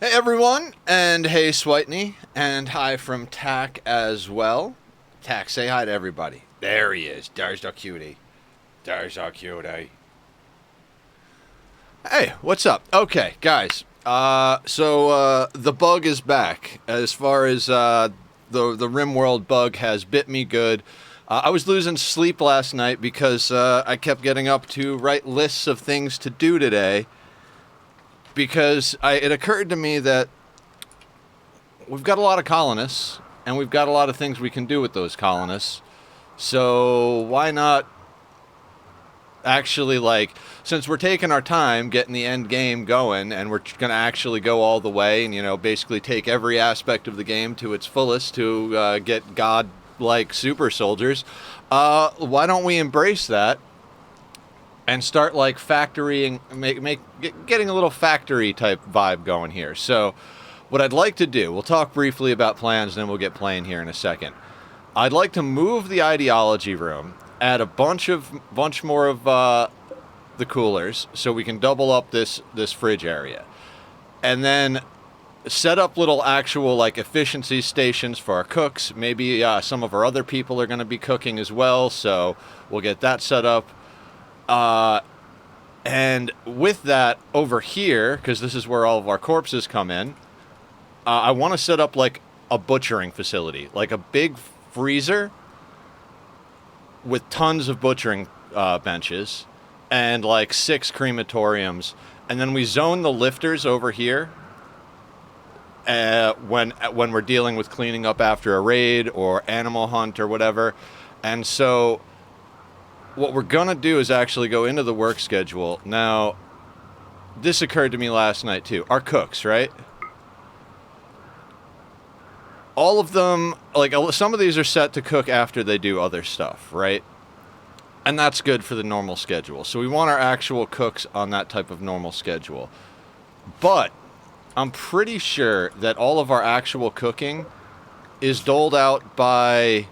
Hey everyone, and hey Switney, and hi from Tack as well. Tack, say hi to everybody. There he is. There's the cutie. There's the cutie. Hey, what's up? Okay, guys. The bug is back. As far as the RimWorld bug has bit me good. I was losing sleep last night because I kept getting up to write lists of things to do today. Because it occurred to me that we've got a lot of colonists, and we've got a lot of things we can do with those colonists. So why not actually, like, since we're taking our time getting the end game going, and we're going to actually go all the way and, basically take every aspect of the game to its fullest to get god-like super soldiers, why don't we embrace that and start, like, factorying, getting a little factory type vibe going here. So what I'd like to do, we'll talk briefly about plans, and then we'll get playing here in a second. I'd like to move the ideology room, add a bunch more of the coolers, so we can double up this fridge area, and then set up little actual, like, efficiency stations for our cooks. Maybe some of our other people are going to be cooking as well, so we'll get that set up. And with that, over here, because this is where all of our corpses come in, I want to set up, like, a butchering facility, like a big freezer with tons of butchering benches and, like, 6 crematoriums. And then we zone the lifters over here when we're dealing with cleaning up after a raid or animal hunt or whatever. And so what we're going to do is actually go into the work schedule. Now, this occurred to me last night, too. Our cooks, right? All of them, like, some of these are set to cook after they do other stuff, right? And that's good for the normal schedule. So we want our actual cooks on that type of normal schedule. But I'm pretty sure that all of our actual cooking is doled out by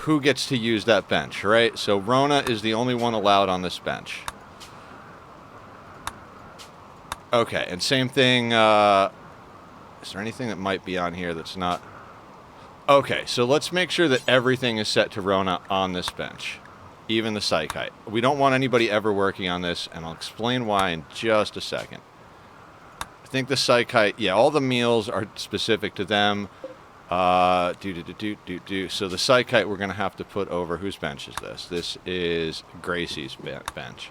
who gets to use that bench, right? So Rona is the only one allowed on this bench. Okay, and same thing, is there anything that might be on here that's not? Okay, so let's make sure that everything is set to Rona on this bench. Even the psychite. We don't want anybody ever working on this, and I'll explain why in just a second. I think the psychite, yeah, all the meals are specific to them. So the psychite we're going to have to put over, whose bench is this? This is Gracie's bench.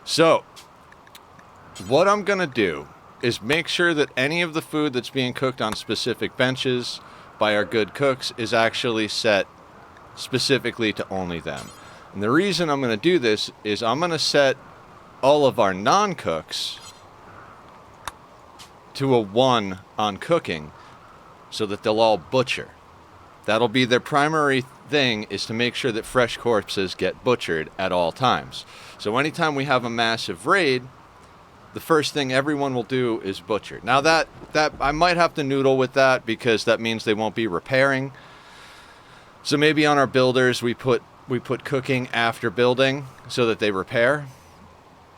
So, what I'm going to do is make sure that any of the food that's being cooked on specific benches by our good cooks is actually set specifically to only them. And the reason I'm going to do this is I'm going to set all of our non-cooks to a 1 on cooking so that they'll all butcher. That'll be their primary thing, is to make sure that fresh corpses get butchered at all times. So anytime we have a massive raid, the first thing everyone will do is butcher. Now that I might have to noodle with that, because that means they won't be repairing. So maybe on our builders we put cooking after building so that they repair.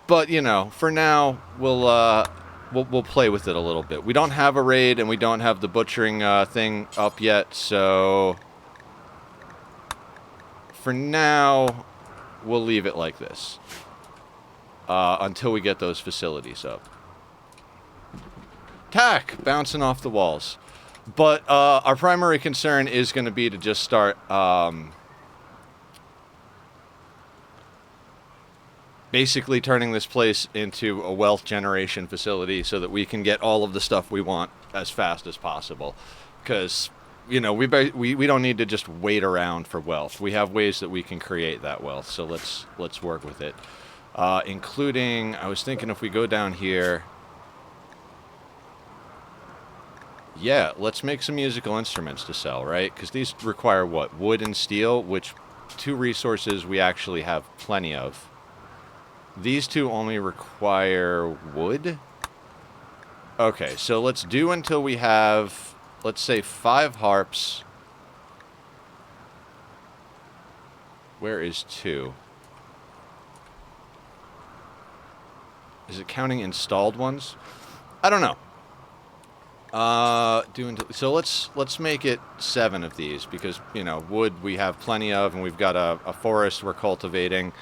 But for now we'll play with it a little bit. We don't have a raid, and we don't have the butchering thing up yet, so for now we'll leave it like this. Until we get those facilities up. Tack! Bouncing off the walls. But our primary concern is going to be to just start basically turning this place into a wealth generation facility so that we can get all of the stuff we want as fast as possible. Because, we don't need to just wait around for wealth. We have ways that we can create that wealth, so let's work with it. Including, I was thinking if we go down here, yeah, let's make some musical instruments to sell, right? Because these require what? Wood and steel, which 2 resources we actually have plenty of. These 2 only require wood. Okay, so let's do until we have, let's say, 5 harps. Where is 2? Is it counting installed ones? I don't know. So let's make it 7 of these because, you know, wood we have plenty of, and we've got a forest we're cultivating.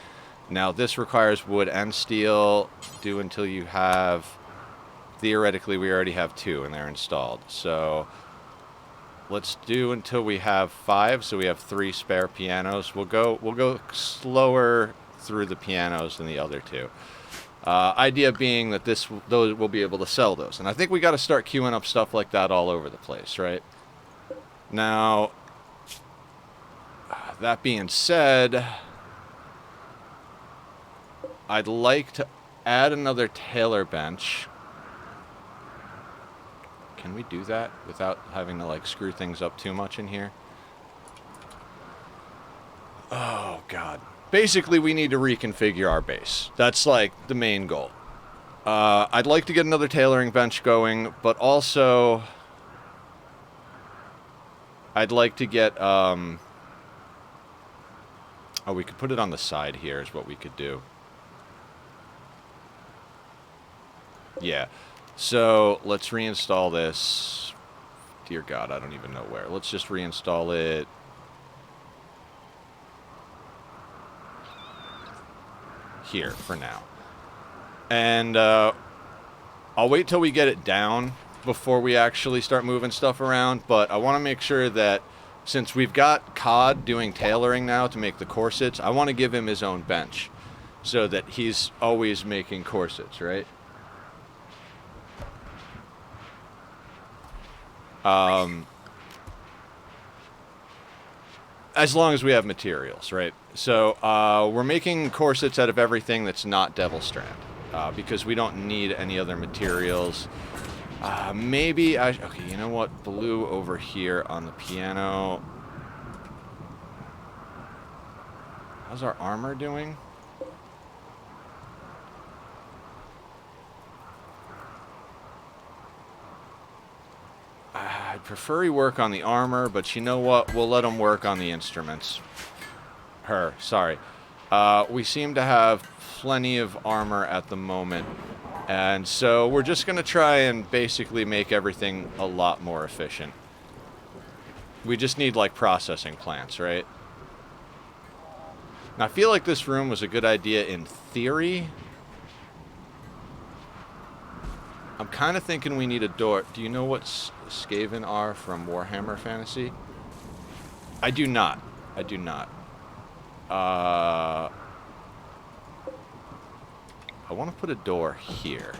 Now this requires wood and steel. Do until you have, theoretically we already have 2 and they're installed. So let's do until we have 5, so we have 3 spare pianos. We'll go slower through the pianos than the other 2. Idea being that those we'll be able to sell those, and I think we got to start queuing up stuff like that all over the place, right? Now, that being said, I'd like to add another tailor bench. Can we do that without having to like screw things up too much in here? Oh God. Basically, we need to reconfigure our base. That's like the main goal. I'd like to get another tailoring bench going, but also I'd like to get, oh, we could put it on the side here is what we could do. Yeah. So let's reinstall this. Dear God, I don't even know where. Let's just reinstall it. Here for now, and I'll wait till we get it down before we actually start moving stuff around, but I want to make sure that since we've got Cod doing tailoring now to make the corsets, I want to give him his own bench so that he's always making corsets, right? As long as we have materials, right? So we're making corsets out of everything that's not Devil Strand because we don't need any other materials. Maybe okay, you know what? Blue over here on the piano. How's our armor doing? I'd prefer he work on the armor, but you know what? We'll let him work on the instruments. Sorry. We seem to have plenty of armor at the moment, and so we're just going to try and basically make everything a lot more efficient. We just need, like, processing plants, right? Now, I feel like this room was a good idea in theory. I'm kind of thinking we need a door. Do you know what Skaven are from Warhammer Fantasy? I do not. I do not. I want to put a door here.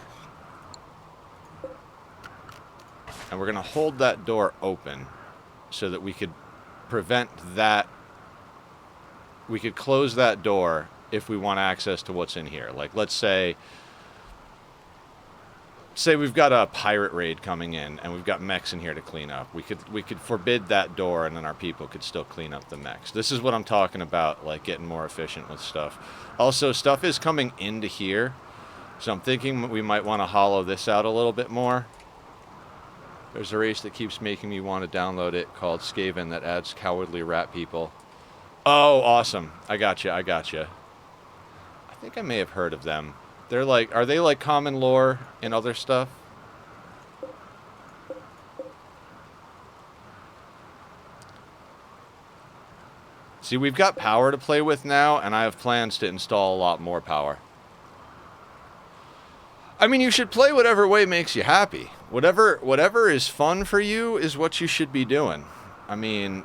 And we're going to hold that door open so that we could prevent that. We could close that door if we want access to what's in here. Like, let's say we've got a pirate raid coming in and we've got mechs in here to clean up. We could forbid that door and then our people could still clean up the mechs. This is what I'm talking about, like getting more efficient with stuff. Also, stuff is coming into here, so I'm thinking we might want to hollow this out a little bit more. There's a race that keeps making me want to download it called Skaven that adds cowardly rat people. Oh, awesome. I gotcha. I think I may have heard of them. They're like, are they like common lore in other stuff? See, we've got power to play with now, and I have plans to install a lot more power. I mean, you should play whatever way makes you happy. Whatever is fun for you is what you should be doing. I mean,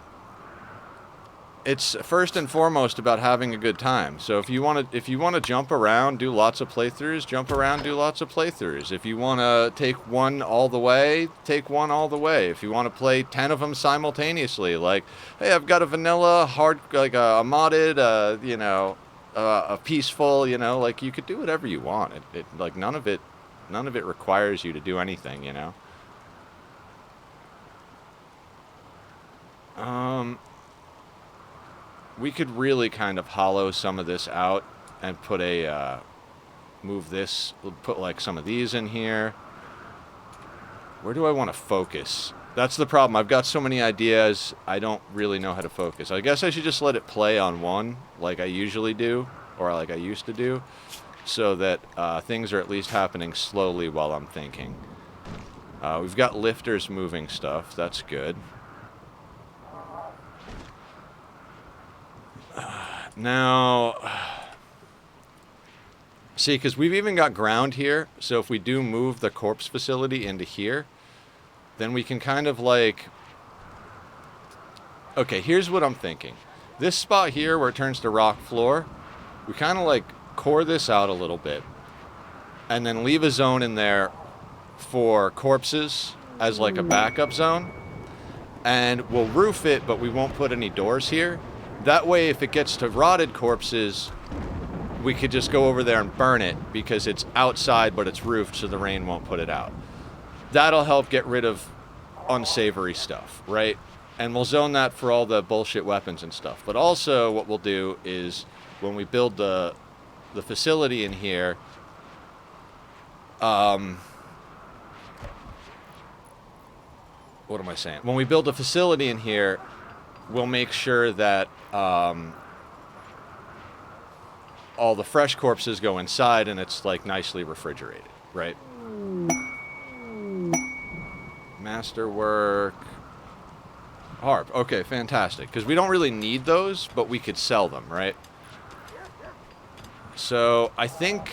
it's first and foremost about having a good time. So if you want to jump around, do lots of playthroughs, jump around, do lots of playthroughs. If you want to take one all the way, take one all the way. If you want to play 10 of them simultaneously, like, hey, I've got a vanilla, hard, like a modded, you know, a peaceful, you know, like you could do whatever you want. Like none of it requires you to do anything, you know. We could really kind of hollow some of this out and put a, put like some of these in here. Where do I want to focus? That's the problem. I've got so many ideas, I don't really know how to focus. I guess I should just let it play on one, like I usually do, or like I used to do, so that things are at least happening slowly while I'm thinking. We've got lifters moving stuff. That's good. Now, see, because we've even got ground here, so if we do move the corpse facility into here, then we can kind of like... Okay, here's what I'm thinking. This spot here where it turns to rock floor, we kind of like core this out a little bit, and then leave a zone in there for corpses as like a backup zone, and we'll roof it, but we won't put any doors here. That way, if it gets to rotted corpses, we could just go over there and burn it because it's outside, but it's roofed, so the rain won't put it out. That'll help get rid of unsavory stuff, right? And we'll zone that for all the bullshit weapons and stuff. But also, what we'll do is when we build the facility in here, what am I saying? When we build a facility in here, we'll make sure that all the fresh corpses go inside and it's like nicely refrigerated, right? Masterwork. Harp. Okay, fantastic. Because we don't really need those, but we could sell them, right? So I think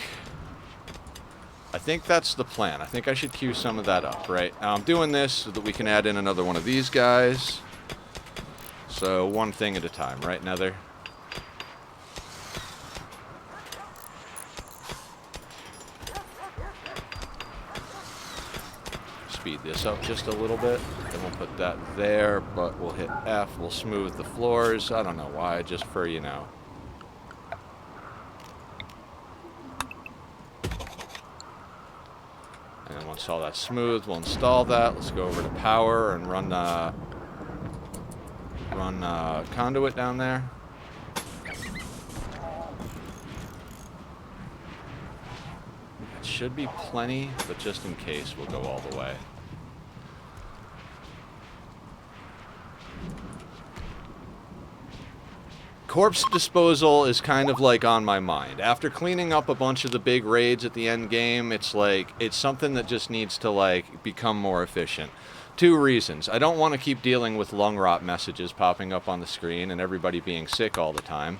that's the plan. I think I should queue some of that up, right? Now I'm doing this so that we can add in another one of these guys. So one thing at a time, right? Now they're... Speed this up just a little bit. Then we'll put that there, but we'll hit F. We'll smooth the floors. I don't know why, just for, you know. And then once all that's smooth, we'll install that. Let's go over to power and run conduit down there. It should be plenty, but just in case, we'll go all the way. Corpse disposal is kind of like on my mind. After cleaning up a bunch of the big raids at the end game, it's like, it's something that just needs to like become more efficient. 2 reasons. I don't want to keep dealing with lung rot messages popping up on the screen and everybody being sick all the time.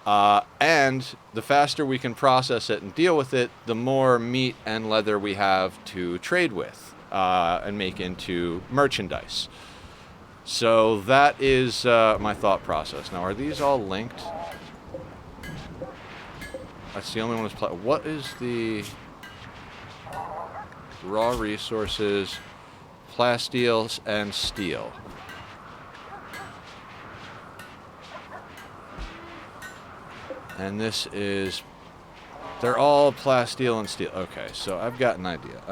And the faster we can process it and deal with it, the more meat and leather we have to trade with and make into merchandise. So that is my thought process. Now, are these all linked? That's the only one that's... What is the... Raw resources, plastiles, and steel. And this is... They're all plasteel and steel. Okay, so I've got an idea.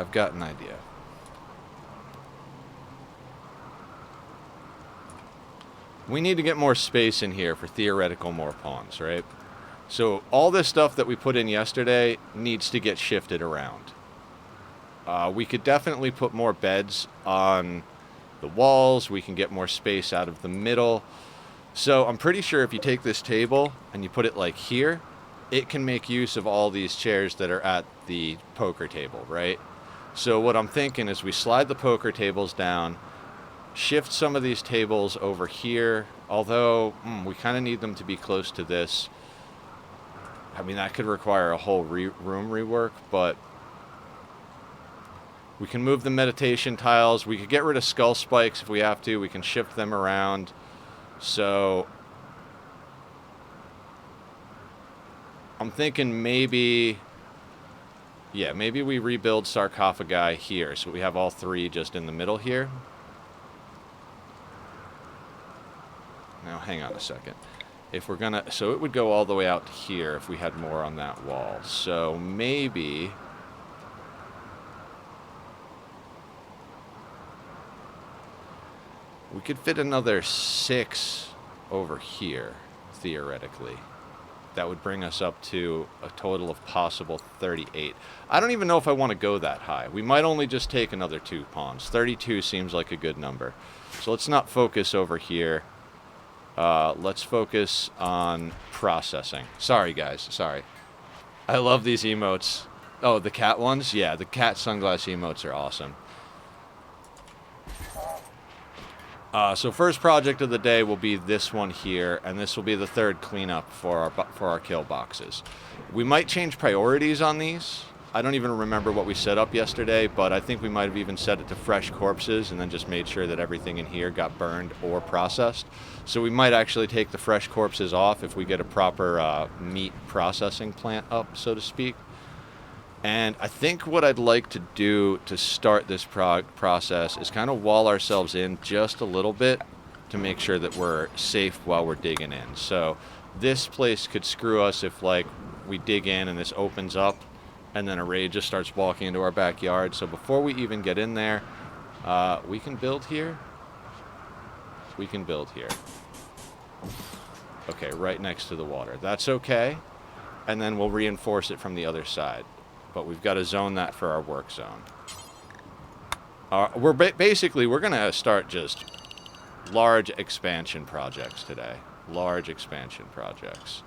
We need to get more space in here for theoretical more pawns, right? So all this stuff that we put in yesterday needs to get shifted around. We could definitely put more beds on the walls. We can get more space out of the middle. So I'm pretty sure if you take this table and you put it like here, it can make use of all these chairs that are at the poker table, right? So what I'm thinking is we slide the poker tables down, shift some of these tables over here, although we kind of need them to be close to this. I mean, that could require a whole room rework, but we can move the meditation tiles. We could get rid of skull spikes if we have to. We can shift them around. So I'm thinking maybe we rebuild sarcophagi here, so we have all 3 just in the middle here. Now, hang on a second. If we're gonna... So it would go all the way out to here if we had more on that wall. So maybe... we could fit another 6 over here, theoretically. That would bring us up to a total of possible 38. I don't even know if I want to go that high. We might only just take another 2 pawns. 32 seems like a good number. So let's not focus over here. Let's focus on processing. Sorry, guys. Sorry. I love these emotes. Oh, the cat ones? Yeah, the cat sunglass emotes are awesome. So first project of the day will be this one here, and this will be the third cleanup for our kill boxes. We might change priorities on these. I don't even remember what we set up yesterday, but I think we might have even set it to fresh corpses and then just made sure that everything in here got burned or processed. So we might actually take the fresh corpses off if we get a proper meat processing plant up, so to speak. And I think what I'd like to do to start this process is kind of wall ourselves in just a little bit to make sure that we're safe while we're digging in. So this place could screw us if, like, we dig in and this opens up and then a raid just starts walking into our backyard. So before we even get in there, we can build here. We can build here. Okay, right next to the water. That's okay. And then we'll reinforce it from the other side. But we've got to zone that for our work zone. Basically, we're going to start just large expansion projects today. Large expansion projects.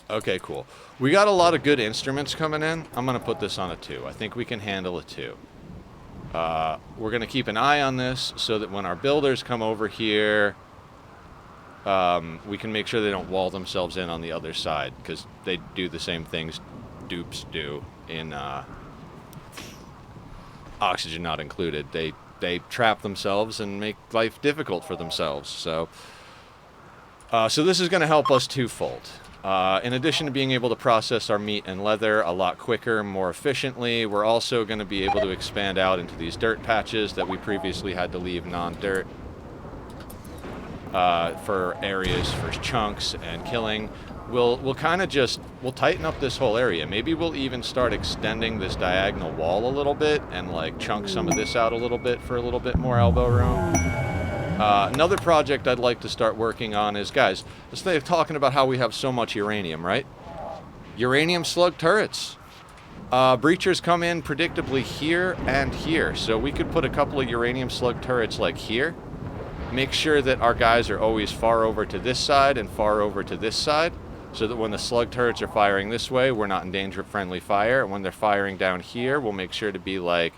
Okay, cool. We got a lot of good instruments coming in. I'm going to put this on a 2. I think we can handle a 2. We're going to keep an eye on this so that when our builders come over here, we can make sure they don't wall themselves in on the other side, because they do the same things dupes do in Oxygen Not Included. They trap themselves and make life difficult for themselves. So this is going to help us twofold. In addition to being able to process our meat and leather a lot quicker, more efficiently, we're also going to be able to expand out into these dirt patches that we previously had to leave non-dirt. For areas for chunks and killing. We'll kind of just, we'll tighten up this whole area. Maybe we'll even start extending this diagonal wall a little bit and like chunk some of this out a little bit for a little bit more elbow room. Another project I'd like to start working on is, guys, let's say talking about how we have so much uranium, right? Uranium slug turrets. Breachers come in predictably here and here, so we could put a couple of uranium slug turrets like here. Make sure that our guys are always far over to this side and far over to this side, so that when the slug turrets are firing this way, we're not in danger of friendly fire. And when they're firing down here, we'll make sure to be like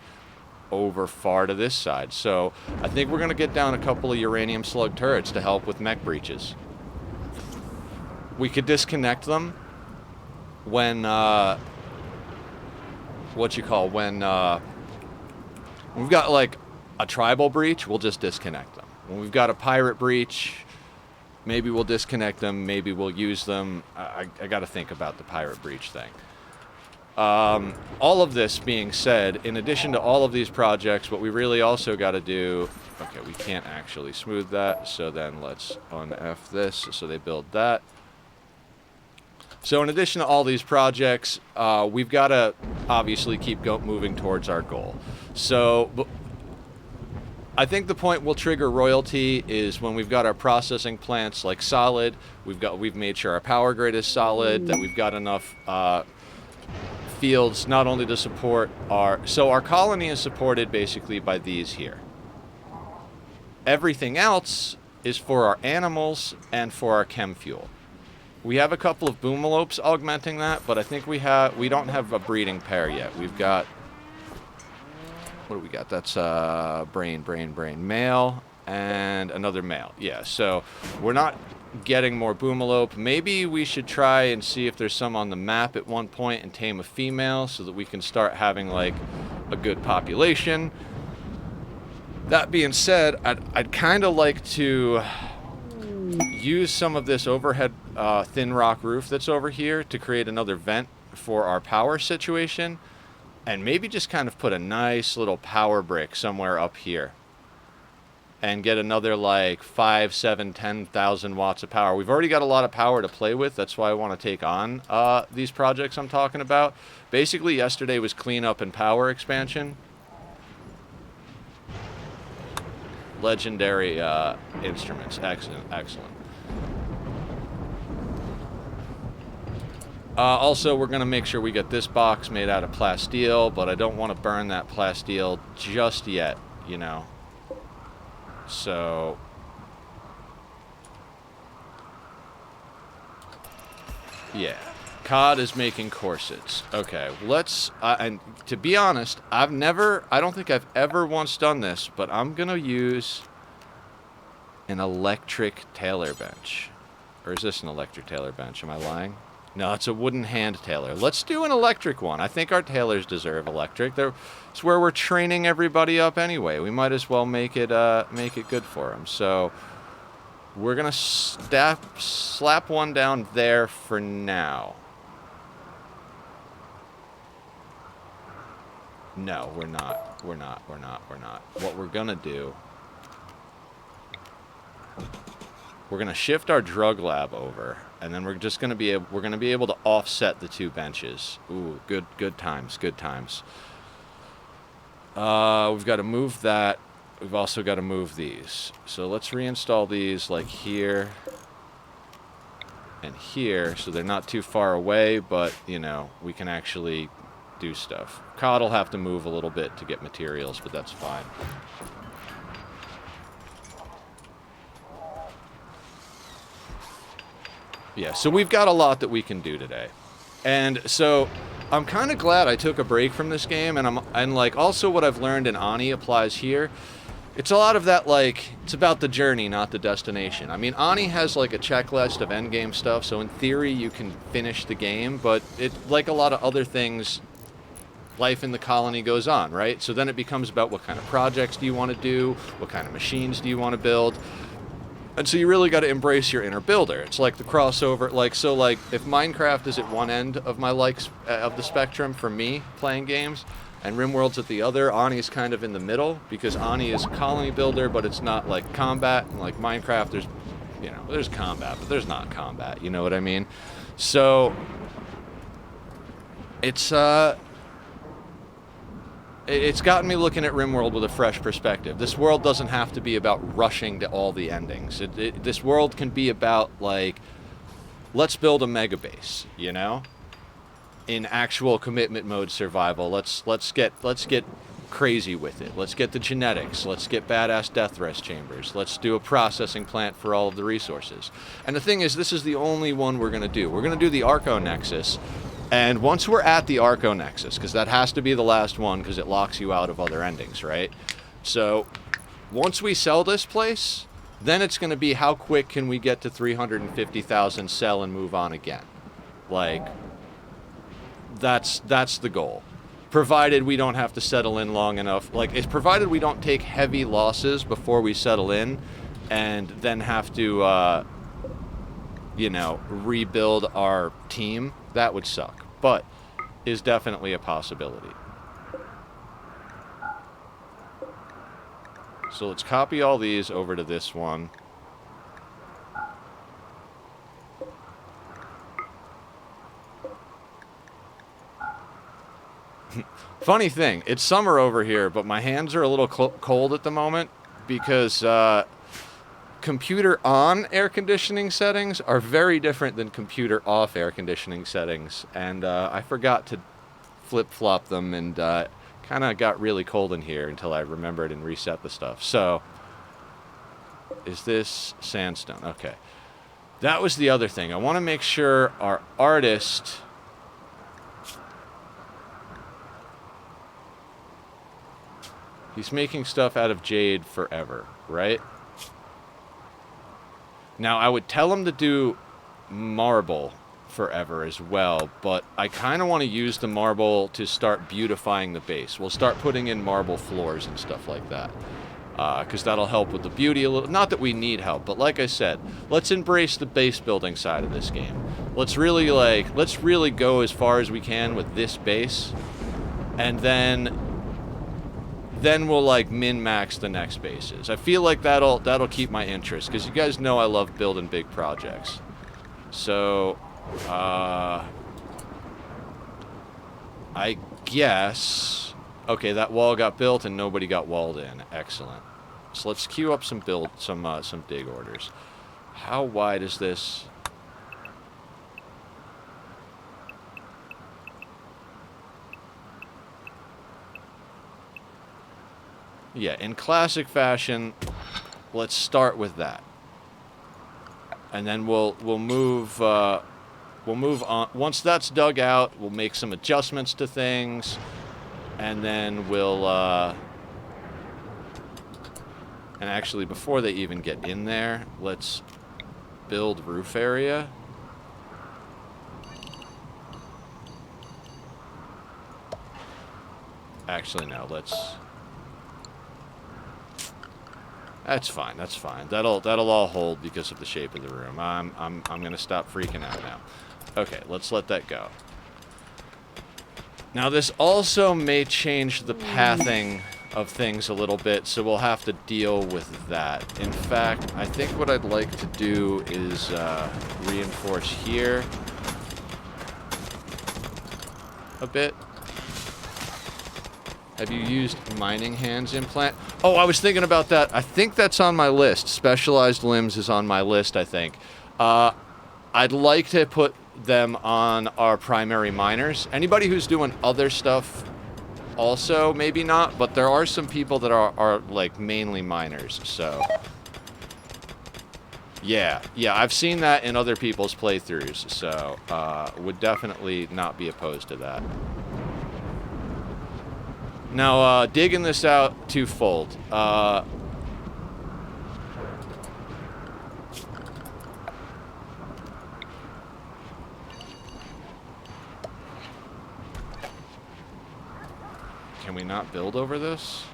over far to this side. So I think we're going to get down a couple of uranium slug turrets to help with mech breaches. We could disconnect them when when we've got like a tribal breach, we'll just disconnect them. When we've got a pirate breach, maybe we'll disconnect them, maybe we'll use them. I got to think about the pirate breach thing. All of this being said, in addition to all of these projects, what we really also got to do... Okay, we can't actually smooth that, so then let's un-F this so they build that. So in addition to all these projects, we've got to obviously keep moving towards our goal. So... I think the point we'll trigger royalty is when we've got our processing plants like solid, we've made sure our power grid is solid, that we've got enough fields not only to support our colony is supported basically by these here. Everything else is for our animals and for our chem fuel. We have a couple of boomalopes augmenting that, but I think we don't have a breeding pair yet. We've got... What do we got? That's brain, male, and another male. Yeah, so we're not getting more boomalope. Maybe we should try and see if there's some on the map at one point and tame a female so that we can start having, like, a good population. That being said, I'd kind of like to use some of this overhead thin rock roof that's over here to create another vent for our power situation. And maybe just kind of put a nice little power brick somewhere up here. And get another like 5, 7, 10,000 watts of power. We've already got a lot of power to play with. That's why I want to take on these projects I'm talking about. Basically, yesterday was cleanup and power expansion. Legendary instruments. Excellent, excellent. Also, we're going to make sure we get this box made out of plasteel, but I don't want to burn that plasteel just yet, you know. So... yeah. Cod is making corsets. Okay, let's... and to be honest, I don't think I've ever once done this, but I'm going to use an electric tailor bench. Or is this an electric tailor bench? Am I lying? No, it's a wooden hand tailor. Let's do an electric one. I think our tailors deserve electric. It's where we're training everybody up anyway. We might as well make it good for them. So we're going to slap one down there for now. No, we're not. We're not. What we're going to do... We're going to shift our drug lab over, and then we're just going to be able to offset the 2 benches. Ooh, good times. We've got to move that. We've also got to move these. So let's reinstall these like here and here, so they're not too far away, but, you know, we can actually do stuff. Cod will have to move a little bit to get materials, but that's fine. Yeah, so we've got a lot that we can do today. And so I'm kind of glad I took a break from this game, and like also what I've learned in Ani applies here. It's a lot of that, like, it's about the journey, not the destination. I mean, Ani has like a checklist of endgame stuff, so in theory you can finish the game, but it, like a lot of other things, life in the colony goes on, right? So then it becomes about what kind of projects do you want to do, what kind of machines do you want to build. And so you really got to embrace your inner builder. It's like the crossover, like, so like if Minecraft is at one end of my likes of the spectrum for me playing games, and RimWorld's at the other, Ani's kind of in the middle, because Ani is colony builder, but it's not like combat. And like Minecraft, there's, you know, there's combat, but there's not combat, you know what I mean? So it's gotten me looking at RimWorld with a fresh perspective. This world doesn't have to be about rushing to all the endings. This world can be about, like, let's build a mega base, you know? In actual commitment mode survival, let's get crazy with it. Let's get the genetics. Let's get badass death rest chambers. Let's do a processing plant for all of the resources. And the thing is, this is the only one we're going to do. We're going to do the Arco Nexus. And once we're at the Arco Nexus, because that has to be the last one because it locks you out of other endings, right? So once we sell this place, then it's going to be how quick can we get to 350,000, sell, and move on again. Like, that's the goal. Provided we don't have to settle in long enough. Like, it's provided we don't take heavy losses before we settle in and then have to, you know, rebuild our team. That would suck, but is definitely a possibility. So let's copy all these over to this one. Funny thing, it's summer over here, but my hands are a little cold at the moment because computer on air conditioning settings are very different than computer off air conditioning settings, and I forgot to flip-flop them, and kind of got really cold in here until I remembered and reset the stuff. So, is this sandstone? Okay. That was the other thing. I want to make sure our artist... He's making stuff out of jade forever, right? Now, I would tell him to do marble forever as well, but I kind of want to use the marble to start beautifying the base. We'll start putting in marble floors and stuff like that, because that'll help with the beauty a little. Not that we need help, but like I said, let's embrace the base building side of this game. Let's really go as far as we can with this base, and then we'll like min-max the next bases. I feel like that'll keep my interest, because you guys know I love building big projects. So, I guess... Okay, that wall got built and nobody got walled in. Excellent. So let's queue up some dig orders. How wide is this? Yeah, in classic fashion, let's start with that. And then we'll move we'll move on. Once that's dug out, we'll make some adjustments to things, and then we'll, and actually, before they even get in there, let's build roof area. Actually, no, let's... That's fine, that's fine. That'll all hold because of the shape of the room. I'm gonna stop freaking out now. Okay, let's let that go. Now, this also may change the pathing of things a little bit, so we'll have to deal with that. In fact, I think what I'd like to do is reinforce here a bit. Have you used mining hands implant? Oh, I was thinking about that. I think that's on my list. Specialized limbs is on my list, I think. I'd like to put them on our primary miners. Anybody who's doing other stuff also, maybe not, but there are some people that are like mainly miners, so. Yeah, I've seen that in other people's playthroughs, so would definitely not be opposed to that. Now, digging this out twofold. Can we not build over this?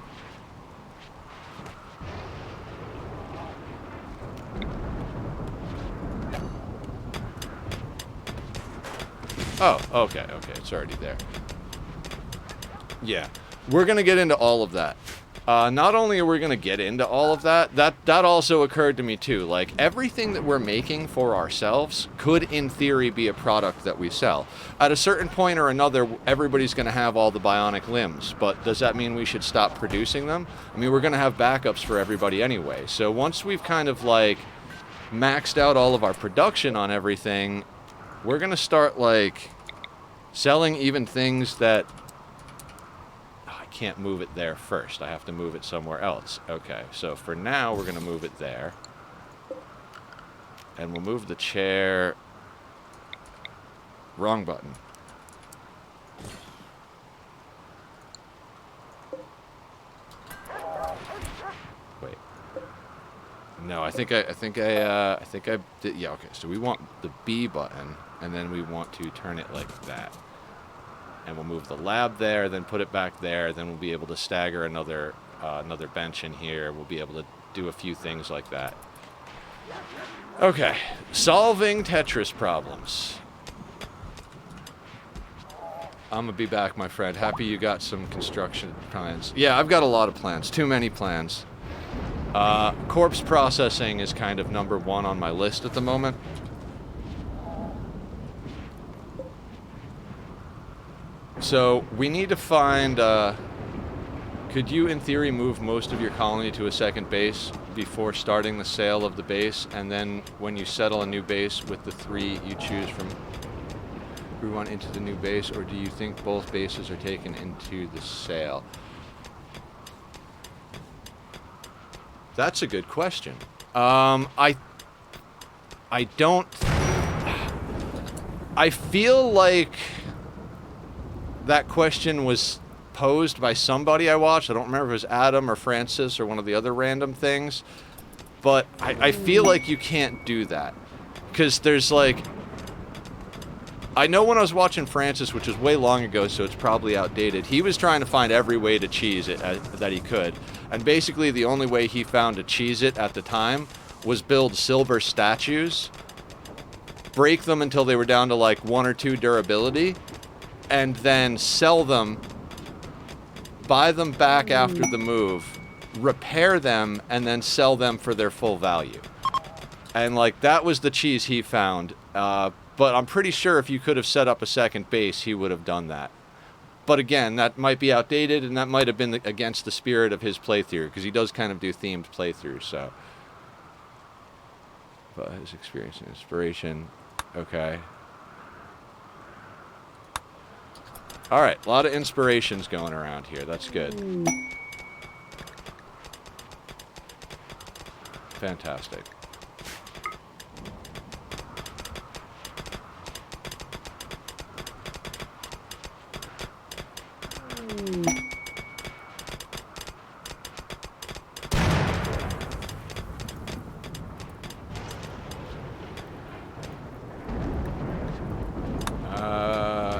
Oh, okay, it's already there. Yeah. We're going to get into all of that. Not only are we going to get into all of that, that also occurred to me too. Like, everything that we're making for ourselves could, in theory, be a product that we sell. At a certain point or another, everybody's going to have all the bionic limbs, but does that mean we should stop producing them? I mean, we're going to have backups for everybody anyway. So once we've kind of, like, maxed out all of our production on everything, we're going to start, like, selling even things that... can't move it there first. I have to move it somewhere else. Okay, so for now, we're going to move it there. And we'll move the chair... Wrong button. Wait. No, I think I did... Yeah, okay, so we want the B button, and then we want to turn it like that. And we'll move the lab there, then put it back there, then we'll be able to stagger another bench in here. We'll be able to do a few things like that. Okay, solving Tetris problems. I'm gonna be back, my friend. Happy you got some construction plans. Yeah, I've got a lot of plans, too many plans. Corpse processing is kind of #1 on my list at the moment. So, we need to find, could you, in theory, move most of your colony to a second base before starting the sale of the base, and then when you settle a new base with the 3 you choose from everyone into the new base, or do you think both bases are taken into the sale? That's a good question. I don't... I feel like... that question was posed by somebody I watched. I don't remember if it was Adam or Francis or one of the other random things. But I feel like you can't do that. Because there's like... I know when I was watching Francis, which was way long ago, so it's probably outdated, he was trying to find every way to cheese it that he could. And basically the only way he found to cheese it at the time was build silver statues, break them until they were down to like 1 or 2 durability, and then sell them, buy them back after the move, repair them, and then sell them for their full value. And, like, that was the cheese he found. But I'm pretty sure if you could have set up a second base, he would have done that. But again, that might be outdated, and that might have been against the spirit of his playthrough, because he does kind of do themed playthroughs, so. But his experience and inspiration, okay. Alright, a lot of inspirations going around here. That's good. Fantastic.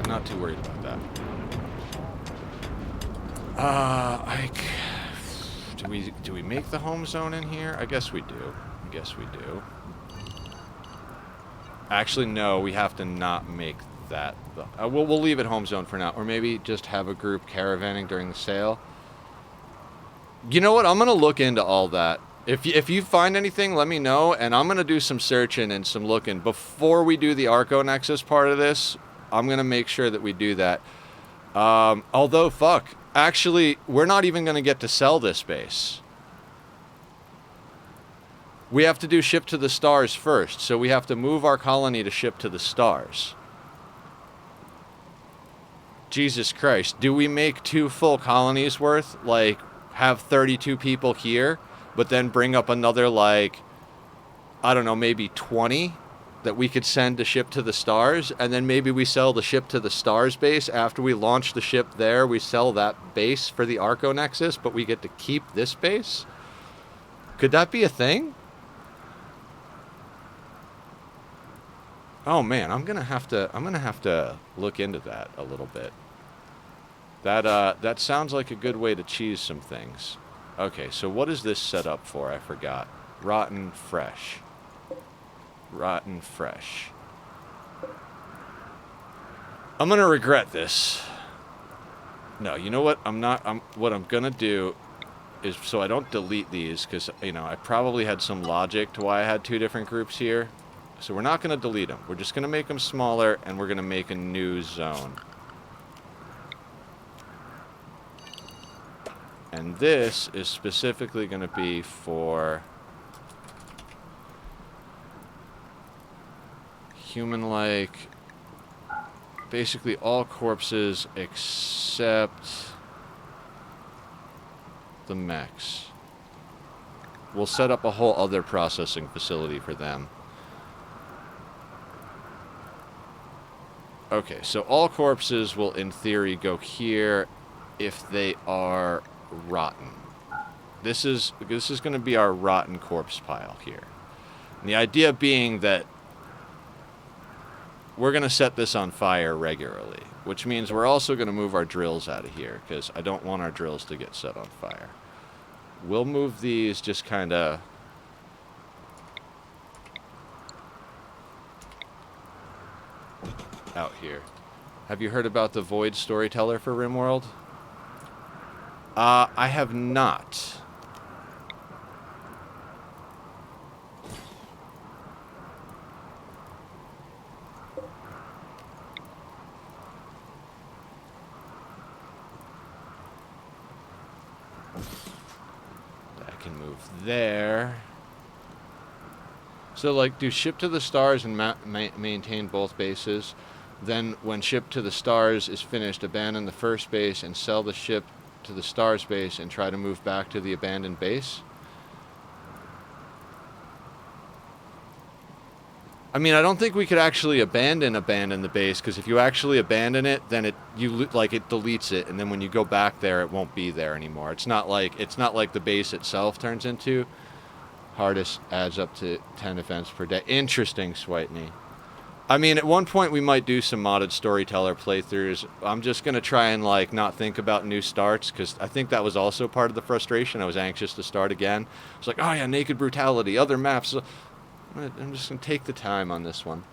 Not too worried about that. Do we make the home zone in here? I guess we do. I guess we do. Actually, no, we have to not make that. We'll leave it home zone for now. Or maybe just have a group caravanning during the sale. You know what? I'm going to look into all that. If you find anything, let me know. And I'm going to do some searching and some looking. Before we do the Arco Nexus part of this, I'm going to make sure that we do that. Although, fuck. Actually, we're not even going to get to sell this base. We have to do ship to the stars first. So we have to move our colony to ship to the stars. Jesus Christ. Do we make 2 full colonies worth? Like, have 32 people here, but then bring up another, like, I don't know, maybe 20 that we could send to ship to the stars, and then maybe we sell the ship to the stars base. After we launch the ship there, we sell that base for the Arco Nexus, but we get to keep this base? Could that be a thing? Oh man, I'm gonna have to look into that a little bit. That sounds like a good way to cheese some things. Okay, so what is this set up for? I forgot. Rotten fresh. Rotten fresh. I'm gonna regret this. No, you know what? What I'm gonna do is, so I don't delete these, because, you know, I probably had some logic to why I had 2 different groups here. So we're not gonna delete them. We're just gonna make them smaller, and we're gonna make a new zone. And this is specifically going to be for human-like, basically all corpses except the mechs. We'll set up a whole other processing facility for them. Okay, so all corpses will, in theory, go here if they are rotten. This is going to be our rotten corpse pile here. And the idea being that we're going to set this on fire regularly, which means we're also going to move our drills out of here, because I don't want our drills to get set on fire. We'll move these just kind of out here. Have you heard about the Void Storyteller for RimWorld? I have not. I can move there. So, like, do ship to the stars and maintain both bases. Then, when ship to the stars is finished, abandon the first base and sell the ship to the stars base and try to move back to the abandoned base. I mean, I don't think we could actually abandon the base, because if you actually abandon it, then it deletes it, and then when you go back there, it won't be there anymore. It's not like the base itself turns into. Hardest adds up to 10 events per day. Interesting, Switney. I mean, at one point we might do some modded storyteller playthroughs. I'm just going to try and, like, not think about new starts, because I think that was also part of the frustration. I was anxious to start again. It's like, oh yeah, Naked Brutality, other maps. I'm just going to take the time on this one.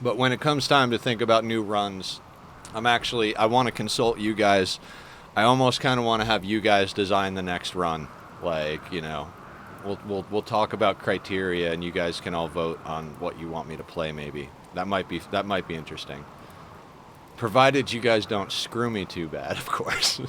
But when it comes time to think about new runs, I want to consult you guys. I almost kind of want to have you guys design the next run. Like, you know, we'll talk about criteria, and you guys can all vote on what you want me to play. Maybe that might be interesting, provided you guys don't screw me too bad, of course.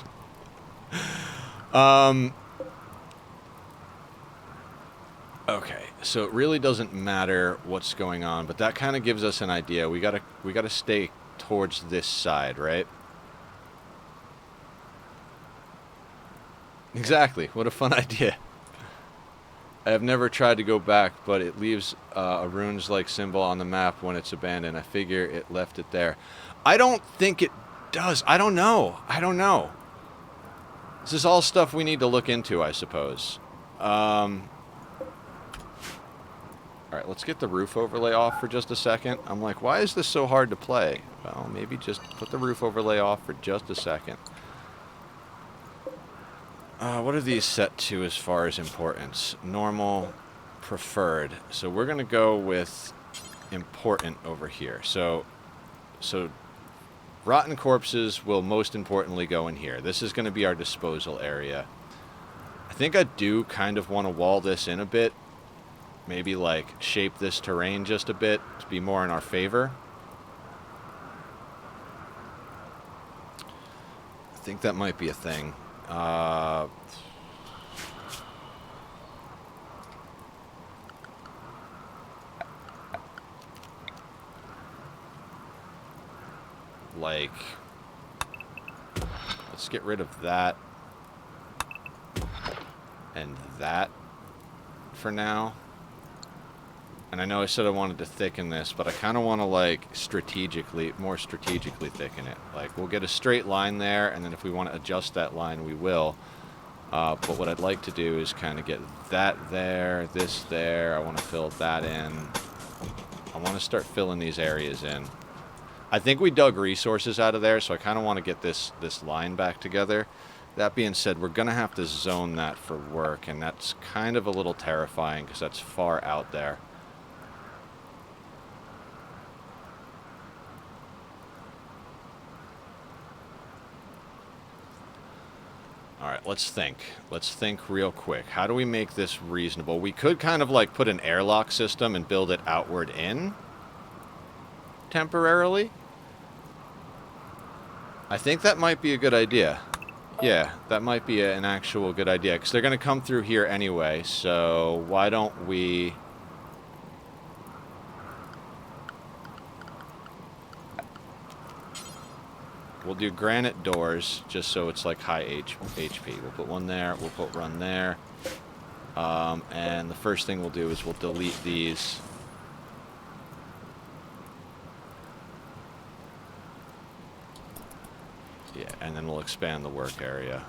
Okay, so it really doesn't matter what's going on, but that kind of gives us an idea. We gotta stay towards this side, right? Exactly. What a fun idea. I have never tried to go back, but it leaves a runes-like symbol on the map when it's abandoned. I figure it left it there. I don't think it does. I don't know. I don't know. This is all stuff we need to look into, I suppose. All right, let's get the roof overlay off for just a second. I'm like, why is this so hard to play? Well, maybe just put the roof overlay off for just a second. What are these set to as far as importance? Normal, preferred. So we're going to go with important over here. So rotten corpses will most importantly go in here. This is going to be our disposal area. I think I do kind of want to wall this in a bit. Maybe like shape this terrain just a bit to be more in our favor. I think that might be a thing. Like, let's get rid of that and that for now. And I know I said I wanted to thicken this, but I kind of want to, like, more strategically thicken it. Like, we'll get a straight line there, and then if we want to adjust that line, we will. But what I'd like to do is kind of get that there, this there. I want to fill that in. I want to start filling these areas in. I think we dug resources out of there, so I kind of want to get this line back together. That being said, we're going to have to zone that for work, and that's kind of a little terrifying because that's far out there. All right, let's think. Let's think real quick. How do we make this reasonable? We could kind of like put an airlock system and build it outward in temporarily. I think that might be a good idea. Yeah, that might be an actual good idea because they're going to come through here anyway. So why don't we... We'll do granite doors, just so it's like high HP. We'll put one there, we'll put one there. And the first thing we'll do is we'll delete these. Yeah, and then we'll expand the work area.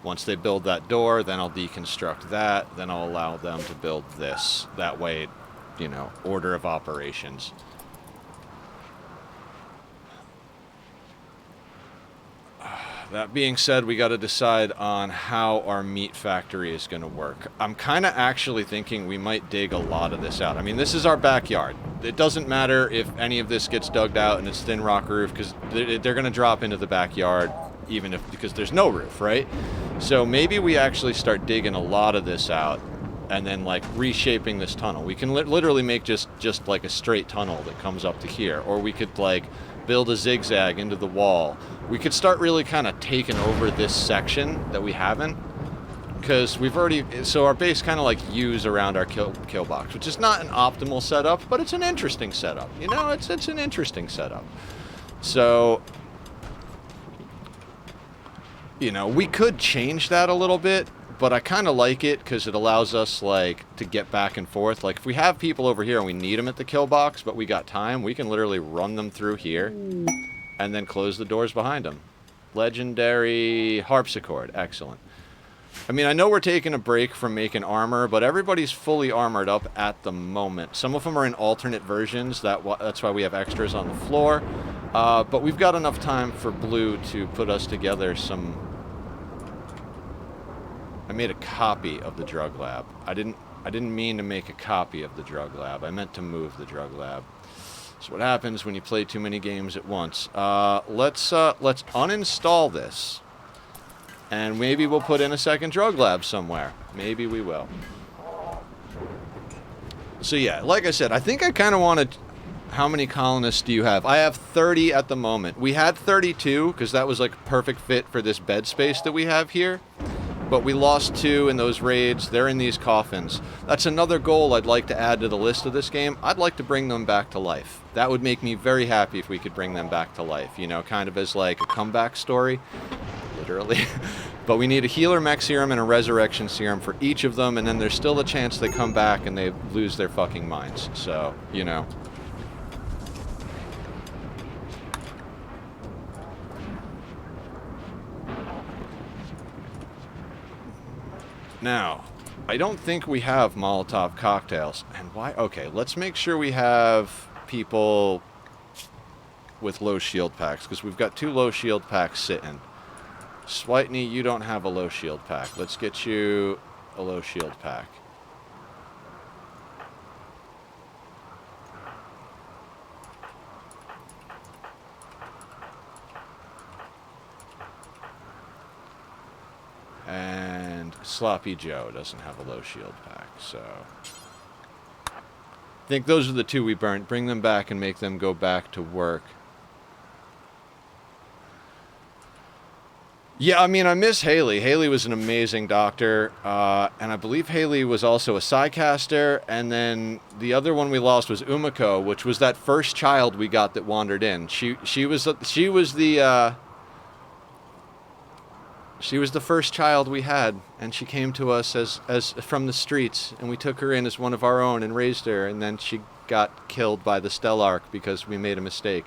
Once they build that door, then I'll deconstruct that, then I'll allow them to build this. That way, you know, order of operations. That being said, we got to decide on how our meat factory is going to work. I'm kind of actually thinking we might dig a lot of this out. I mean, this is our backyard. It doesn't matter if any of this gets dug out and it's thin rock roof because they're going to drop into the backyard even if because there's no roof, right? So maybe we actually start digging a lot of this out and then like reshaping this tunnel. We can literally make just like a straight tunnel that comes up to here, or we could like build a zigzag into the wall. We could start really kind of taking over this section that we haven't, because we've already, so our base kind of like U's around our kill box, which is not an optimal setup, but it's an interesting setup. You know, it's an interesting setup. So, you know, we could change that a little bit, but I kind of like it because it allows us like to get back and forth. Like if we have people over here and we need them at the kill box, but we got time, we can literally run them through here and then close the doors behind them. Legendary harpsichord, excellent. I mean, I know we're taking a break from making armor, but everybody's fully armored up at the moment. Some of them are in alternate versions. That's why we have extras on the floor. But we've got enough time for Blue to put us together some... I made a copy of the drug lab. I didn't mean to make a copy of the drug lab. I meant to move the drug lab. That's what happens when you play too many games at once. Let's uninstall this. And maybe we'll put in a second drug lab somewhere. Maybe we will. So yeah, like I said, I think I kind of wanted... How many colonists do you have? I have 30 at the moment. We had 32, because that was like a perfect fit for this bed space that we have here. But we lost 2 in those raids. They're in these coffins. That's another goal I'd like to add to the list of this game. I'd like to bring them back to life. That would make me very happy if we could bring them back to life. You know, kind of as like a comeback story. literally. But we need a healer mech serum and a resurrection serum for each of them, and then there's still a chance they come back and they lose their fucking minds. So, you know. Now, I don't think we have Molotov cocktails. And why? Okay, let's make sure we have people with low shield packs, because we've got 2 low shield packs sitting. Switney, you don't have a low shield pack. Let's get you a low shield pack. And Sloppy Joe doesn't have a low shield pack, so... I think those are the 2 we burnt. Bring them back and make them go back to work. Yeah, I mean, I miss Haley. Haley was an amazing doctor, and I believe Haley was also a Psycaster, and then the other one we lost was Umiko, which was that first child we got that wandered in. She was the first child we had, and she came to us as from the streets, and we took her in as one of our own and raised her, and then she got killed by the Stellark because we made a mistake.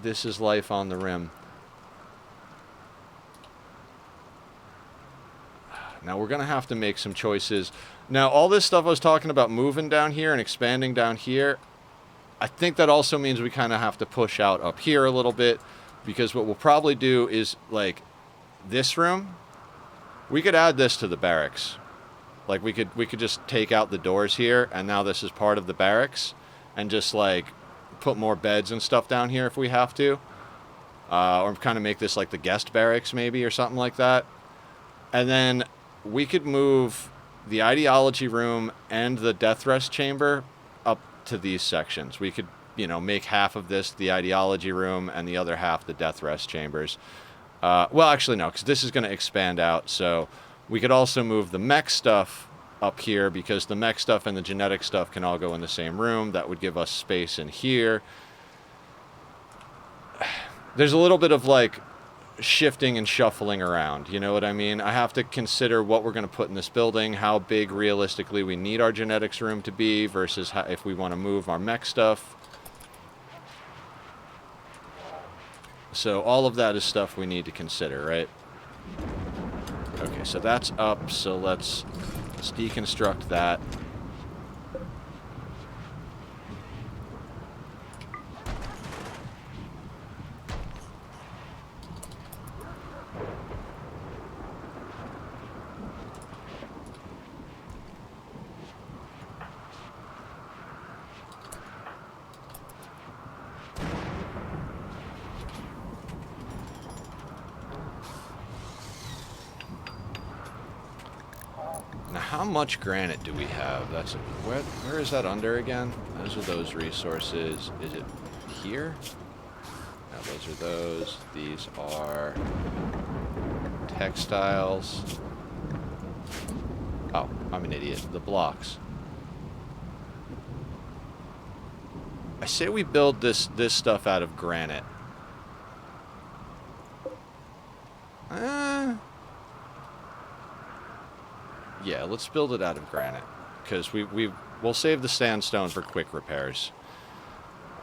This is life on the rim. Now we're going to have to make some choices. Now, all this stuff I was talking about moving down here and expanding down here, I think that also means we kind of have to push out up here a little bit, because what we'll probably do is, like, this room, we could add this to the barracks. Like, we could just take out the doors here, and now this is part of the barracks, and just, like, put more beds and stuff down here if we have to. Or kind of make this, like, the guest barracks, maybe, or something like that. And then we could move the ideology room and the death rest chamber up to these sections. We could, you know, make half of this the ideology room and the other half the death rest chambers. Well, actually, no, because this is going to expand out. So we could also move the mech stuff up here, because the mech stuff and the genetic stuff can all go in the same room. That would give us space in here. There's a little bit of, like, shifting and shuffling around, you know what I mean? I have to consider what we're going to put in this building, how big realistically we need our genetics room to be versus how, if we want to move our mech stuff. So all of that is stuff we need to consider, right? Okay, so that's up, so let's deconstruct that. How much granite do we have? That's where is that under again? Those are those resources. Is it here? No, those are those. These are textiles. Oh, I'm an idiot. The blocks. I say we build this stuff out of granite. Yeah, let's build it out of granite, because we'll save the sandstone for quick repairs.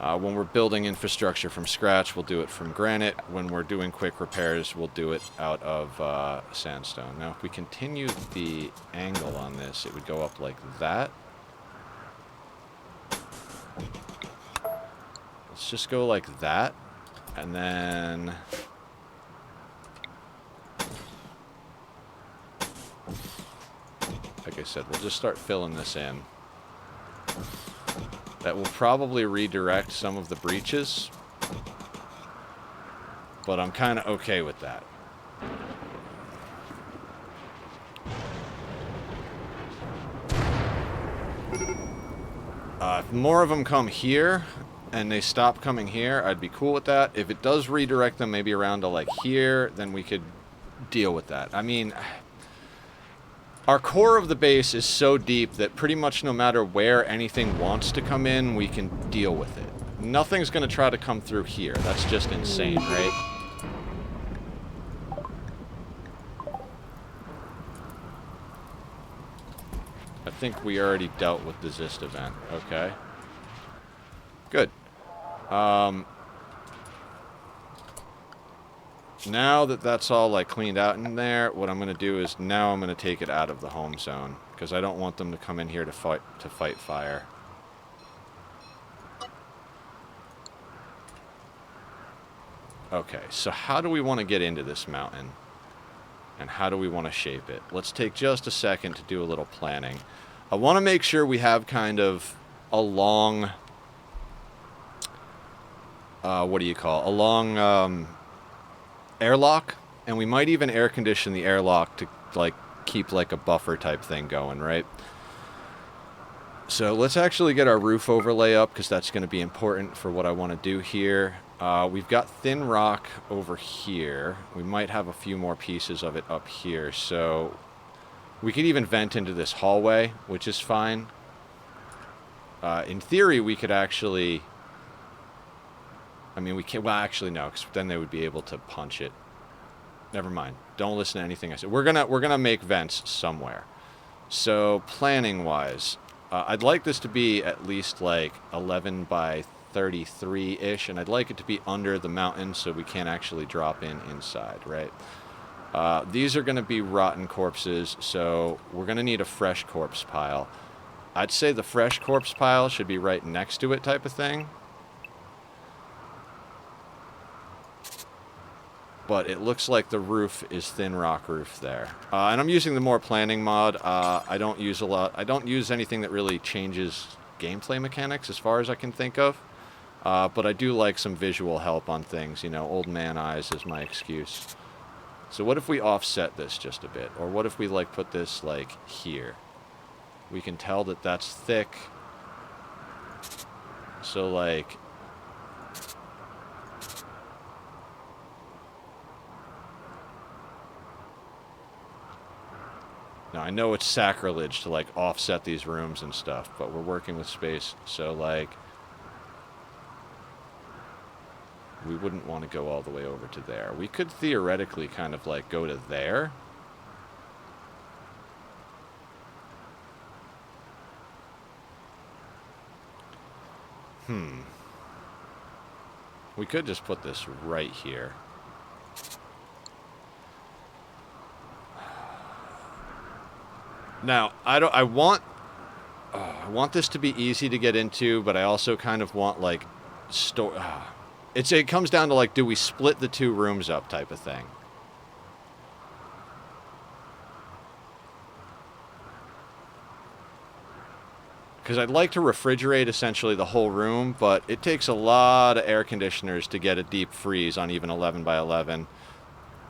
When we're building infrastructure from scratch, we'll do it from granite. When we're doing quick repairs, we'll do it out of sandstone. Now, if we continue the angle on this, it would go up like that. Let's just go like that, and then... Like I said, we'll just start filling this in. That will probably redirect some of the breaches, but I'm kind of okay with that. If more of them come here and they stop coming here, I'd be cool with that. If it does redirect them maybe around to like here, then we could deal with that. I mean... Our core of the base is so deep that pretty much no matter where anything wants to come in, we can deal with it. Nothing's going to try to come through here. That's just insane, right? think we already dealt with the Zist event. Okay. Good. Now that that's all like cleaned out in there, what I'm going to do is now I'm going to take it out of the home zone because I don't want them to come in here to fight fire. Okay, so how do we want to get into this mountain? And how do we want to shape it? Let's take just a second to do a little planning. I want to make sure we have kind of a long, what do you call, a long airlock, and we might even air condition the airlock to like keep like a buffer type thing going, right? So let's actually get our roof overlay up because that's going to be important for what I want to do here. We've got thin rock over here. We might have a few more pieces of it up here, so we could even vent into this hallway, which is fine. In theory, we could actually... I mean, we can't... Well, actually, no, because then they would be able to punch it. Never mind. Don't listen to anything I said. We're gonna make vents somewhere. So, planning-wise, I'd like this to be at least, like, 11 by 33-ish, and I'd like it to be under the mountain so we can't actually drop in inside, right? These are going to be rotten corpses, so we're going to need a fresh corpse pile. I'd say the fresh corpse pile should be right next to it type of thing. But it looks like the roof is thin rock roof there. And I'm using the more planning mod. I don't use anything that really changes gameplay mechanics as far as I can think of. But I do like some visual help on things, you know, old man eyes is my excuse. So what if we offset this just a bit? Or what if we, like, put this, like, here? We can tell that that's thick. So, like... Now, I know it's sacrilege to, like, offset these rooms and stuff, but we're working with space, so, like... we wouldn't want to go all the way over to there. We could theoretically kind of, like, go to there. We could just put this right here. Now, I want this to be easy to get into, but I also kind of want, like, it comes down to, like, do we split the two rooms up type of thing? Because I'd like to refrigerate essentially the whole room, but it takes a lot of air conditioners to get a deep freeze on even 11 by 11.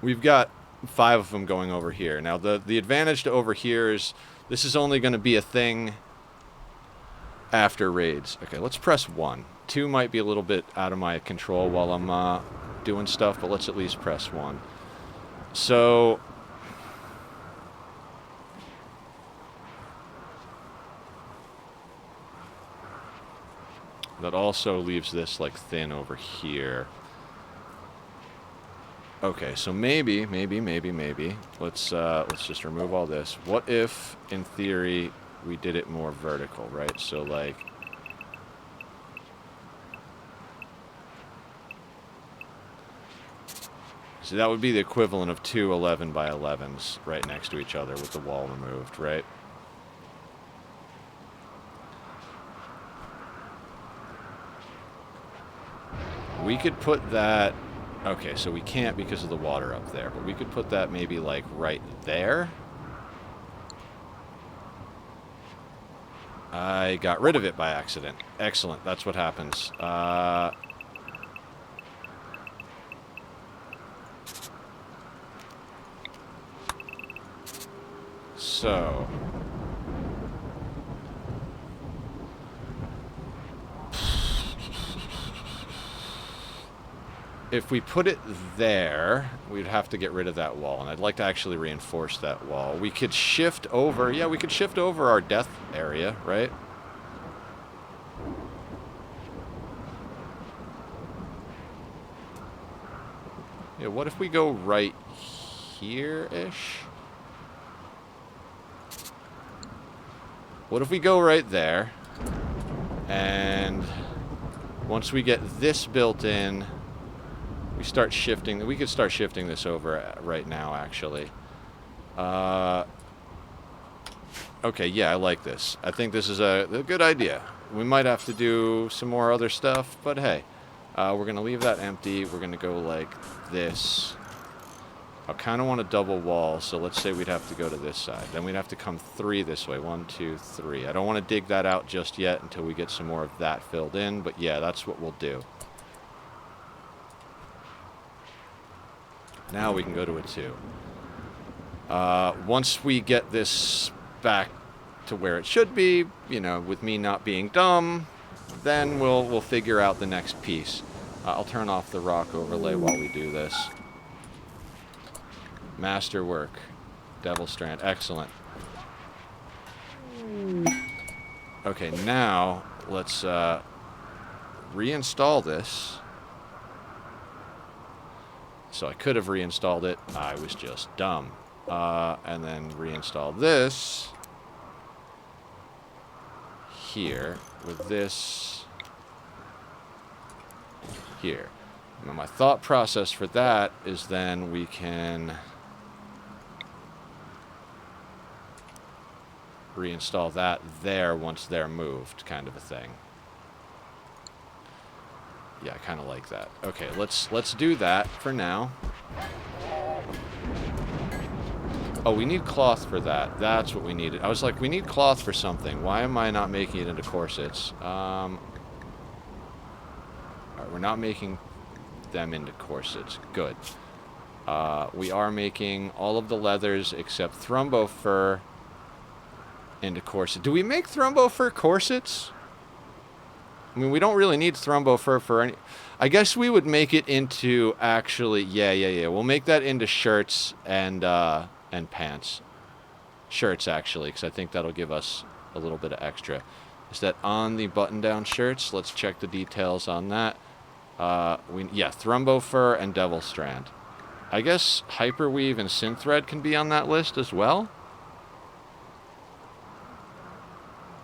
We've got 5 of them going over here. Now, the advantage to over here is this is only going to be a thing after raids. Okay, let's press 1. 2 might be a little bit out of my control while I'm doing stuff, but let's at least press 1. So... that also leaves this, like, thin over here. Okay, so maybe, let's just remove all this. What if, in theory, we did it more vertical, right? So, like... so that would be the equivalent of 2 11 by 11s right next to each other with the wall removed, right? We could put that... okay, so we can't because of the water up there, but we could put that maybe, like, right there. I got rid of it by accident. Excellent, that's what happens. So... if we put it there, we'd have to get rid of that wall, and I'd like to actually reinforce that wall. We could shift over... yeah, we could shift over our death area, right? Yeah, what if we go right here-ish? What if we go right there, and once we get this built in, we start shifting. We could start shifting this over right now, actually. Okay, yeah, I like this. I think this is a good idea. We might have to do some more other stuff, but hey. We're going to leave that empty. We're going to go like this. I kind of want a double wall, so let's say we'd have to go to this side. Then we'd have to come 3 this way. 1, 2, 3. I don't want to dig that out just yet until we get some more of that filled in, but yeah, that's what we'll do. Now we can go to a 2. Once we get this back to where it should be, you know, with me not being dumb, then we'll figure out the next piece. I'll turn off the rock overlay while we do this. Masterwork. Devil Strand. Excellent. Okay, now let's reinstall this. So I could have reinstalled it. I was just dumb. And then reinstall this here with this here. Now my thought process for that is then we can reinstall that there once they're moved, kind of a thing. Yeah, I kind of like that. Okay, let's do that for now. Oh, we need cloth for that. That's what we needed. I was like, we need cloth for something. Why am I not making it into corsets? Alright, we're not making them into corsets. Good. We are making all of the leathers except Thrumbo fur into corsets. Do we make Thrumbo fur corsets? I mean, we don't really need Thrumbo fur for any... I guess we would make it into actually... Yeah. We'll make that into shirts and pants. Shirts, actually, because I think that'll give us a little bit of extra. Is that on the button-down shirts? Let's check the details on that. Yeah, Thrumbo fur and Devil Strand. I guess Hyperweave and Synthread can be on that list as well?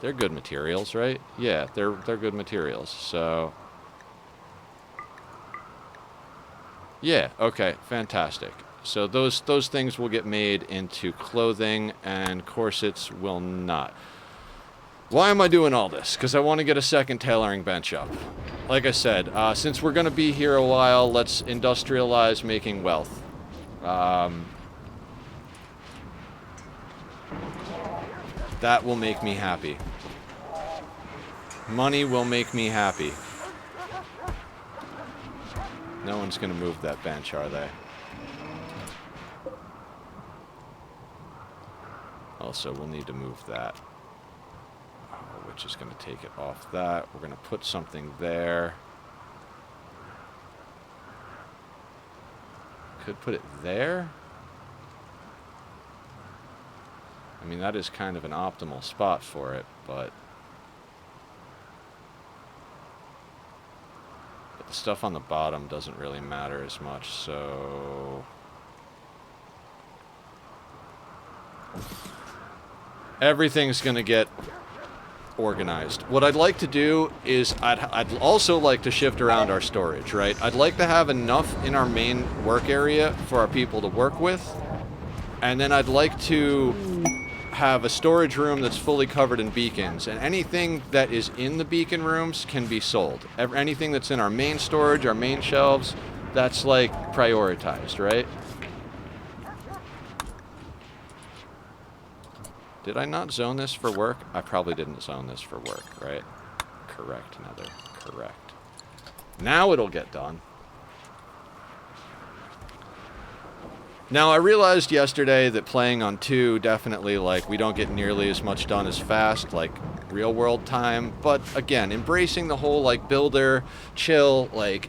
They're good materials, right? Yeah, they're good materials, so... Yeah, okay, fantastic. So those things will get made into clothing, and corsets will not. Why am I doing all this? Because I want to get a second tailoring bench up. Like I said, since we're going to be here a while, let's industrialize making wealth. That will make me happy. Money will make me happy. No one's going to move that bench, are they? Also, we'll need to move that. Which is going to take it off that. We're going to put something there. Could put it there. I mean, that is kind of an optimal spot for it, but the stuff on the bottom doesn't really matter as much, so... Everything's going to get organized. What I'd like to do is I'd also like to shift around our storage, right? I'd like to have enough in our main work area for our people to work with, and then I'd like to have a storage room that's fully covered in beacons, and anything that is in the beacon rooms can be sold. Anything that's in our main storage, our main shelves, that's like prioritized, right? Did I not zone this for work? I probably didn't zone this for work, right? Correct, Nether. Correct. Now it'll get done. Now, I realized yesterday that playing on 2 definitely, like, we don't get nearly as much done as fast, like, real-world time. But, again, embracing the whole, like, builder, chill, like...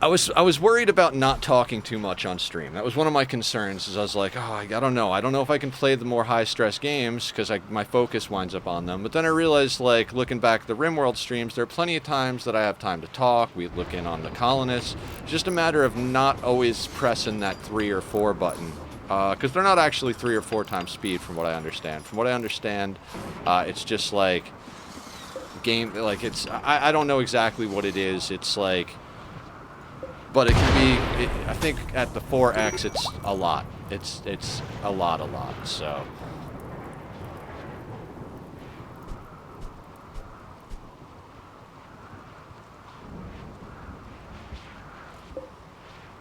I was worried about not talking too much on stream. That was one of my concerns, is I was like, oh, I don't know. I don't know if I can play the more high-stress games, because my focus winds up on them. But then I realized, like, looking back at the RimWorld streams, there are plenty of times that I have time to talk. We look in on the colonists. It's just a matter of not always pressing that 3 or 4 button Because they're not actually 3 or 4 times speed from what I understand. From what I understand, it's just like game, like it's, I don't know exactly what it is. It's like, but it can be, I think at the 4X it's a lot. It's a lot, so.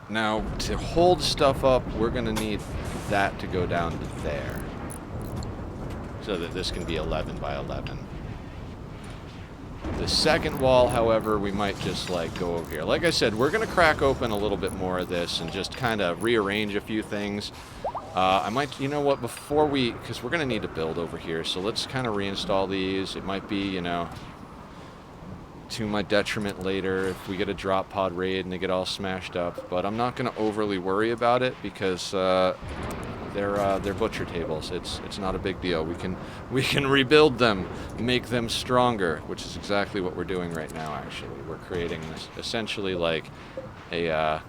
Now, to hold stuff up, we're going to need that to go down to there. So that this can be 11 by 11. The second wall, however, we might just, like, go over here. Like I said, we're going to crack open a little bit more of this and just kind of rearrange a few things. I might, you know what, before we, because we're going to need to build over here, so let's kind of reinstall these. It might be, you know, to my detriment later if we get a drop pod raid and they get all smashed up, but I'm not going to overly worry about it because they're butcher tables. It's not a big deal. We can rebuild them, make them stronger, which is exactly what we're doing right now. Actually, we're creating this essentially like a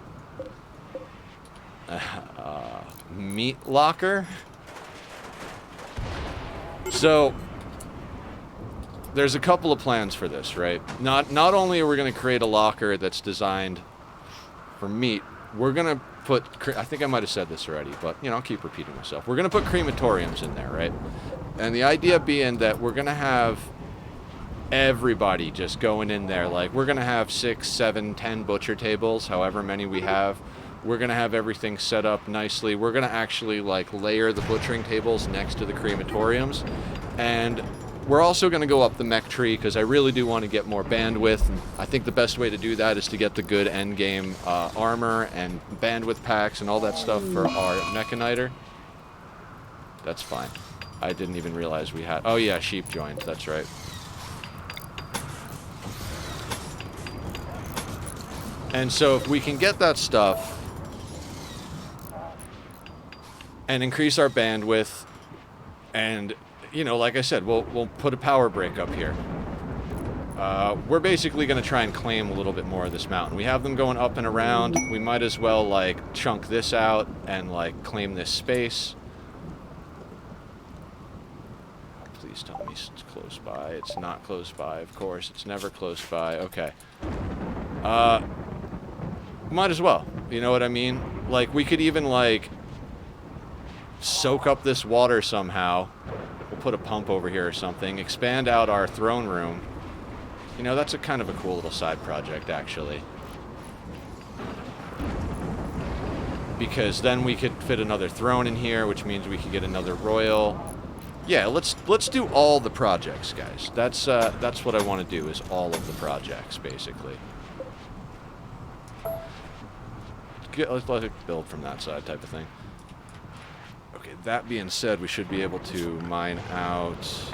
meat locker. So there's a couple of plans for this, right? Not only are we going to create a locker that's designed for meat, we're going to put, I think I might have said this already, but, you know, I'll keep repeating myself. We're going to put crematoriums in there, right? And the idea being that we're going to have everybody just going in there. Like, we're going to have 6, 7, 10 butcher tables, however many we have. We're going to have everything set up nicely. We're going to actually, like, layer the butchering tables next to the crematoriums. And we're also going to go up the mech tree because I really do want to get more bandwidth. And I think the best way to do that is to get the good end game armor and bandwidth packs and all that stuff for our mechaniter. That's fine. I didn't even realize we had... Oh yeah, sheep joined. That's right. And so if we can get that stuff and increase our bandwidth and... You know, like I said, we'll put a power break up here. We're basically going to try and claim a little bit more of this mountain. We have them going up and around. We might as well, like, chunk this out and, like, claim this space. Please tell me it's close by. It's not close by, of course. It's never close by. Okay. Might as well. You know what I mean? Like, we could even, like, soak up this water somehow. We'll put a pump over here or something. Expand out our throne room. You know, that's a kind of a cool little side project, actually. Because then we could fit another throne in here, which means we could get another royal. Yeah, let's do all the projects, guys. That's what I want to do, is all of the projects, basically. Let's let it build from that side type of thing. Okay, that being said, we should be able to mine out...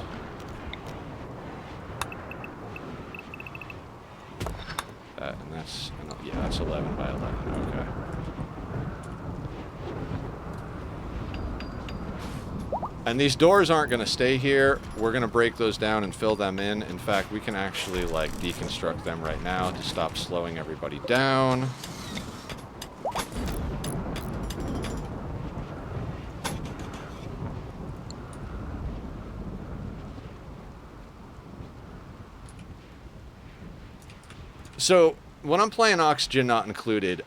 that, and that's... yeah, that's 11 by 11, okay. And these doors aren't going to stay here. We're going to break those down and fill them in. In fact, we can actually, like, deconstruct them right now to stop slowing everybody down. So, when I'm playing Oxygen Not Included,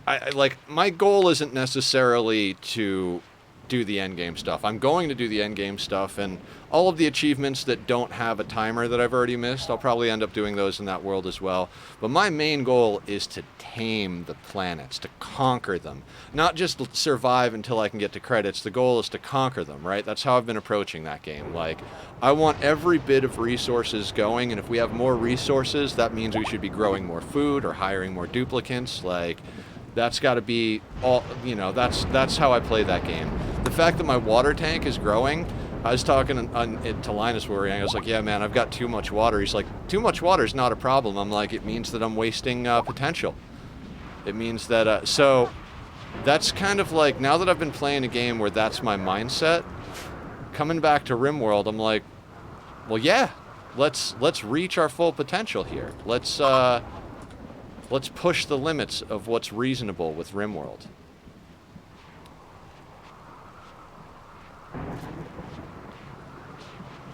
I like, my goal isn't necessarily to do the endgame stuff. I'm going to do the endgame stuff, and all of the achievements that don't have a timer that I've already missed, I'll probably end up doing those in that world as well. But my main goal is to tame the planets, to conquer them. Not just survive until I can get to credits. The goal is to conquer them, right? That's how I've been approaching that game. Like, I want every bit of resources going, and if we have more resources, that means we should be growing more food or hiring more duplicants. Like, that's got to be all, you know, that's how I play that game. The fact that my water tank is growing, I was talking to Linus worrying. I was like, yeah, man, I've got too much water. He's like, too much water is not a problem. I'm like, it means that I'm wasting potential. It means that, so that's kind of like, now that I've been playing a game where that's my mindset, coming back to RimWorld, I'm like, well, yeah, let's reach our full potential here. Let's push the limits of what's reasonable with RimWorld.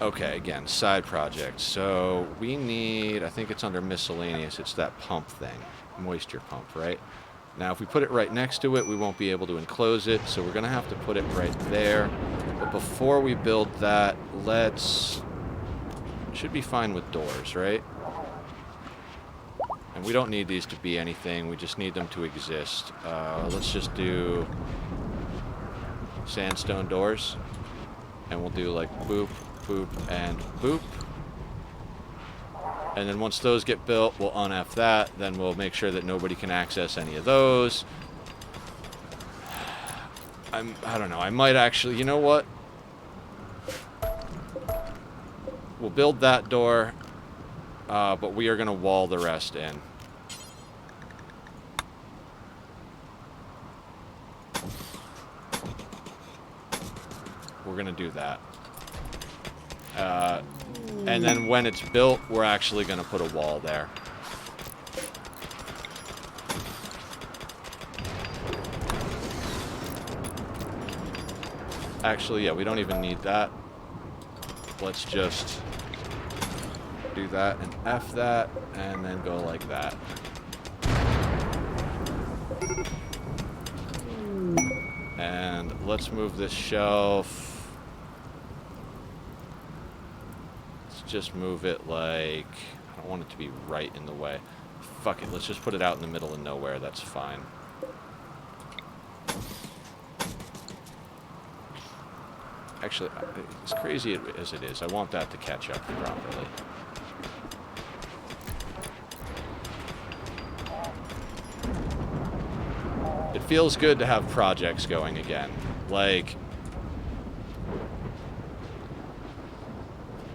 Okay, again, side project. So we need, I think it's under miscellaneous, it's that pump thing, moisture pump, right? Now, if we put it right next to it, we won't be able to enclose it, so we're going to have to put it right there. But before we build that, let's... Should be fine with doors, right? And we don't need these to be anything, we just need them to exist. Let's just do sandstone doors. And we'll do like boop, boop, and boop. And then once those get built, we'll un-F that. Then we'll make sure that nobody can access any of those. I don't know. I might actually... You know what? We'll build that door. But we are going to wall the rest in. We're going to do that. And then when it's built, we're actually going to put a wall there. Actually, yeah, we don't even need that. Let's just do that and F that, and then go like that. And let's move this shelf. Just move it like... I don't want it to be right in the way. Fuck it, let's just put it out in the middle of nowhere. That's fine. Actually, as crazy as it is, I want that to catch up properly. It feels good to have projects going again. Like...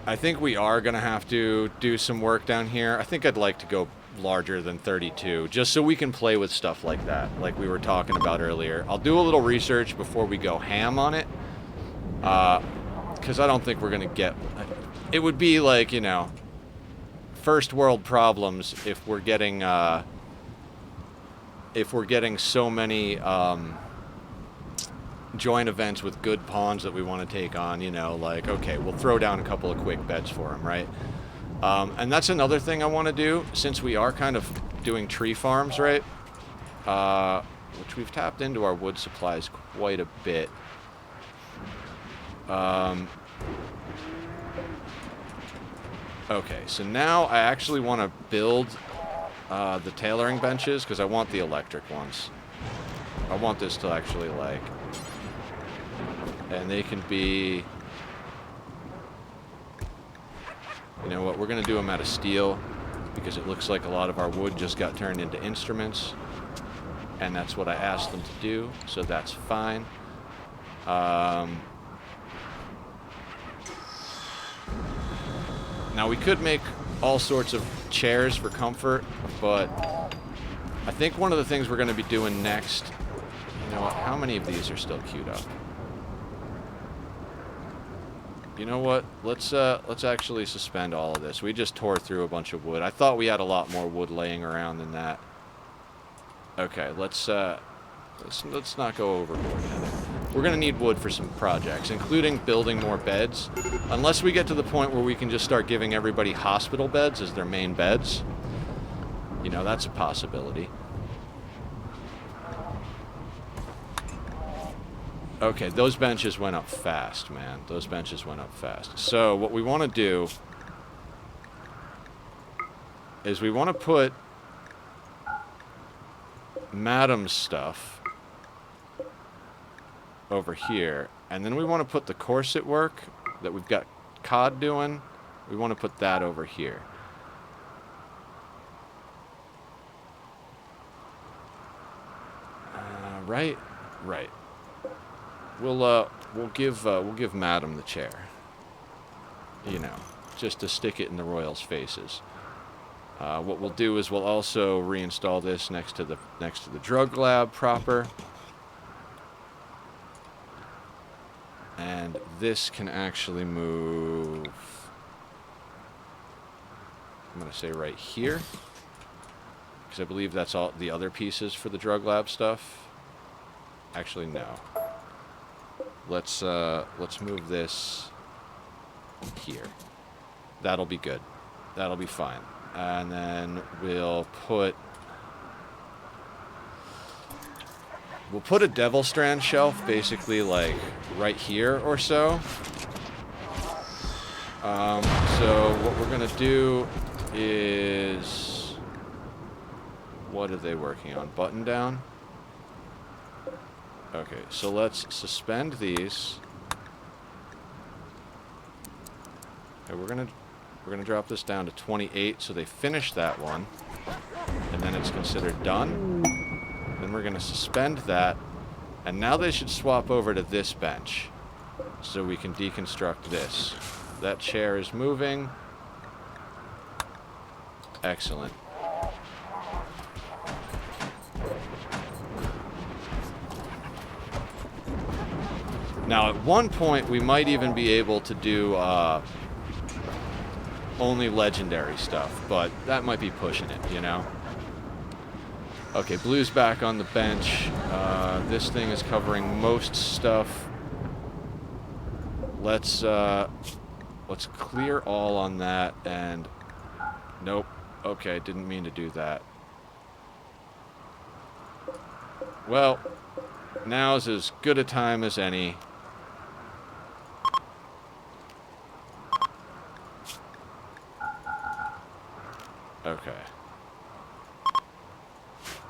I think we are going to have to do some work down here. I think I'd like to go larger than 32, just so we can play with stuff like that, like we were talking about earlier. I'll do a little research before we go ham on it, because I don't think we're going to get... It would be like, you know, first world problems if we're getting so many... joint events with good pawns that we want to take on, you know, like, okay, we'll throw down a couple of quick bets for them, right? And that's another thing I want to do, since we are kind of doing tree farms, right? Which we've tapped into our wood supplies quite a bit. Okay, so now I actually want to build the tailoring benches, because I want the electric ones. I want this to actually, like... And they can be... You know what, we're going to do them out of steel, because it looks like a lot of our wood just got turned into instruments. And that's what I asked them to do, so that's fine. Now we could make all sorts of chairs for comfort, but I think one of the things we're going to be doing next... You know what, how many of these are still queued up? You know what? Let's actually suspend all of this. We just tore through a bunch of wood. I thought we had a lot more wood laying around than that. Okay, let's not go overboard yet. We're gonna need wood for some projects, including building more beds. Unless we get to the point where we can just start giving everybody hospital beds as their main beds. You know, that's a possibility. Okay, those benches went up fast, man. Those benches went up fast. So what we want to do is we want to put Madam's stuff over here, and then we want to put the corset work that we've got Cod doing. We want to put that over here. Right. We'll give Madam the chair. You know, just to stick it in the royals' faces. What we'll do is we'll also reinstall this next to the drug lab proper. And this can actually move, I'm going to say right here, because I believe that's all the other pieces for the drug lab stuff. Actually, no. Let's move this here. That'll be good. That'll be fine. And then we'll put a Devil Strand shelf basically like right here or so. So what we're gonna do is, what are they working on? Button down? Okay, so let's suspend these. Okay, we're gonna drop this down to 28 so they finish that one. And then it's considered done. Then we're gonna suspend that. And now they should swap over to this bench so we can deconstruct this. That chair is moving. Excellent. Now, at one point, we might even be able to do only legendary stuff, but that might be pushing it, you know? Okay, Blue's back on the bench. This thing is covering most stuff. Let's clear all on that, and nope. Okay, didn't mean to do that. Well, now's as good a time as any. Okay.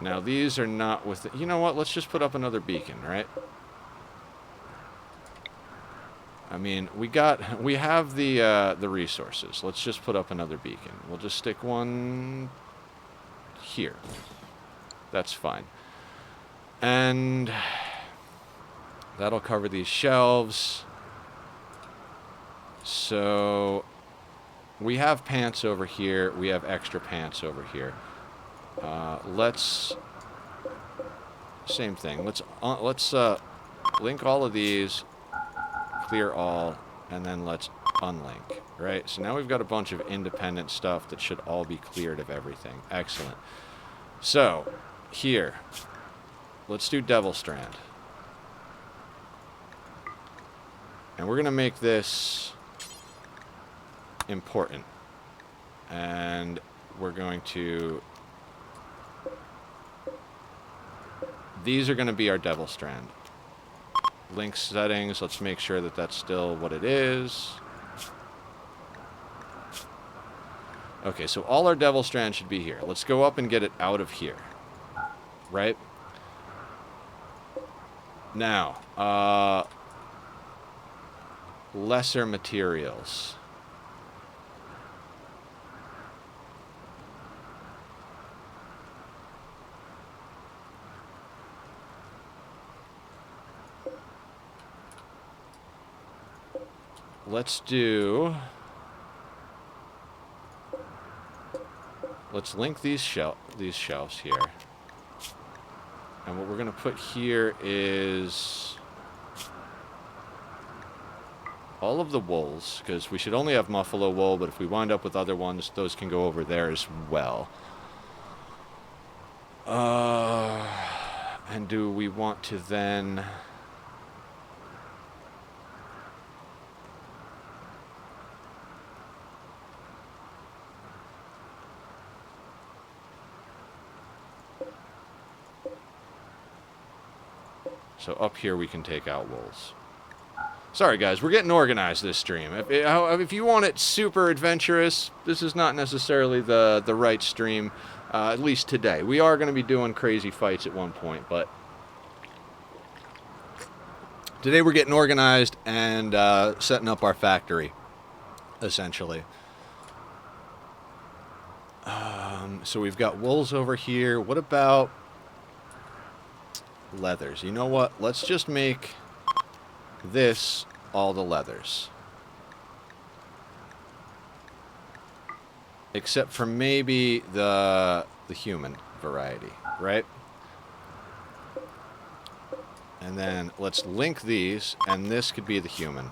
Now these are not with it. You know what? Let's just put up another beacon, right? I mean, we have the resources. Let's just put up another beacon. We'll just stick one here. That's fine. And that'll cover these shelves. So we have pants over here. We have extra pants over here. Same thing. Let's link all of these. Clear all, and then let's unlink, right? So now we've got a bunch of independent stuff that should all be cleared of everything. Excellent. So, here, let's do Devil Strand. And we're going to make this important. And we're going to... These are going to be our Devil Strand. Link settings, let's make sure that that's still what it is. Okay, so all our Devil Strand should be here. Let's go up and get it out of here. Right? Now, lesser materials. Let's link these shelves here. And what we're going to put here is all of the wools, because we should only have Muffalo wool, but if we wind up with other ones, those can go over there as well. And do we want to then... So up here we can take out wools. Sorry guys, we're getting organized this stream. If you want it super adventurous, this is not necessarily the right stream, at least today. We are going to be doing crazy fights at one point, but today we're getting organized and setting up our factory, essentially. So we've got wools over here. What about... leathers? You know what? Let's just make this all the leathers. Except for maybe the human variety, right? And then let's link these, and this could be the humane,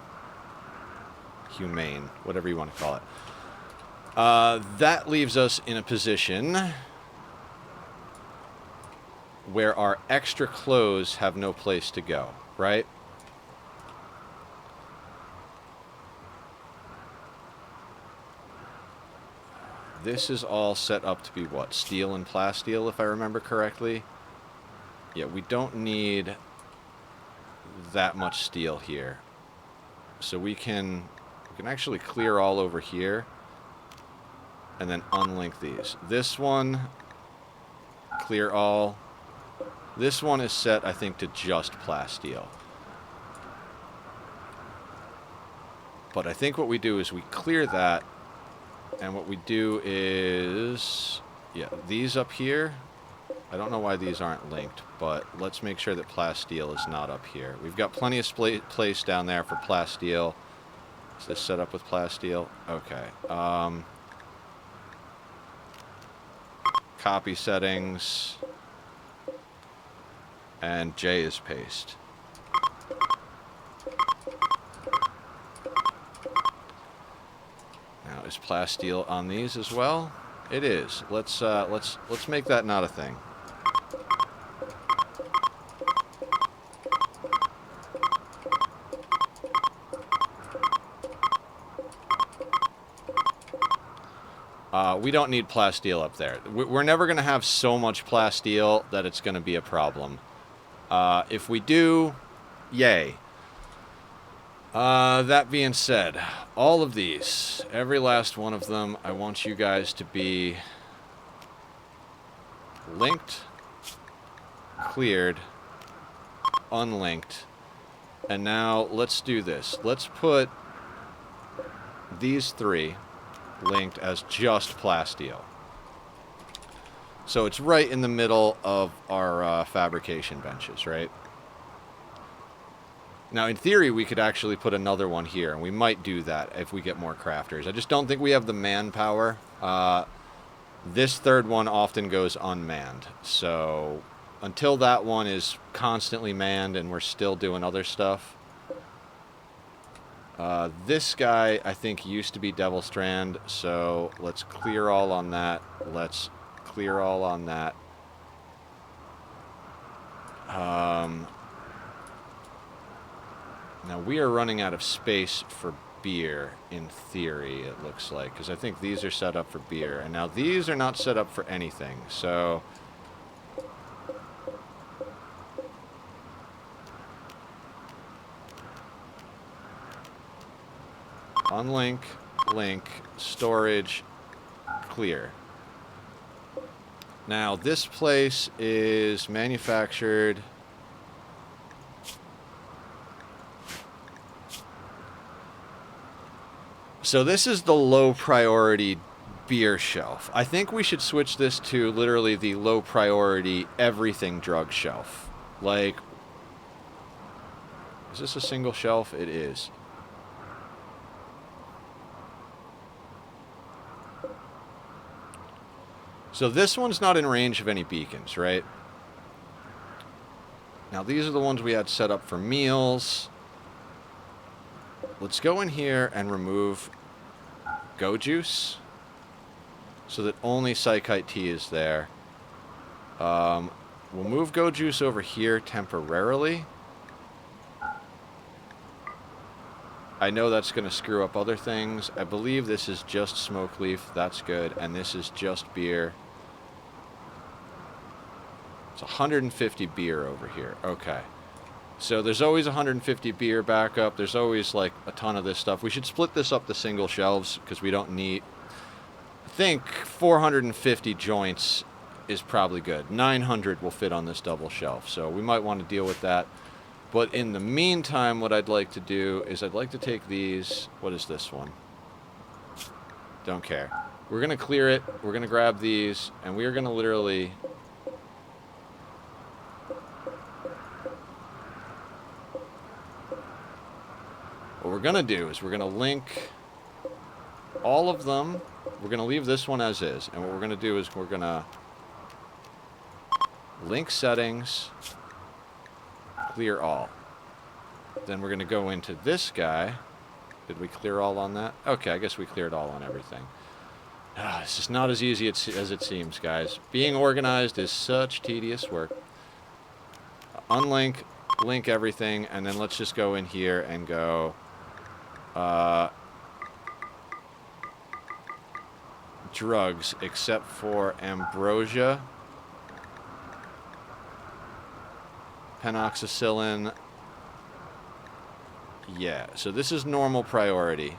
whatever you want to call it. That leaves us in a position where our extra clothes have no place to go, right? This is all set up to be what? Steel and plasteel, if I remember correctly. Yeah, we don't need that much steel here. So we can actually clear all over here and then unlink these. This one, clear all. This one is set, I think, to just plasteel. But I think what we do is we clear that, and what we do is, yeah, these up here. I don't know why these aren't linked, but let's make sure that plasteel is not up here. We've got plenty of place down there for plasteel. Is this set up with plasteel? Okay. Copy settings. And J is paste. Now, is plasteel on these as well? It is. Let's make that not a thing. We don't need plasteel up there. We're never going to have so much plasteel that it's going to be a problem. If we do, yay. That being said, all of these, every last one of them, I want you guys to be linked, cleared, unlinked. And now let's do this. Let's put these three linked as just plasteel. So it's right in the middle of our fabrication benches, right? Now, in theory, we could actually put another one here, and we might do that if we get more crafters. I just don't think we have the manpower. This third one often goes unmanned, so until that one is constantly manned and we're still doing other stuff. This guy, I think, used to be Devil Strand, so let's clear all on that. Let's clear all on that. Now, we are running out of space for beer, in theory, it looks like, because I think these are set up for beer, and now these are not set up for anything, so unlink, link, storage, clear. Now, this place is manufactured. So this is the low priority beer shelf. I think we should switch this to literally the low priority everything drug shelf. Like, is this a single shelf? It is. So this one's not in range of any beacons, right? Now these are the ones we had set up for meals. Let's go in here and remove Go Juice so that only Psychite Tea is there. We'll move Go Juice over here temporarily. I know that's going to screw up other things. I believe this is just Smoke Leaf. That's good. And this is just beer. It's 150 beer over here. Okay. So there's always 150 beer backup. There's always like a ton of this stuff. We should split this up to single shelves because we don't need... I think 450 joints is probably good. 900 will fit on this double shelf. So we might want to deal with that. But in the meantime, what I'd like to do is I'd like to take these... What is this one? Don't care. We're going to clear it. We're going to grab these. And we are going to literally... What we're going to do is we're going to link all of them. We're going to leave this one as is. And what we're going to do is we're going to link settings... Clear all. Then we're going to go into this guy. Did we clear all on that? Okay, I guess we cleared all on everything. This is not as easy as it seems, guys. Being organized is such tedious work. Unlink, link everything, and then let's just go in here and drugs except for ambrosia, penoxycyllin. Yeah, so this is normal priority.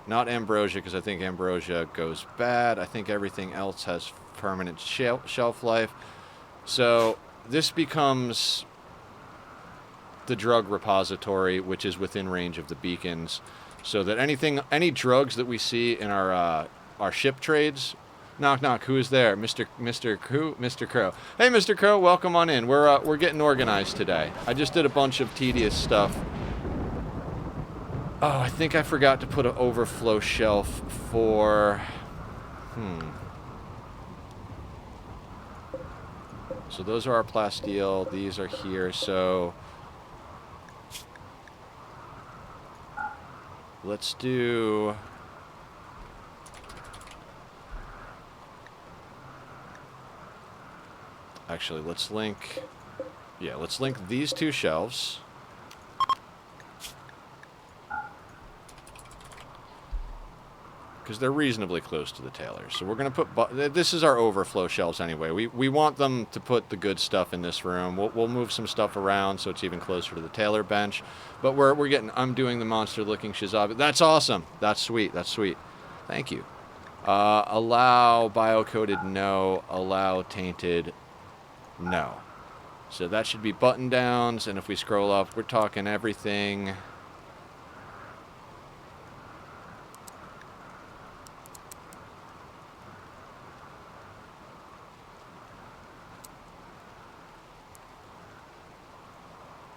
Not ambrosia, because I think ambrosia goes bad. I think everything else has permanent shelf life. So this becomes the drug repository, which is within range of the beacons, so that any drugs that we see in our ship trades. Knock knock. Who is there? Mr. Crow. Hey, Mr. Crow, welcome on in. We're getting organized today. I just did a bunch of tedious stuff. Oh, I think I forgot to put an overflow shelf for... So those are our plasteel. These are here, so... Let's do... Actually, let's link... Yeah, let's link these two shelves. Because they're reasonably close to the tailors. So we're going to put... This is our overflow shelves anyway. We want them to put the good stuff in this room. We'll move some stuff around so it's even closer to the tailor bench. But we're getting... I'm doing the monster-looking Shizabi. That's awesome. That's sweet. That's sweet. Thank you. Allow bio-coded, no. Allow tainted, no. So that should be button-downs. And if we scroll up, we're talking everything...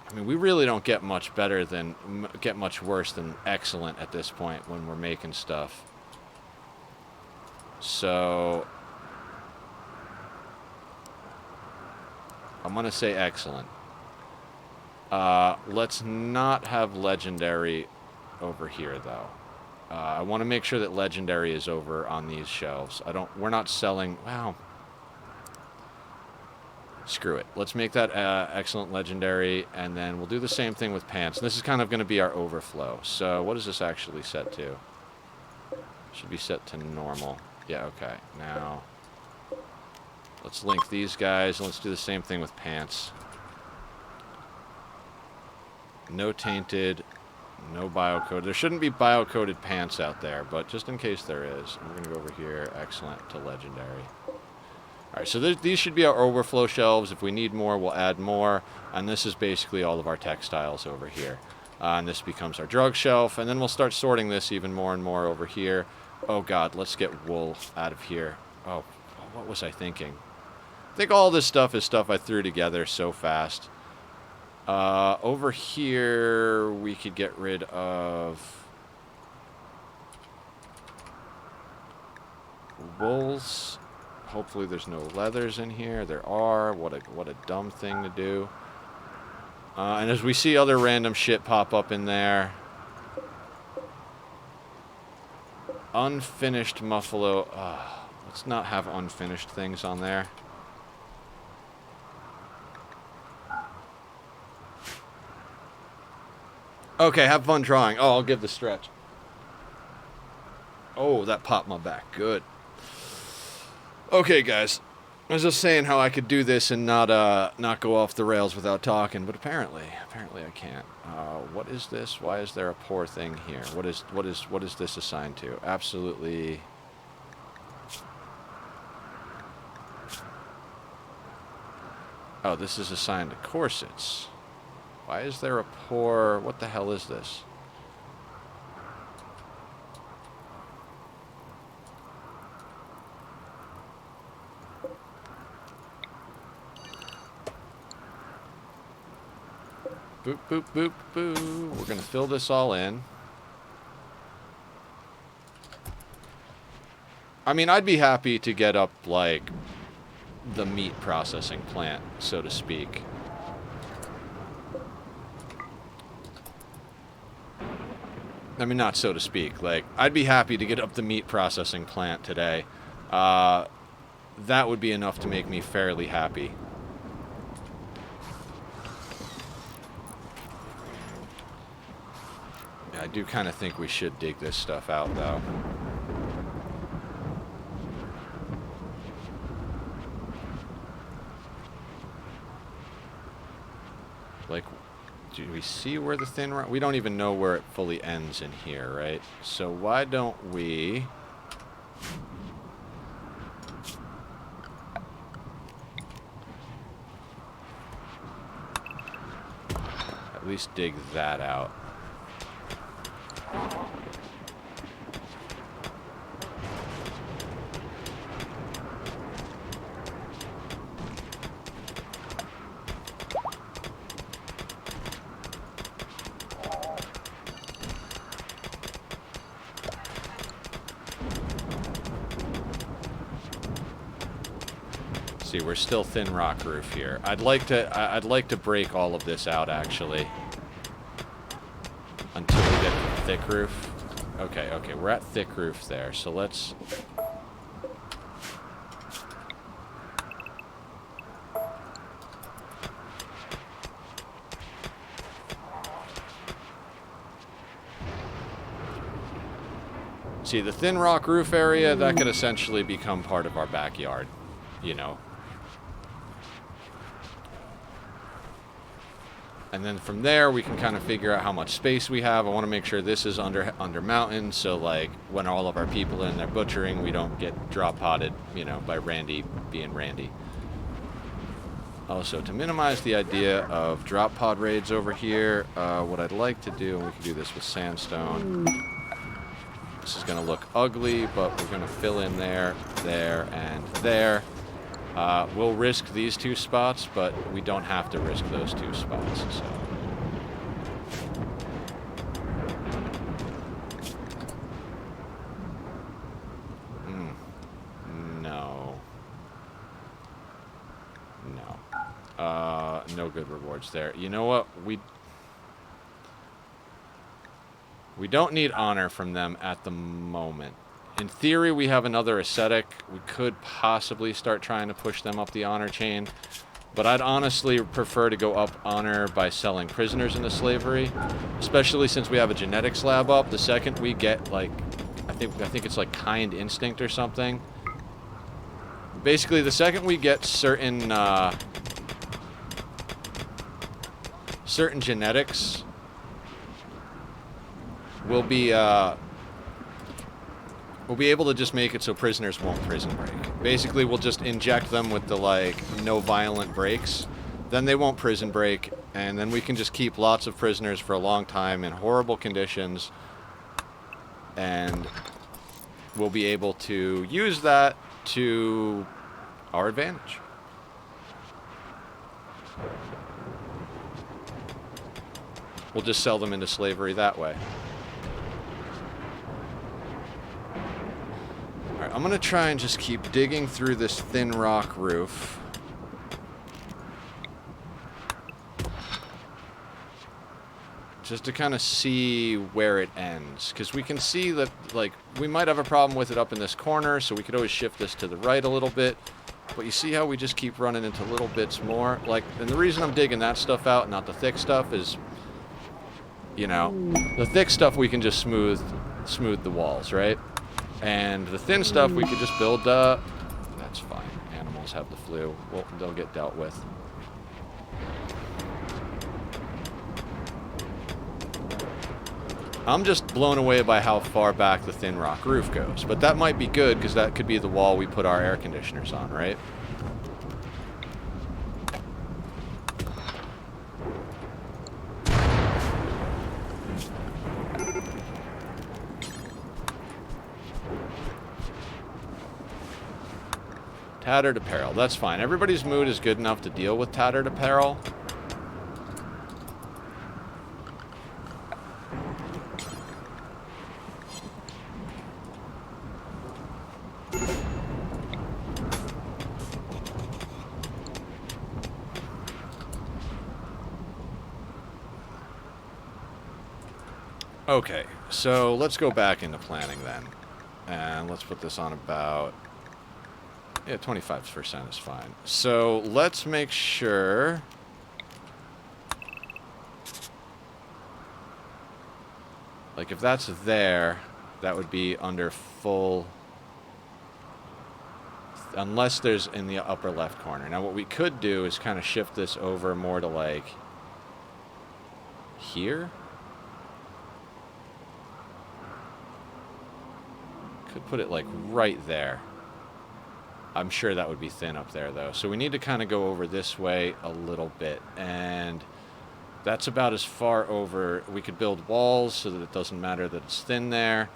I mean, we really don't get much better than, get much worse than excellent at this point when we're making stuff. So, I'm going to say excellent. Let's not have legendary over here, though. I want to make sure that legendary is over on these shelves. We're not selling, wow. Screw it. Let's make that excellent legendary, and then we'll do the same thing with pants. And this is kind of going to be our overflow. So what is this actually set to? Should be set to normal. Yeah, okay. Now, let's link these guys, and let's do the same thing with pants. No tainted, no bio-coded. There shouldn't be bio-coded pants out there, but just in case there is, we're going to go over here, excellent, to legendary. Alright, so these should be our overflow shelves. If we need more, we'll add more. And this is basically all of our textiles over here. And this becomes our drug shelf. And then we'll start sorting this even more and more over here. Oh god, let's get wool out of here. Oh, what was I thinking? I think all this stuff is stuff I threw together so fast. Over here, we could get rid of... wools. Hopefully there's no leathers in here. There are. What a dumb thing to do. And as we see other random shit pop up in there. Unfinished muffalo. Let's not have unfinished things on there. Okay, have fun drawing. Oh, I'll give the stretch. Oh, that popped my back. Good. Okay, guys. I was just saying how I could do this and not go off the rails without talking, but apparently I can't. What is this? Why is there a poor thing here? What is this assigned to? Absolutely. Oh, this is assigned to corsets. Why is there a poor... What the hell is this? Boop, boop, boop, boop. We're going to fill this all in. I mean, I'd be happy to get up, like, the meat processing plant, so to speak. I mean, not so to speak. Like, I'd be happy to get up the meat processing plant today. That would be enough to make me fairly happy. I do kind of think we should dig this stuff out, though. Like, do we see where the thin rock... We don't even know where it fully ends in here, right? So why don't we... at least dig that out. See, we're still thin rock roof here. I'd like to break all of this out actually until we get to the thick roof. Okay, okay, we're at thick roof there. So let's see the thin rock roof area that could essentially become part of our backyard, you know. And then from there, we can kind of figure out how much space we have. I want to make sure this is under mountain, so like when all of our people in there butchering, we don't get drop potted, you know, by Randy being Randy. Also, to minimize the idea of drop pod raids over here, what I'd like to do, and we can do this with sandstone. This is going to look ugly, but we're going to fill in there, there, and there. We'll risk these two spots, but we don't have to risk those two spots, so. No. No. No good rewards there. You know what? We don't need honor from them at the moment. In theory, we have another ascetic. We could possibly start trying to push them up the honor chain. But I'd honestly prefer to go up honor by selling prisoners into slavery. Especially since we have a genetics lab up. The second we get, like, I think it's like kind instinct or something. Basically, the second we get certain genetics, we'll be able to just make it so prisoners won't prison break. Basically, we'll just inject them with the, like, no violent breaks. Then they won't prison break, and then we can just keep lots of prisoners for a long time in horrible conditions, and we'll be able to use that to our advantage. We'll just sell them into slavery that way. I'm going to try and just keep digging through this thin rock roof. Just to kind of see where it ends. Because we can see that, like, we might have a problem with it up in this corner, so we could always shift this to the right a little bit. But you see how we just keep running into little bits more? Like, and the reason I'm digging that stuff out, not the thick stuff, is, you know, the thick stuff we can just smooth the walls, right? And the thin stuff, we could just build, that's fine. Animals have the flu. Well, they'll get dealt with. I'm just blown away by how far back the thin rock roof goes. But that might be good, because that could be the wall we put our air conditioners on, right? Tattered apparel, that's fine. Everybody's mood is good enough to deal with tattered apparel. Okay, so let's go back into planning then. And let's put this on about... yeah, 25% is fine. So let's make sure... like, if that's there, that would be under full... unless there's in the upper left corner. Now, what we could do is kind of shift this over more to, like... here. Could put it like right there. I'm sure that would be thin up there though. So we need to kind of go over this way a little bit, and that's about as far over. We could build walls so that it doesn't matter that it's thin there.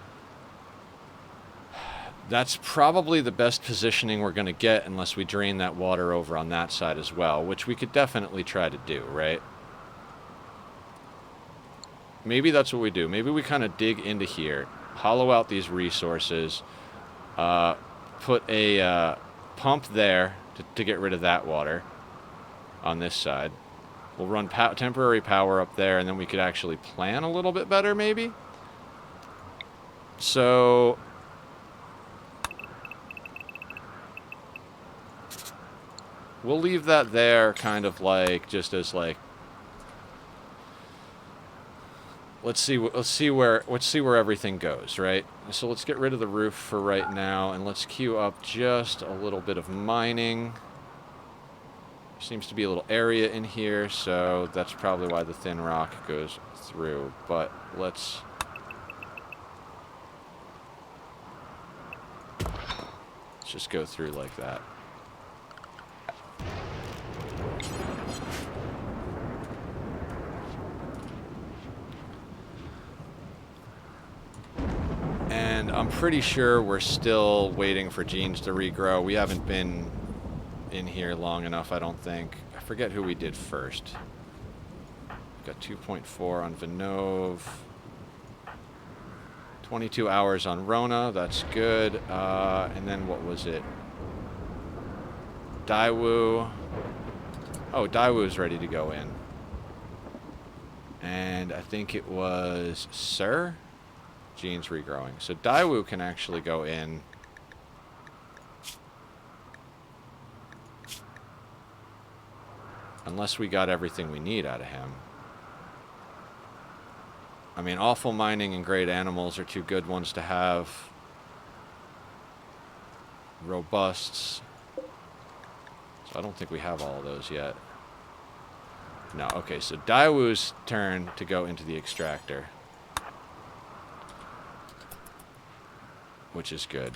That's probably the best positioning we're going to get unless we drain that water over on that side as well, which we could definitely try to do, right? Maybe that's what we do. Maybe we kind of dig into here, hollow out these resources, put a pump there to get rid of that water on this side. We'll run temporary power up there, and then we could actually plan a little bit better, maybe. So we'll leave that there, kind of like just as like. Let's see where everything goes, right? So let's get rid of the roof for right now, and let's queue up just a little bit of mining. Seems to be a little area in here, so that's probably why the thin rock goes through. But let's just go through like that. And I'm pretty sure we're still waiting for genes to regrow. We haven't been in here long enough, I don't think. I forget who we did first. Got 2.4 on Vinove. 22 hours on Rona, that's good. And then what was it? Daewoo. Oh, Daewoo's ready to go in. And I think it was Sir? Gene's regrowing. So Daewoo can actually go in. Unless we got everything we need out of him. I mean, awful mining and great animals are two good ones to have. Robusts. So I don't think we have all of those yet. No, okay, so Daewoo's turn to go into the extractor. Which is good.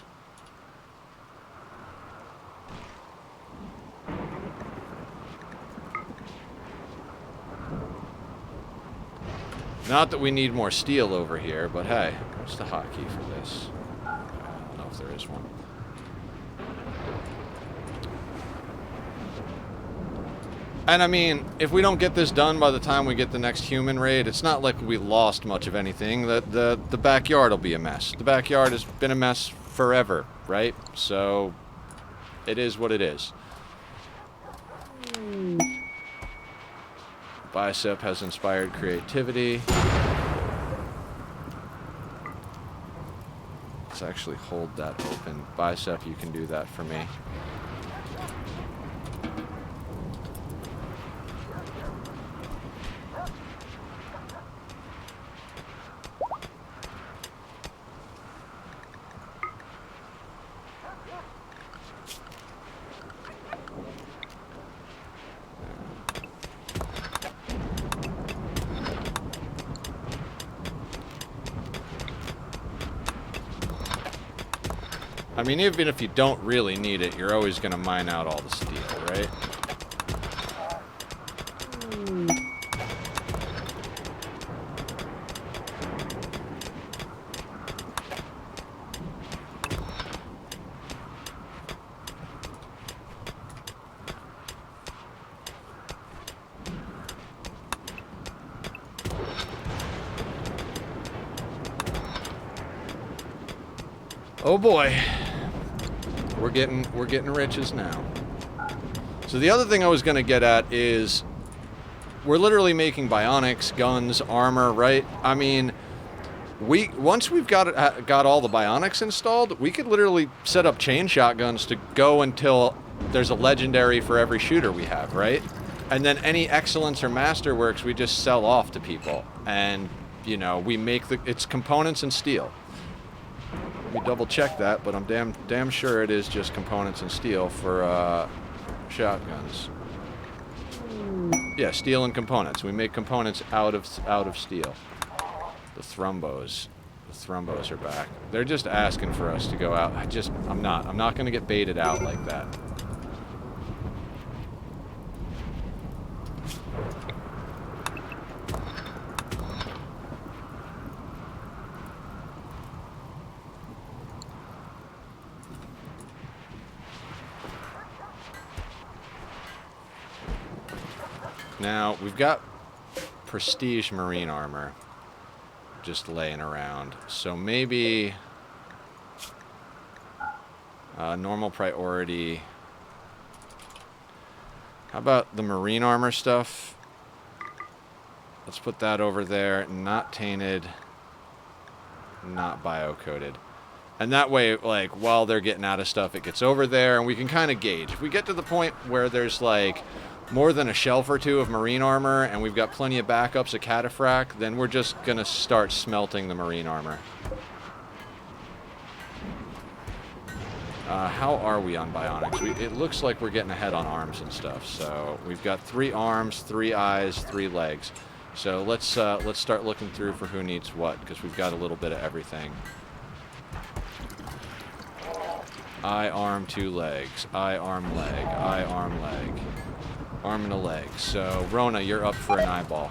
Not that we need more steel over here, but hey, what's the hotkey for this? I don't know if there is one. And I mean, if we don't get this done by the time we get the next human raid, it's not like we lost much of anything. The backyard will be a mess. The backyard has been a mess forever, right? So it is what it is. Bicep has inspired creativity. Let's actually hold that open. Bicep, you can do that for me. I mean, even if you don't really need it, you're always going to mine out all the steel, right? Oh boy. We're getting riches now. So the other thing I was going to get at is we're literally making bionics, guns, armor, right? I mean, once we've got all the bionics installed, we could literally set up chain shotguns to go until there's a legendary for every shooter we have, right? And then any excellence or masterworks we just sell off to people, and you know, we make it's components and steel. Let me double check that, but I'm damn sure it is just components and steel for shotguns. Yeah, steel and components. We make components out of steel. The thrombos are back. They're just asking for us to go out. I'm not going to get baited out like that. Now, we've got prestige marine armor just laying around. So maybe normal priority. How about the marine armor stuff? Let's put that over there. Not tainted, not bio-coated. And that way, like, while they're getting out of stuff, it gets over there, and we can kind of gauge. If we get to the point where there's, like, more than a shelf or two of marine armor, and we've got plenty of backups of cataphract, then we're just going to start smelting the marine armor. How are we on bionics? It looks like we're getting ahead on arms and stuff. So we've got 3 arms, 3 eyes, 3 legs. So let's start looking through for who needs what, because we've got a little bit of everything. Eye, arm, 2 legs. Eye, arm, leg. Eye, arm, leg. Arm and a leg. So, Rona, you're up for an eyeball.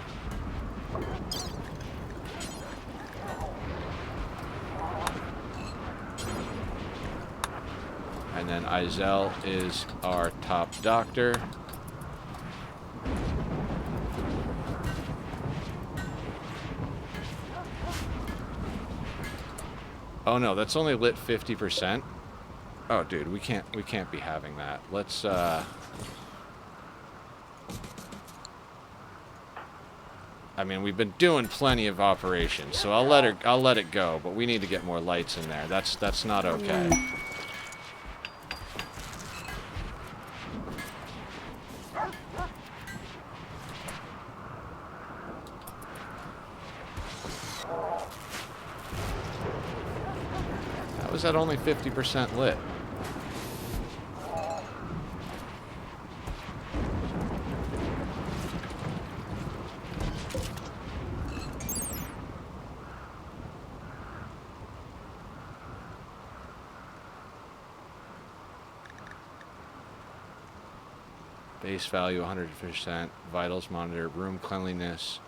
And then Izel is our top doctor. Oh no, that's only lit 50%. Oh dude, we can't be having that. Let's I mean, we've been doing plenty of operations, so I'll let it go, but we need to get more lights in there. That's not okay. How is that only 50% lit? Base value 100%, vitals monitor, room cleanliness,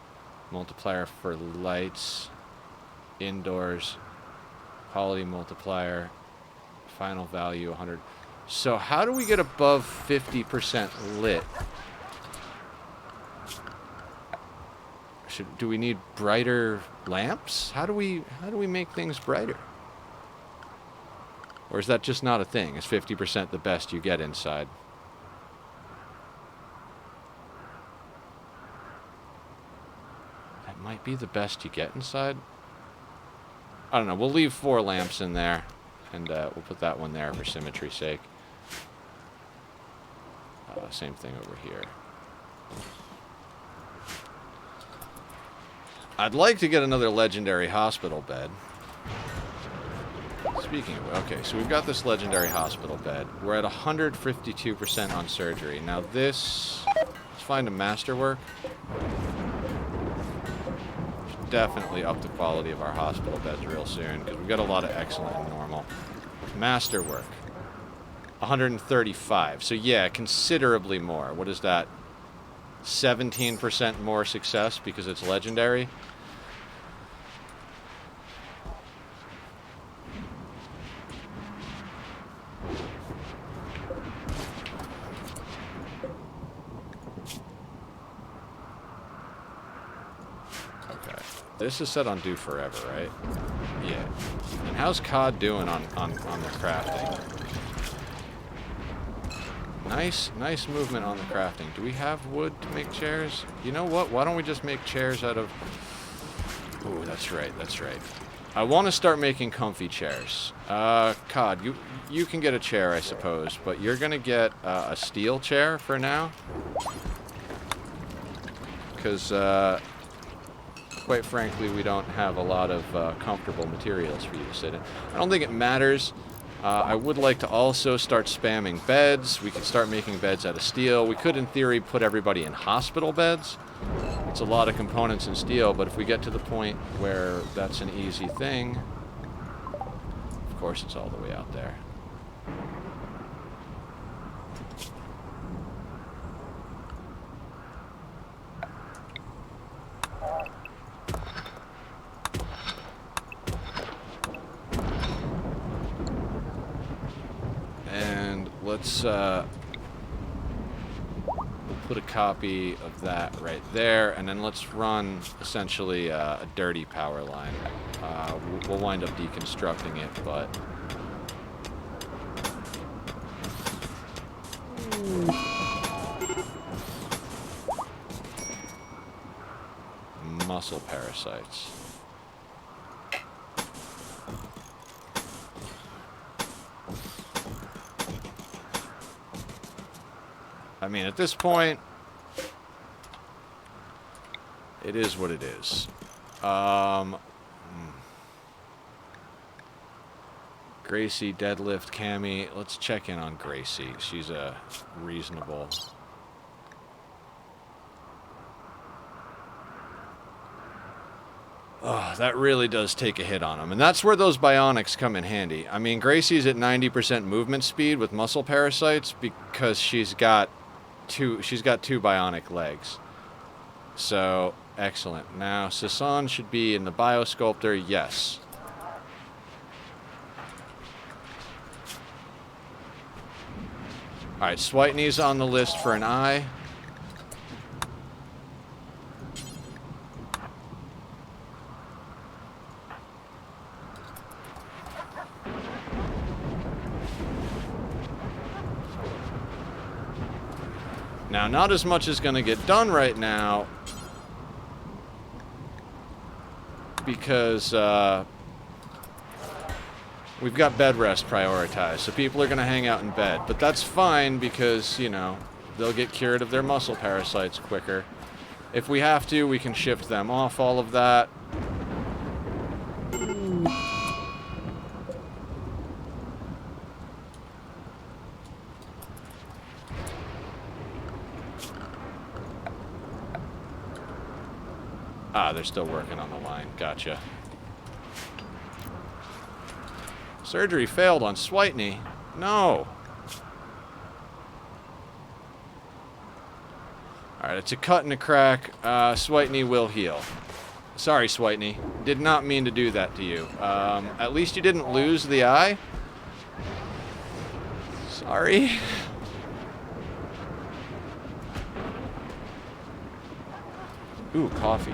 multiplier for lights, indoors, quality multiplier, final value 100. So how do we get above 50% lit? Do we need brighter lamps? How do we make things brighter? Or is that just not a thing? Is 50% the best you get inside? Might be the best you get inside. I don't know. We'll leave 4 lamps in there, and we'll put that one there for symmetry's sake. Same thing over here. I'd like to get another legendary hospital bed. Speaking of, okay, so we've got this legendary hospital bed. We're at 152% on surgery. Now this, let's find a masterwork. Definitely up the quality of our hospital beds real soon, because we've got a lot of excellent and normal. Masterwork, 135. So yeah, considerably more. What is that? 17% more success because it's legendary. This is set on do forever, right? Yeah. And how's COD doing on the crafting? Nice movement on the crafting. Do we have wood to make chairs? You know what? Why don't we just make chairs out of... Ooh, that's right. I want to start making comfy chairs. COD, you can get a chair, I suppose, but you're going to get a steel chair for now. Because, quite frankly, we don't have a lot of comfortable materials for you to sit in. I don't think it matters I would like to also start spamming beds. We could start making beds out of steel. We could, in theory, put everybody in hospital beds. It's a lot of components in steel, but if we get to the point where that's an easy thing, of course it's all the way out there. And let's we'll put a copy of that right there, and then let's run essentially a dirty power line. We'll wind up deconstructing it, but muscle parasites. I mean, at this point, it is what it is. Gracie, deadlift, Cammy. Let's check in on Gracie. She's a reasonable... Oh, that really does take a hit on him. And that's where those bionics come in handy. I mean, Gracie's at 90% movement speed with muscle parasites because she's got two bionic legs. So, excellent. Now, Sasan should be in the Biosculptor. Yes. Alright, Switney's on the list for an eye. Now, not as much is going to get done right now because we've got bed rest prioritized, so people are going to hang out in bed. But that's fine because, you know, they'll get cured of their muscle parasites quicker. If we have to, we can shift them off all of that. Ah, they're still working on the line. Gotcha. Surgery failed on Switney. No. Alright, it's a cut and a crack. Switney will heal. Sorry, Switney. Did not mean to do that to you. At least you didn't lose the eye. Sorry. Ooh, coffee.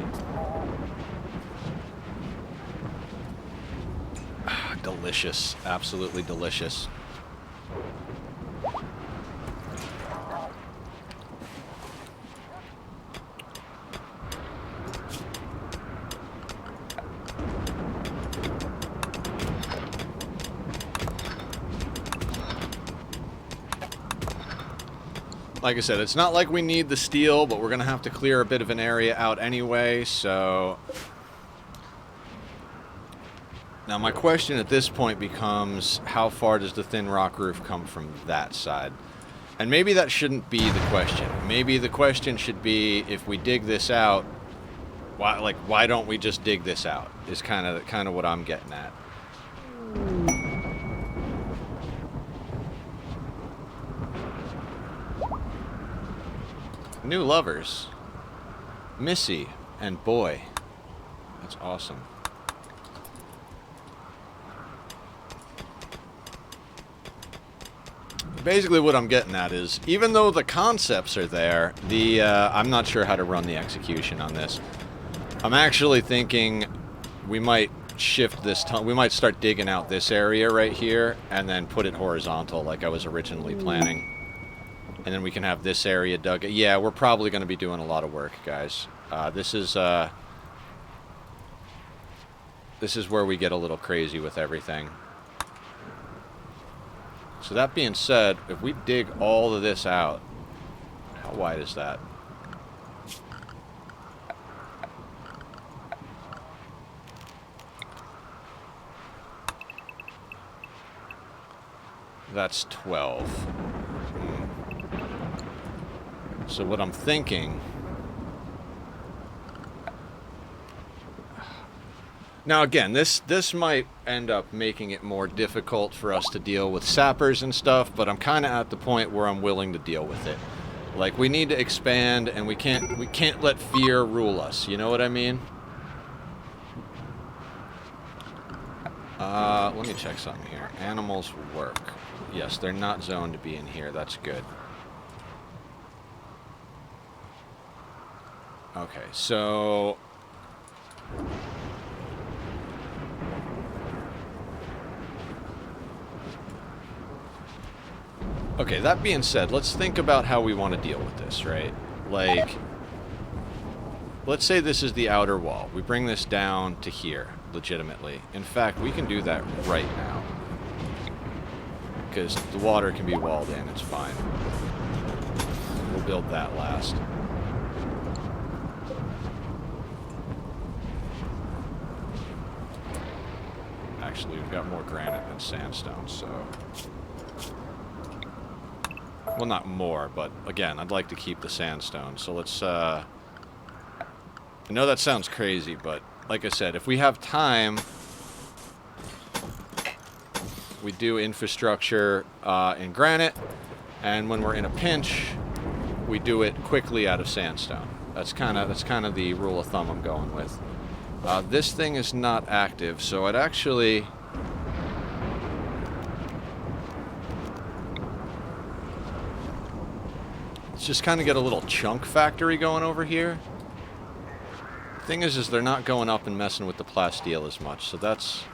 Delicious. Absolutely delicious. Like I said, it's not like we need the steel, but we're going to have to clear a bit of an area out anyway, so... Now, my question at this point becomes, how far does the thin rock roof come from that side? And maybe that shouldn't be the question. Maybe the question should be, if we dig this out, why don't we just dig this out? Is kind of what I'm getting at. New lovers. Missy and Boy. That's awesome. Basically what I'm getting at is, even though the concepts are there, I'm not sure how to run the execution on this. I'm actually thinking we might shift this, we might start digging out this area right here, and then put it horizontal like I was originally planning. And then we can have this area dug. Yeah, we're probably going to be doing a lot of work, guys. This is where we get a little crazy with everything. So that being said, if we dig all of this out, how wide is that? That's 12. So what I'm thinking... Now again, this might end up making it more difficult for us to deal with sappers and stuff, but I'm kind of at the point where I'm willing to deal with it. Like, we need to expand, and we can't let fear rule us, you know what I mean? Let me check something here. Animals work. Yes, they're not zoned to be in here. That's good. Okay, so... Okay, that being said, let's think about how we want to deal with this, right? Like, let's say this is the outer wall. We bring this down to here, legitimately. In fact, we can do that right now. Because the water can be walled in, it's fine. We'll build that last. Actually, we've got more granite than sandstone, so... Well, not more, but again, I'd like to keep the sandstone. So let's, I know that sounds crazy, but like I said, if we have time, we do infrastructure in granite, and when we're in a pinch, we do it quickly out of sandstone. That's kind of the rule of thumb I'm going with. This thing is not active, so I'd actually... Let's just kind of get a little chunk factory going over here. Thing is they're not going up and messing with the plasteel as much, so that's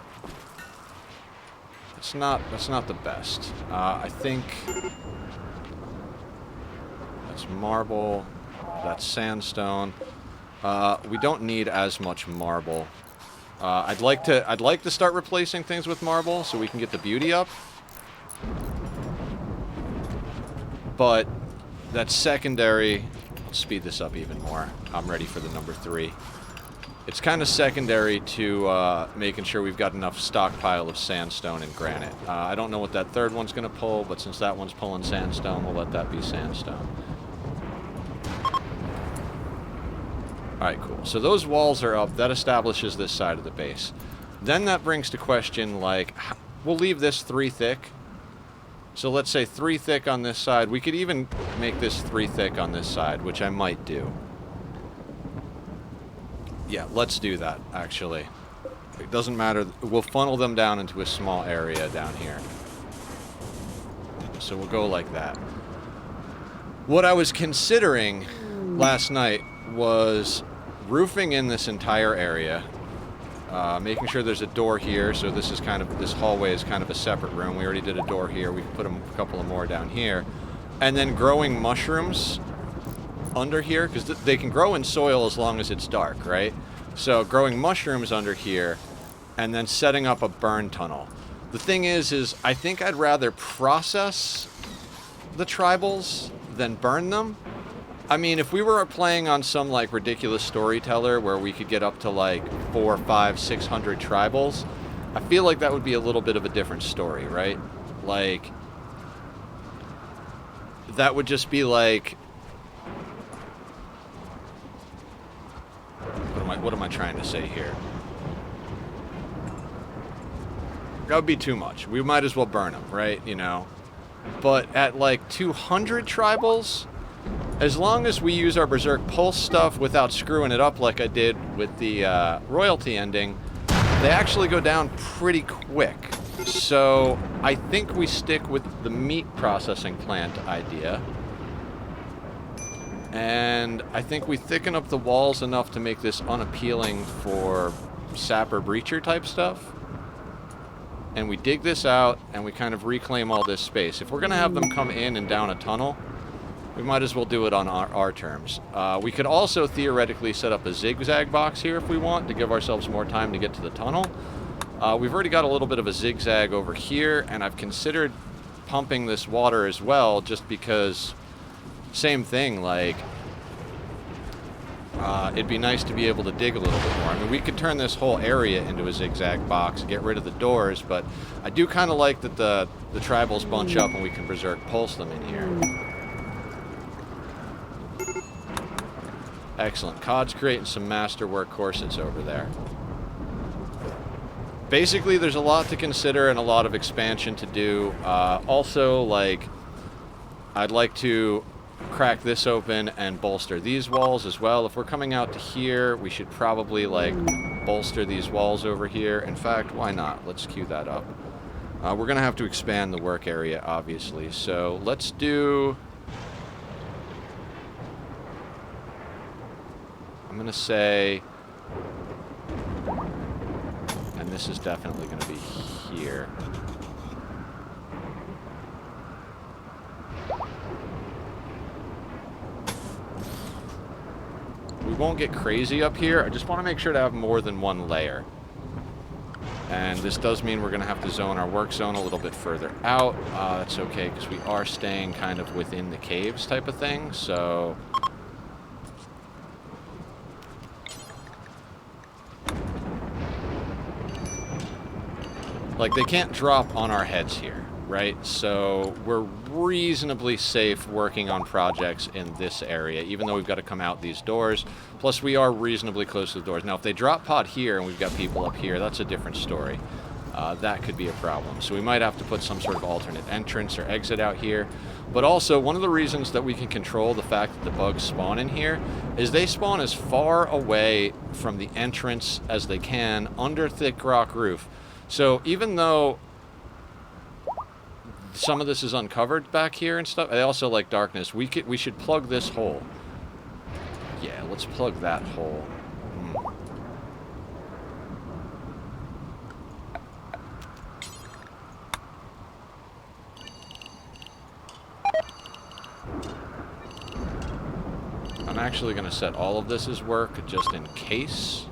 not the best. I think that's marble, that's sandstone. We don't need as much marble. I'd like to start replacing things with marble so we can get the beauty up. But that's secondary. Let's speed this up even more. I'm ready for the number 3. It's kind of secondary to making sure we've got enough stockpile of sandstone and granite. I don't know what that third one's going to pull, but since that one's pulling sandstone, we'll let that be sandstone. Alright, cool. So those walls are up. That establishes this side of the base. Then that brings to question, like, we'll leave this 3 thick. So let's say 3 thick on this side. We could even make this 3 thick on this side, which I might do. Yeah, let's do that, actually. It doesn't matter. We'll funnel them down into a small area down here. So we'll go like that. What I was considering last night was roofing in this entire area. Making sure there's a door here, so this hallway is kind of a separate room. We already did a door here. We can put a couple of more down here. And then growing mushrooms under here, because they can grow in soil as long as it's dark, right? So growing mushrooms under here, and then setting up a burn tunnel. The thing is I think I'd rather process the tribals than burn them. I mean, if we were playing on some, like, ridiculous storyteller where we could get up to, like, 400, 500, 600 tribals, I feel like that would be a little bit of a different story, right? Like, that would just be, like... What am I trying to say here? That would be too much. We might as well burn them, right? You know? But at, like, 200 tribals... As long as we use our Berserk Pulse stuff without screwing it up like I did with the royalty ending, they actually go down pretty quick. So I think we stick with the meat processing plant idea. And I think we thicken up the walls enough to make this unappealing for sapper breacher type stuff. And we dig this out and we kind of reclaim all this space. If we're going to have them come in and down a tunnel, we might as well do it on our terms. We could also theoretically set up a zigzag box here if we want to give ourselves more time to get to the tunnel. We've already got a little bit of a zigzag over here, and I've considered pumping this water as well just because, same thing, like, it'd be nice to be able to dig a little bit more. I mean, we could turn this whole area into a zigzag box and get rid of the doors, but I do kind of like that the tribals bunch up and we can berserk pulse them in here. Excellent. COD's creating some masterwork corsets over there. Basically, there's a lot to consider and a lot of expansion to do. Also, like, I'd like to crack this open and bolster these walls as well. If we're coming out to here, we should probably, like, bolster these walls over here. In fact, why not? Let's queue that up. We're going to have to expand the work area, obviously. So let's do... I'm going to say... And this is definitely going to be here. We won't get crazy up here. I just want to make sure to have more than one layer. And this does mean we're going to have to zone our work zone a little bit further out. That's okay, because we are staying kind of within the caves type of thing, so... Like, they can't drop on our heads here, right? So we're reasonably safe working on projects in this area, even though we've got to come out these doors. Plus, we are reasonably close to the doors. Now, if they drop pod here and we've got people up here, that's a different story. That could be a problem. So we might have to put some sort of alternate entrance or exit out here. But also, one of the reasons that we can control the fact that the bugs spawn in here is they spawn as far away from the entrance as they can under thick rock roof. So even though some of this is uncovered back here and stuff, they also like darkness, we should plug this hole. Yeah, let's plug that hole. I'm actually going to set all of this as work just in case.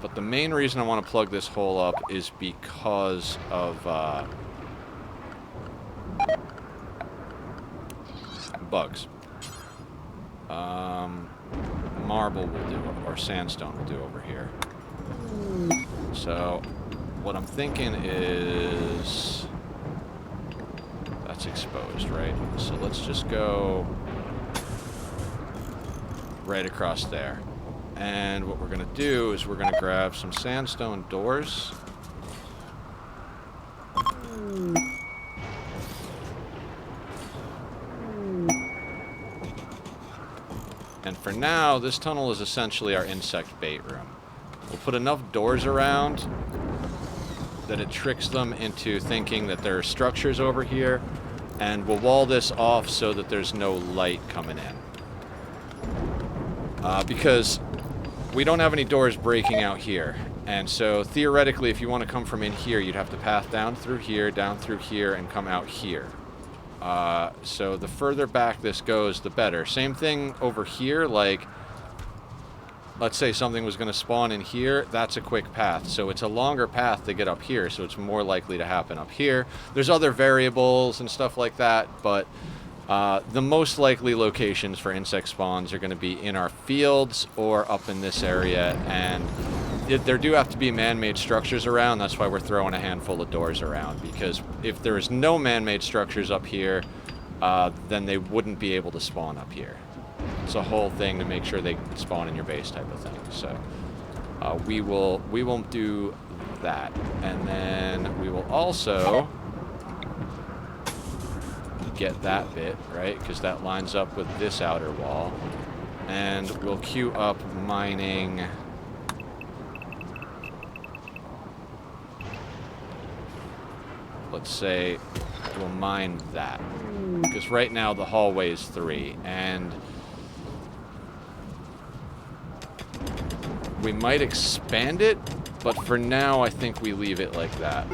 But the main reason I want to plug this hole up is because of bugs. Marble will do, or sandstone will do over here. So what I'm thinking is that's exposed, right? So let's just go right across there. And what we're going to do is we're going to grab some sandstone doors. And for now, this tunnel is essentially our insect bait room. We'll put enough doors around that it tricks them into thinking that there are structures over here, and we'll wall this off so that there's no light coming in. Because we don't have any doors breaking out here. And so theoretically, if you want to come from in here, you'd have to path down through here, and come out here. So the further back this goes, the better. Same thing over here, like, let's say something was going to spawn in here, that's a quick path. So it's a longer path to get up here, so it's more likely to happen up here. There's other variables and stuff like that, but the most likely locations for insect spawns are going to be in our fields or up in this area, and there do have to be man-made structures around. That's why we're throwing a handful of doors around, because if there's no man-made structures up here, then they wouldn't be able to spawn up here. It's a whole thing to make sure they spawn in your base type of thing. So we won't do that, and then we will also get that bit, right? Because that lines up with this outer wall. And we'll queue up mining. Let's say we'll mine that. Because right now the hallway is 3. And we might expand it, but for now I think we leave it like that.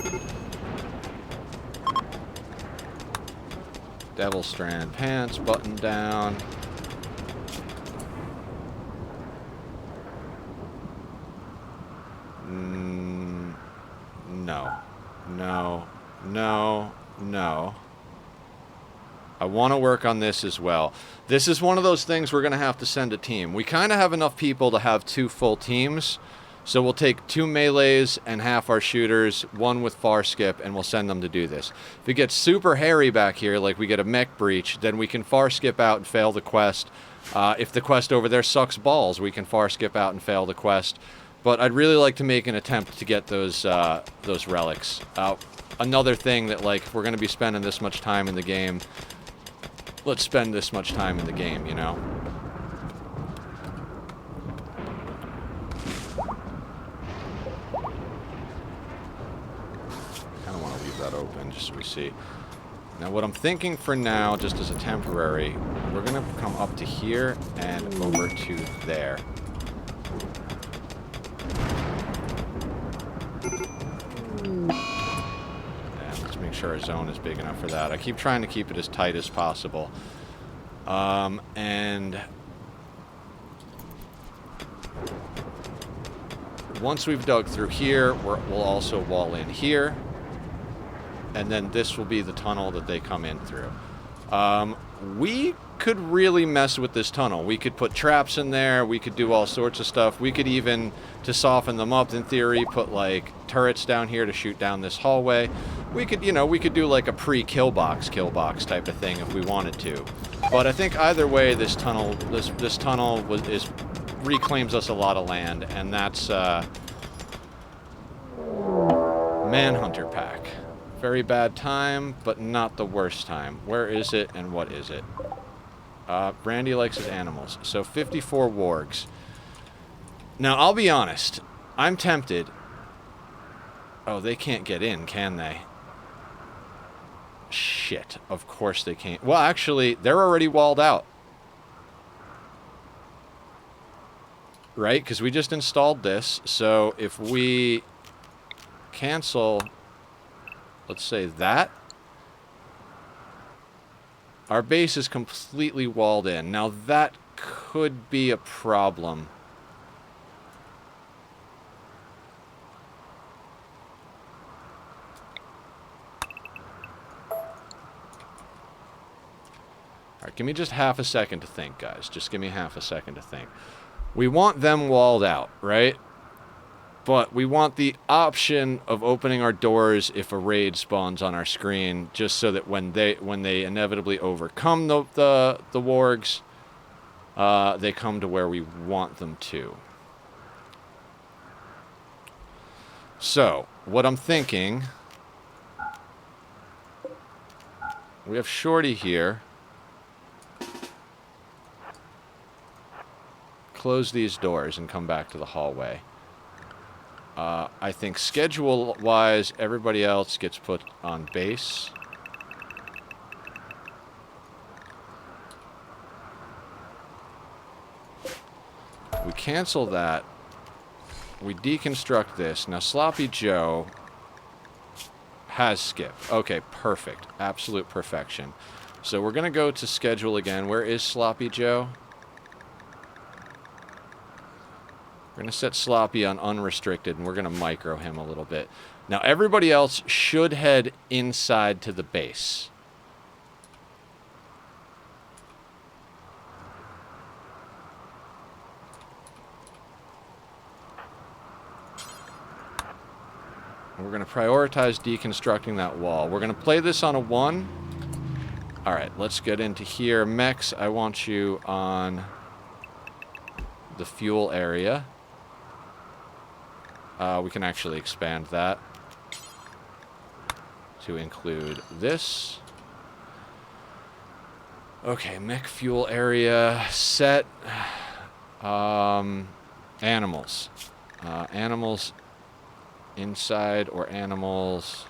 Devil strand pants, button down. No. No. No. No. I want to work on this as well. This is one of those things we're going to have to send a team. We kind of have enough people to have 2 full teams, So we'll take 2 melees and half our shooters, 1 with far skip, and we'll send them to do this. If it gets super hairy back here, like we get a mech breach, then we can far skip out and fail the quest. If the quest over there sucks balls, we can far skip out and fail the quest. But I'd really like to make an attempt to get those relics. Another thing that, like, if we're going to be spending this much time in the game, let's spend this much time in the game, you know? I don't want to leave that open, just so we see. Now, what I'm thinking for now, just as a temporary, we're going to come up to here and over to there. Make sure our zone is big enough for that. I keep trying to keep it as tight as possible. And once we've dug through here, we'll also wall in here. And then this will be the tunnel that they come in through. We could really mess with this tunnel. We could put traps in there. We could do all sorts of stuff. We could even, to soften them up, in theory, put like turrets down here to shoot down this hallway. We could, you know, we could do like a pre-kill box type of thing if we wanted to. But I think either way, this tunnel reclaims us a lot of land, and that's Manhunter Pack. Very bad time, but not the worst time. Where is it and what is it? Brandy likes his animals. So 54 wargs. Now, I'll be honest. I'm tempted. Oh, they can't get in, can they? Shit. Of course they can't. Well, actually, they're already walled out. Right? Because we just installed this. So if we cancel, let's say that, our base is completely walled in. Now, that could be a problem. Alright, give me just half a second to think, guys. Just give me half a second to think. We want them walled out, right? But we want the option of opening our doors if a raid spawns on our screen, just so that when they inevitably overcome the wargs, they come to where we want them to. So, what I'm thinking, we have Shorty here. Close these doors and come back to the hallway. I think schedule-wise, everybody else gets put on base. We cancel that. We deconstruct this. Now, Sloppy Joe has skip. Okay, perfect. Absolute perfection. So we're going to go to schedule again. Where is Sloppy Joe? We're going to set Sloppy on unrestricted, and we're going to micro him a little bit. Now, everybody else should head inside to the base. And we're going to prioritize deconstructing that wall. We're going to play this on a 1. All right, let's get into here. Mex, I want you on the fuel area. We can actually expand that to include this. Okay, mech fuel area set. Animals. Animals inside or animals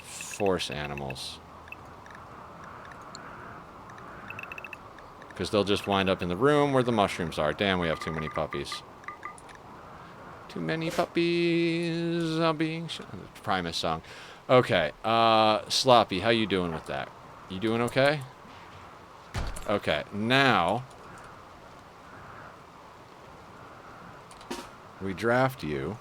force animals. Because they'll just wind up in the room where the mushrooms are. Damn, we have too many puppies. Too many puppies are being shot. Primus song. Okay, Sloppy, how you doing with that? You doing okay? Okay, now we draft you.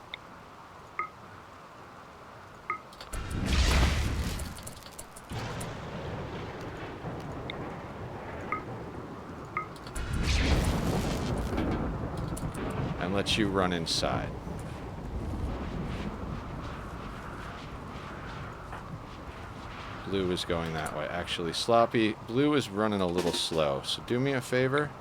let you run inside. Blue is going that way. Actually, Sloppy, Blue is running a little slow, so do me a favor.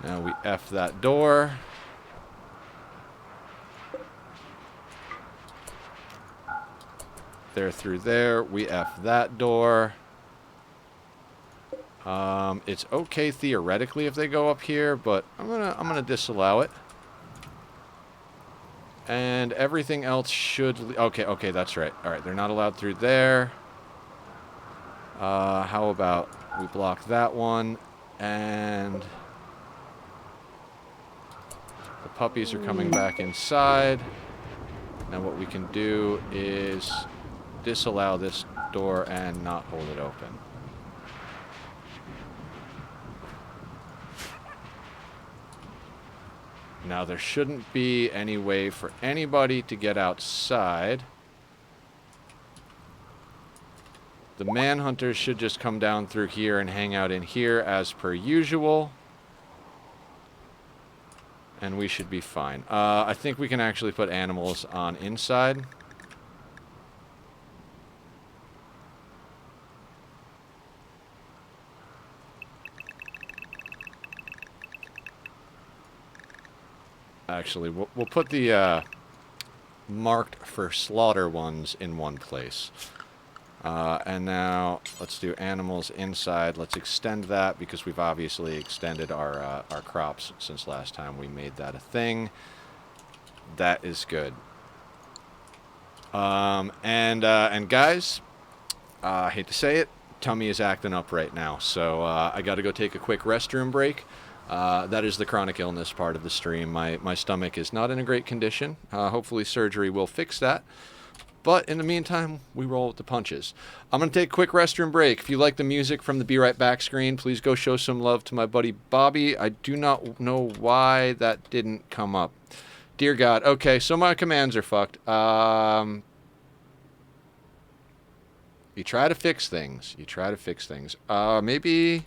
Now we F that door. They're through there. We F that door. It's okay theoretically if they go up here, but I'm gonna disallow it. And everything else should... Okay, that's right. All right, they're not allowed through there. How about we block that one, and the puppies are coming back inside. Now what we can do is disallow this door and not hold it open. Now there shouldn't be any way for anybody to get outside. The manhunters should just come down through here and hang out in here as per usual. And we should be fine. I think we can actually put animals on inside. Actually, we'll put the marked for slaughter ones in one place. And now let's do animals inside. Let's extend that because we've obviously extended our crops since last time we made that a thing. That is good. And guys, I hate to say it, tummy is acting up right now. So I got to go take a quick restroom break. That is the chronic illness part of the stream. My stomach is not in a great condition. Hopefully surgery will fix that. But in the meantime, we roll with the punches. I'm going to take a quick restroom break. If you like the music from the Be Right Back screen, please go show some love to my buddy Bobby. I do not know why that didn't come up. Dear God. Okay, so my commands are fucked. You try to fix things. Maybe...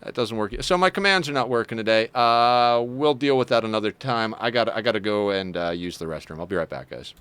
That doesn't work. So my commands are not working today. We'll deal with that another time. I gotta go and use the restroom. I'll be right back, guys.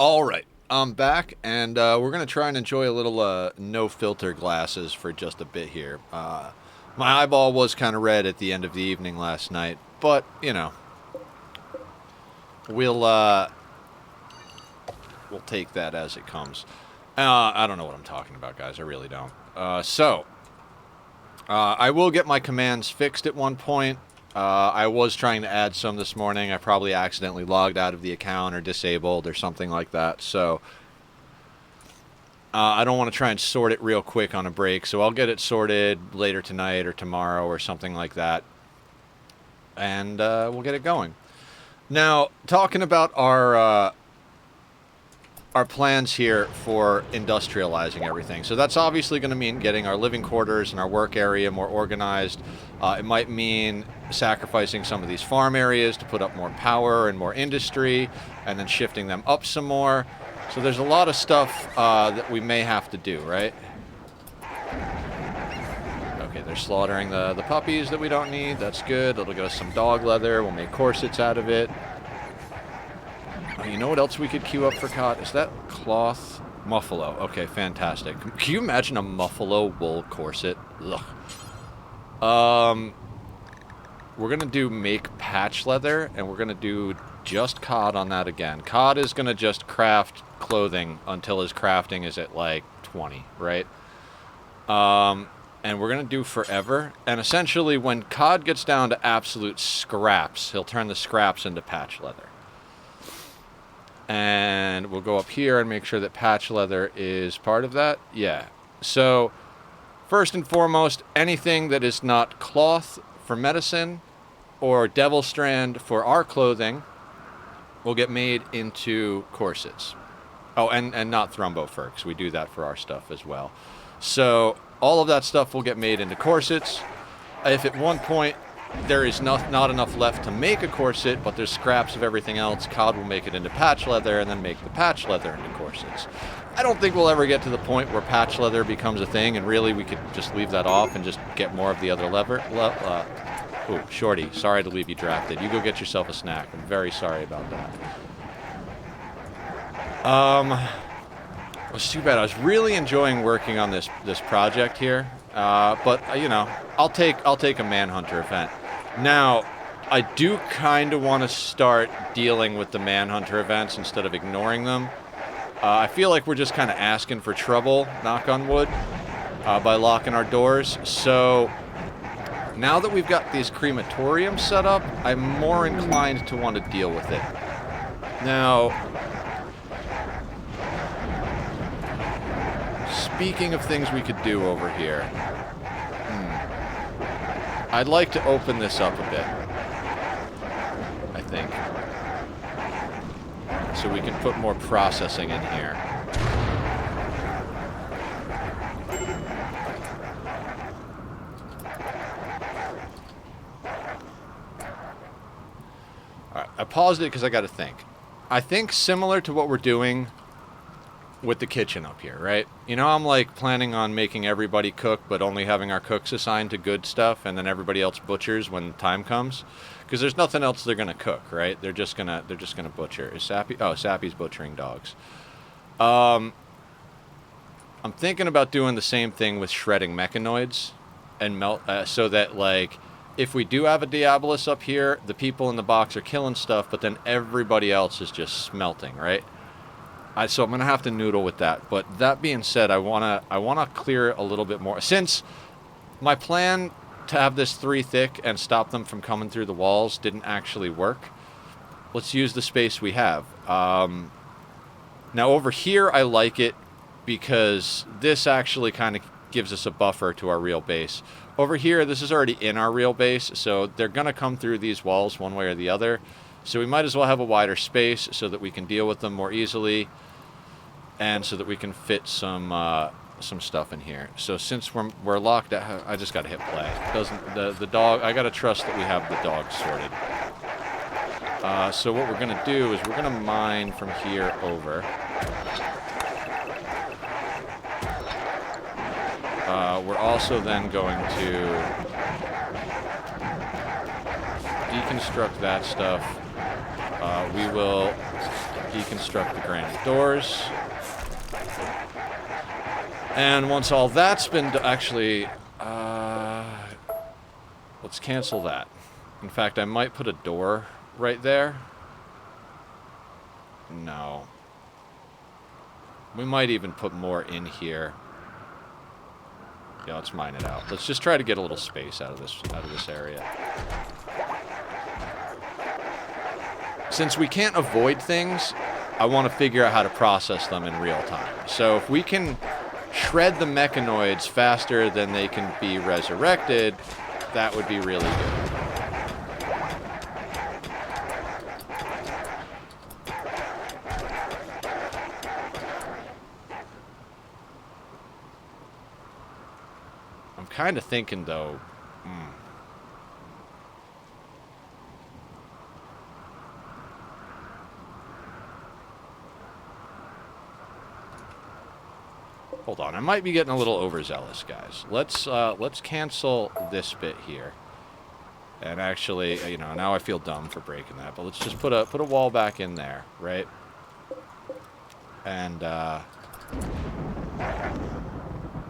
All right, I'm back, and we're going to try and enjoy a little no-filter glasses for just a bit here. My eyeball was kind of red at the end of the evening last night, but, you know, we'll take that as it comes. I don't know what I'm talking about, guys. I really don't. I will get my commands fixed at one point. I was trying to add some this morning. I probably accidentally logged out of the account or disabled or something like that. So I don't want to try and sort it real quick on a break. So I'll get it sorted later tonight or tomorrow or something like that. And we'll get it going. Now, talking about our plans here for industrializing everything. So that's obviously going to mean getting our living quarters and our work area more organized. It might mean sacrificing some of these farm areas to put up more power and more industry, and then shifting them up some more. So there's a lot of stuff that we may have to do, right? Okay, they're slaughtering the puppies that we don't need. That's good. It'll get us some dog leather. We'll make corsets out of it. Oh, you know what else we could queue up for cot? Is that cloth? Muffalo. Okay, fantastic. Can you imagine a muffalo wool corset? Ugh. We're going to do make patch leather, and we're going to do just cod on that again. Cod is going to just craft clothing until his crafting is at, like, 20, right? And we're going to do forever. And essentially, when cod gets down to absolute scraps, he'll turn the scraps into patch leather. And we'll go up here and make sure that patch leather is part of that. Yeah. So, first and foremost, anything that is not cloth for medicine or devil strand for our clothing will get made into corsets. Oh, and not thrombo fur, because we do that for our stuff as well. So, all of that stuff will get made into corsets. If at one point there is not enough left to make a corset, but there's scraps of everything else, cod will make it into patch leather and then make the patch leather into corsets. I don't think we'll ever get to the point where patch leather becomes a thing, and really we could just leave that off and just get more of the other Ooh, Shorty, sorry to leave you drafted. You go get yourself a snack. I'm very sorry about that. It was too bad. I was really enjoying working on this project here, but you know, I'll take a Manhunter event. Now, I do kind of want to start dealing with the Manhunter events instead of ignoring them. I feel like we're just kind of asking for trouble, knock on wood, by locking our doors. So now that we've got these crematoriums set up, I'm more inclined to want to deal with it. Now, speaking of things we could do over here, I'd like to open this up a bit, I think, so we can put more processing in here. All right, I paused it because I got to think. I think similar to what we're doing with the kitchen up here, right? You know, I'm like planning on making everybody cook, but only having our cooks assigned to good stuff, and then everybody else butchers when time comes, because there's nothing else they're gonna cook, right? They're just gonna butcher. Is Sappy? Oh, Sappy's butchering dogs. I'm thinking about doing the same thing with shredding mechanoids, and melt so that, like, if we do have a Diabolus up here, the people in the box are killing stuff, but then everybody else is just smelting, right? So I'm going to have to noodle with that. But that being said, I wanna clear a little bit more. Since my plan to have this 3 thick and stop them from coming through the walls didn't actually work, let's use the space we have. Now over here, I like it because this actually kind of gives us a buffer to our real base. Over here, this is already in our real base, so they're going to come through these walls one way or the other. So we might as well have a wider space so that we can deal with them more easily, and so that we can fit some stuff in here. So since we're locked out, I just got to hit play. The dog? I got to trust that we have the dog sorted. So what we're gonna do is we're gonna mine from here over. We're also then going to deconstruct that stuff. We will deconstruct the granite doors. And once all that's been actually, let's cancel that. In fact, I might put a door right there. No. We might even put more in here. Yeah, let's mine it out. Let's just try to get a little space out of this area. Since we can't avoid things, I want to figure out how to process them in real time. So if we can shred the mechanoids faster than they can be resurrected, that would be really good. I'm kind of thinking, though, hold on, I might be getting a little overzealous, guys. Let's cancel this bit here. And actually, you know, now I feel dumb for breaking that, but let's just put a wall back in there, right? And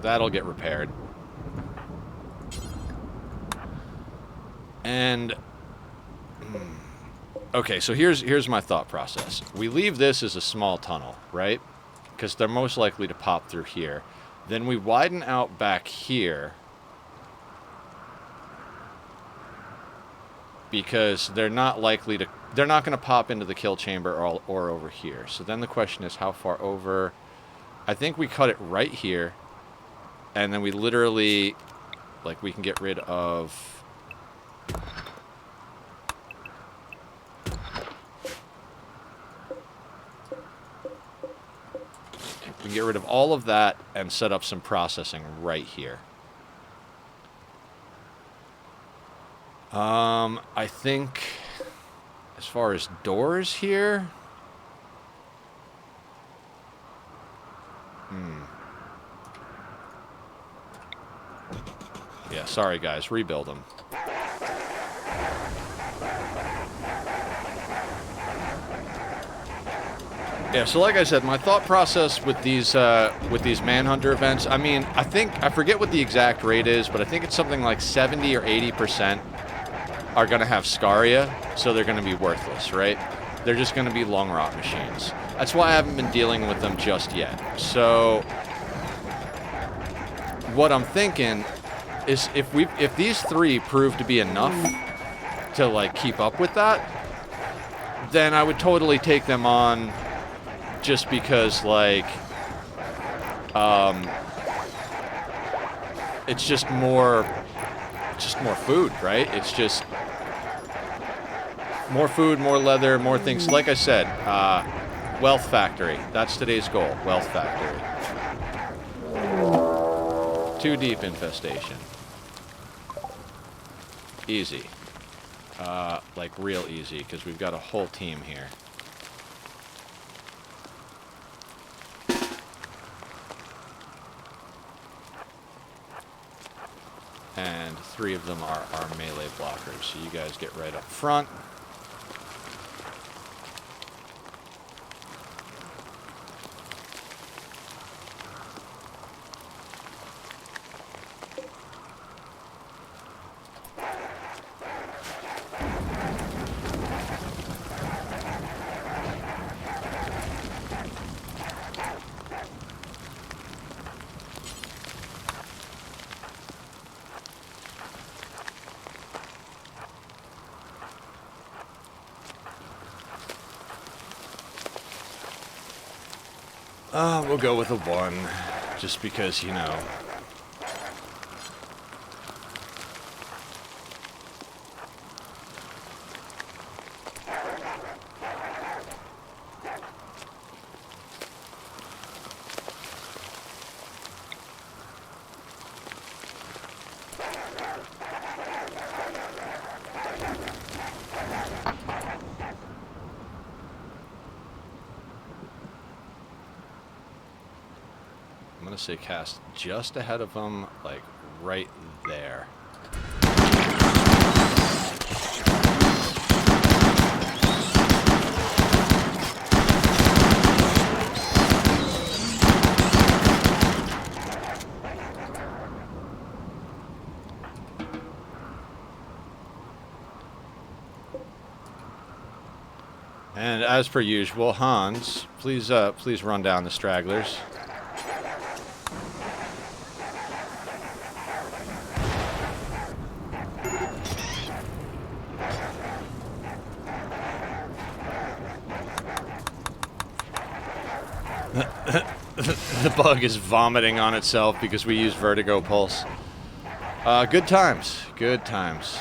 that'll get repaired. And okay, so here's my thought process. We leave this as a small tunnel, right? Because they're most likely to pop through here. Then we widen out back here because they're not likely to, they're not going to pop into the kill chamber or over here. So then the question is how far over. I think we cut it right here, and then we literally, like, we can get rid of. We can get rid of all of that and set up some processing right here. I think as far as doors here, yeah, sorry guys, rebuild them. Yeah, so like I said, my thought process with these Manhunter events, I mean, I forget what the exact rate is, but I think it's something like 70 or 80% are going to have Scaria, so they're going to be worthless, right? They're just going to be long rot machines. That's why I haven't been dealing with them just yet. So what I'm thinking is if these three prove to be enough to, like, keep up with that, then I would totally take them on. Just because, like, it's just more food, right? It's just more food, more leather, more things. Like I said, Wealth Factory. That's today's goal. Wealth Factory. 2 deep infestation. Easy. Like, real easy, because we've got a whole team here. And 3 of them are melee blockers, so you guys get right up front. We'll go with a 1, just because, you know. I'm going to say cast just ahead of them, like right there. And as per usual, Hans, please run down the stragglers. The bug is vomiting on itself because we use vertigo pulse. Good times. Good times.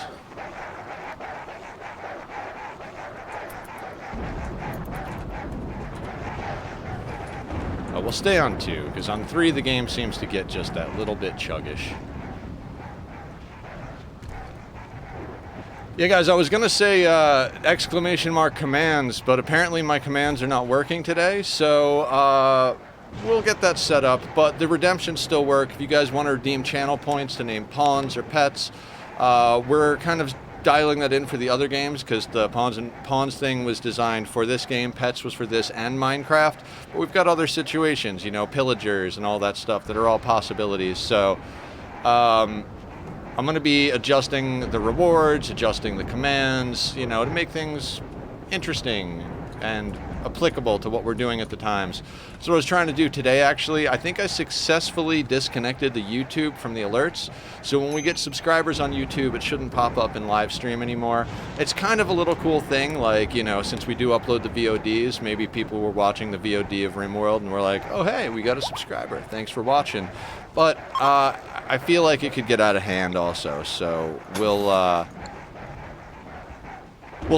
We'll stay on 2, because on 3 the game seems to get just that little bit chuggish. Yeah, guys, I was going to say exclamation mark commands, but apparently my commands are not working today, so we'll get that set up. But the redemptions still work. If you guys want to redeem channel points to name pawns or pets, we're kind of dialing that in for the other games, because the pawns thing was designed for this game, pets was for this and Minecraft. But we've got other situations, you know, pillagers and all that stuff that are all possibilities. So I'm going to be adjusting the rewards, adjusting the commands, you know, to make things interesting and applicable to what we're doing at the times. So what I was trying to do today, actually, I think I successfully disconnected the YouTube from the alerts. So when we get subscribers on YouTube, it shouldn't pop up in live stream anymore. It's kind of a little cool thing, like, you know, since we do upload the VODs, maybe people were watching the VOD of RimWorld and we're like, oh, hey, we got a subscriber. Thanks for watching. But I feel like it could get out of hand also. So we'll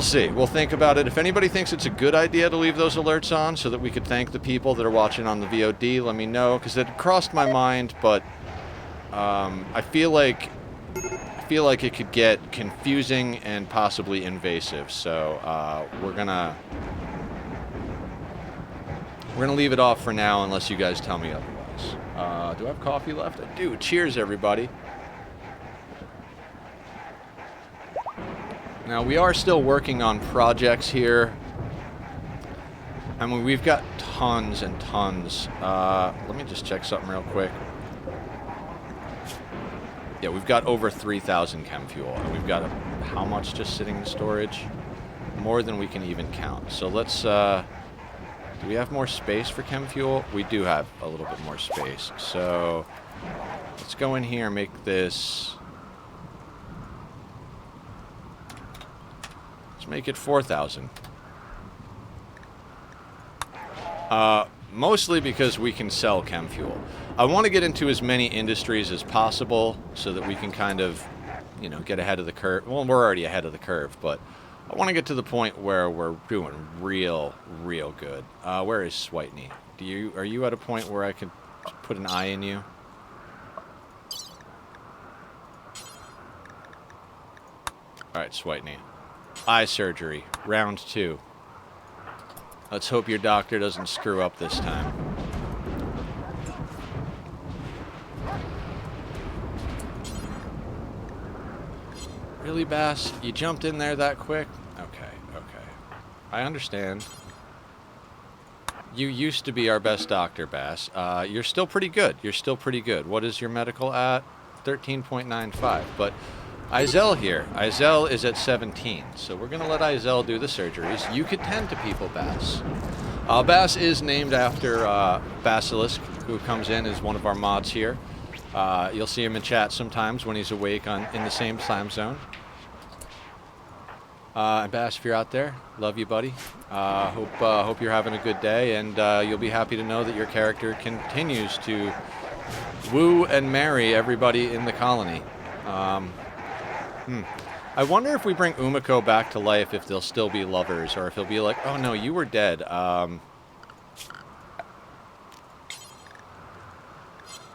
see. We'll think about it. If anybody thinks it's a good idea to leave those alerts on so that we could thank the people that are watching on the VOD, let me know, because it crossed my mind, but I feel like it could get confusing and possibly invasive. So we're gonna leave it off for now unless you guys tell me otherwise. Do I have coffee left? I do. Cheers, everybody. Now, we are still working on projects here. I mean, we've got tons and tons. Let me just check something real quick. Yeah, we've got over 3,000 chem fuel. And we've got how much just sitting in storage? More than we can even count. So let's... do we have more space for chem fuel? We do have a little bit more space. So let's go in here and make this... Let's make it 4,000. Mostly because we can sell chem fuel. I want to get into as many industries as possible so that we can kind of, you know, get ahead of the curve. Well, we're already ahead of the curve, but I want to get to the point where we're doing real good. Where is Switney? Are you at a point where I can put an eye in you? All right, Switney. Eye surgery, round 2. Let's hope your doctor doesn't screw up this time. Really, Bass? You jumped in there that quick? Okay. I understand. You used to be our best doctor, Bass. You're still pretty good. What is your medical at? 13.95, but... Izel here. Izel is at 17, so we're going to let Izel do the surgeries. You could tend to people, Bass. Bass is named after Basilisk, who comes in as one of our mods here. You'll see him in chat sometimes when he's awake in the same time zone. And Bass, if you're out there, love you, buddy. Hope you're having a good day, and you'll be happy to know that your character continues to woo and marry everybody in the colony. I wonder if we bring Umiko back to life, if they'll still be lovers, or if he'll be like, oh no, you were dead.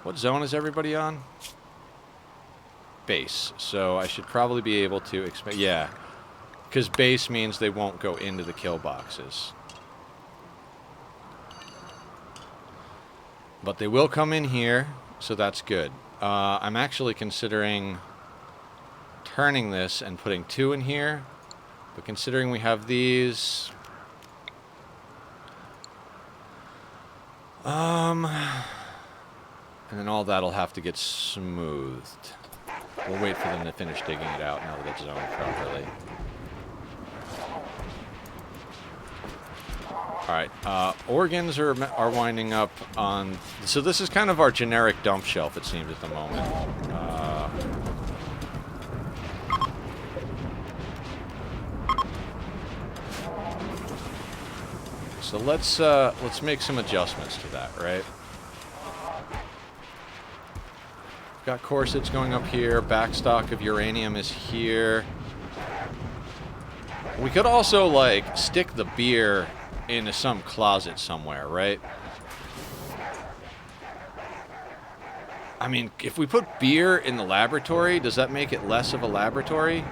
What zone is everybody on? Base. So I should probably be able to expect... Yeah, because base means they won't go into the kill boxes. But they will come in here, so that's good. I'm actually considering... turning this and putting 2 in here, but considering we have these, and then all that'll have to get smoothed. We'll wait for them to finish digging it out now that it's zoned properly. All right, organs are winding up on... So this is kind of our generic dump shelf, it seems, at the moment. So let's make some adjustments to that, right? Got corsets going up here. Backstock of uranium is here. We could also, like, stick the beer into some closet somewhere, right? I mean, if we put beer in the laboratory, does that make it less of a laboratory?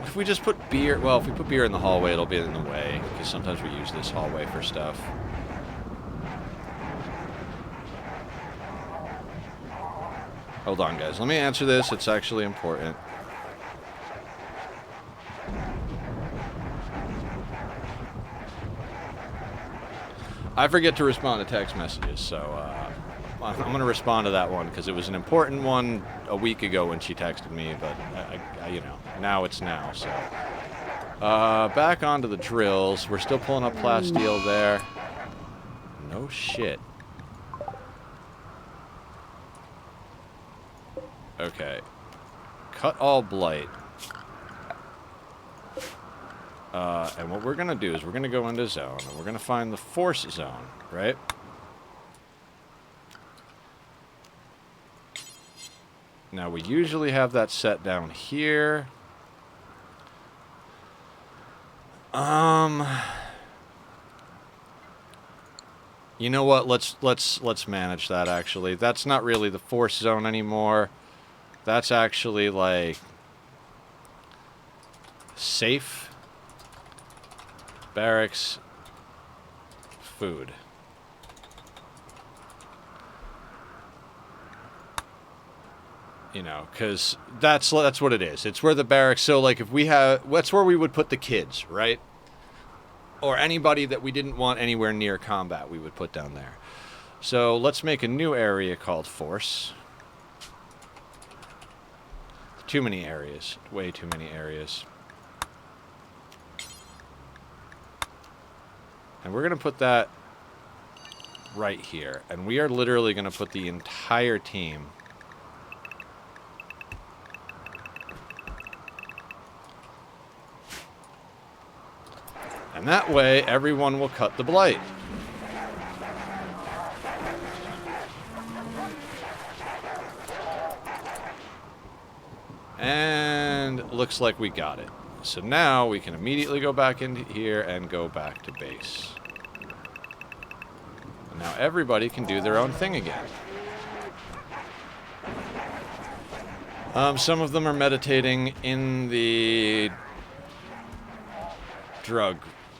If we just put beer... Well, if we put beer in the hallway, it'll be in the way, because sometimes we use this hallway for stuff. Hold on, guys. Let me answer this. It's actually important. I forget to respond to text messages, so I'm going to respond to that one because it was an important one a week ago when she texted me, but, you know, now it's now, so. Back onto the drills. We're still pulling up plasteel there. No shit. Okay. Cut all blight. And what we're going to do is we're going to go into zone, and we're going to find the force zone, right? Now, we usually have that set down here. You know what? Let's manage that, actually. That's not really the force zone anymore. That's actually, like, safe. Barracks, food. You know, because that's what it is. It's where the barracks. So, like, if we have, that's where we would put the kids, right? Or anybody that we didn't want anywhere near combat, we would put down there. So let's make a new area called force. Too many areas. Way too many areas. And we're going to put that right here. And we are literally going to put the entire team. And that way, everyone will cut the blight. And looks like we got it. So now we can immediately go back into here and go back to base. And now everybody can do their own thing again. Some of them are meditating in the drug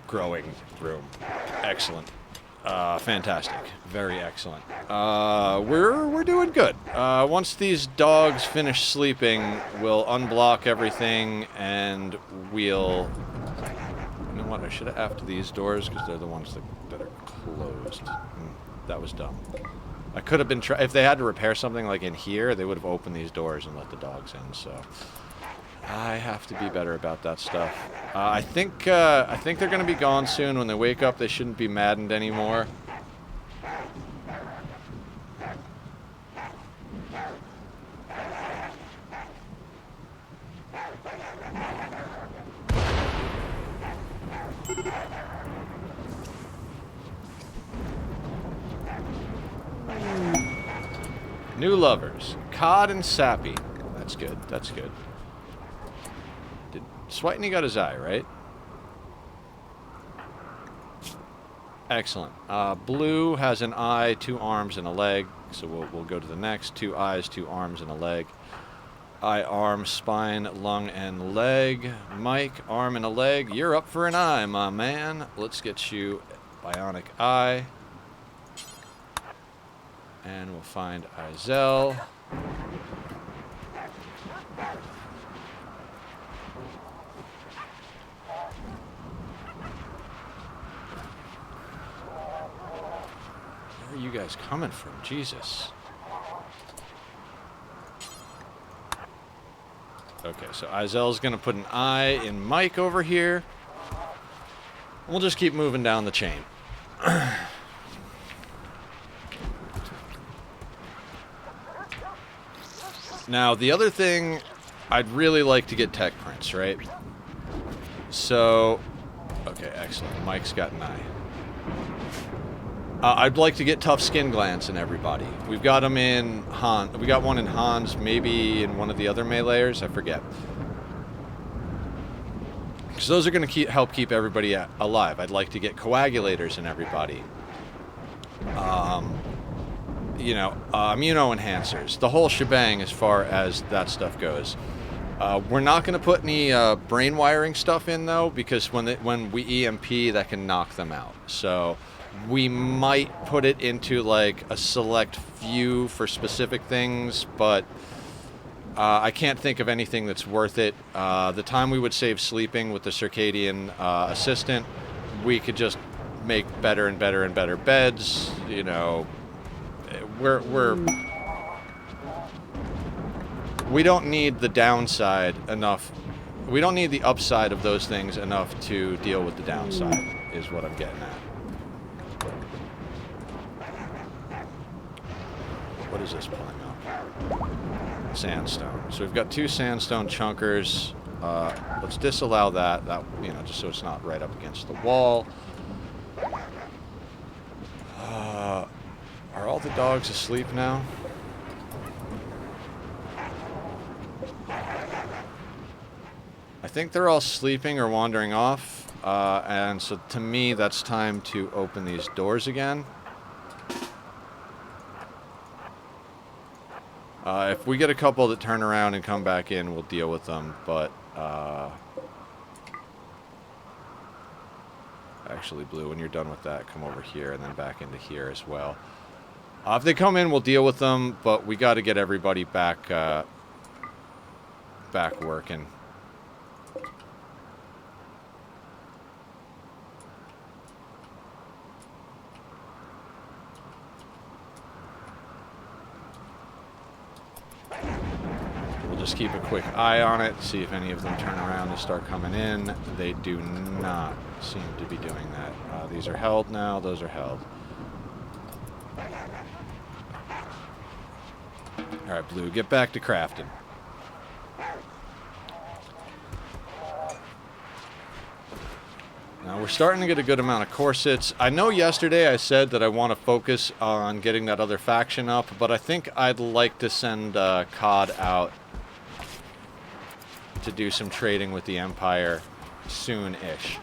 growing room. Excellent. Fantastic. Very excellent. We're doing good. Once these dogs finish sleeping, we'll unblock everything and we'll... You know what? I should have after these doors because they're the ones that are closed. That was dumb. I could have been... If they had to repair something like in here, they would have opened these doors and let the dogs in, so... I have to be better about that stuff. I think they're going to be gone soon. When they wake up, they shouldn't be maddened anymore. New lovers. Cod and Sappy. That's good. That's good. Switeny got his eye, right? Excellent. Blue has an eye, 2 arms, and a leg. So we'll go to the next. 2 eyes, 2 arms, and a leg. Eye, arm, spine, lung, and leg. Mike, arm, and a leg. You're up for an eye, my man. Let's get you bionic eye. And we'll find Izel. Where are you guys coming from? Jesus. Okay, so Izel's going to put an eye in Mike over here. We'll just keep moving down the chain. Now, the other thing, I'd really like to get tech prints, right? So, okay, excellent. Mike's got an eye. I'd like to get tough skin glands in everybody. We've got them in Han. We got one in Hans, maybe in one of the other meleeers. I forget. So those are going to help keep everybody alive. I'd like to get coagulators in everybody. You know, immuno enhancers. The whole shebang as far as that stuff goes. We're not going to put any brain wiring stuff in, though, because when we EMP, that can knock them out. So we might put it into, like, a select few for specific things, but I can't think of anything that's worth it. The time we would save sleeping with the circadian assistant, we could just make better and better and better beds. You know, we don't need the downside enough. We don't need the upside of those things enough to deal with the downside, is what I'm getting at. What is this pulling up? Sandstone. So we've got 2 sandstone chunkers. Let's disallow that. That, you know, just so it's not right up against the wall. Are all the dogs asleep now? I think they're all sleeping or wandering off. And so to me, that's time to open these doors again. If we get a couple that turn around and come back in, we'll deal with them, but, actually, Blue, when you're done with that, come over here and then back into here as well. If they come in, we'll deal with them, but we got to get everybody back, back working. Just keep a quick eye on it, see if any of them turn around and start coming in. They do not seem to be doing that. These are held now, those are held. Alright, Blue, get back to crafting. Now we're starting to get a good amount of corsets. I know yesterday I said that I want to focus on getting that other faction up, but I think I'd like to send COD out to do some trading with the Empire soon-ish.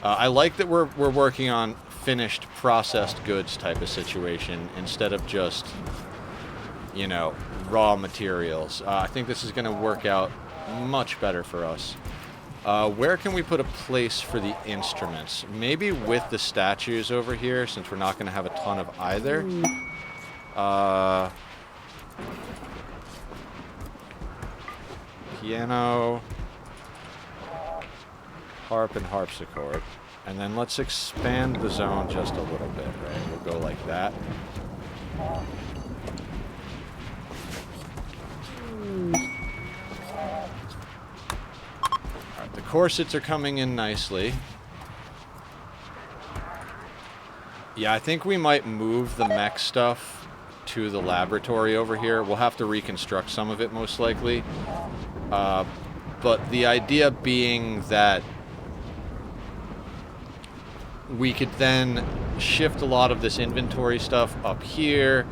I like that we're working on finished processed goods type of situation instead of just, you know, raw materials. I think this is going to work out much better for us. Where can we put a place for the instruments? Maybe with the statues over here, since we're not going to have a ton of either. Piano, harp, and harpsichord. And then let's expand the zone just a little bit, right? We'll go like that. Alright, the corsets are coming in nicely. Yeah, I think we might move the mech stuff to the laboratory over here. We'll have to reconstruct some of it, most likely. But the idea being that we could then shift a lot of this inventory stuff up here.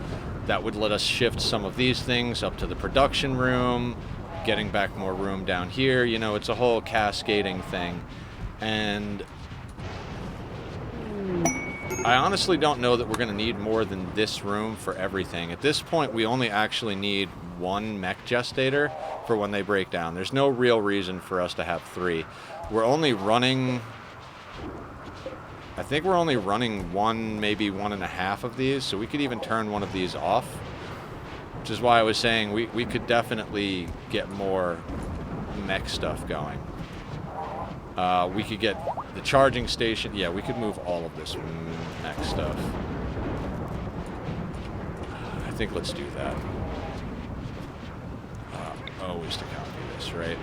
That would let us shift some of these things up to the production room, getting back more room down here. You know, it's a whole cascading thing. And I honestly don't know that we're going to need more than this room for everything. At this point, we only actually need 1 mech gestator for when they break down. There's no real reason for us to have 3. We're only running... I think we're only running 1, maybe 1.5 of these, so we could even turn one of these off. Which is why I was saying we could definitely get more mech stuff going. We could get the charging station. Yeah, we could move all of this mech stuff. I think let's do that. Always to copy this, right?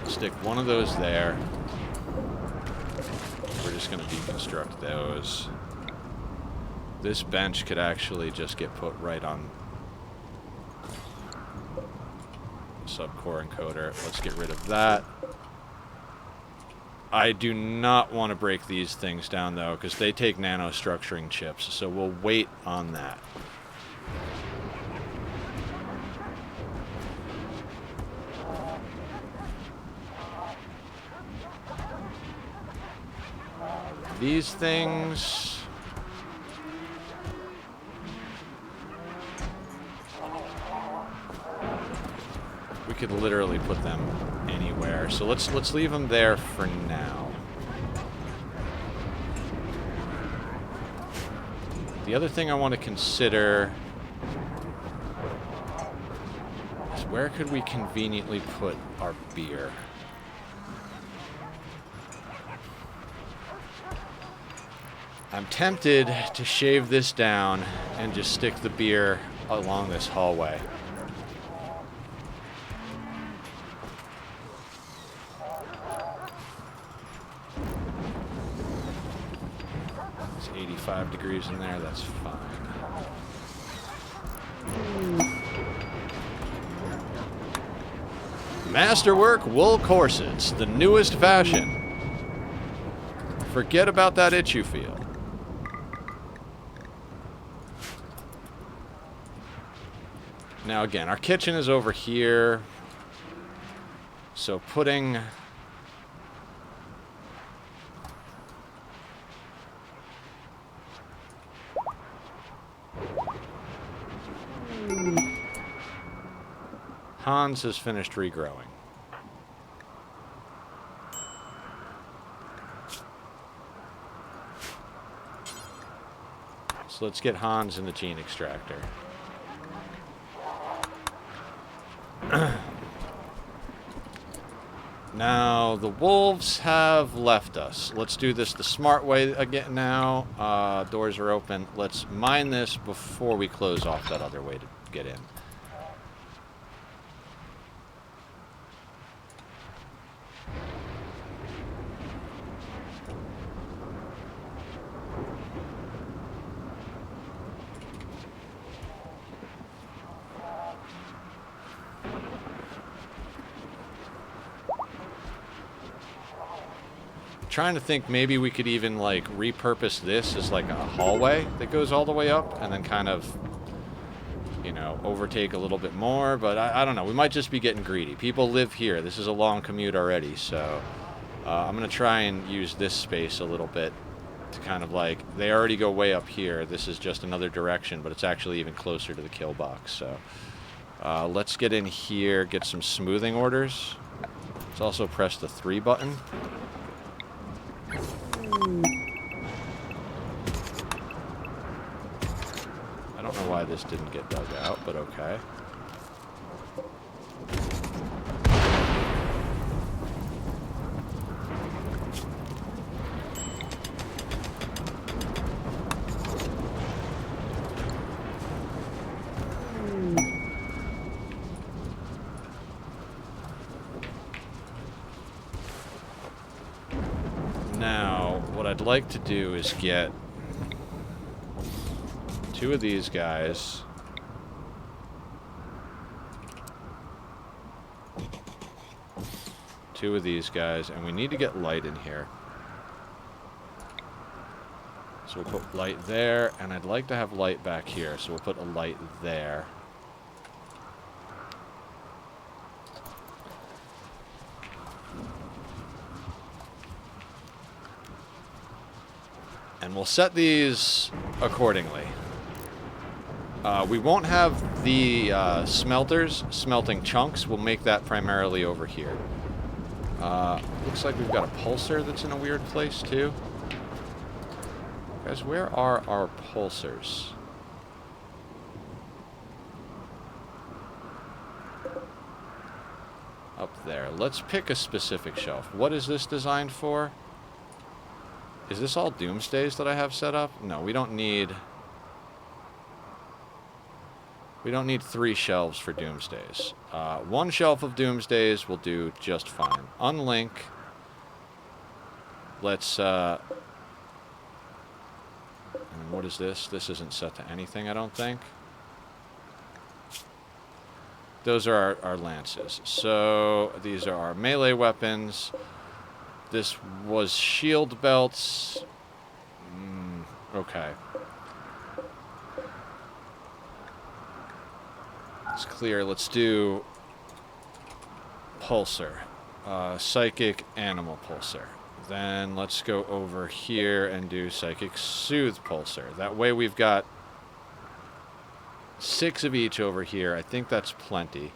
Stick one of those there. We're just going to deconstruct those. This bench could actually just get put right on subcore encoder. Let's get rid of that. I do not want to break these things down, though, because they take nanostructuring chips, so we'll wait on that. These things... we could literally put them anywhere. So let's leave them there for now. The other thing I want to consider is where could we conveniently put our beer? I'm tempted to shave this down and just stick the beer along this hallway. It's 85 degrees in there, that's fine. Masterwork wool corsets, the newest fashion. Forget about that itch you feel. Now again, our kitchen is over here, so putting Hans has finished regrowing. So let's get Hans in the gene extractor. Now, the wolves have left us. Let's do this the smart way again now. Doors are open. Let's mine this before we close off that other way to get in. Trying to think maybe we could even like repurpose this as like a hallway that goes all the way up and then kind of, you know, overtake a little bit more, but I don't know. We might just be getting greedy. People live here. This is a long commute already, so I'm going to try and use this space a little bit to kind of like, they already go way up here. This is just another direction, but it's actually even closer to the kill box. So let's get in here, get some smoothing orders. Let's also press the 3 button. I don't know why this didn't get dug out, but okay. Now, what I'd like to do is get 2 of these guys. Two of these guys, and we need to get light in here. So we'll put light there, and I'd like to have light back here, so we'll put a light there. And we'll set these accordingly. We won't have the smelters smelting chunks. We'll make that primarily over here. Looks like we've got a pulsar that's in a weird place, too. Guys, where are our pulsars? Up there. Let's pick a specific shelf. What is this designed for? Is this all doomsdays that I have set up? No, we don't need... We don't need 3 shelves for Doomsdays. 1 shelf of Doomsdays will do just fine. Unlink. Let's, and what is this? This isn't set to anything, I don't think. Those are our lances. So these are our melee weapons. This was shield belts. Okay. It's clear. Let's do pulsar. Psychic animal pulsar. Then let's go over here and do psychic soothe pulsar. That way we've got 6 of each over here. I think that's plenty.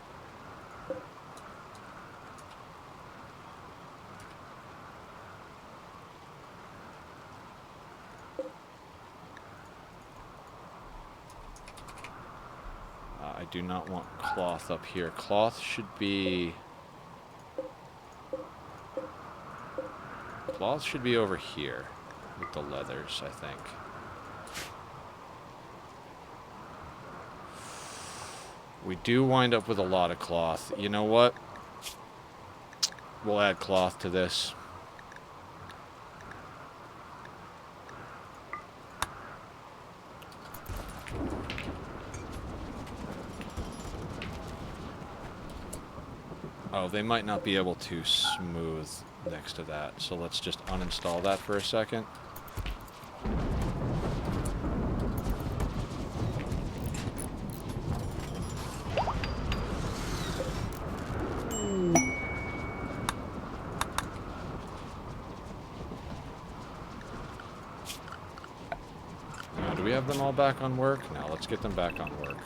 I do not want cloth up here. Cloth should be... Cloth should be over here with the leathers, I think. We do wind up with a lot of cloth. You know what? We'll add cloth to this. Oh, they might not be able to smooth next to that, so let's just uninstall that for a second. Now, do we have them all back on work? No, let's get them back on work.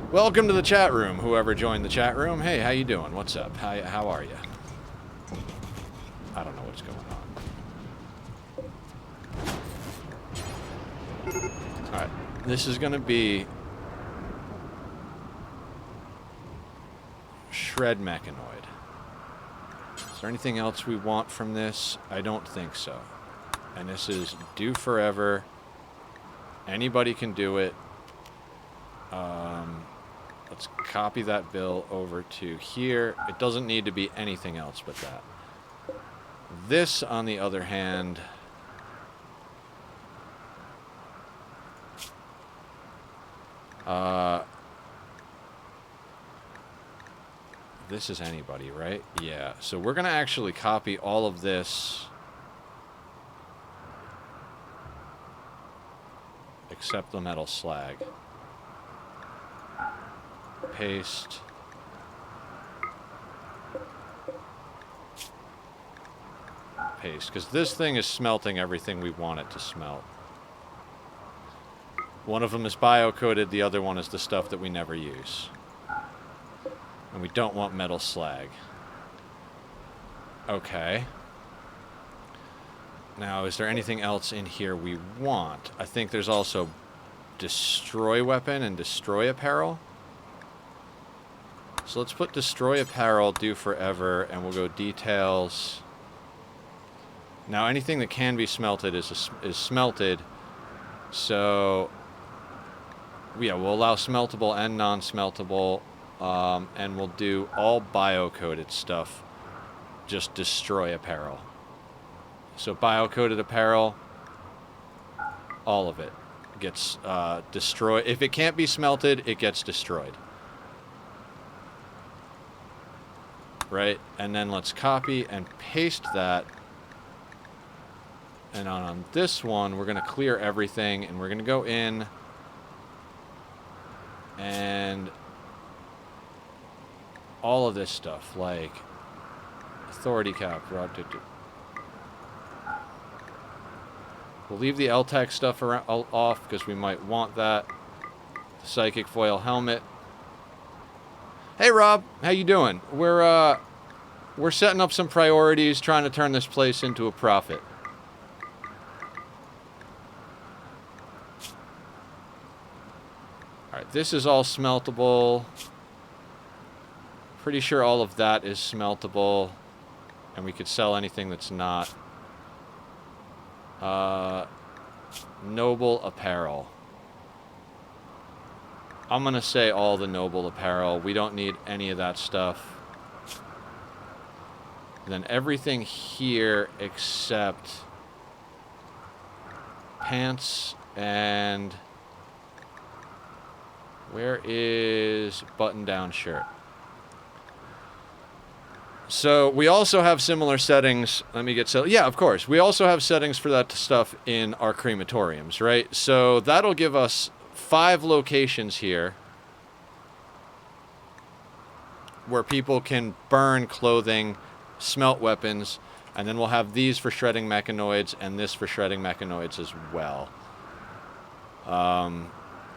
Welcome to the chat room, whoever joined the chat room. Hey, how you doing? What's up? How are you? I don't know what's going on. Alright, this is going to be Shred Mechanoid. Is there anything else we want from this? I don't think so. And this is do forever. Anybody can do it. Let's copy that bill over to here. It doesn't need to be anything else but that. This, on the other hand... this is anybody, right? Yeah, so we're going to actually copy all of this... except the metal slag. Paste. Paste, because this thing is smelting everything we want it to smelt. One of them is bio-coated, the other one is the stuff that we never use. And we don't want metal slag. Okay. Now, is there anything else in here we want? I think there's also destroy weapon and destroy apparel. So let's put destroy apparel, do forever, and we'll go details. Now anything that can be smelted is smelted. So yeah, we'll allow smeltable and non-smeltable, and we'll do all bio-coated stuff. Just destroy apparel. So bio-coated apparel, all of it gets destroyed. If it can't be smelted, it gets destroyed. Right? And then let's copy and paste that. And on this one, we're going to clear everything, and we're going to go in and all of this stuff, like authority cap. We'll leave the LTAC stuff off because we might want that. The psychic foil helmet. Hey Rob, how you doing? We're setting up some priorities, trying to turn this place into a profit. Alright, this is all smeltable. Pretty sure all of that is smeltable. And we could sell anything that's not. Noble apparel. I'm going to say all the noble apparel. We don't need any of that stuff. And then everything here except pants and... Where is button-down shirt? So we also have similar settings. Let me get... Yeah, of course. We also have settings for that stuff in our crematoriums, right? So that'll give us 5 locations here where people can burn clothing, smelt weapons, and then we'll have these for shredding mechanoids and this for shredding mechanoids as well.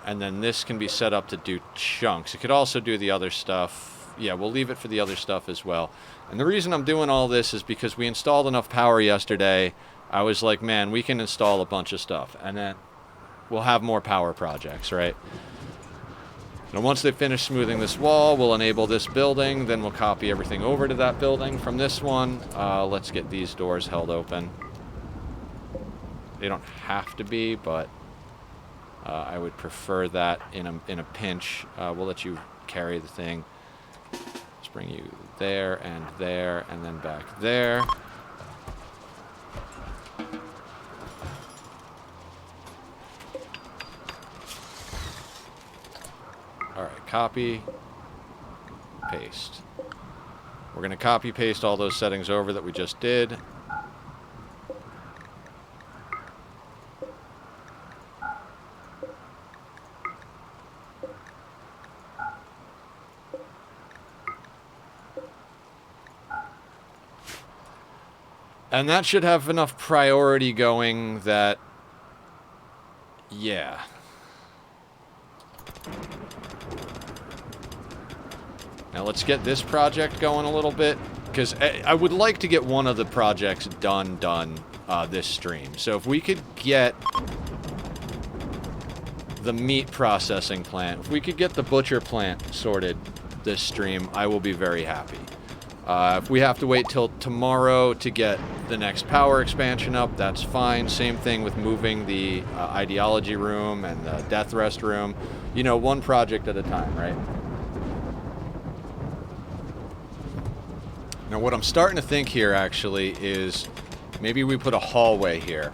And then this can be set up to do chunks. It could also do the other stuff. Yeah, we'll leave it for the other stuff as well. And the reason I'm doing all this is because we installed enough power yesterday. I was like, man, we can install a bunch of stuff. And then we'll have more power projects, right? And once they finish smoothing this wall, we'll enable this building. Then we'll copy everything over to that building from this one. Let's get these doors held open. They don't have to be, but... I would prefer that in a pinch. We'll let you carry the thing. Let's bring you there, and then back there. Alright, copy, paste. We're going to copy paste all those settings over that we just did. And that should have enough priority going that, yeah. Now let's get this project going a little bit, because I would like to get one of the projects done this stream. So if we could get the meat processing plant, if we could get the butcher plant sorted this stream, I will be very happy. If we have to wait till tomorrow to get the next power expansion up, that's fine. Same thing with moving the ideology room and the death rest room. You know, one project at a time, right? Now, what I'm starting to think here, actually, is maybe we put a hallway here.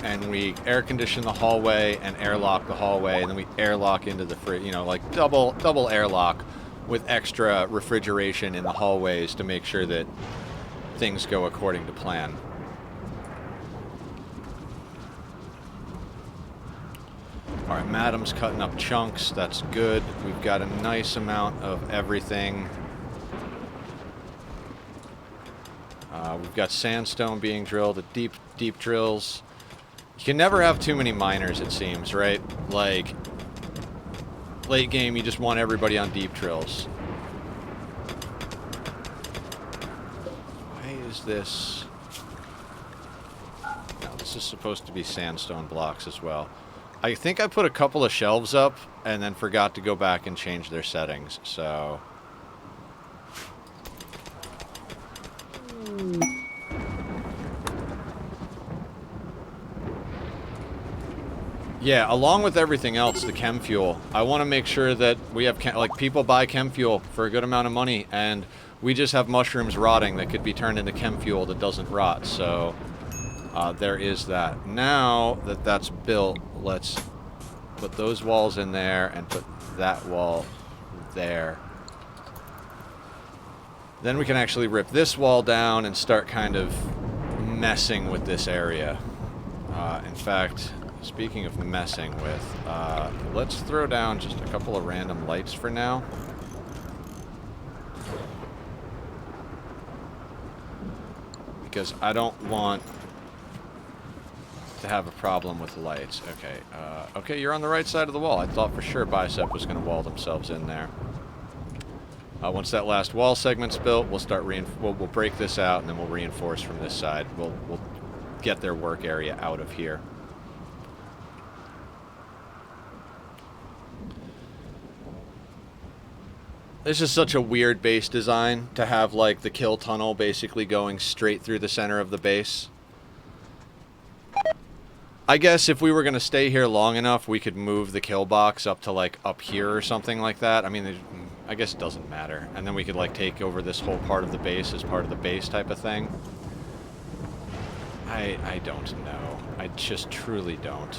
And we air condition the hallway and airlock the hallway, and then we airlock into the fridge, you know, like double airlock, with extra refrigeration in the hallways to make sure that things go according to plan. Alright, Madam's cutting up chunks. That's good. We've got a nice amount of everything. We've got sandstone being drilled at deep drills. You can never have too many miners, it seems, right? Like... late game, you just want everybody on deep drills. Why is this? No, this is supposed to be sandstone blocks as well. I think I put a couple of shelves up and then forgot to go back and change their settings, so... Yeah, along with everything else, the chem fuel, I want to make sure that we have, like, people buy chem fuel for a good amount of money, and we just have mushrooms rotting that could be turned into chem fuel that doesn't rot, so there is that. Now that that's built, let's put those walls in there and put that wall there. Then we can actually rip this wall down and start kind of messing with this area. In fact... speaking of messing with, let's throw down just a couple of random lights for now. Because I don't want to have a problem with the lights. Okay, okay, you're on the right side of the wall. I thought for sure Bicep was going to wall themselves in there. Once that last wall segment's built, we'll start we'll break this out, and then we'll reinforce from this side. We'll get their work area out of here. This is such a weird base design to have, like, the kill tunnel basically going straight through the center of the base. I guess if we were going to stay here long enough, we could move the kill box up to, like, up here or something like that. I mean, I guess it doesn't matter. And then we could, like, take over this whole part of the base as part of the base type of thing. I don't know. I just truly don't.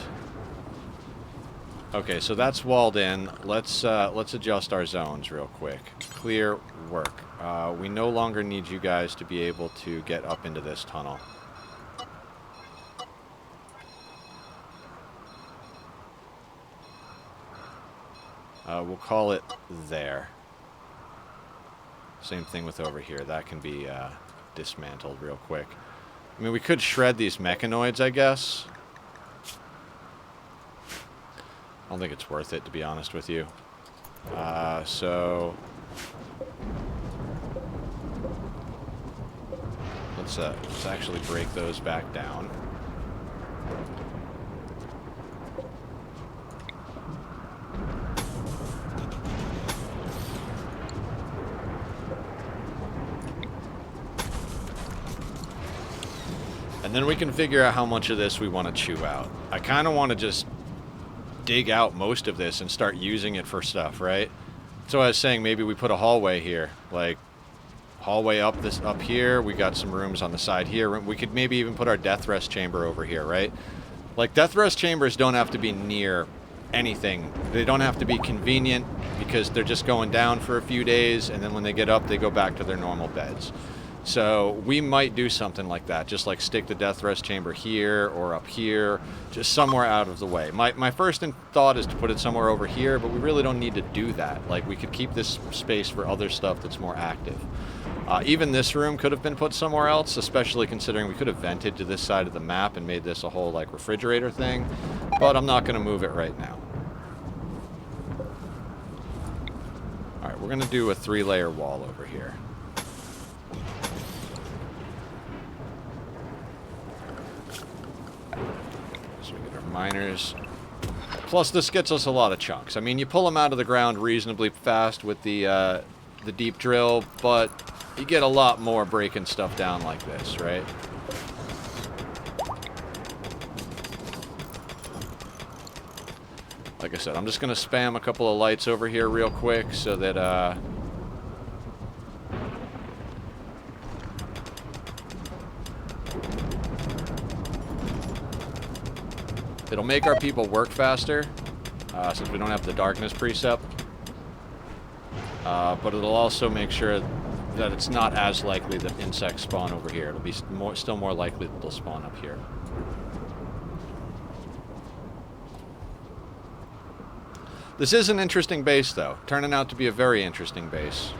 Okay, so that's walled in. Let's adjust our zones real quick. Clear work. We no longer need you guys to be able to get up into this tunnel. We'll call it there. Same thing with over here. That can be dismantled real quick. I mean, we could shred these mechanoids, I guess. I don't think it's worth it, to be honest with you. So let's actually break those back down. And then we can figure out how much of this we want to chew out. I kind of want to just dig out most of this and start using it for stuff, right? So I was saying maybe we put a hallway here, like hallway up here. We got some rooms on the side here. We could maybe even put our death rest chamber over here, right? Like, death rest chambers don't have to be near anything. They don't have to be convenient because they're just going down for a few days, and then when they get up, they go back to their normal beds. So we might do something like that, just like stick the death rest chamber here or up here, just somewhere out of the way. My first thought is to put it somewhere over here, but we really don't need to do that. Like, we could keep this space for other stuff that's more active. Even this room could have been put somewhere else, especially considering we could have vented to this side of the map and made this a whole, like, refrigerator thing, but I'm not going to move it right now. Alright, we're going to do a 3-layer wall over here. So we get our miners. Plus, this gets us a lot of chunks. I mean, you pull them out of the ground reasonably fast with the deep drill, but you get a lot more breaking stuff down like this, right? Like I said, I'm just going to spam a couple of lights over here real quick so that, it'll make our people work faster, since we don't have the darkness precept. But it'll also make sure that it's not as likely that insects spawn over here. It'll be still more likely that they'll spawn up here. This is an interesting base, though. Turning out to be a very interesting base.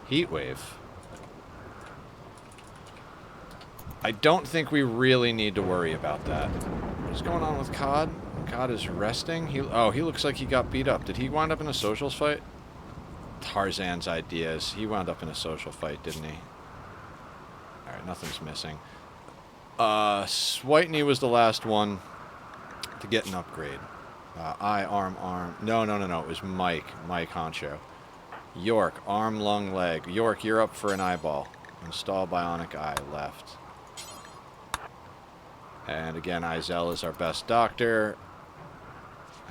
Heat wave. I don't think we really need to worry about that. What's going on with Cod? Cod is resting? He looks like he got beat up. Did he wind up in a socials fight? Tarzan's ideas. He wound up in a social fight, didn't he? Alright, nothing's missing. Switney was the last one to get an upgrade. Arm. No. It was Mike. Mike Honcho. York, arm, lung, leg. York, you're up for an eyeball. Install bionic eye, left. And again, Izel is our best doctor.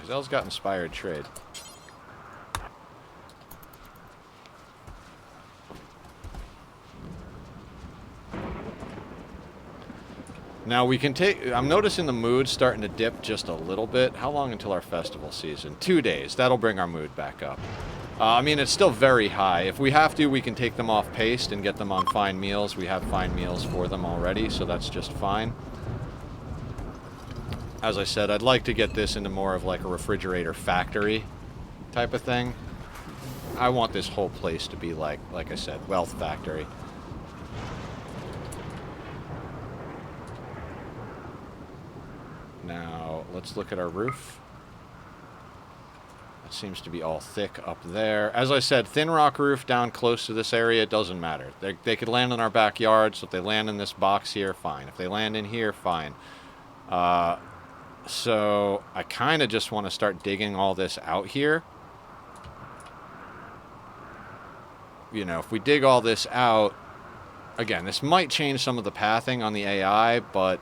Izel's got inspired trade. Now we can take... I'm noticing the mood starting to dip just a little bit. How long until our festival season? 2 days. That'll bring our mood back up. I mean, it's still very high. If we have to, we can take them off paste and get them on fine meals. We have fine meals for them already, so that's just fine. As I said, I'd like to get this into more of like a refrigerator factory type of thing. I want this whole place to be like I said, Walth factory. Now, let's look at our roof. It seems to be all thick up there. As I said, thin rock roof down close to this area, it doesn't matter. They could land in our backyard, so if they land in this box here, fine. If they land in here, fine. So I kind of just want to start digging all this out here. You know, if we dig all this out, again, this might change some of the pathing on the AI, but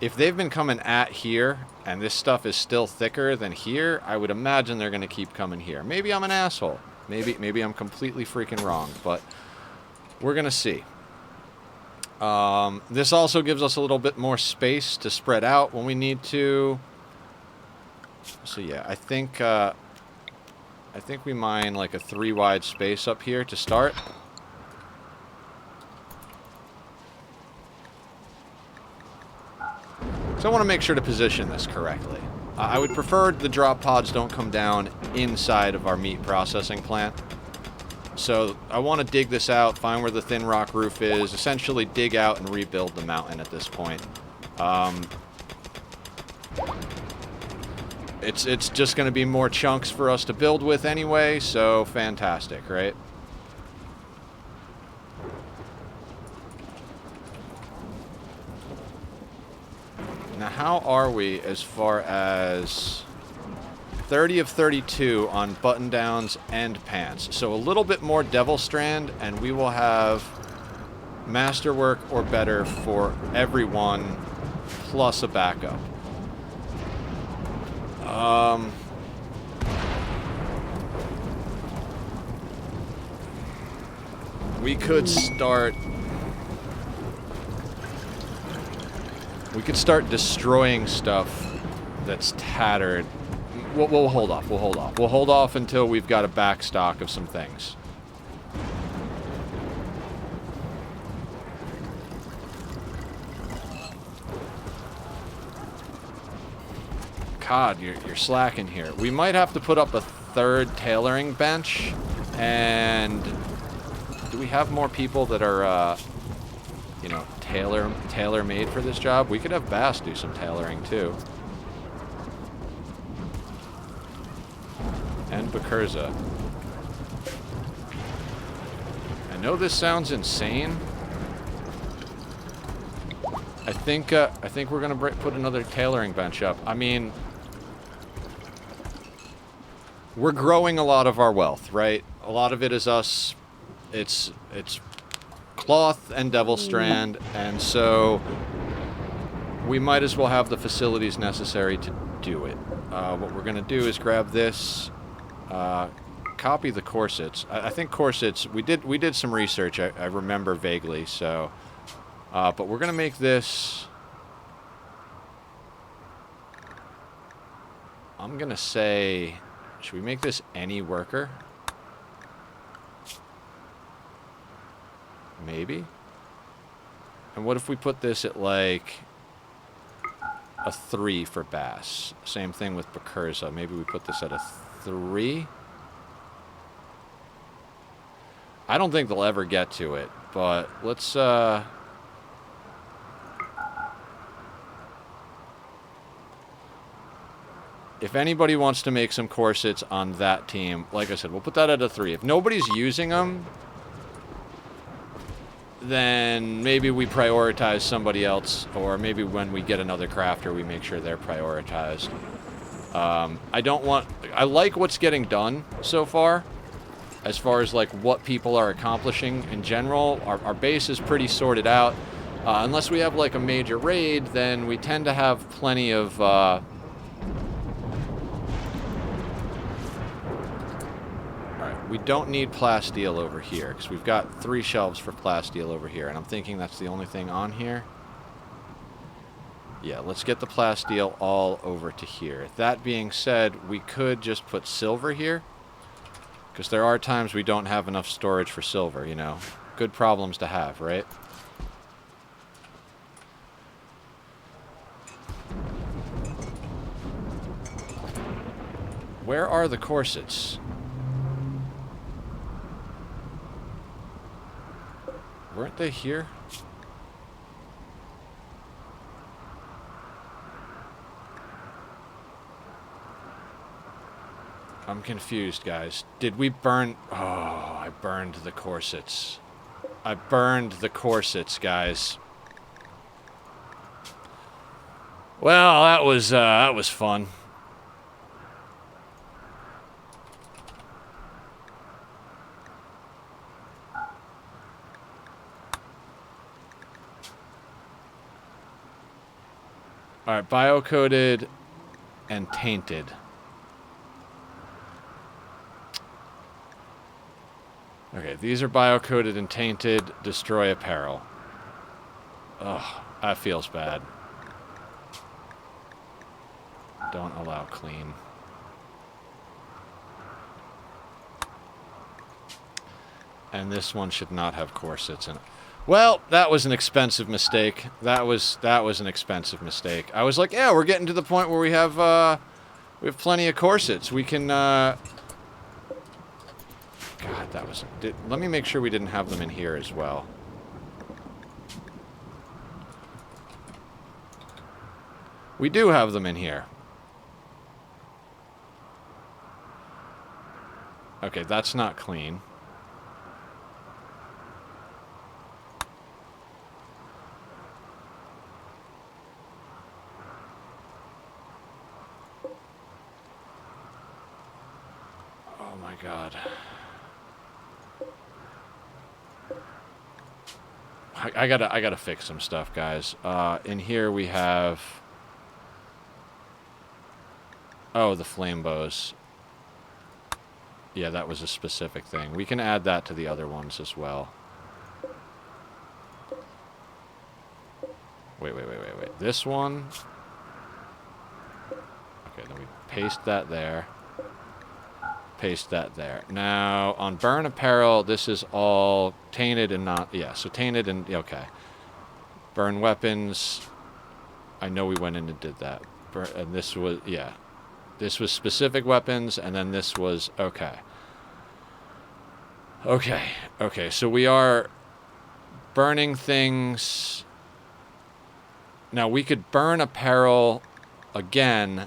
if they've been coming at here and this stuff is still thicker than here, I would imagine they're going to keep coming here. Maybe I'm an asshole. Maybe I'm completely freaking wrong, but we're going to see. This also gives us a little bit more space to spread out when we need to. So yeah, I think we mine like a 3 wide space up here to start. So I want to make sure to position this correctly. I would prefer the drop pods don't come down inside of our meat processing plant. So I want to dig this out, find where the thin rock roof is, essentially dig out and rebuild the mountain at this point. It's just going to be more chunks for us to build with anyway, so fantastic, right? Now, how are we as far as 30 of 32 on button downs and pants? So a little bit more Devil Strand, and we will have Masterwork or better for everyone, plus a backup. We could start... We could start destroying stuff that's tattered. We'll hold off. We'll hold off. We'll hold off until we've got a back stock of some things. God, you're slacking here. We might have to put up a 3rd tailoring bench. And do we have more people that are, you know, tailor-made for this job? We could have Bass do some tailoring too. And Bakurza. I know this sounds insane. I think we're gonna put another tailoring bench up. I mean, we're growing a lot of our wealth, right? A lot of it is us. It's cloth and Devil Strand, and so we might as well have the facilities necessary to do it. What we're gonna do is grab this. Copy the corsets. I think corsets, we did some research, I remember vaguely, so but we're gonna make this, I'm gonna say, should we make this any worker? Maybe. And what if we put this at like a 3 for Bass? Same thing with Bakurza. Maybe we put this at a 3. I don't think they'll ever get to it, but let's if anybody wants to make some corsets on that team, like I said, we'll put that at a 3. If nobody's using them, then maybe we prioritize somebody else, or maybe when we get another crafter, we make sure they're prioritized. I like what's getting done so far, as like what people are accomplishing in general. Our base is pretty sorted out. Unless we have like a major raid, then we tend to have plenty of, we don't need plasteel over here, because we've got 3 shelves for plasteel over here, and I'm thinking that's the only thing on here. Yeah, let's get the plasteel all over to here. That being said, we could just put silver here, because there are times we don't have enough storage for silver, you know. Good problems to have, right? Where are the corsets? Weren't they here? I'm confused, guys. Did we burn... Oh, I burned the corsets. I burned the corsets, guys. Well, that was fun. All right, bio-coded and tainted. Okay, these are bio-coded and tainted. Destroy apparel. Ugh, that feels bad. Don't allow clean. And this one should not have corsets in it. Well, that was an expensive mistake. That was an expensive mistake. I was like, yeah, we're getting to the point where we have plenty of corsets. We can God, that was let me make sure we didn't have them in here as well. We do have them in here. Okay, that's not clean. Oh my God. I gotta fix some stuff, guys. In here we have... Oh, the flame bows. Yeah, that was a specific thing. We can add that to the other ones as well. Wait. This one... Okay, then we paste that there. Paste that there. Now, on burn apparel, this is all tainted and not... Yeah, so tainted and... Okay. Burn weapons. I know we went in and did that. And this was... Yeah. This was specific weapons, and then this was... Okay. Okay, so we are burning things... Now, we could burn apparel again...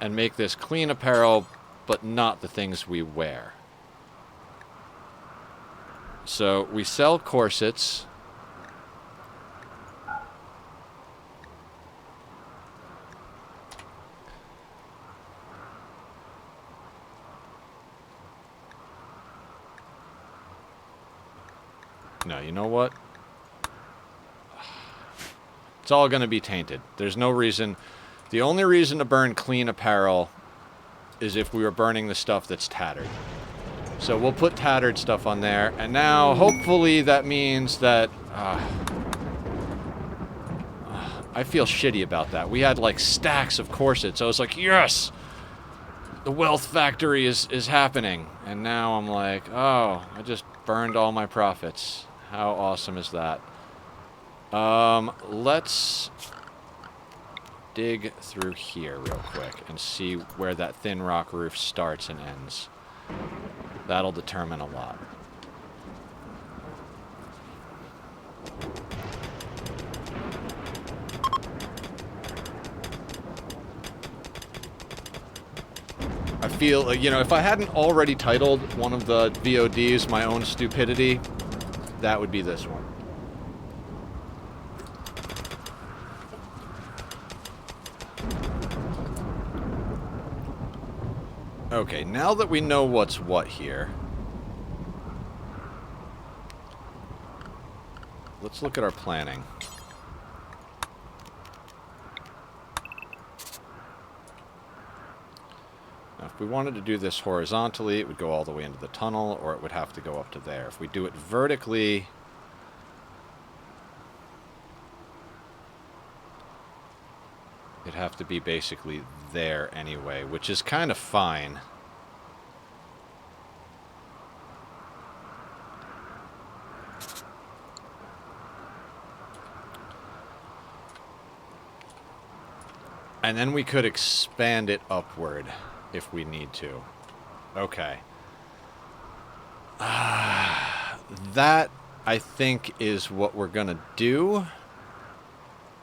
and make this clean apparel, but not the things we wear. So we sell corsets. No, you know what? It's all going to be tainted. There's no reason... The only reason to burn clean apparel is if we were burning the stuff that's tattered. So we'll put tattered stuff on there. And now, hopefully, that means that... I feel shitty about that. We had, like, stacks of corsets. I was like, yes! The wealth factory is happening. And now I'm like, oh, I just burned all my profits. How awesome is that? Let's... dig through here real quick and see where that thin rock roof starts and ends. That'll determine a lot. I feel, you know, if I hadn't already titled one of the VODs My Own Stupidity, that would be this one. Okay, now that we know what's what here, let's look at our planning. Now, if we wanted to do this horizontally, it would go all the way into the tunnel, or it would have to go up to there. If we do it vertically, it'd have to be basically there anyway, which is kind of fine. And then we could expand it upward if we need to. Okay. That, I think, is what we're gonna do.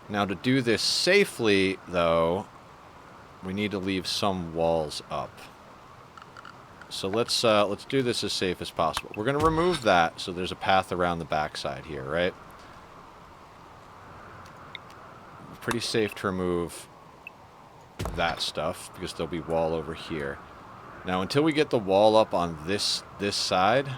Now, to do this safely, though, we need to leave some walls up. So let's do this as safe as possible. We're going to remove that so there's a path around the backside here, right? Pretty safe to remove that stuff because there'll be wall over here. Now, until we get the wall up on this side,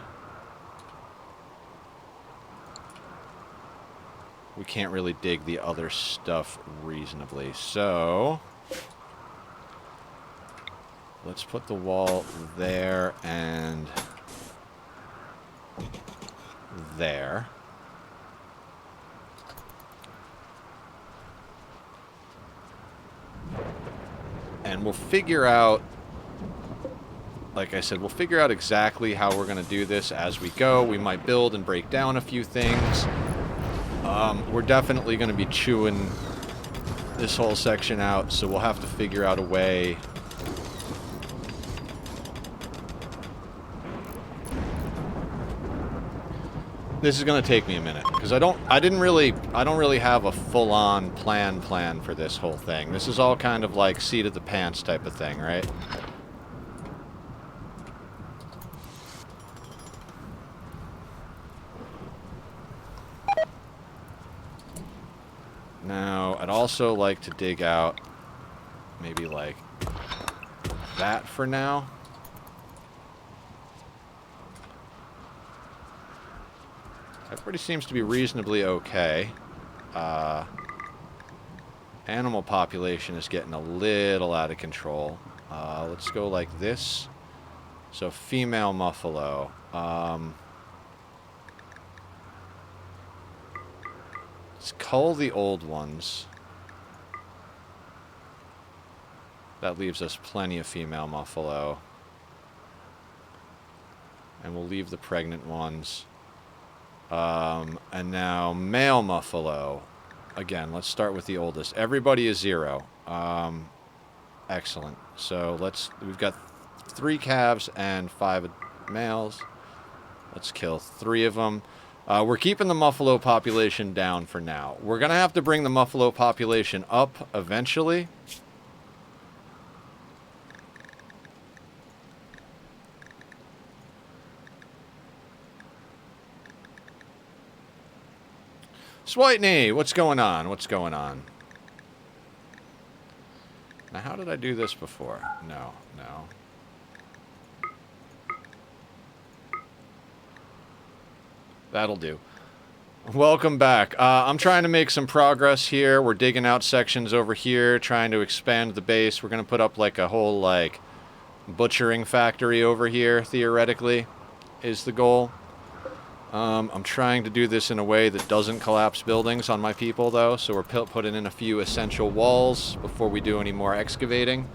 we can't really dig the other stuff reasonably. So let's put the wall there and there. And we'll figure out, like I said, we'll figure out exactly how we're going to do this as we go. We might build and break down a few things. We're definitely going to be chewing this whole section out, so we'll have to figure out a way. This is going to take me a minute because I don't really have a full-on plan for this whole thing. This is all kind of like seat of the pants type of thing, right? Now, I'd also like to dig out maybe like that for now. Everybody seems to be reasonably okay. Animal population is getting a little out of control. Let's go like this. So female muffalo. Let's cull the old ones. That leaves us plenty of female muffalo. And we'll leave the pregnant ones. And now male muffalo. Again, let's start with the oldest. Everybody is 0. Excellent. So we've got 3 calves and 5 males. Let's kill 3 of them. We're keeping the muffalo population down for now. We're going to have to bring the muffalo population up eventually. Switney, what's going on? What's going on? Now, how did I do this before? No. That'll do. Welcome back. I'm trying to make some progress here. We're digging out sections over here, trying to expand the base. We're going to put up like a whole like butchering factory over here, theoretically, is the goal. I'm trying to do this in a way that doesn't collapse buildings on my people, though, so we're putting in a few essential walls before we do any more excavating.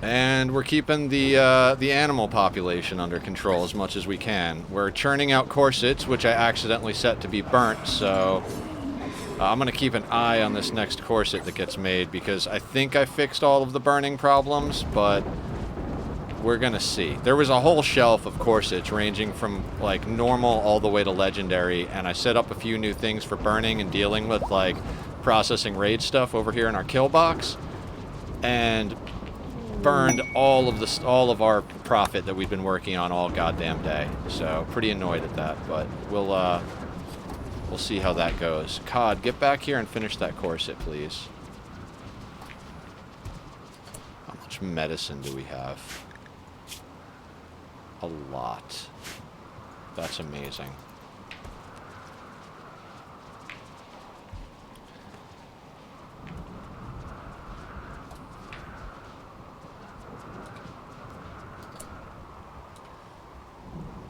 And we're keeping the animal population under control as much as we can. We're churning out corsets, which I accidentally set to be burnt, so I'm going to keep an eye on this next corset that gets made, because I think I fixed all of the burning problems, but we're going to see. There was a whole shelf of corsets ranging from like normal all the way to legendary, and I set up a few new things for burning and dealing with like processing raid stuff over here in our kill box, and burned all of our profit that we've been working on all goddamn day. So pretty annoyed at that, but we'll see how that goes. Cod, get back here and finish that corset, please. How much medicine do we have? A lot. That's amazing.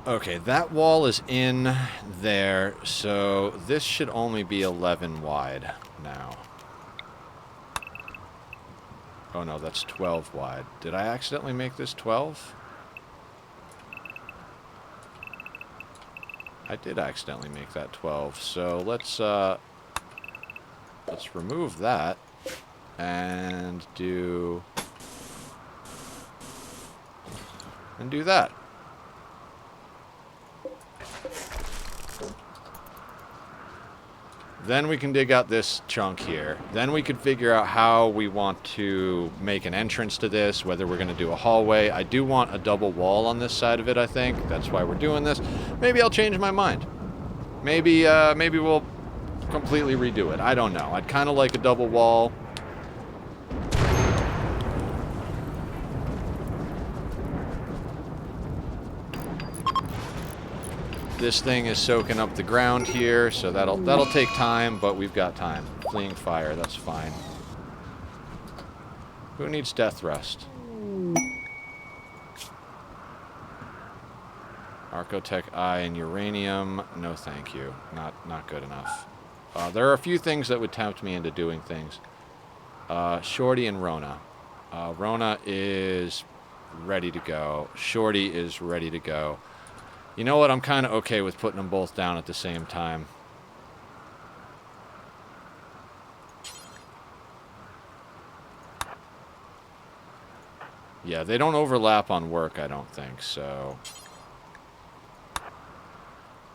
Okay, that wall is in there, so this should only be 11 wide now. Oh no, that's 12 wide. Did I accidentally make this 12? I did accidentally make that 12, so let's remove that and do that. Then we can dig out this chunk here. Then we could figure out how we want to make an entrance to this, whether we're going to do a hallway. I do want a double wall on this side of it, I think. That's why we're doing this. Maybe I'll change my mind. Maybe we'll completely redo it. I don't know. I'd kind of like a double wall. This thing is soaking up the ground here, so that'll take time, but we've got time. Fleeing fire, that's fine. Who needs death rust? Archotech eye and uranium. No, thank you. Not good enough. There are a few things that would tempt me into doing things. Shorty and Rona. Rona is ready to go. Shorty is ready to go. You know what? I'm kind of okay with putting them both down at the same time. Yeah, they don't overlap on work, I don't think, so...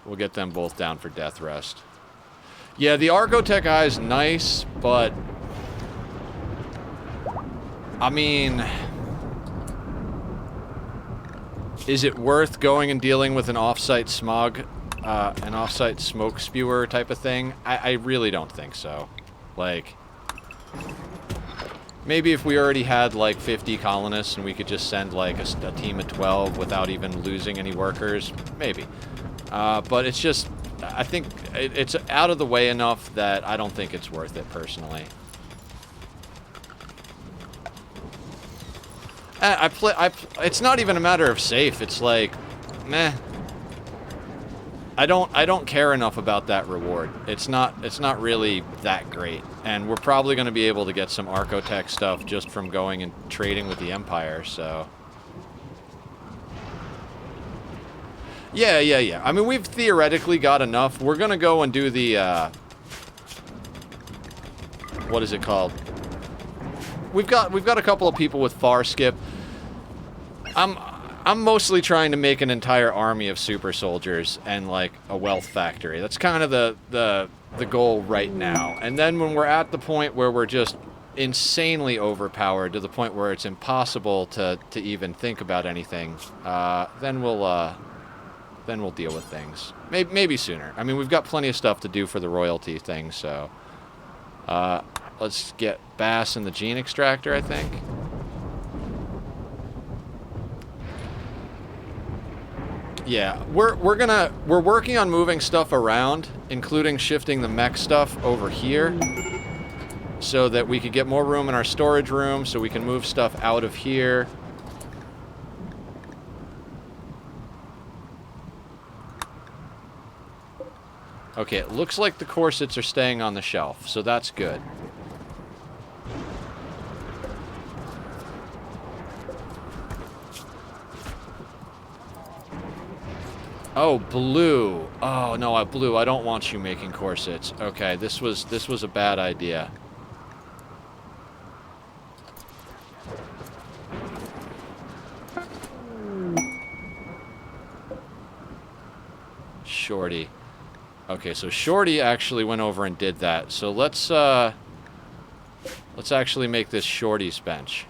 We'll get them both down for death rest. Yeah, the Archotech eye is nice, but... I mean... Is it worth going and dealing with an off-site smog, an off-site smoke spewer type of thing? I really don't think so. Like, maybe if we already had like 50 colonists and we could just send like a team of 12 without even losing any workers, maybe. But it's just, I think it's out of the way enough that I don't think it's worth it personally. It's not even a matter of safe. It's like, meh. I don't care enough about that reward. It's not really that great. And we're probably going to be able to get some Archotech stuff just from going and trading with the Empire, so. Yeah. I mean, we've theoretically got enough. We're going to go and do the, what is it called? We've got a couple of people with far skip. I'm mostly trying to make an entire army of super soldiers and like a wealth factory. That's kind of the goal right now. And then when we're at the point where we're just insanely overpowered to the point where it's impossible to even think about anything, then we'll deal with things. Maybe sooner. I mean, we've got plenty of stuff to do for the royalty thing, so let's get Bass and the gene extractor, I think. Yeah, we're working on moving stuff around, including shifting the mech stuff over here, so that we could get more room in our storage room, so we can move stuff out of here. Okay, it looks like the corsets are staying on the shelf, so that's good. Oh, blue. Oh, no, blue. I don't want you making corsets. Okay, this was a bad idea. Shorty. Okay, so Shorty actually went over and did that. So let's actually make this Shorty's bench.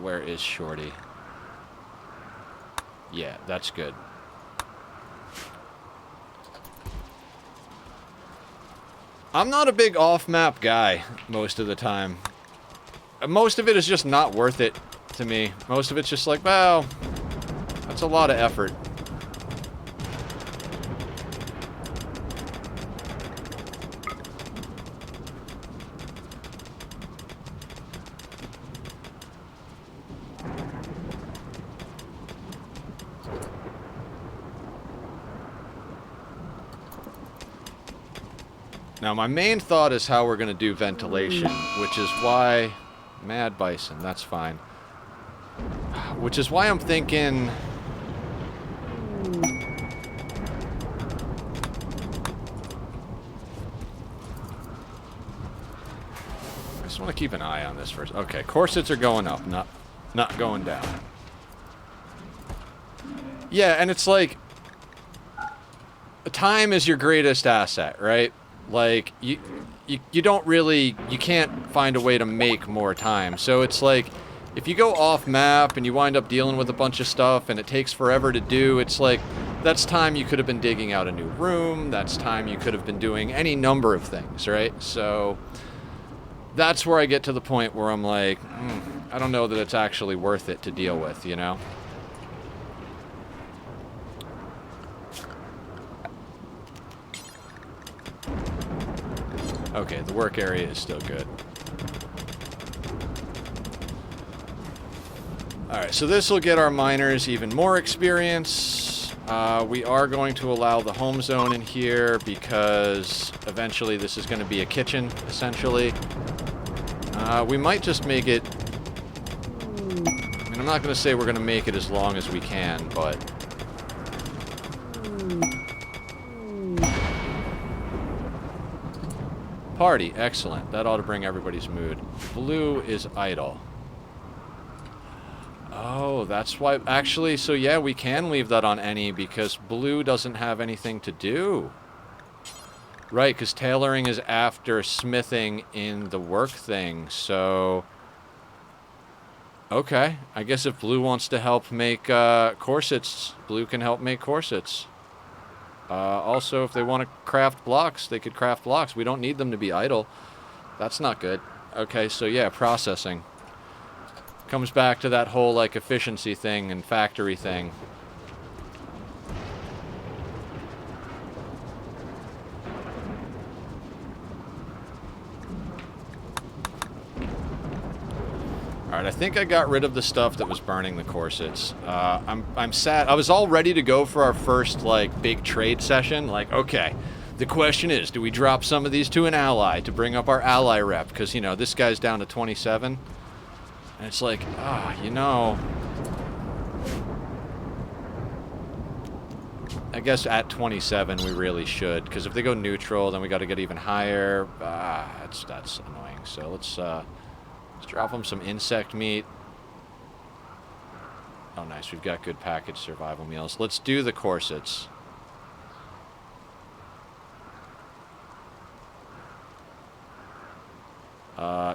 Where is Shorty? Yeah, that's good. I'm not a big off-map guy most of the time. Most of it is just not worth it to me. Most of it's just like, well, that's a lot of effort. Now, my main thought is how we're going to do ventilation, which is why... Mad Bison, that's fine. Which is why I'm thinking... I just want to keep an eye on this first. Okay, corsets are going up, not going down. Yeah, and it's like, time is your greatest asset, right? Like, you don't really, you can't find a way to make more time. So it's like, if you go off map and you wind up dealing with a bunch of stuff and it takes forever to do, it's like, that's time you could have been digging out a new room, that's time you could have been doing any number of things, right? So that's where I get to the point where I'm like, I don't know that it's actually worth it to deal with, you know? Okay, the work area is still good. Alright, so this will get our miners even more experience. We are going to allow the home zone in here because eventually this is going to be a kitchen, essentially. We might just make it... I mean, I'm not going to say we're going to make it as long as we can, but... Party, excellent. That ought to bring everybody's mood. Blue is idle. Oh, that's why... Actually, so yeah, we can leave that on any because blue doesn't have anything to do. Right, because tailoring is after smithing in the work thing, so... Okay, I guess if blue wants to help make corsets, blue can help make corsets. Also, if they want to craft blocks, they could craft blocks. We don't need them to be idle. That's not good. Okay, so yeah, processing. Comes back to that whole, like, efficiency thing and factory thing. Alright, I think I got rid of the stuff that was burning the corsets. I'm sad. I was all ready to go for our first, like, big trade session. Like, okay, the question is, do we drop some of these to an ally to bring up our ally rep? Because, you know, this guy's down to 27. And it's like, you know... I guess at 27 we really should. Because if they go neutral, then we got to get even higher. That's annoying. So let's drop them some insect meat. Oh, nice. We've got good packaged survival meals. Let's do the corsets.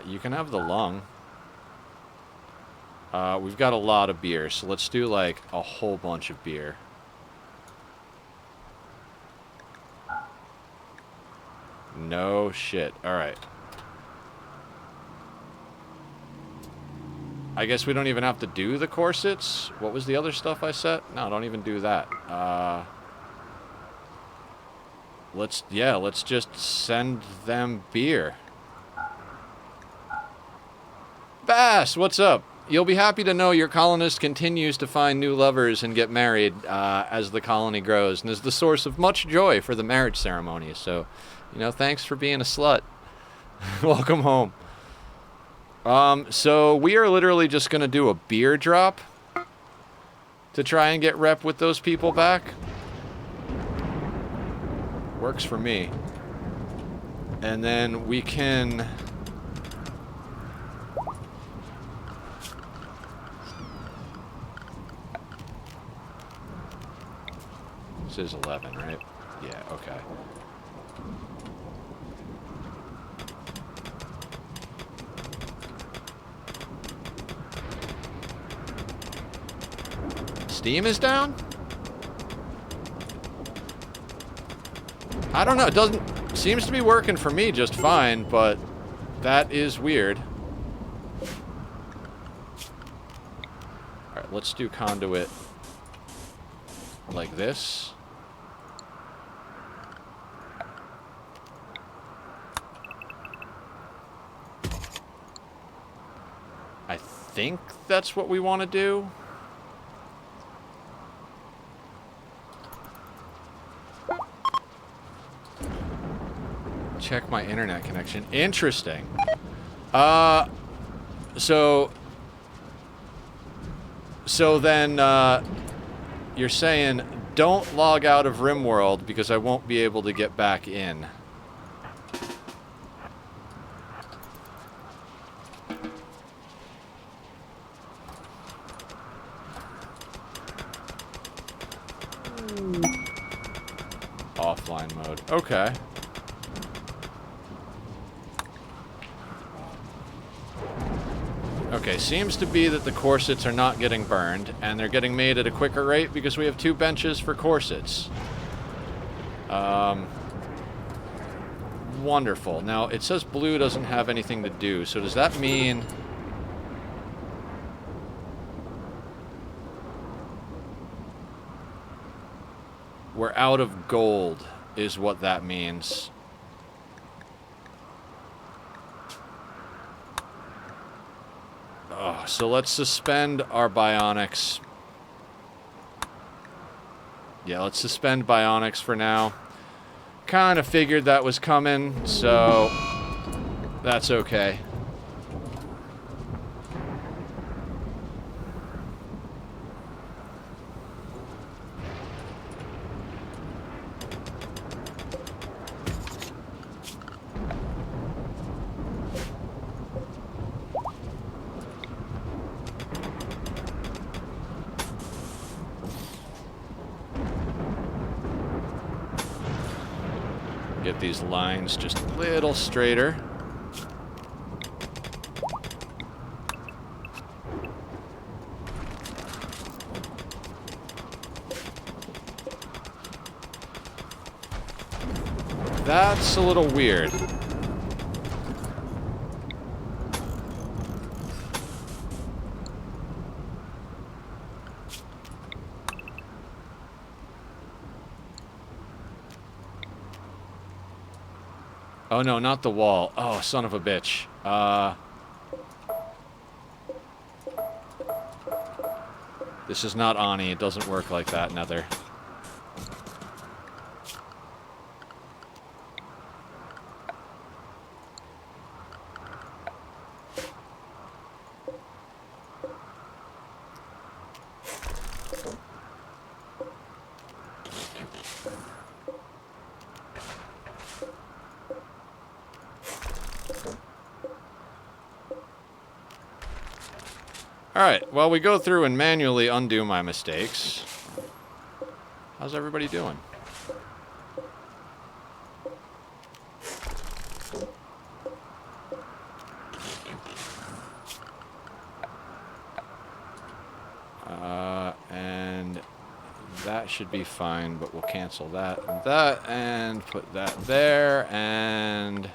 You can have the lung. We've got a lot of beer, so let's do, like, a whole bunch of beer. No shit. Alright. I guess we don't even have to do the corsets. What was the other stuff I set? No, don't even do that. Let's just send them beer. Bass, what's up? You'll be happy to know your colonist continues to find new lovers and get married as the colony grows, and is the source of much joy for the marriage ceremony. So, you know, thanks for being a slut. Welcome home. So we are literally just going to do a beer drop to try and get rep with those people back. Works for me. And then we can... This is 11, right? Yeah, okay. Steam is down? I don't know. It doesn't... Seems to be working for me just fine, but that is weird. Alright, let's do conduit like this. I think that's what we want to do. Check my internet connection. Interesting. So then, you're saying don't log out of RimWorld because I won't be able to get back in. Offline mode. Okay. Okay, seems to be that the corsets are not getting burned, and they're getting made at a quicker rate because we have 2 benches for corsets. Wonderful. Now, it says blue doesn't have anything to do, so does that mean... we're out of gold, is what that means. Oh, so let's suspend our bionics. Yeah, let's suspend bionics for now. Kind of figured that was coming, so that's okay. Get these lines just a little straighter. That's a little weird. Oh no, not the wall. Oh, son of a bitch. This is not Ani. It doesn't work like that, Nether. Alright, well, we go through and manually undo my mistakes. How's everybody doing? And that should be fine, but we'll cancel that, and put that there, and...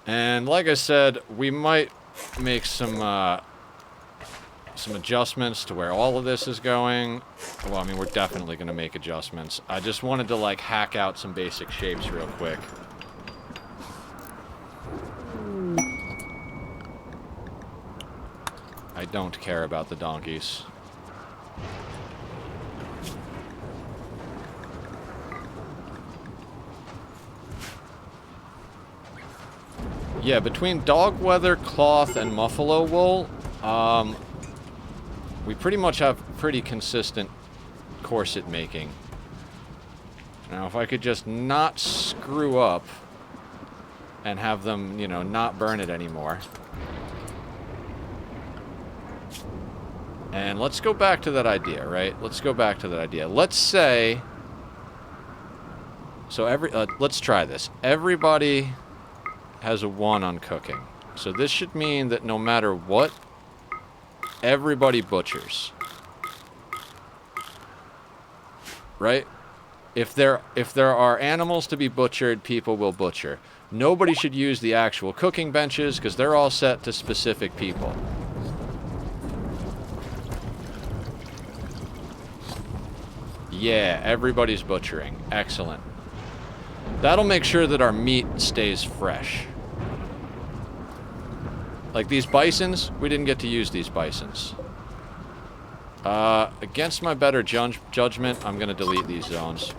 And like I said, we might make some adjustments to where all of this is going. Well, I mean, we're definitely going to make adjustments. I just wanted to, like, hack out some basic shapes real quick. I don't care about the donkeys. Yeah, between dog leather, cloth, and muffalo wool, we pretty much have pretty consistent corset making. Now, if I could just not screw up and have them, you know, not burn it anymore. And let's go back to that idea, right? Let's go back to that idea. Let's say... So let's try this. Everybody has a 1 on cooking. So this should mean that no matter what, everybody butchers. Right? If there are animals to be butchered, people will butcher. Nobody should use the actual cooking benches because they're all set to specific people. Yeah, everybody's butchering. Excellent. That'll make sure that our meat stays fresh. Like these bisons, we didn't get to use these bisons. Against my better judgment, I'm going to delete these zones.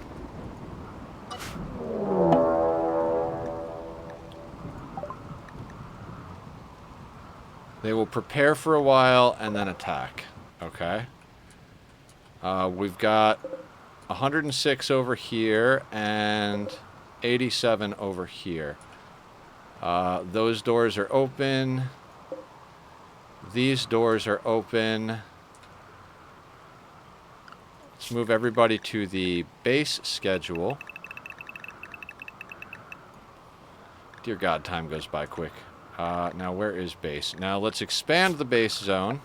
They will prepare for a while and then attack. Okay. We've got 106 over here and 87 over here. Those doors are open. These doors are open. Let's move everybody to the base schedule. Dear God, time goes by quick. Now, where is base? Now, let's expand the base zone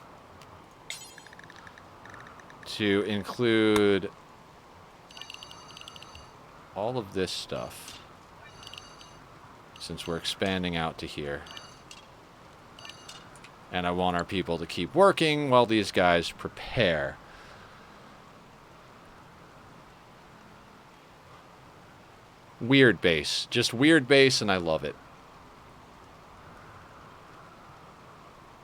to include all of this stuff, since we're expanding out to here. And I want our people to keep working while these guys prepare. Weird base. Just weird base, and I love it.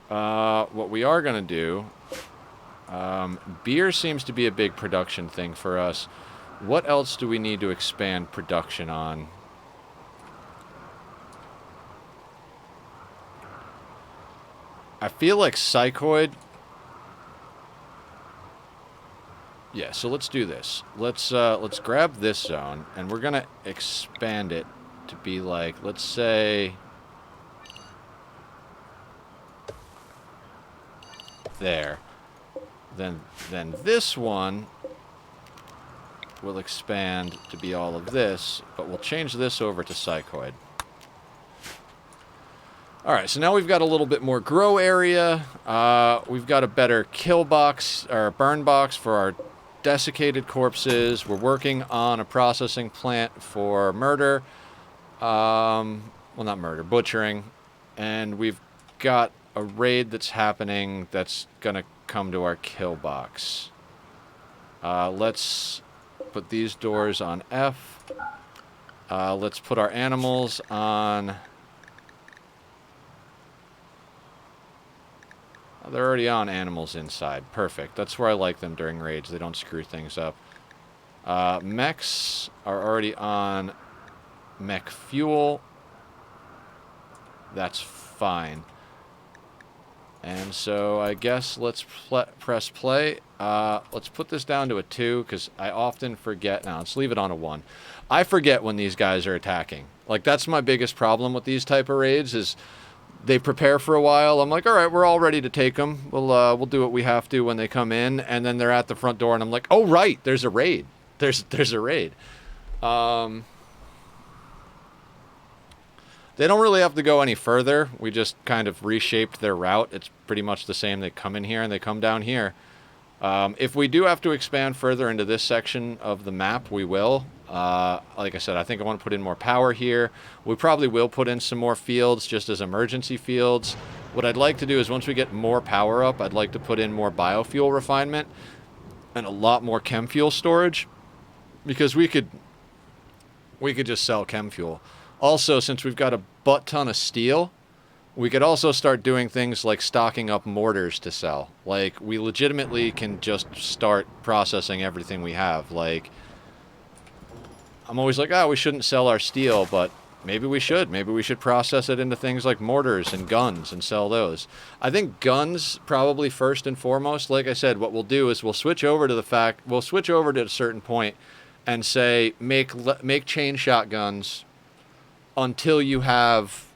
What we are going to do... beer seems to be a big production thing for us. What else do we need to expand production on? I feel like Psychoid... Yeah, so let's do this. Let's grab this zone, and we're gonna expand it to be like, let's say, there. Then this one will expand to be all of this, but we'll change this over to Psychoid. All right, so now we've got a little bit more grow area. We've got a better kill box or burn box for our desiccated corpses. We're working on a processing plant for murder. Well, not murder, butchering. And we've got a raid that's happening that's going to come to our kill box. Let's put these doors on F. Let's put our animals on... Oh, they're already on animals inside. Perfect. That's where I like them during raids. They don't screw things up. Mechs are already on mech fuel. That's fine. And so I guess let's press play. Let's put this down to a 2 because I often forget. Now, let's leave it on a 1. I forget when these guys are attacking. Like, that's my biggest problem with these type of raids is... They prepare for a while. I'm like, all right, we're all ready to take them. We'll do what we have to when they come in, and then they're at the front door, and I'm like, oh right, there's a raid. There's a raid. They don't really have to go any further. We just kind of reshaped their route. It's pretty much the same. They come in here and they come down here. If we do have to expand further into this section of the map, we will. Like I said, I think I want to put in more power here. We probably will put in some more fields just as emergency fields. What I'd like to do is once we get more power up, I'd like to put in more biofuel refinement and a lot more chem fuel storage because we could just sell chem fuel. Also, since we've got a butt ton of steel, we could also start doing things like stocking up mortars to sell. Like, we legitimately can just start processing everything we have. Like, I'm always like, we shouldn't sell our steel, but maybe we should. Maybe we should process it into things like mortars and guns and sell those. I think guns probably first and foremost. Like I said, what we'll do is we'll switch over to a certain point and say, make chain shotguns until you have,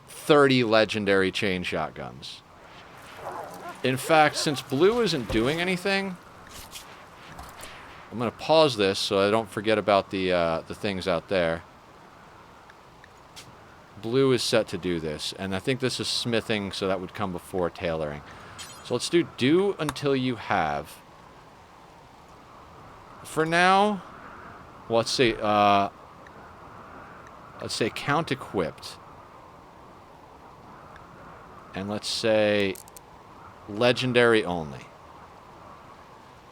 30 legendary chain shotguns. In fact, since blue isn't doing anything, I'm going to pause this so I don't forget about the things out there. Blue is set to do this, and I think this is smithing, so that would come before tailoring. So let's do until you have. For now, let's say count equipped, and let's say legendary only.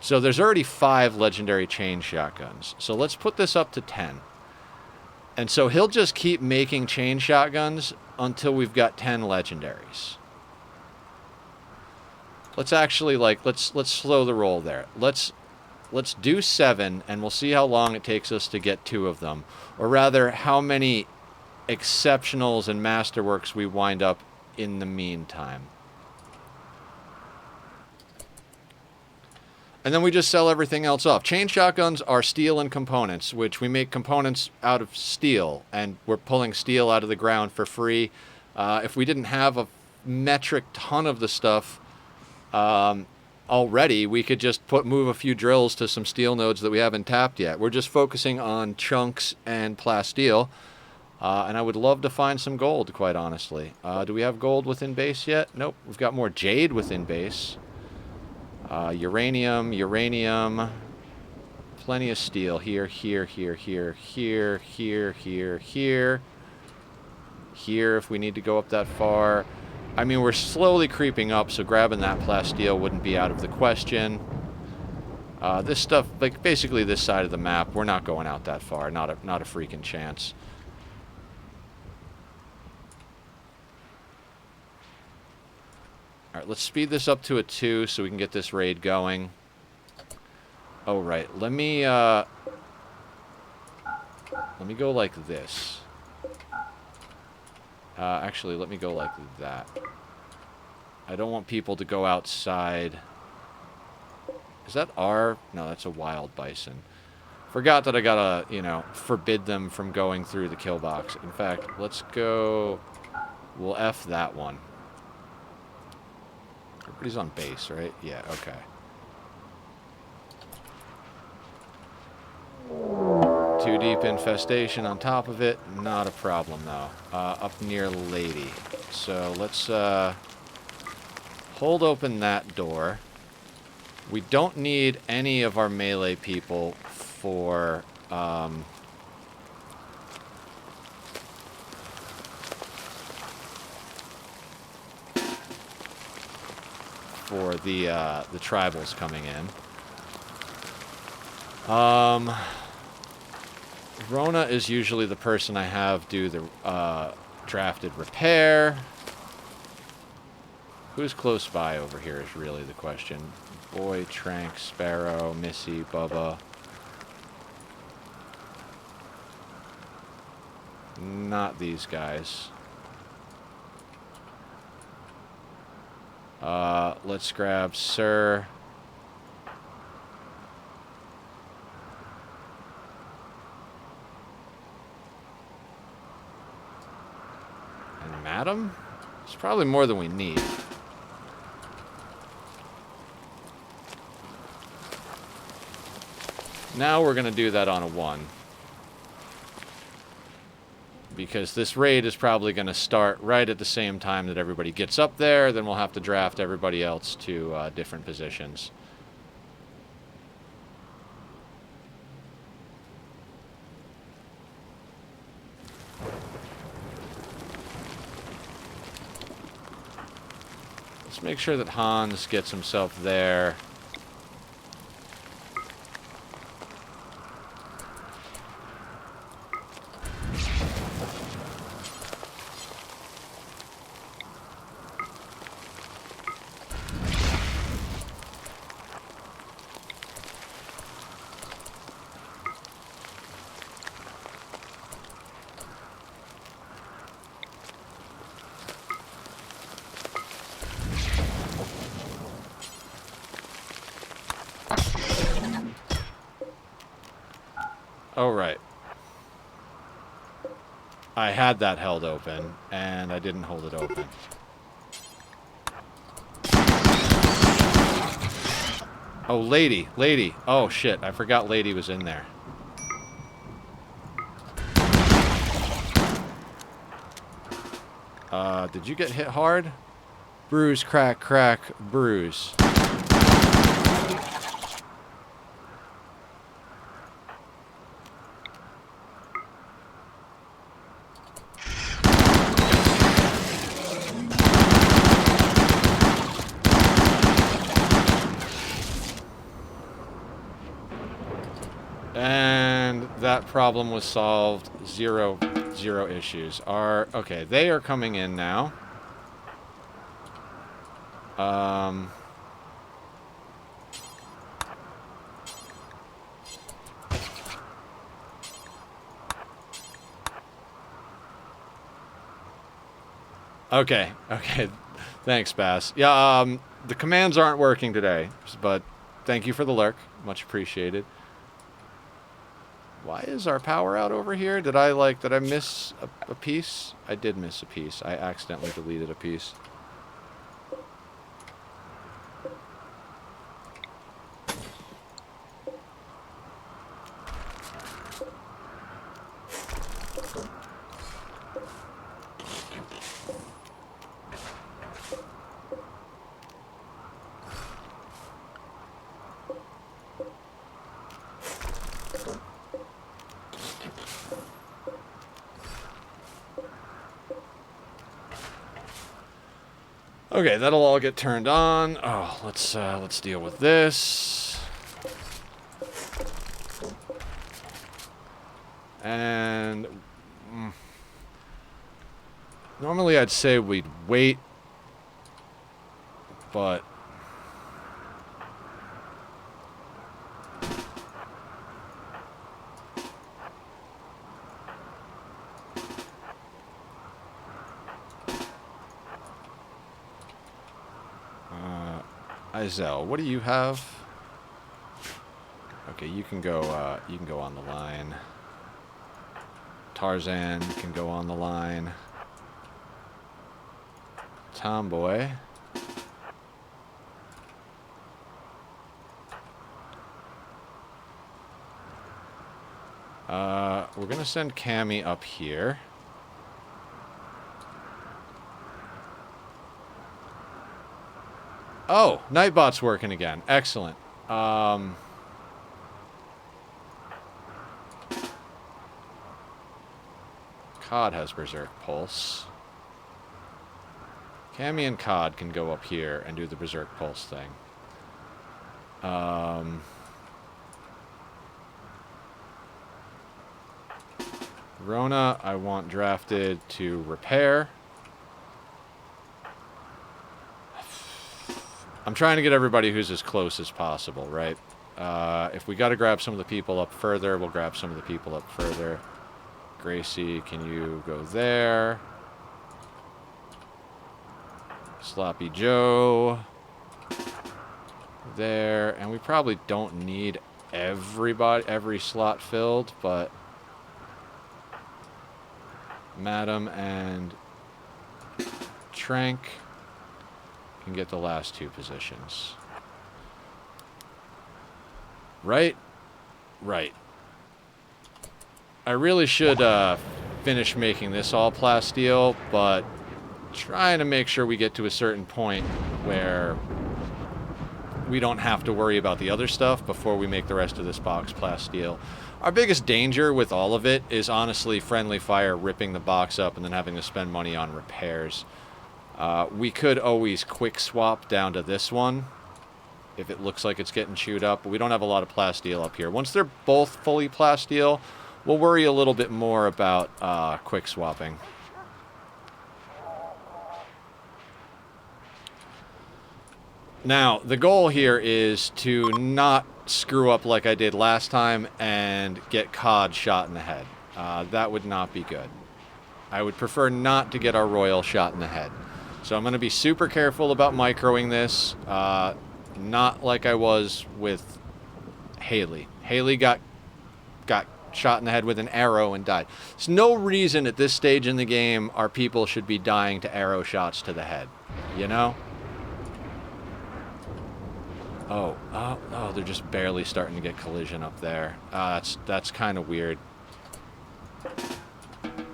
So there's already 5 legendary chain shotguns. So let's put this up to 10. And so he'll just keep making chain shotguns until we've got 10 legendaries. Let's actually, let's slow the roll there. Let's do 7, and we'll see how long it takes us to get 2 of them. Or rather, how many exceptionals and masterworks we wind up in the meantime. And then we just sell everything else off. Chain shotguns are steel and components, which we make components out of steel, and we're pulling steel out of the ground for free. If we didn't have a metric ton of the stuff already, we could just move a few drills to some steel nodes that we haven't tapped yet. We're just focusing on chunks and plasteel, and I would love to find some gold, quite honestly. Do we have gold within base yet? Nope. We've got more jade within base. Uranium, plenty of steel here, here, here, here, here, here, here, here, here if we need to go up that far. I mean, we're slowly creeping up, so grabbing that plasteel wouldn't be out of the question. This stuff, like basically this side of the map, we're not going out that far, not a freaking chance. Alright, let's speed this up to a 2 so we can get this raid going. Oh, right. Let me go like this. Actually, let me go like that. I don't want people to go outside. Is that R? No, that's a wild bison. Forgot that I gotta, you know, forbid them from going through the kill box. In fact, let's go... We'll F that one. Everybody's on base, right? Yeah, okay. Too deep infestation on top of it. Not a problem, though. Up near Lady. So let's hold open that door. We don't need any of our melee people for the tribals coming in. Rona is usually the person I have do the drafted repair. Who's close by over here is really the question. Boy, Trank, Sparrow, Missy, Bubba. Not these guys. Let's grab Sir. And Madam? It's probably more than we need. Now we're going to do that on a 1. Because this raid is probably going to start right at the same time that everybody gets up there. Then we'll have to draft everybody else to different positions. Let's make sure that Hans gets himself there. Oh, right. I had that held open, and I didn't hold it open. Oh, Lady. Lady. Oh, shit. I forgot Lady was in there. Did you get hit hard? Bruise, crack, crack, bruise. And that problem was solved. Zero issues. Okay, they are coming in now. Okay. Thanks, Bass. Yeah, the commands aren't working today, but Thank you for the lurk. Much appreciated. Why is our power out over here? Did I miss a piece? I did miss a piece. I accidentally deleted a piece. Okay, that'll all get turned on. Oh, let's deal with this. And normally I'd say we'd wait, but Izel, what do you have? Okay, you can go on the line. Tarzan can go on the line. Tomboy. We're gonna send Cammy up here. Oh, Nightbot's working again. Excellent. Cod has Berserk Pulse. Cammy and Cod can go up here and do the Berserk Pulse thing. Rona, I want drafted to repair. I'm trying to get everybody who's as close as possible, right? If we got to grab some of the people up further, we'll grab some of the people up further. Gracie, can you go there? Sloppy Joe. There. And we probably don't need every slot filled, but Madam and Trank can get the last two positions. Right? Right. I really should finish making this all plasteel, but trying to make sure we get to a certain point where we don't have to worry about the other stuff before we make the rest of this box plasteel. Our biggest danger with all of it is honestly friendly fire ripping the box up and then having to spend money on repairs. We could always quick swap down to this one if it looks like it's getting chewed up, but we don't have a lot of plasteel up here. Once they're both fully plasteel, we'll worry a little bit more about quick swapping. Now, the goal here is to not screw up like I did last time and get Cod shot in the head. That would not be good. I would prefer not to get our Royal shot in the head. So I'm going to be super careful about microing this, not like I was with Haley. Haley got shot in the head with an arrow and died. There's no reason at this stage in the game our people should be dying to arrow shots to the head, you know? Oh, they're just barely starting to get collision up there. That's kind of weird.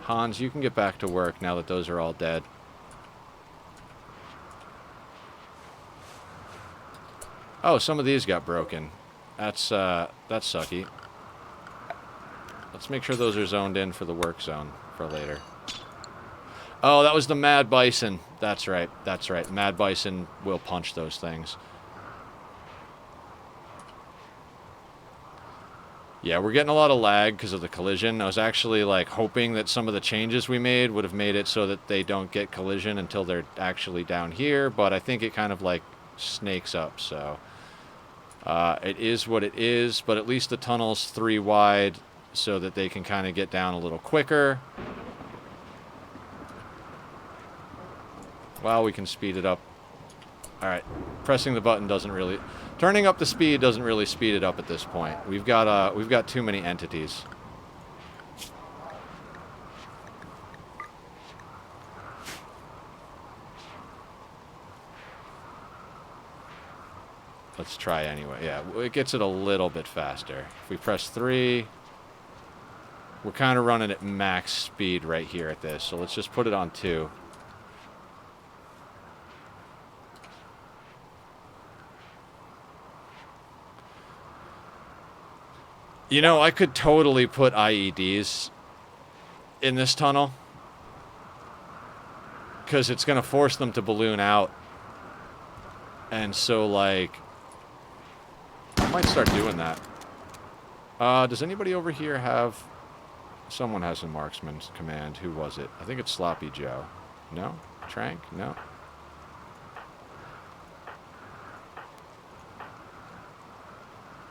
Hans, you can get back to work now that those are all dead. Oh, some of these got broken. That's sucky. Let's make sure those are zoned in for the work zone for later. Oh, that was the Mad Bison. That's right. That's right. Mad Bison will punch those things. Yeah, we're getting a lot of lag because of the collision. I was actually like hoping that some of the changes we made would have made it so that they don't get collision until they're actually down here, but I think it kind of like snakes up, so it is what it is, but at least the tunnel's 3 wide so that they can kind of get down a little quicker. Well, we can speed it up Alright. Pressing the button doesn't really... Turning up the speed doesn't really speed it up at this point. We've got too many entities. Let's try anyway. Yeah, it gets it a little bit faster. If we press 3... We're kind of running at max speed right here at this, so let's just put it on 2. You know, I could totally put IEDs in this tunnel, because it's going to force them to balloon out. And so, like, I might start doing that. Does anybody over here have... Someone has a marksman's command. Who was it? I think it's Sloppy Joe. No? Trank? No?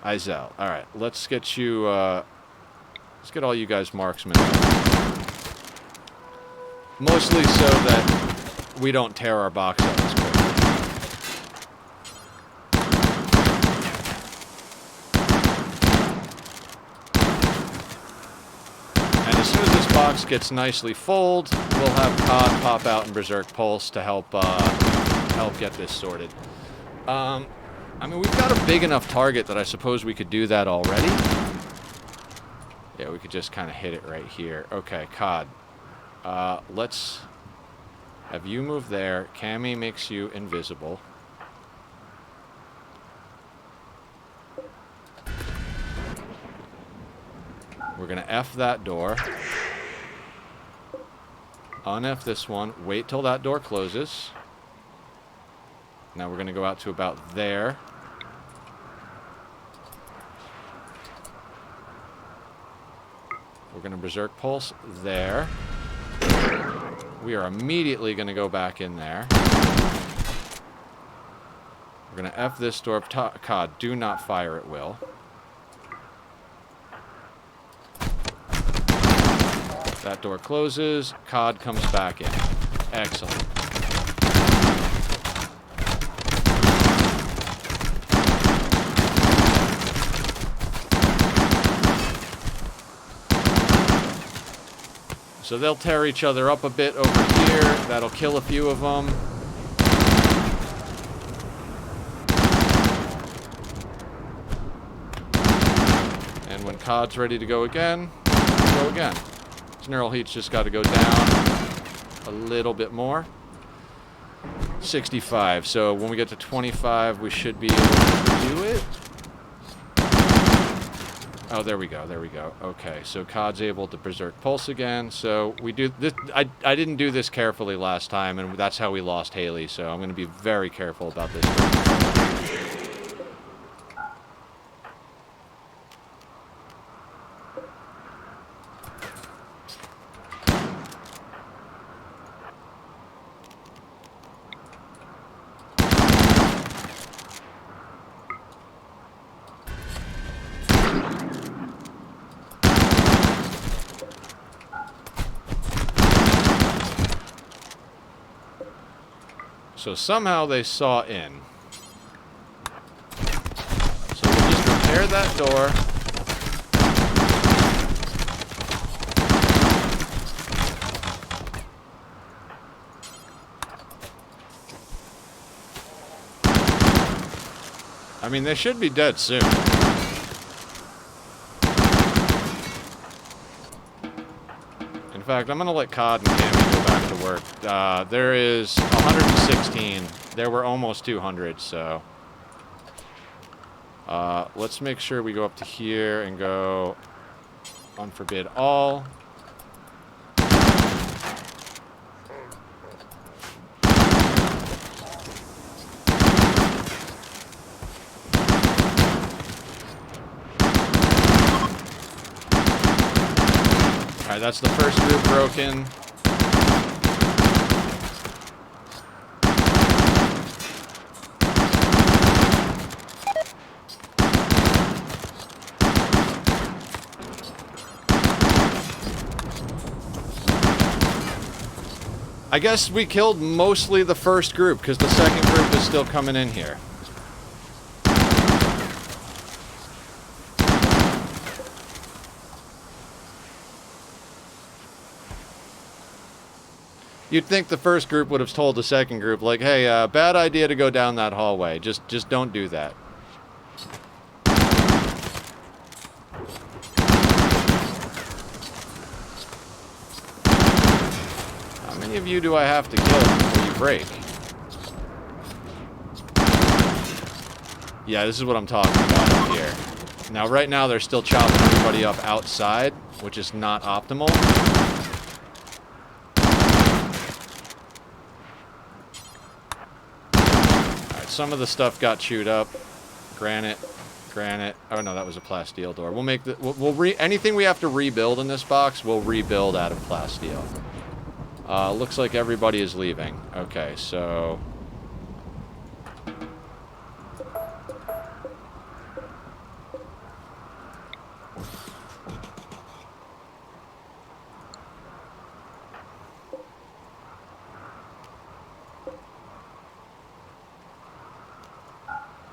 Izel. Alright, let's get you, let's get all you guys marksmen. Mostly so that we don't tear our box up as quick. Box gets nicely full, we'll have COD pop out and Berserk Pulse to help get this sorted. I mean, we've got a big enough target that I suppose we could do that already. Yeah, we could just kind of hit it right here. Okay, COD. Let's have you move there. Cammy makes you invisible. We're going to F that door. Un-F this one. Wait till that door closes. Now we're going to go out to about there. We're going to Berserk Pulse there. We are immediately going to go back in there. We're going to F this door. COD, do not fire at will. That door closes. COD comes back in. Excellent. So they'll tear each other up a bit over here. That'll kill a few of them. And when COD's ready to go again, go again. Neural heat's just got to go down a little bit more. 65. So when we get to 25, we should be able to do it. Oh, there we go. There we go. Okay, so COD's able to Berserk Pulse again. So we do this. I didn't do this carefully last time, and that's how we lost Haley. So I'm going to be very careful about this. So somehow they saw in. So we'll just repair that door. I mean, they should be dead soon. In fact, I'm going to let COD and Cammy go back to work. There is 116. There were almost 200, so... let's make sure we go up to here and go... Unforbid all. Alright, that's the first group broken. I guess we killed mostly the first group, because the second group is still coming in here. You'd think the first group would have told the second group, like, hey, bad idea to go down that hallway. Just don't do that. How many of you do I have to kill before you break? Yeah, this is what I'm talking about up here. Now, right now, they're still chopping everybody up outside, which is not optimal. Some of the stuff got chewed up. Granite. Oh no, that was a plasteel door. We'll make the anything we have to rebuild in this box, we'll rebuild out of plasteel. Looks like everybody is leaving. Okay, so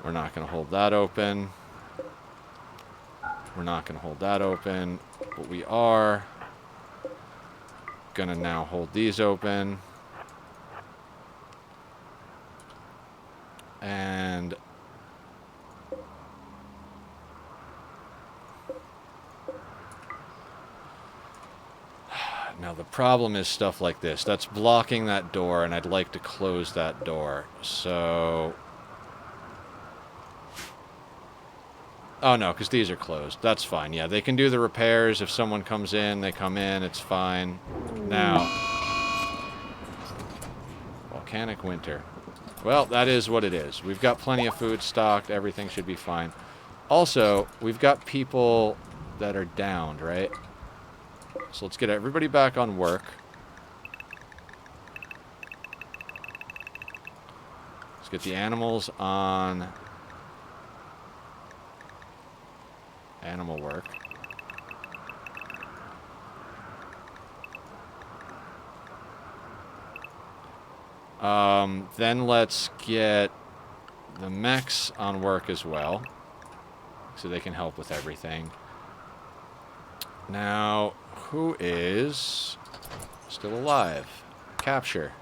we're not going to hold that open. We're not going to hold that open. But we are going to now hold these open. And now the problem is stuff like this. That's blocking that door, and I'd like to close that door. So... oh, no, because these are closed. That's fine. Yeah, they can do the repairs. If someone comes in, they come in. It's fine. Now, volcanic winter. Well, that is what it is. We've got plenty of food stocked. Everything should be fine. Also, we've got people that are downed, right? So let's get everybody back on work. Let's get the animals on... animal work. Then let's get the mechs on work as well, so they can help with everything. Now, who is still alive? Capture.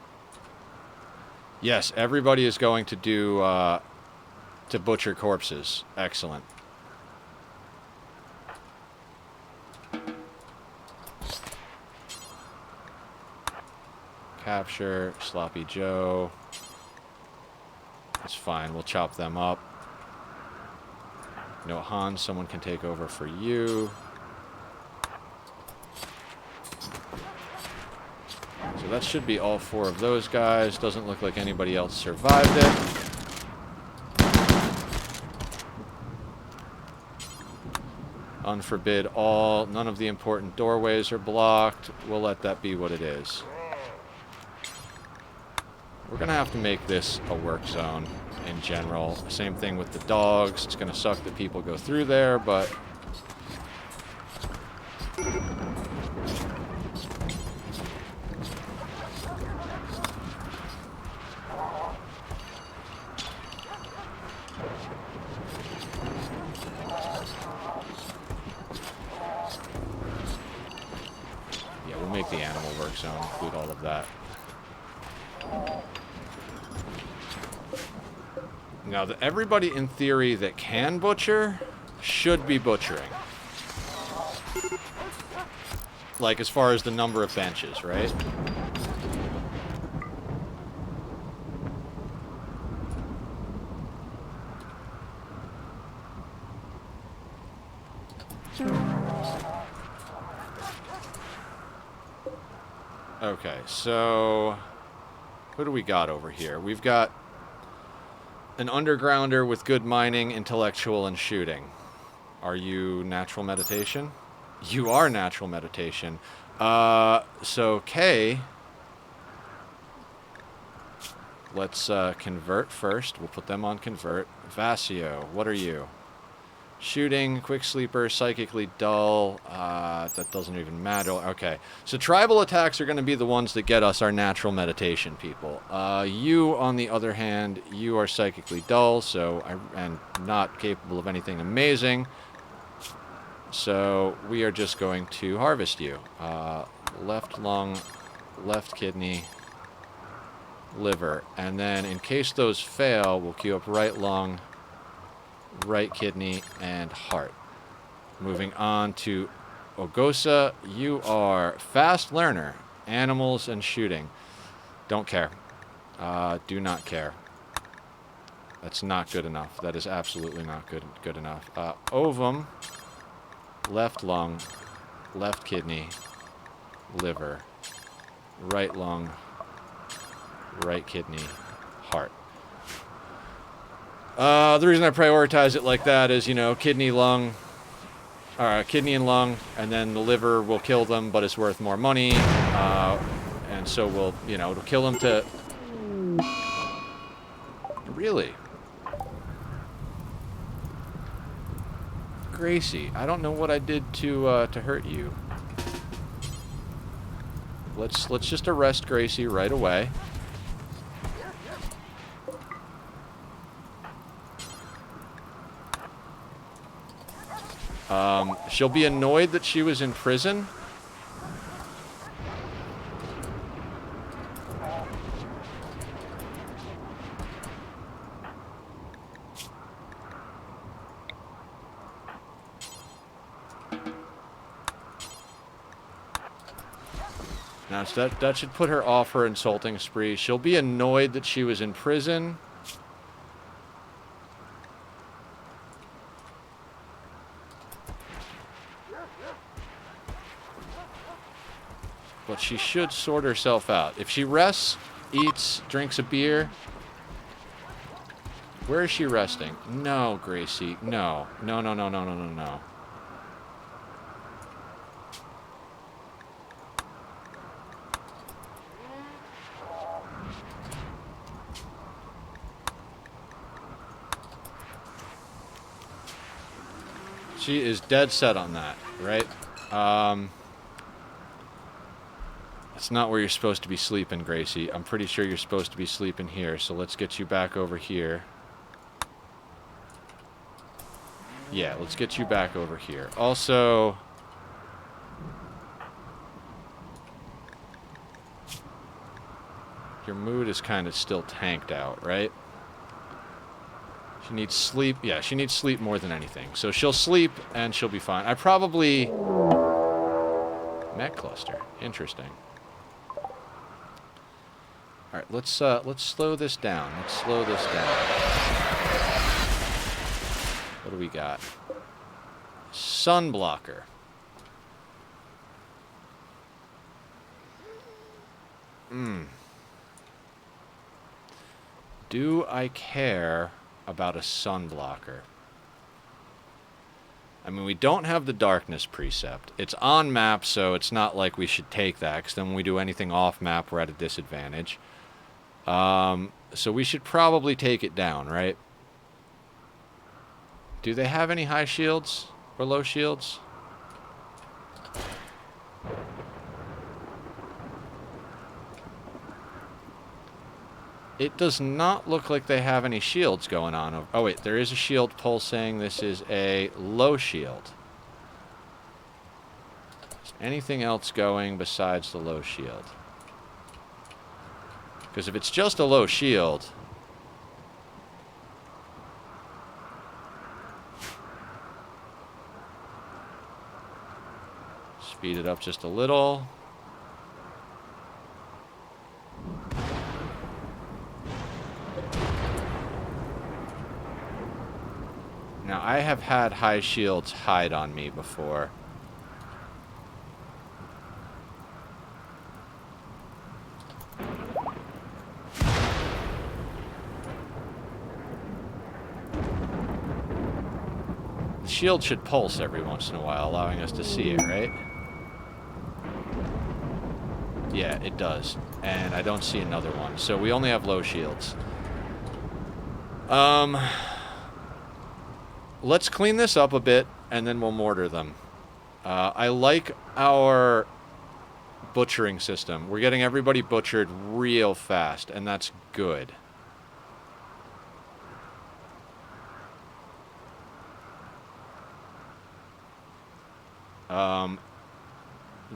Yes, everybody is going to do to butcher corpses. Excellent. Capture, Sloppy Joe. That's fine, we'll chop them up. No, Hans, someone can take over for you. So that should be all 4 of those guys. Doesn't look like anybody else survived it. Unforbid all. None of the important doorways are blocked. We'll let that be what it is. We're going to have to make this a work zone in general. Same thing with the dogs. It's going to suck that people go through there, but... yeah, we'll make the animal work zone, include all of that. Now, everybody in theory that can butcher should be butchering. Like, as far as the number of benches, right? Okay, so... who do we got over here? We've got an undergrounder with good mining, intellectual, and shooting. Are you natural meditation? You are natural meditation. So Kay, let's convert first. We'll put them on convert. Vasio, what are you? Shooting, quick sleeper, psychically dull. That doesn't even matter. Okay, so tribal attacks are going to be the ones that get us our natural meditation, people. You, on the other hand, you are psychically dull, and not capable of anything amazing. So we are just going to harvest you. Left lung, left kidney, liver. And then in case those fail, we'll queue up right lung, right kidney, and heart. Moving on to Ogosa. You are fast learner, animals, and shooting. Don't care. Do not care. That's not good enough. That is absolutely not good enough. Ovum, left lung, left kidney, liver, right lung, right kidney, heart. The reason I prioritize it like that is, kidney, lung, kidney and lung, and then the liver will kill them, but it's worth more money, and so we'll, it'll kill them to... Really? Gracie, I don't know what I did to hurt you. Let's just arrest Gracie right away. She'll be annoyed that she was in prison. Now, so that should put her off her insulting spree. She'll be annoyed that she was in prison. But she should sort herself out. If she rests, eats, drinks a beer... Where is she resting? No, Gracie. No. No, no, no, no, no, no, no. She is dead set on that, right? That's not where you're supposed to be sleeping, Gracie. I'm pretty sure you're supposed to be sleeping here, so let's get you back over here. Yeah, let's get you back over here. Also... Your mood is kind of still tanked out, right? She needs sleep. Yeah, she needs sleep more than anything. So she'll sleep, and she'll be fine. I probably... Mech cluster. Interesting. Alright, let's slow this down. Let's slow this down. What do we got? Sun blocker. Do I care about a sun blocker? I mean, we don't have the darkness precept. It's on map, so it's not like we should take that, because then when we do anything off map, we're at a disadvantage. So we should probably take it down, right? Do they have any high shields or low shields? It does not look like they have any shields going on. Oh, wait, there is a shield pulse saying this is a low shield. Is anything else going besides the low shield? Because if it's just a low shield... Speed it up just a little. Now, I have had high shields hide on me before. The shield should pulse every once in a while, allowing us to see it, right? Yeah, it does. And I don't see another one. So we only have low shields. let's clean this up a bit, and then we'll mortar them. I like our butchering system. We're getting everybody butchered real fast, and that's good.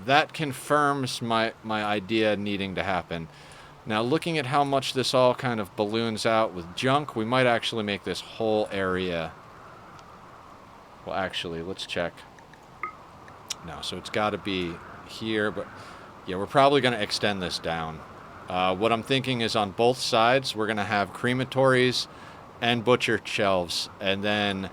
That confirms my idea needing to happen. Now, looking at how much this all kind of balloons out with junk, we might actually make this whole area... Well, actually, let's check. No, so it's got to be here, but... Yeah, we're probably going to extend this down. What I'm thinking is on both sides, we're going to have crematories and butcher shelves, and then...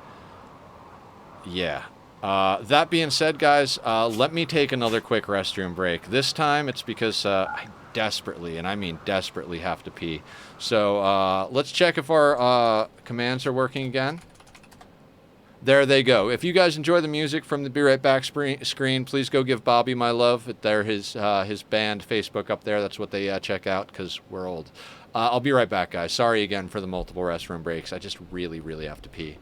Yeah. That being said, guys, let me take another quick restroom break. This time, it's because I desperately, and I mean desperately, have to pee. So let's check if our commands are working again. There they go. If you guys enjoy the music from the Be Right Back screen, please go give Bobby my love. There, his band Facebook up there. That's what they check out, because we're old. I'll be right back, guys. Sorry again for the multiple restroom breaks. I just really, really have to pee.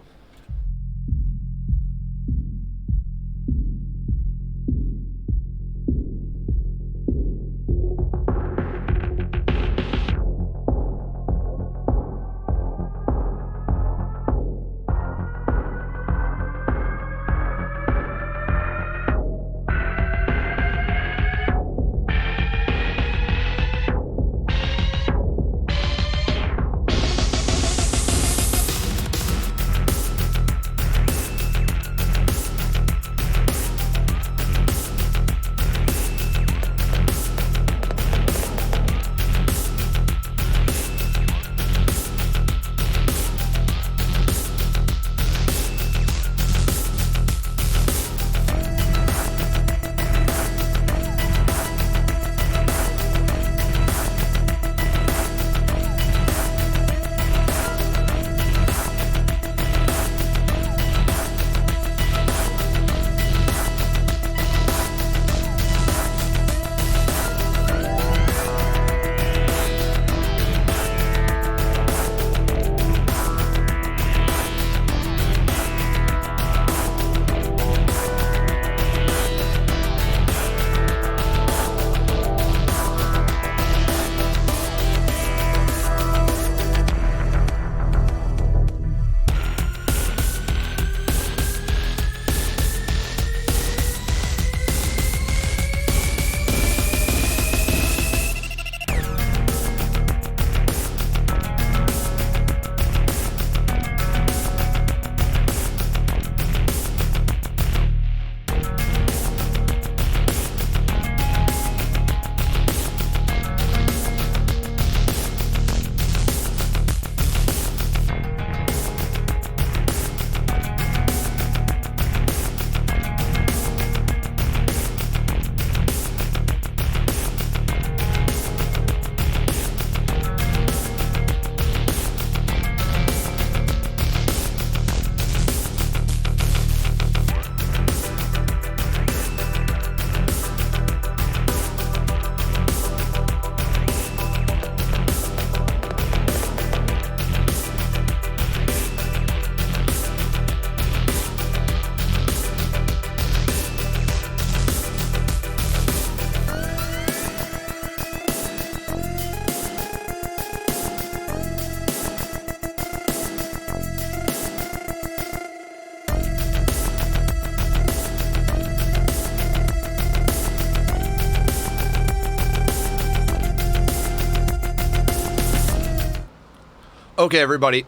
Okay, everybody,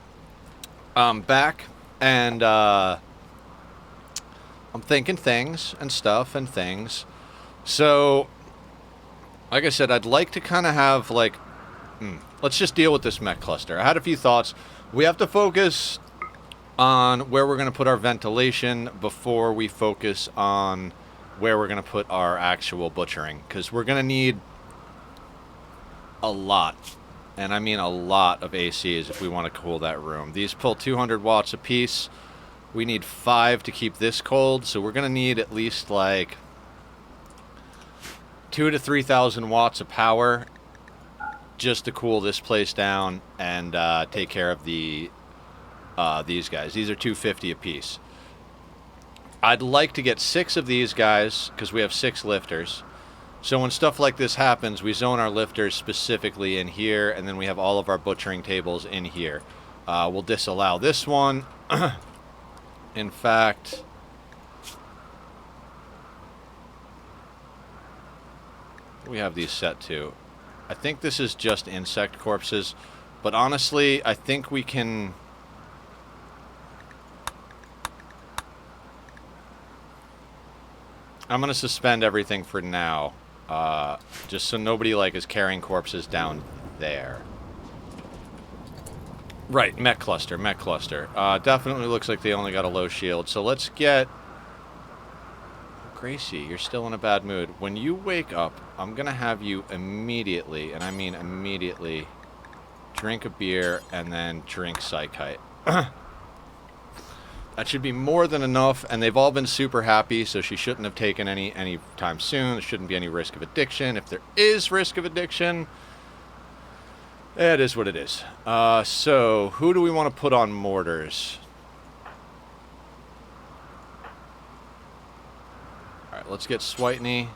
I'm back, and I'm thinking things and stuff and things. So, like I said, I'd like to kind of have, like, let's just deal with this mech cluster. I had a few thoughts. We have to focus on where we're going to put our ventilation before we focus on where we're going to put our actual butchering, because we're going to need a lot. And I mean a lot of ACs if we want to cool that room. These pull 200 watts a piece. We need 5 to keep this cold, so we're going to need at least like 2,000 to 3,000 watts of power just to cool this place down and take care of the these guys. These are 250 apiece. I'd like to get 6 of these guys because we have 6 lifters. So when stuff like this happens, we zone our lifters specifically in here, and then we have all of our butchering tables in here. We'll disallow this one. In fact, we have these set too. I think this is just insect corpses, but honestly, I think we can... I'm going to suspend everything for now, just so nobody is carrying corpses down there. Right, mech cluster, mech cluster. Definitely looks like they only got a low shield, so let's get... Gracie, you're still in a bad mood. When you wake up, I'm going to have you immediately, and I mean immediately, drink a beer and then drink Psychite. That should be more than enough, and they've all been super happy, so she shouldn't have taken any time soon. There shouldn't be any risk of addiction. If there is risk of addiction, it is what it is. So, who do we want to put on mortars? Alright, let's get Switney.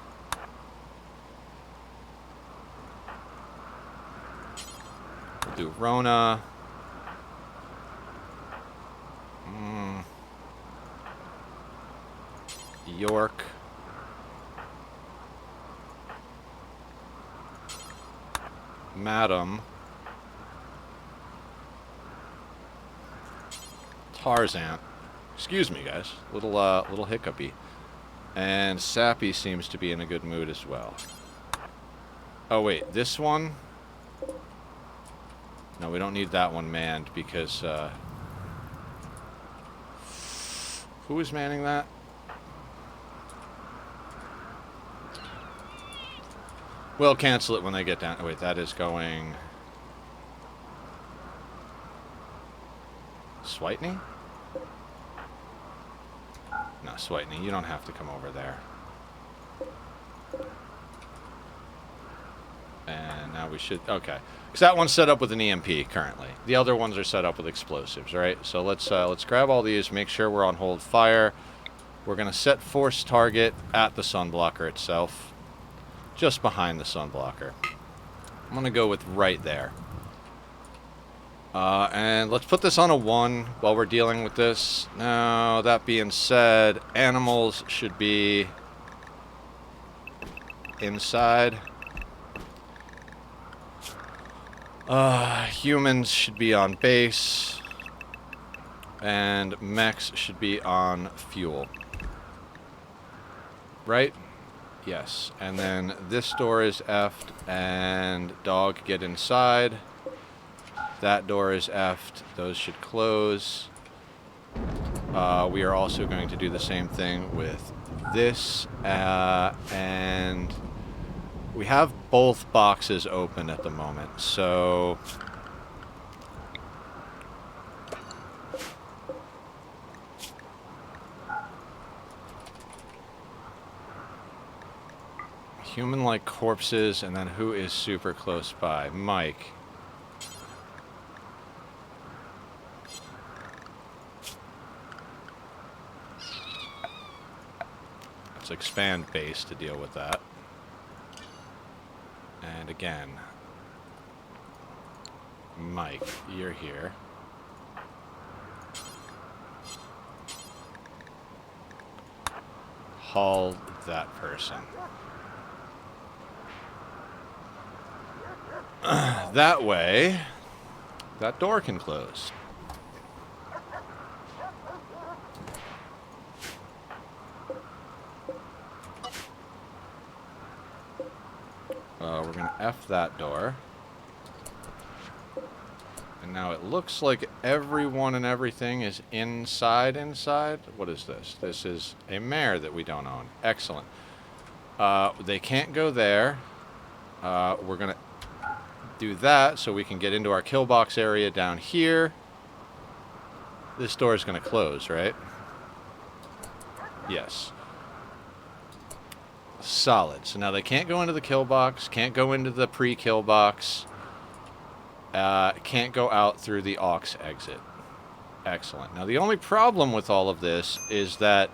We'll do Rona. York. Madam. Tarzan. Excuse me, guys. Little hiccupy. And Sappy seems to be in a good mood as well. Oh, wait. This one? No, we don't need that one manned because, who is manning that? We'll cancel it when they get down. Oh, wait, that is going... Switney? No, Switney, you don't have to come over there. And now we should... Okay. Because that one's set up with an EMP currently. The other ones are set up with explosives, right? So let's grab all these, make sure we're on hold fire. We're going to set force target at the sunblocker itself. Just behind the sunblocker. I'm going to go with right there. And let's put this on a 1 while we're dealing with this. Now, that being said, animals should be inside. Humans should be on base. And mechs should be on fuel. Right? Yes, and then this door is effed, and dog get inside. That door is effed. Those should close. We are also going to do the same thing with this, and we have both boxes open at the moment, so... Human-like corpses, and then who is super close by? Mike. Let's expand base to deal with that. And again, Mike, you're here. Haul that person. That way, that door can close. We're going to F that door. And now it looks like everyone and everything is inside. What is this? This is a mare that we don't own. Excellent. They can't go there. We're going to do that so we can get into our kill box area down here. This door is going to close, right? Yes. Solid. So now they can't go into the kill box, can't go into the pre-kill box, can't go out through the aux exit. Excellent. Now, the only problem with all of this is that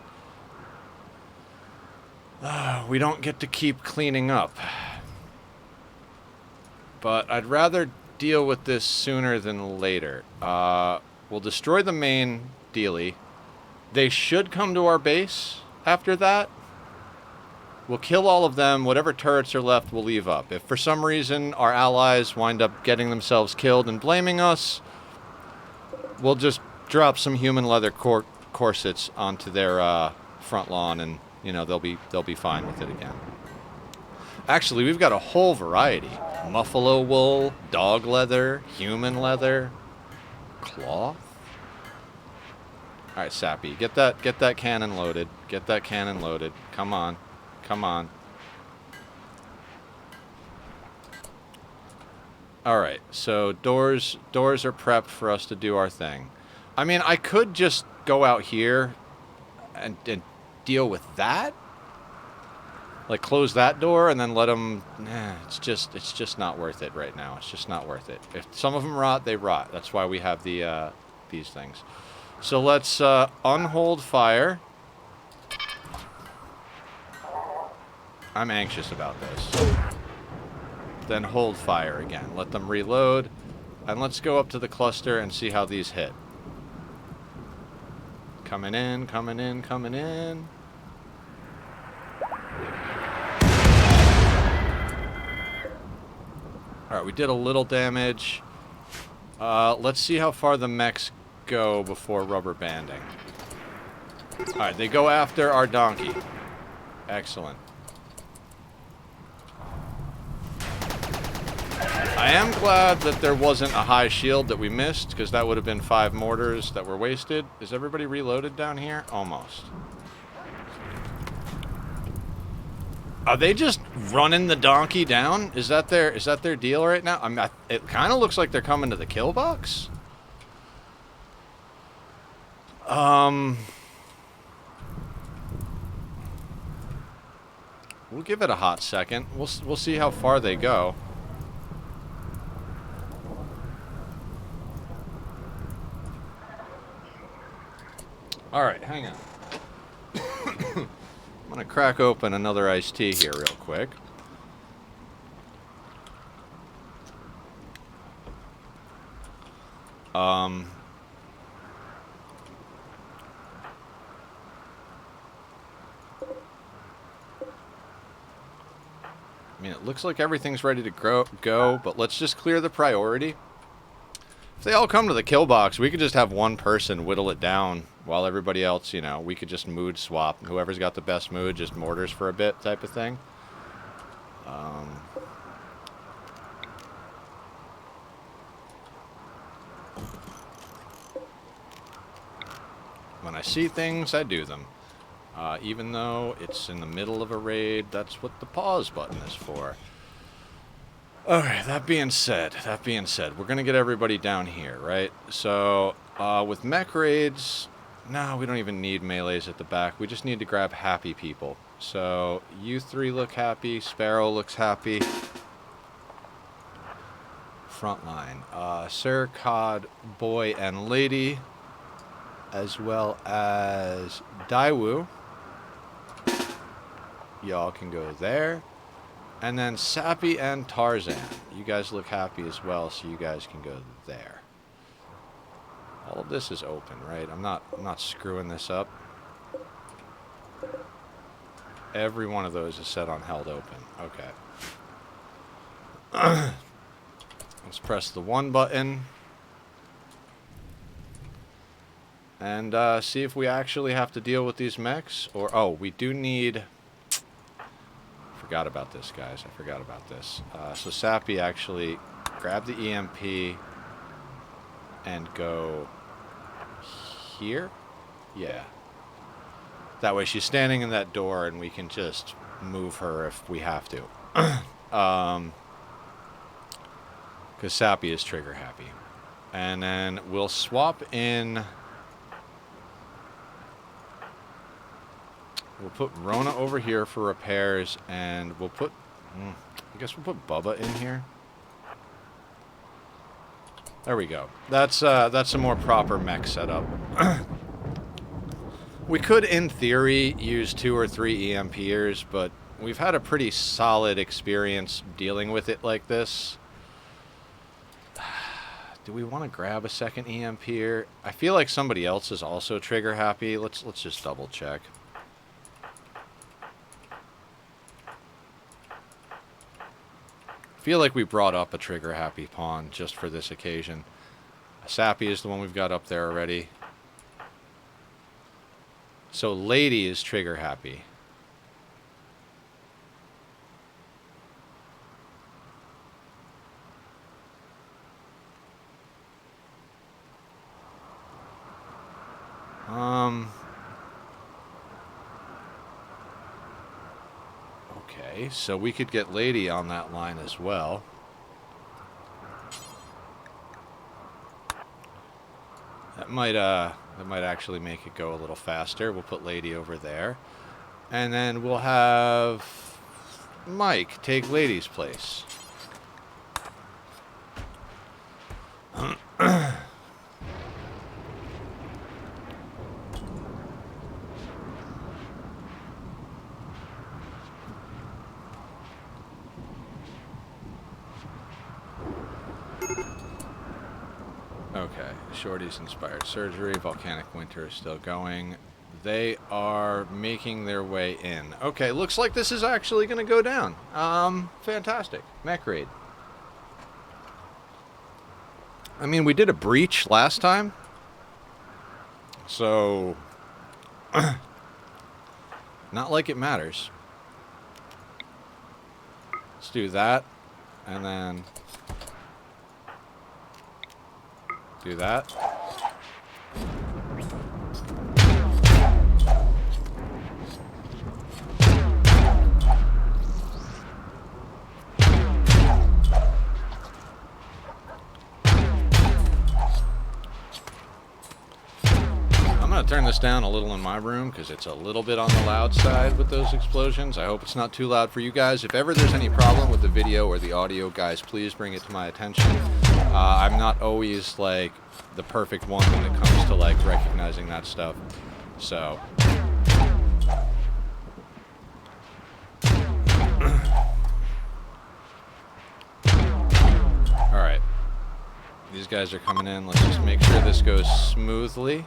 we don't get to keep cleaning up. But I'd rather deal with this sooner than later. We'll destroy the main dealie. They should come to our base after that. We'll kill all of them. Whatever turrets are left, we'll leave up. If for some reason our allies wind up getting themselves killed and blaming us, we'll just drop some human leather corsets onto their front lawn, and you know they'll be fine with it again. Actually, we've got a whole variety: buffalo wool, dog leather, human leather, cloth. All right, Sappy, get that cannon loaded. Get that cannon loaded. Come on, come on. All right, so doors are prepped for us to do our thing. I mean, I could just go out here and deal with that, like close that door and then let them. It's just not worth it right now. It's just not worth it. If some of them rot, they rot. That's why we have the these things. So let's unhold fire. I'm anxious about this. Then hold fire again. Let them reload. And let's go up to the cluster and see how these hit. Coming in, coming in, coming in. Alright, we did a little damage. Let's see how far the mechs go before rubber banding. Alright, they go after our donkey. Excellent. I am glad that there wasn't a high shield that we missed, because that would have been 5 mortars that were wasted. Is everybody reloaded down here? Almost. Are they just running the donkey down? Is that their deal right now? I mean, it kind of looks like they're coming to the kill box. We'll give it a hot second. We'll see how far they go. All right, hang on. I'm gonna crack open another iced tea here real quick. I mean, it looks like everything's ready to go, but let's just clear the priority. If they all come to the kill box, we could just have one person whittle it down while everybody else, you know, we could just mood swap. Whoever's got the best mood, just mortars for a bit type of thing. When I see things, I do them. Even though it's in the middle of a raid, that's what the pause button is for. Alright, that being said, we're going to get everybody down here, right? So, with mech raids, no, we don't even need melees at the back. We just need to grab happy people. So, you 3 look happy, Sparrow looks happy. Frontline, Sir, Cod, Boy, and Lady, as well as Daiwu. Y'all can go there. And then Sappy and Tarzan. You guys look happy as well, so you guys can go there. All of this is open, right? I'm not screwing this up. Every one of those is set on held open. Okay. Let's press the 1 button. And see if we actually have to deal with these mechs. Or, oh, we do need... Forgot about this, guys. I forgot about this. So Sappy actually grab the EMP and go here? Yeah. That way she's standing in that door and we can just move her if we have to. Because Sappy is trigger happy. And then we'll swap in... We'll put Rona over here for repairs, and we'll put... I guess we'll put Bubba in here. There we go. That's a more proper mech setup. We could, in theory, use 2 or 3 EMPers, but we've had a pretty solid experience dealing with it like this. Do we want to grab a second EMPer? I feel like somebody else is also trigger happy. Let's just double check. I feel like we brought up a trigger happy pawn just for this occasion. Sappy is the one we've got up there already. So Lady is trigger happy. Okay, so we could get Lady on that line as well. That might actually make it go a little faster. We'll put Lady over there. And then we'll have Mike take Lady's place. Okay, Shorty's Inspired Surgery, Volcanic Winter is still going. They are making their way in. Okay, looks like this is actually going to go down. Fantastic. Mech raid. I mean, we did a breach last time. So, not like it matters. Let's do that, and then do that. I'm going to turn this down a little in my room because it's a little bit on the loud side with those explosions. I hope it's not too loud for you guys. If ever there's any problem with the video or the audio, guys, please bring it to my attention. I'm not always, like, the perfect one when it comes to, like, recognizing that stuff. So. Alright. These guys are coming in. Let's just make sure this goes smoothly.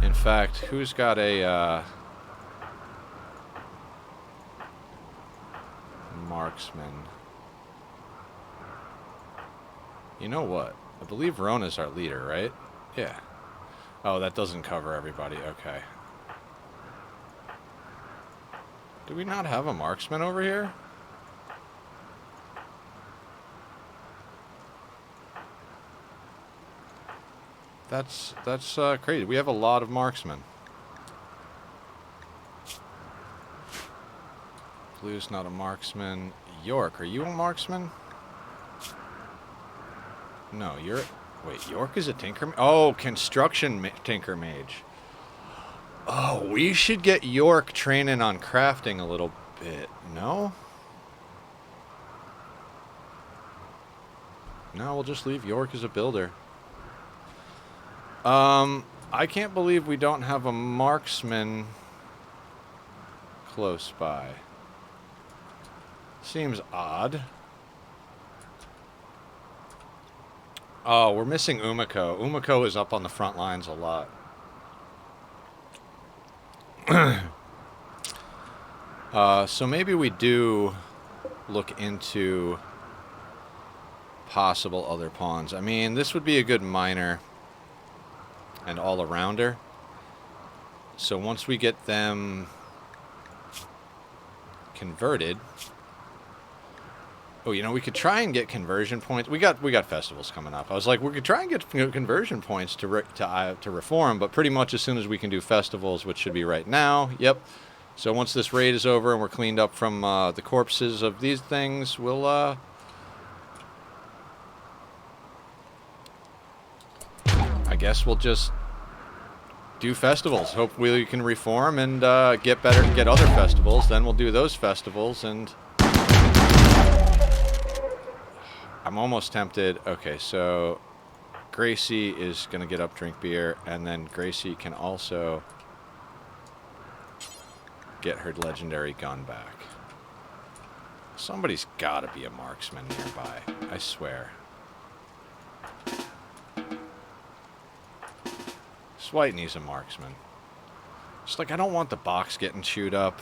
In fact, who's got a, marksman? You know what? I believe Rona's our leader, right? Yeah. Oh, that doesn't cover everybody. Okay. Do we not have a marksman over here? That's crazy. We have a lot of marksmen. Blue's not a marksman. York, are you a marksman? No, you're... Wait, York is a tinker... Oh, construction tinker mage. Oh, we should get York training on crafting a little bit. No? No, we'll just leave York as a builder. I can't believe we don't have a marksman close by. Seems odd. Oh, we're missing Umiko. Umiko is up on the front lines a lot. So maybe we do look into possible other pawns. I mean, this would be a good miner and all-arounder. So once we get them converted... Oh, you know, we could try and get conversion points. We got festivals coming up. I was like, we could try and get conversion points to reform, but pretty much as soon as we can do festivals, which should be right now. Yep. So once this raid is over and we're cleaned up from the corpses of these things, we'll I guess we'll just do festivals. Hopefully we can reform and get other festivals. Then we'll do those festivals and. I'm almost tempted. Okay, so Gracie is going to get up, drink beer, and then Gracie can also get her legendary gun back. Somebody's got to be a marksman nearby, I swear. Switeney's a marksman. Just like, I don't want the box getting chewed up.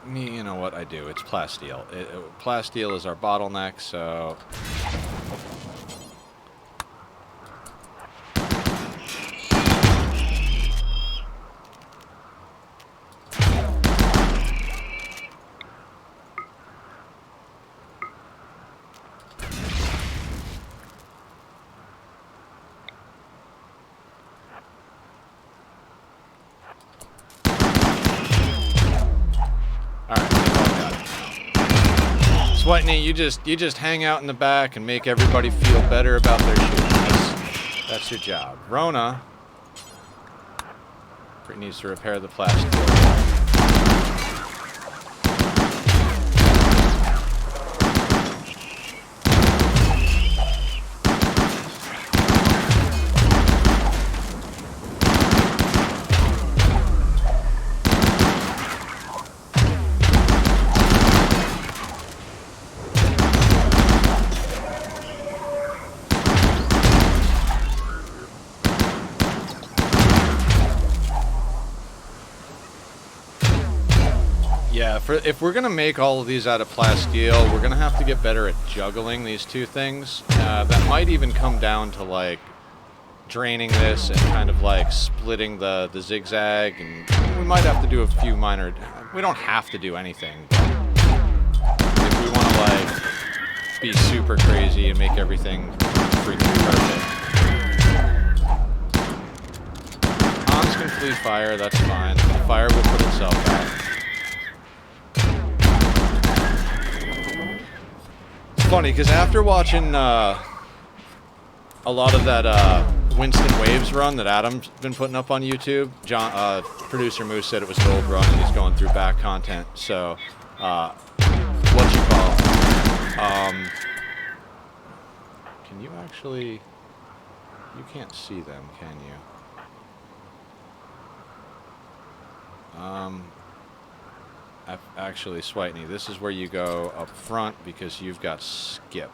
You know what I do? It's plasteel. Plasteel is our bottleneck, so... Switeney, you just hang out in the back and make everybody feel better about their shooting. That's your job. Rona needs to repair the plastic. If we're going to make all of these out of plasteel, we're going to have to get better at juggling these two things. That might even come down to, like, draining this and kind of, like, splitting the zigzag. And we might have to do a few minor... We don't have to do anything. If we want to, like, be super crazy and make everything freaking perfect. Hans can flee fire, that's fine. The fire will put itself out. Funny because after watching a lot of that Winston Waves run that Adam's been putting up on YouTube, producer Moose said it was an old run and he's going through back content. So, what you call? Can you actually? You can't see them, can you? Actually, Switeney, this is where you go up front because you've got skip.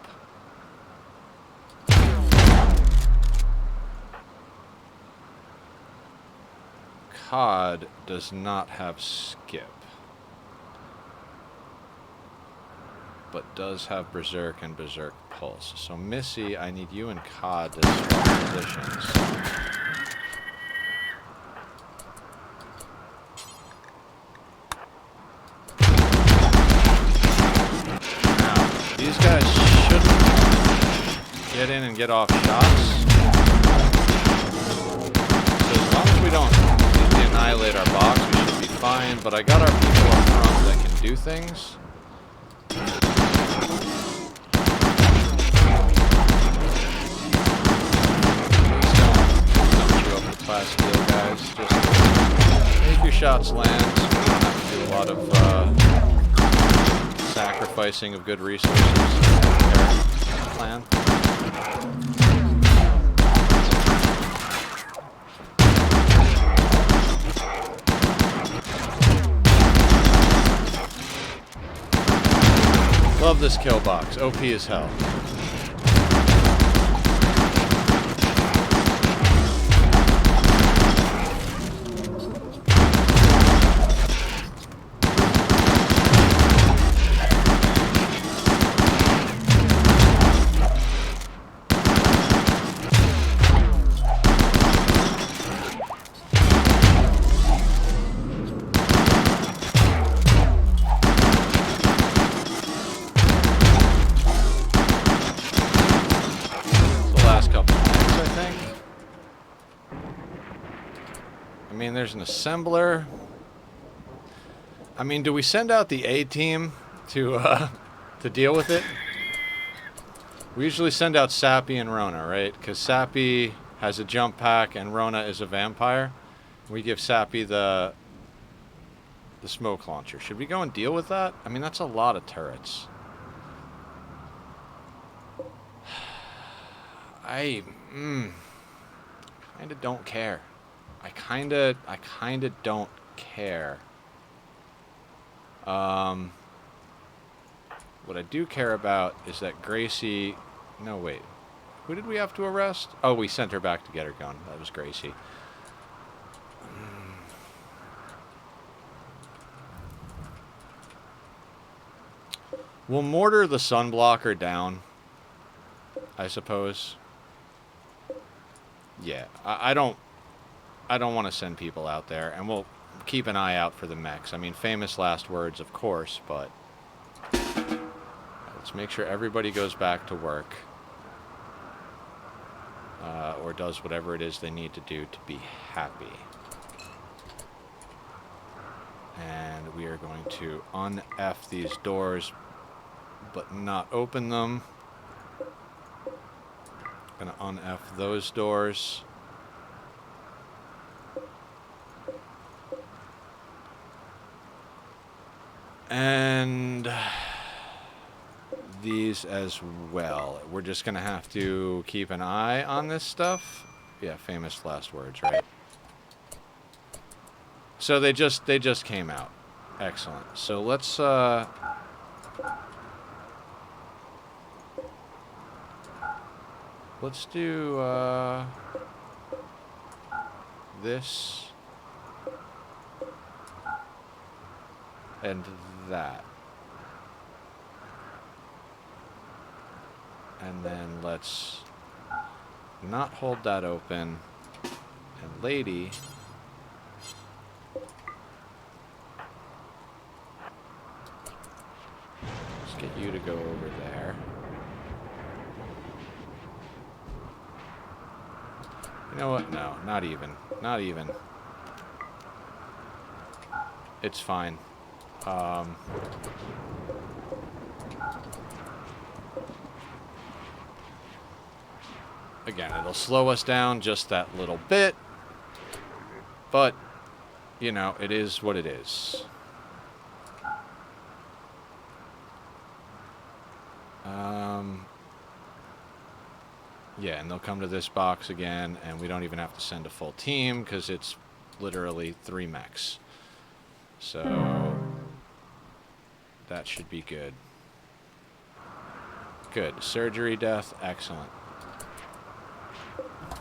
COD does not have skip, but does have Berserk and Berserk Pulse. So Missy, I need you and COD to swap positions. These guys shouldn't get in and get off shots. So as long as we don't completely annihilate our box, we should be fine. But I got our people up front that can do things. Please don't chew up the plasteel, guys. Just make your shots land so we don't have to do a lot of sacrificing of good resources. Plan. Love this kill box. OP as hell. There's an assembler. I mean, do we send out the A team to deal with it? We usually send out Sappy and Rona, right? Because Sappy has a jump pack and Rona is a vampire. We give Sappy the the smoke launcher. Should we go and deal with that? I mean, that's a lot of turrets. I kind of don't care. I kind of don't care. What I do care about is that Gracie... No, wait. Who did we have to arrest? Oh, we sent her back to get her gun. That was Gracie. We'll mortar the sunblocker down, I suppose. Yeah, I don't want to send people out there, and we'll keep an eye out for the mechs. I mean, famous last words, of course, but let's make sure everybody goes back to work. Or does whatever it is they need to do to be happy. And we are going to un-F these doors, but not open them. Gonna un-F those doors. And these as well. We're just gonna have to keep an eye on this stuff. Yeah, famous last words, right? So they just came out. Excellent. So let's do this and that. And then let's not hold that open. And lady, let's get you to go over there. You know what? No, not even. Not even. It's fine. Again, it'll slow us down just that little bit. But, you know, it is what it is. Yeah, and they'll come to this box again, and we don't even have to send a full team, because it's literally 3 mechs. So, that should be good. Good. Surgery death, excellent.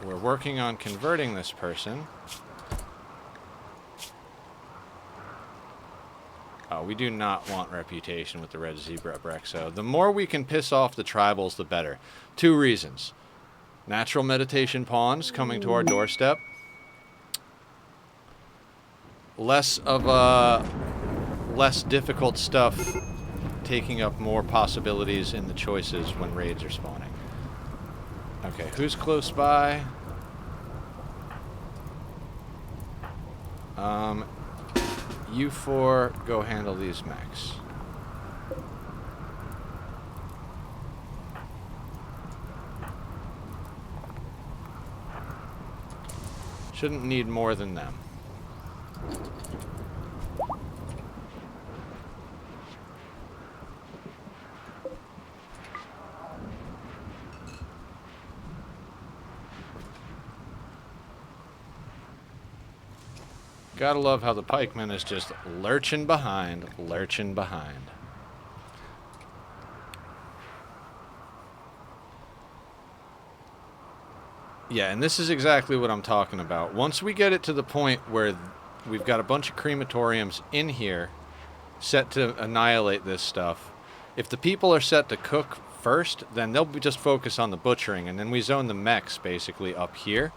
We're working on converting this person. Oh, we do not want reputation with the Red Zebra Brexo. The more we can piss off the tribals, the better. 2 reasons. Natural meditation pawns coming to our doorstep. Less difficult stuff taking up more possibilities in the choices when raids are spawning. Okay, who's close by? You 4 go handle these mechs. Shouldn't need more than them. Gotta love how the pikeman is just lurching behind, lurching behind. Yeah, and this is exactly what I'm talking about. Once we get it to the point where we've got a bunch of crematoriums in here set to annihilate this stuff, if the people are set to cook first, then they'll just focus on the butchering, and then we zone the mechs basically up here.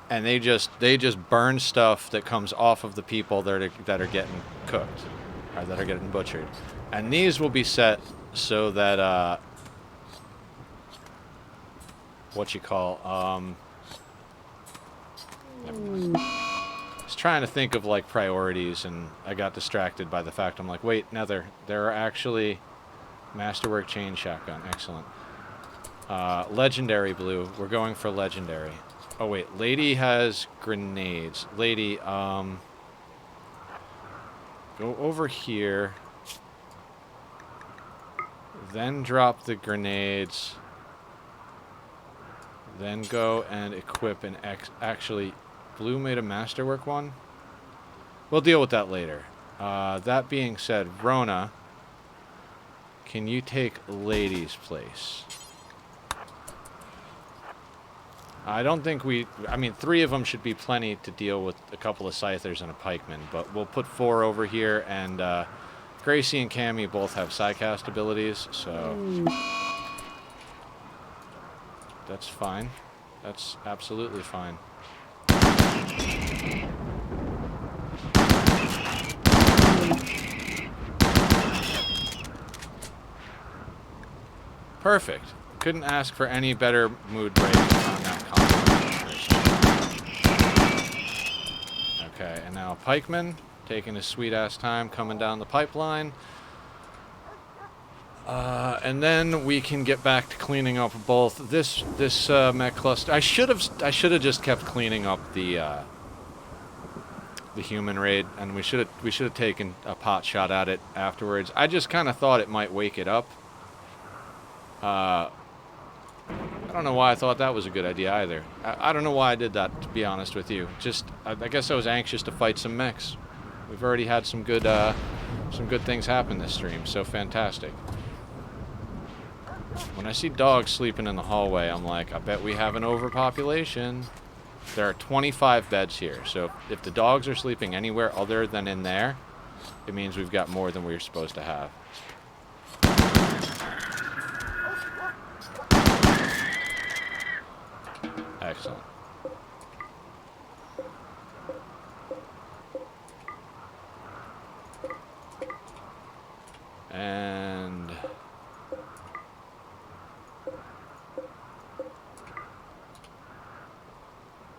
And they just burn stuff that comes off of the people that are getting cooked, or that are getting butchered. And these will be set so that never mind. I was trying to think of like priorities, and I got distracted by the fact I'm like, wait, no, there are actually masterwork chain shotgun, excellent. Legendary blue, we're going for legendary. Oh wait, lady has grenades. Lady, go Go over here. Then drop the grenades. Then go and equip an actually, Blue made a masterwork one? We'll deal with that later. That being said, Rona, can you take Lady's place? I don't think I mean, 3 of them should be plenty to deal with a couple of Scythers and a Pikeman, but we'll put 4 over here, and Gracie and Cammy both have Psycast abilities, so that's fine. That's absolutely fine. Perfect. Couldn't ask for any better mood break on that combo. Okay, and now Pikeman, taking his sweet-ass time, coming down the pipeline. And then we can get back to cleaning up both this mech cluster. I should have just kept cleaning up the human raid, and we should have taken a pot shot at it afterwards. I just kind of thought it might wake it up. I don't know why I thought that was a good idea either. I don't know why I did that, to be honest with you. Just, I guess I was anxious to fight some mechs. We've already had some good things happen this stream, so fantastic. When I see dogs sleeping in the hallway, I'm like, I bet we have an overpopulation. There are 25 beds here, so if the dogs are sleeping anywhere other than in there, it means we've got more than we're supposed to have. Excellent. And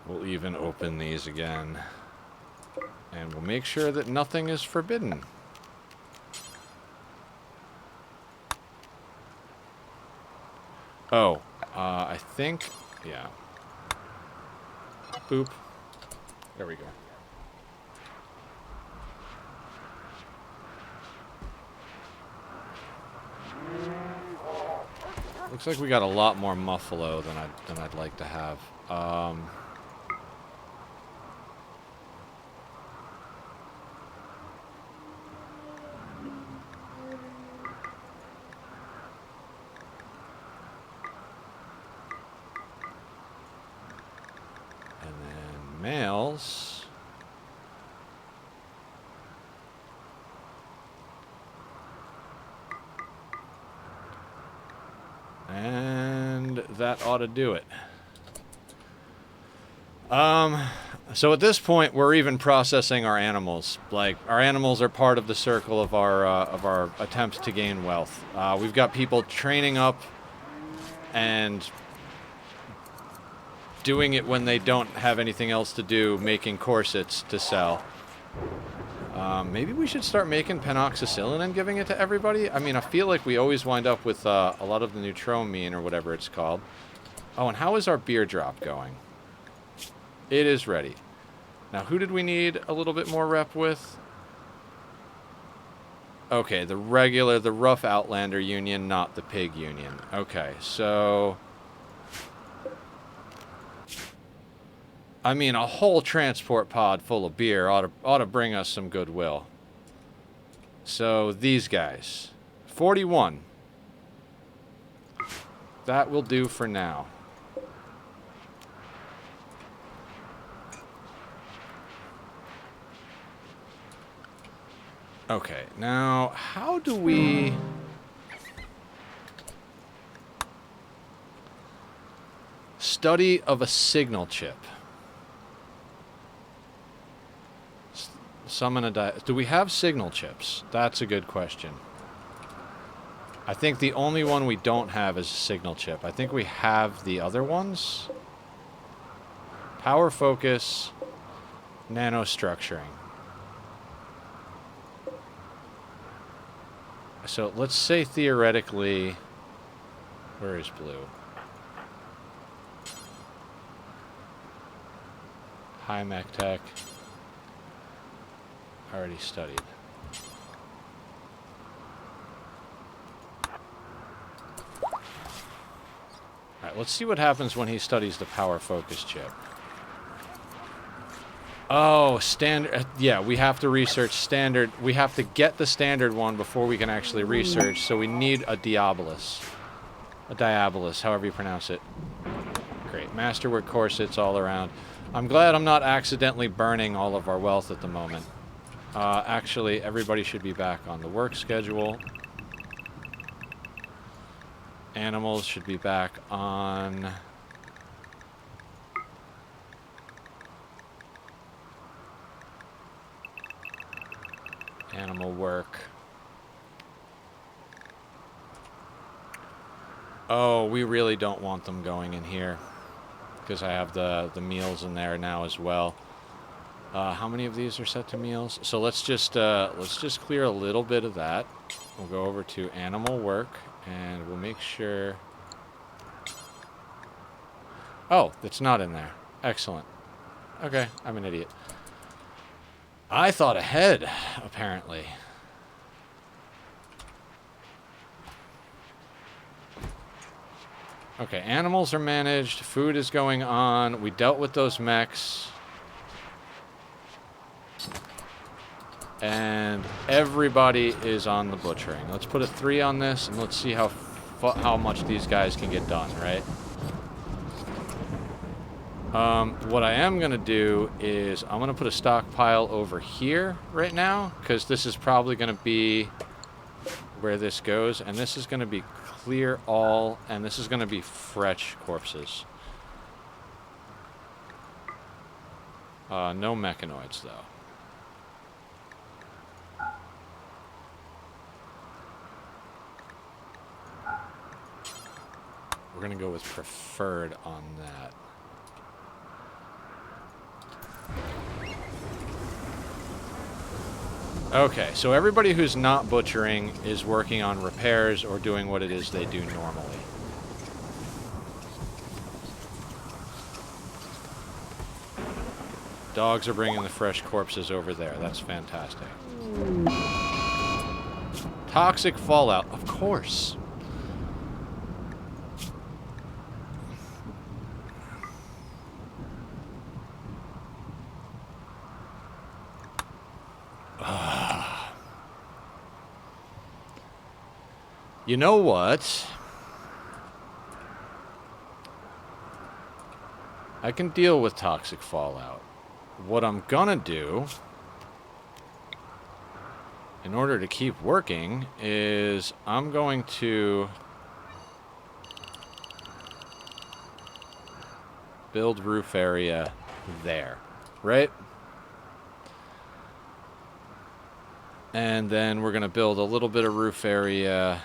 we'll even open these again. And we'll make sure that nothing is forbidden. Oh, I think, yeah. Boop. There we go. Looks like we got a lot more Muffalo than I'd like to have. And then males. And that ought to do it. So at this point, we're even processing our animals. Like, our animals are part of the circle of our attempts to gain wealth. We've got people training up and doing it when they don't have anything else to do, making corsets to sell. Maybe we should start making penoxycyllin and giving it to everybody. I mean, I feel like we always wind up with a lot of the neutromine or whatever it's called. Oh, and how is our beer drop going? It is ready. Now, who did we need a little bit more rep with? Okay, the rough Outlander Union, not the Pig Union. Okay, so... I mean, a whole transport pod full of beer ought to bring us some goodwill. So, these guys. 41. That will do for now. Okay, now, how do we... Study of a signal chip. Summon a do we have signal chips? That's a good question. I think the only one we don't have is a signal chip. I think we have the other ones. Power focus, nanostructuring. So let's say theoretically, where is blue? High mech tech. Already studied. Alright, let's see what happens when he studies the power focus chip. Oh, standard. Yeah, we have to research standard. We have to get the standard one before we can actually research, so we need a Diabolus. A Diabolus, however you pronounce it. Great. Masterwork corsets all around. I'm glad I'm not accidentally burning all of our wealth at the moment. Actually, everybody should be back on the work schedule. Animals should be back on... animal work. Oh, we really don't want them going in here. Because I have the meals in there now as well. How many of these are set to meals? So let's just clear a little bit of that. We'll go over to animal work, and we'll make sure... Oh, it's not in there. Excellent. Okay, I'm an idiot. I thought ahead, apparently. Okay, animals are managed. Food is going on. We dealt with those mechs. And everybody is on the butchering. Let's put a 3 on this, and let's see how much these guys can get done, right? What I am going to do is I'm going to put a stockpile over here right now, because this is probably going to be where this goes, and this is going to be clear all, and this is going to be fresh corpses. No mechanoids, though. We're going to go with preferred on that. Okay, so everybody who's not butchering is working on repairs or doing what it is they do normally. Dogs are bringing the fresh corpses over there. That's fantastic. Toxic fallout, of course. You know what? I can deal with toxic fallout. What I'm gonna do, in order to keep working, is I'm going to build roof area there, right? And then we're gonna build a little bit of roof area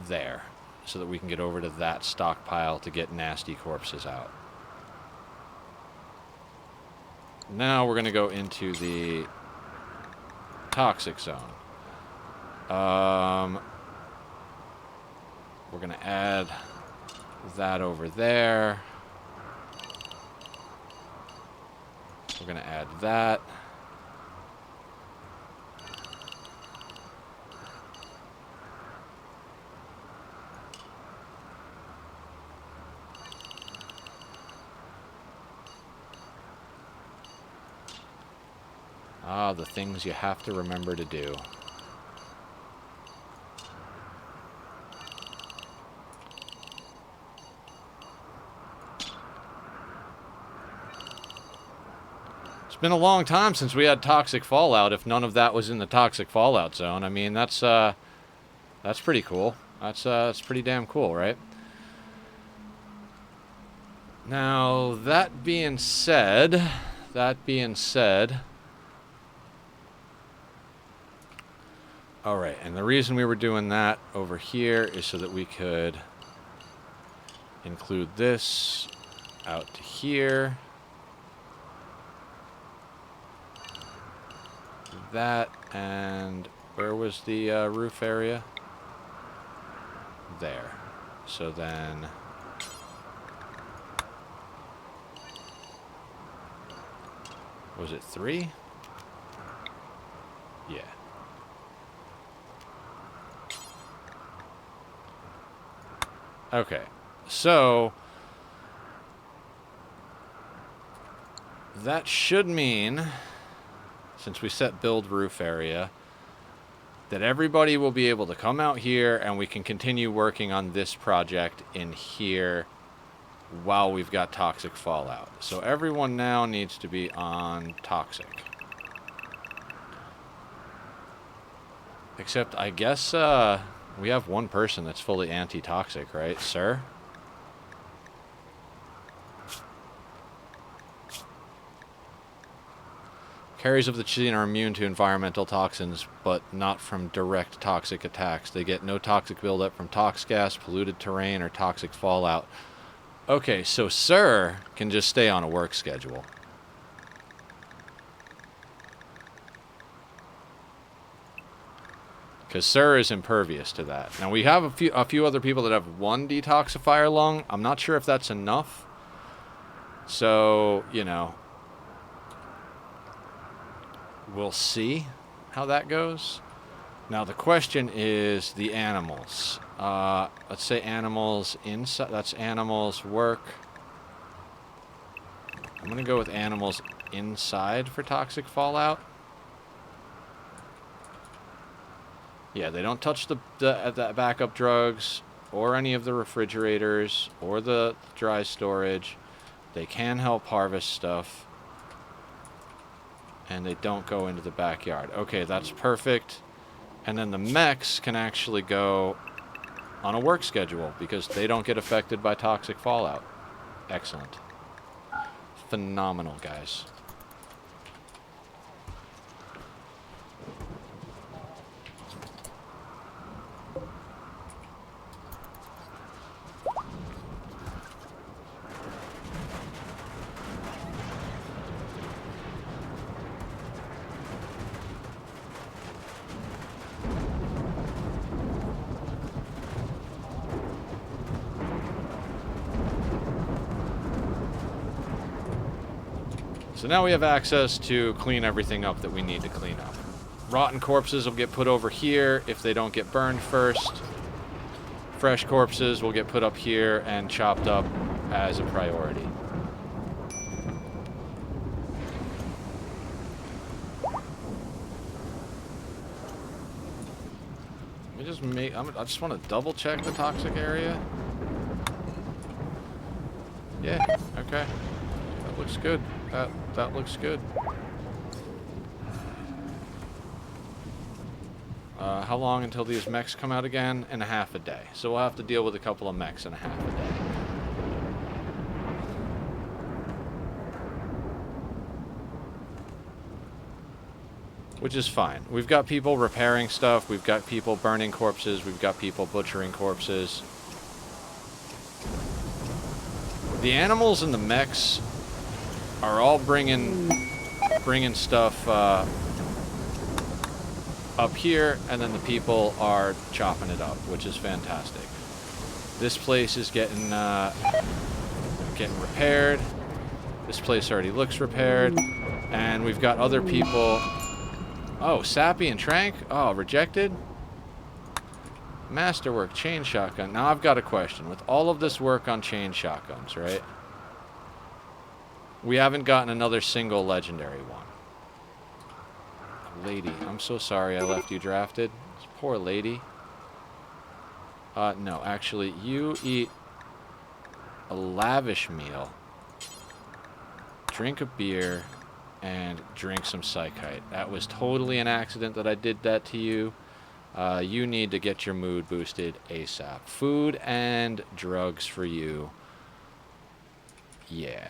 there, so that we can get over to that stockpile to get nasty corpses out. Now we're going to go into the toxic zone. We're going to add that over there. We're going to add that. Ah, the things you have to remember to do. It's been a long time since we had toxic fallout, if none of that was in the toxic fallout zone. I mean, that's pretty cool. That's pretty damn cool, right? Now, that being said... Alright, and the reason we were doing that over here is so that we could include this out to here. That, and where was the roof area? There. So then... was it 3? Yeah. Okay, so that should mean, since we set build roof area, that everybody will be able to come out here and we can continue working on this project in here while we've got toxic fallout. So everyone now needs to be on toxic. Except I guess we have one person that's fully anti-toxic, right, sir? Carriers of the chain are immune to environmental toxins, but not from direct toxic attacks. They get no toxic buildup from tox gas, polluted terrain, or toxic fallout. Okay, so Sir can just stay on a work schedule. Because Sir is impervious to that. Now, we have a few other people that have one detoxifier lung. I'm not sure if that's enough. So, you know, we'll see how that goes. Now, the question is the animals. Let's say animals inside. That's animals work. I'm going to go with animals inside for toxic fallout. Yeah, they don't touch the backup drugs or any of the refrigerators or the dry storage. They can help harvest stuff. And they don't go into the backyard. Okay, that's perfect. And then the mechs can actually go on a work schedule because they don't get affected by toxic fallout. Excellent. Phenomenal, guys. So now we have access to clean everything up that we need to clean up. Rotten corpses will get put over here if they don't get burned first. Fresh corpses will get put up here and chopped up as a priority. Let me just make... I just want to double check the toxic area. Yeah, okay. That looks good. That looks good. How long until these mechs come out again? In a half a day. So we'll have to deal with a couple of mechs in a half a day. Which is fine. We've got people repairing stuff. We've got people burning corpses. We've got people butchering corpses. The animals and the mechs are all bringing stuff up here, and then the people are chopping it up, which is fantastic. This place is getting repaired. This place already looks repaired, and we've got other people. Oh, Sappy and Trank. Oh, rejected. Masterwork chain shotgun. Now I've got a question. With all of this work on chain shotguns, right? We haven't gotten another single legendary one. Lady, I'm so sorry I left you drafted. This poor lady. No, actually, you eat a lavish meal, drink a beer, and drink some psychite. That was totally an accident that I did that to you. You need to get your mood boosted ASAP. Food and drugs for you. Yeah.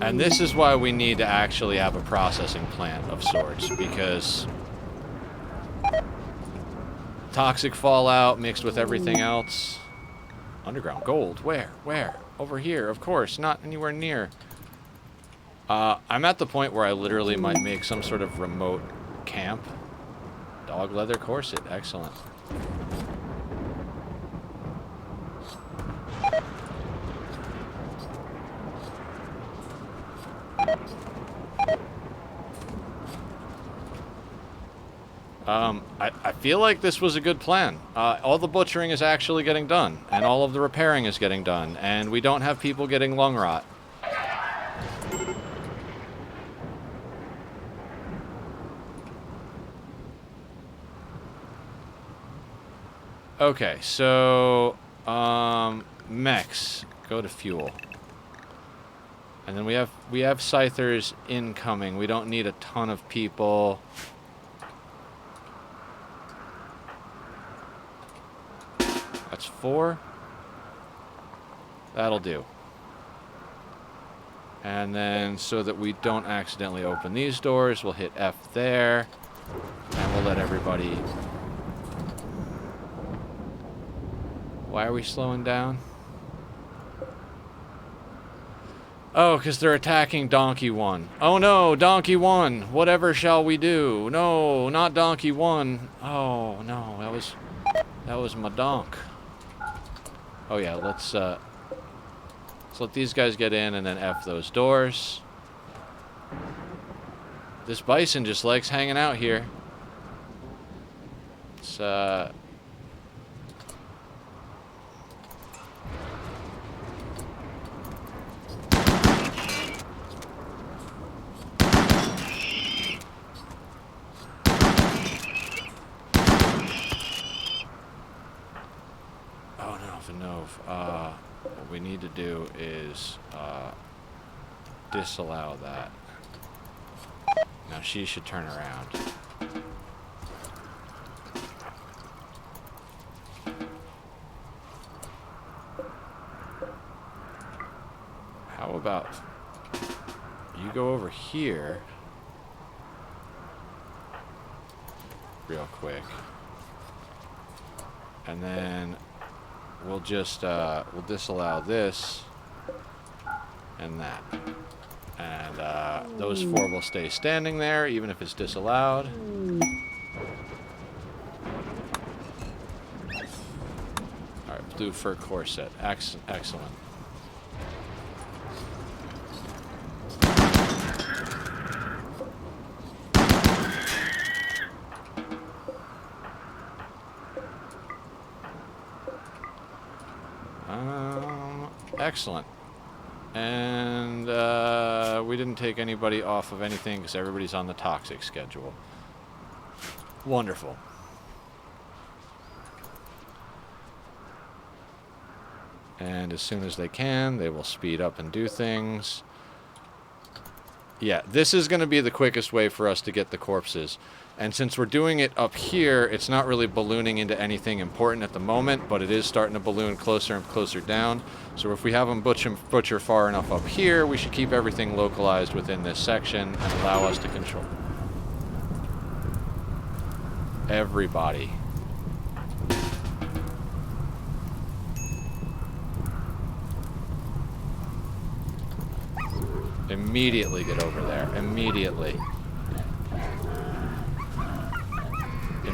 And this is why we need to actually have a processing plant of sorts, because toxic fallout mixed with everything else. Underground gold. Where? Where? Over here, of course. Not anywhere near. I'm at the point where I literally might make some sort of remote camp. Dog leather corset. Excellent. I feel like this was a good plan. All the butchering is actually getting done, and all of the repairing is getting done, and we don't have people getting lung rot. Okay, so, mechs, go to fuel. And then we have scythers incoming. We don't need a ton of people. That's 4. That'll do. And then, so that we don't accidentally open these doors, we'll hit F there. And we'll let everybody... Why are we slowing down? Oh, because they're attacking Donkey 1. Oh no, Donkey 1! Whatever shall we do? No, not Donkey 1. Oh no, that was my donk. Oh yeah, let's let these guys get in and then F those doors. This bison just likes hanging out here. It's what we need to do is disallow that. Now she should turn around. How about you go over here real quick, and then we'll just we'll disallow this and that, and those 4 will stay standing there even if it's disallowed. All right, blue fur corset, excellent. Excellent. And we didn't take anybody off of anything because everybody's on the toxic schedule. Wonderful. And as soon as they can, they will speed up and do things. Yeah, this is going to be the quickest way for us to get the corpses. And since we're doing it up here, it's not really ballooning into anything important at the moment, but it is starting to balloon closer and closer down. So if we have them butcher far enough up here, we should keep everything localized within this section and allow us to control everybody. Immediately get over there. Immediately.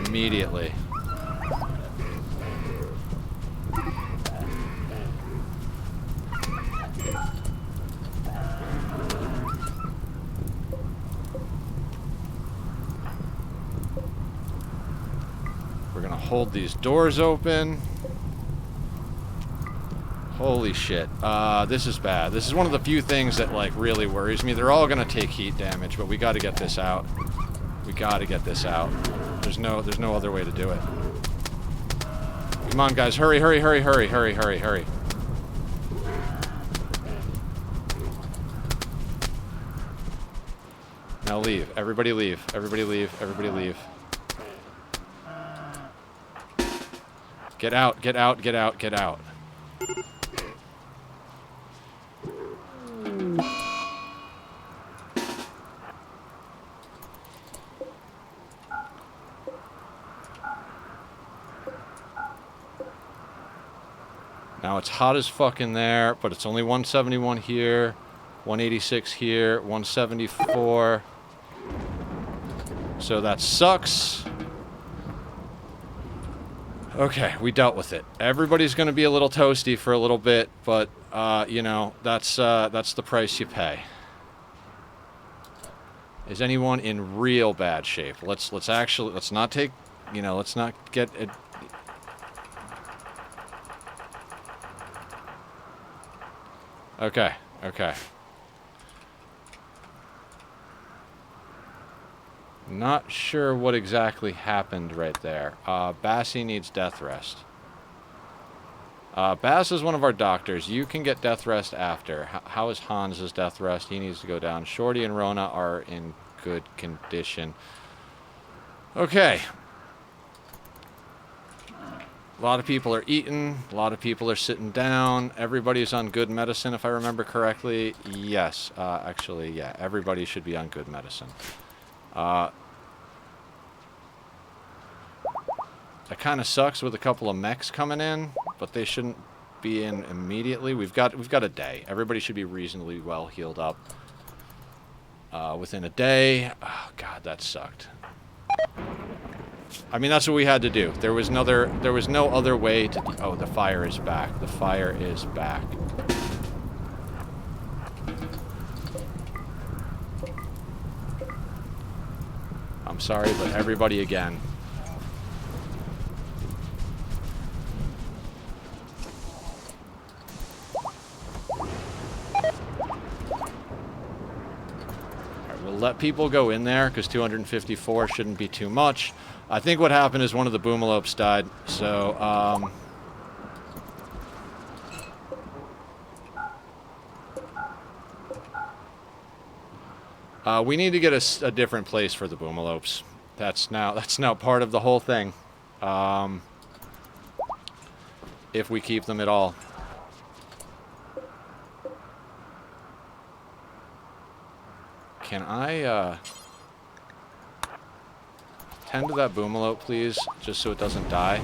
Immediately. We're gonna hold these doors open. Holy shit. This is bad. This is one of the few things that, like, really worries me. They're all gonna take heat damage, but we gotta get this out. We gotta get this out. There's no other way to do it. Come on, guys. Hurry, hurry, hurry, hurry, hurry, hurry, hurry. Now leave. Everybody leave. Everybody leave. Everybody leave. Get out, get out, get out, get out. Now it's hot as fuck in there, but it's only 171 here, 186 here, 174. So that sucks. Okay, we dealt with it. Everybody's going to be a little toasty for a little bit, but you know, that's the price you pay. Is anyone in real bad shape? Let's not take, you know, let's not get it. Okay, okay. Not sure what exactly happened right there. Bassie needs death rest. Bass is one of our doctors. You can get death rest after. How is Hans's death rest? He needs to go down. Shorty and Rona are in good condition. Okay. A lot of people are eating. A lot of people are sitting down. Everybody's on good medicine, if I remember correctly. Yes. Actually, yeah. Everybody should be on good medicine. That kind of sucks with a couple of mechs coming in, but they shouldn't be in immediately. We've got a day. Everybody should be reasonably well healed up within a day. Oh God, that sucked. I mean, that's what we had to do. There was no other way to. Oh, the fire is back. The fire is back. I'm sorry, but everybody again. Let people go in there because 254 shouldn't be too much. I think what happened is one of the boomalopes died, so we need to get a different place for the boomalopes. That's now part of the whole thing. If we keep them at all. Can I, tend to that boomalope, please, just so it doesn't die?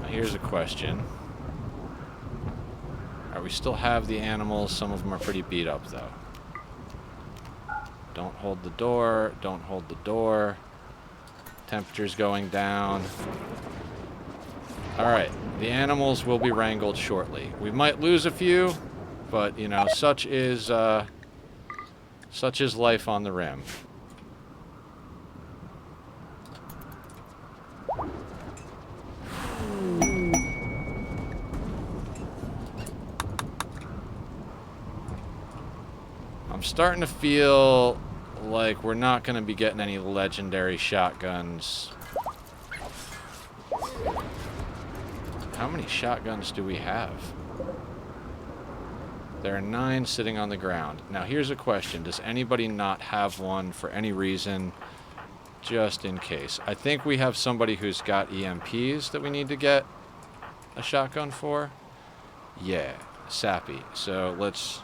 Here's a question. Alright, we still have the animals. Some of them are pretty beat up, though. Don't hold the door. Don't hold the door. Temperature's going down. Alright, the animals will be wrangled shortly. We might lose a few, but, you know, such is life on the rim. I'm starting to feel like we're not going to be getting any legendary shotguns. How many shotguns do we have? There are 9 sitting on the ground. Now here's a question. Does anybody not have one for any reason? Just in case. I think we have somebody who's got EMPs that we need to get a shotgun for. Yeah, sappy. So let's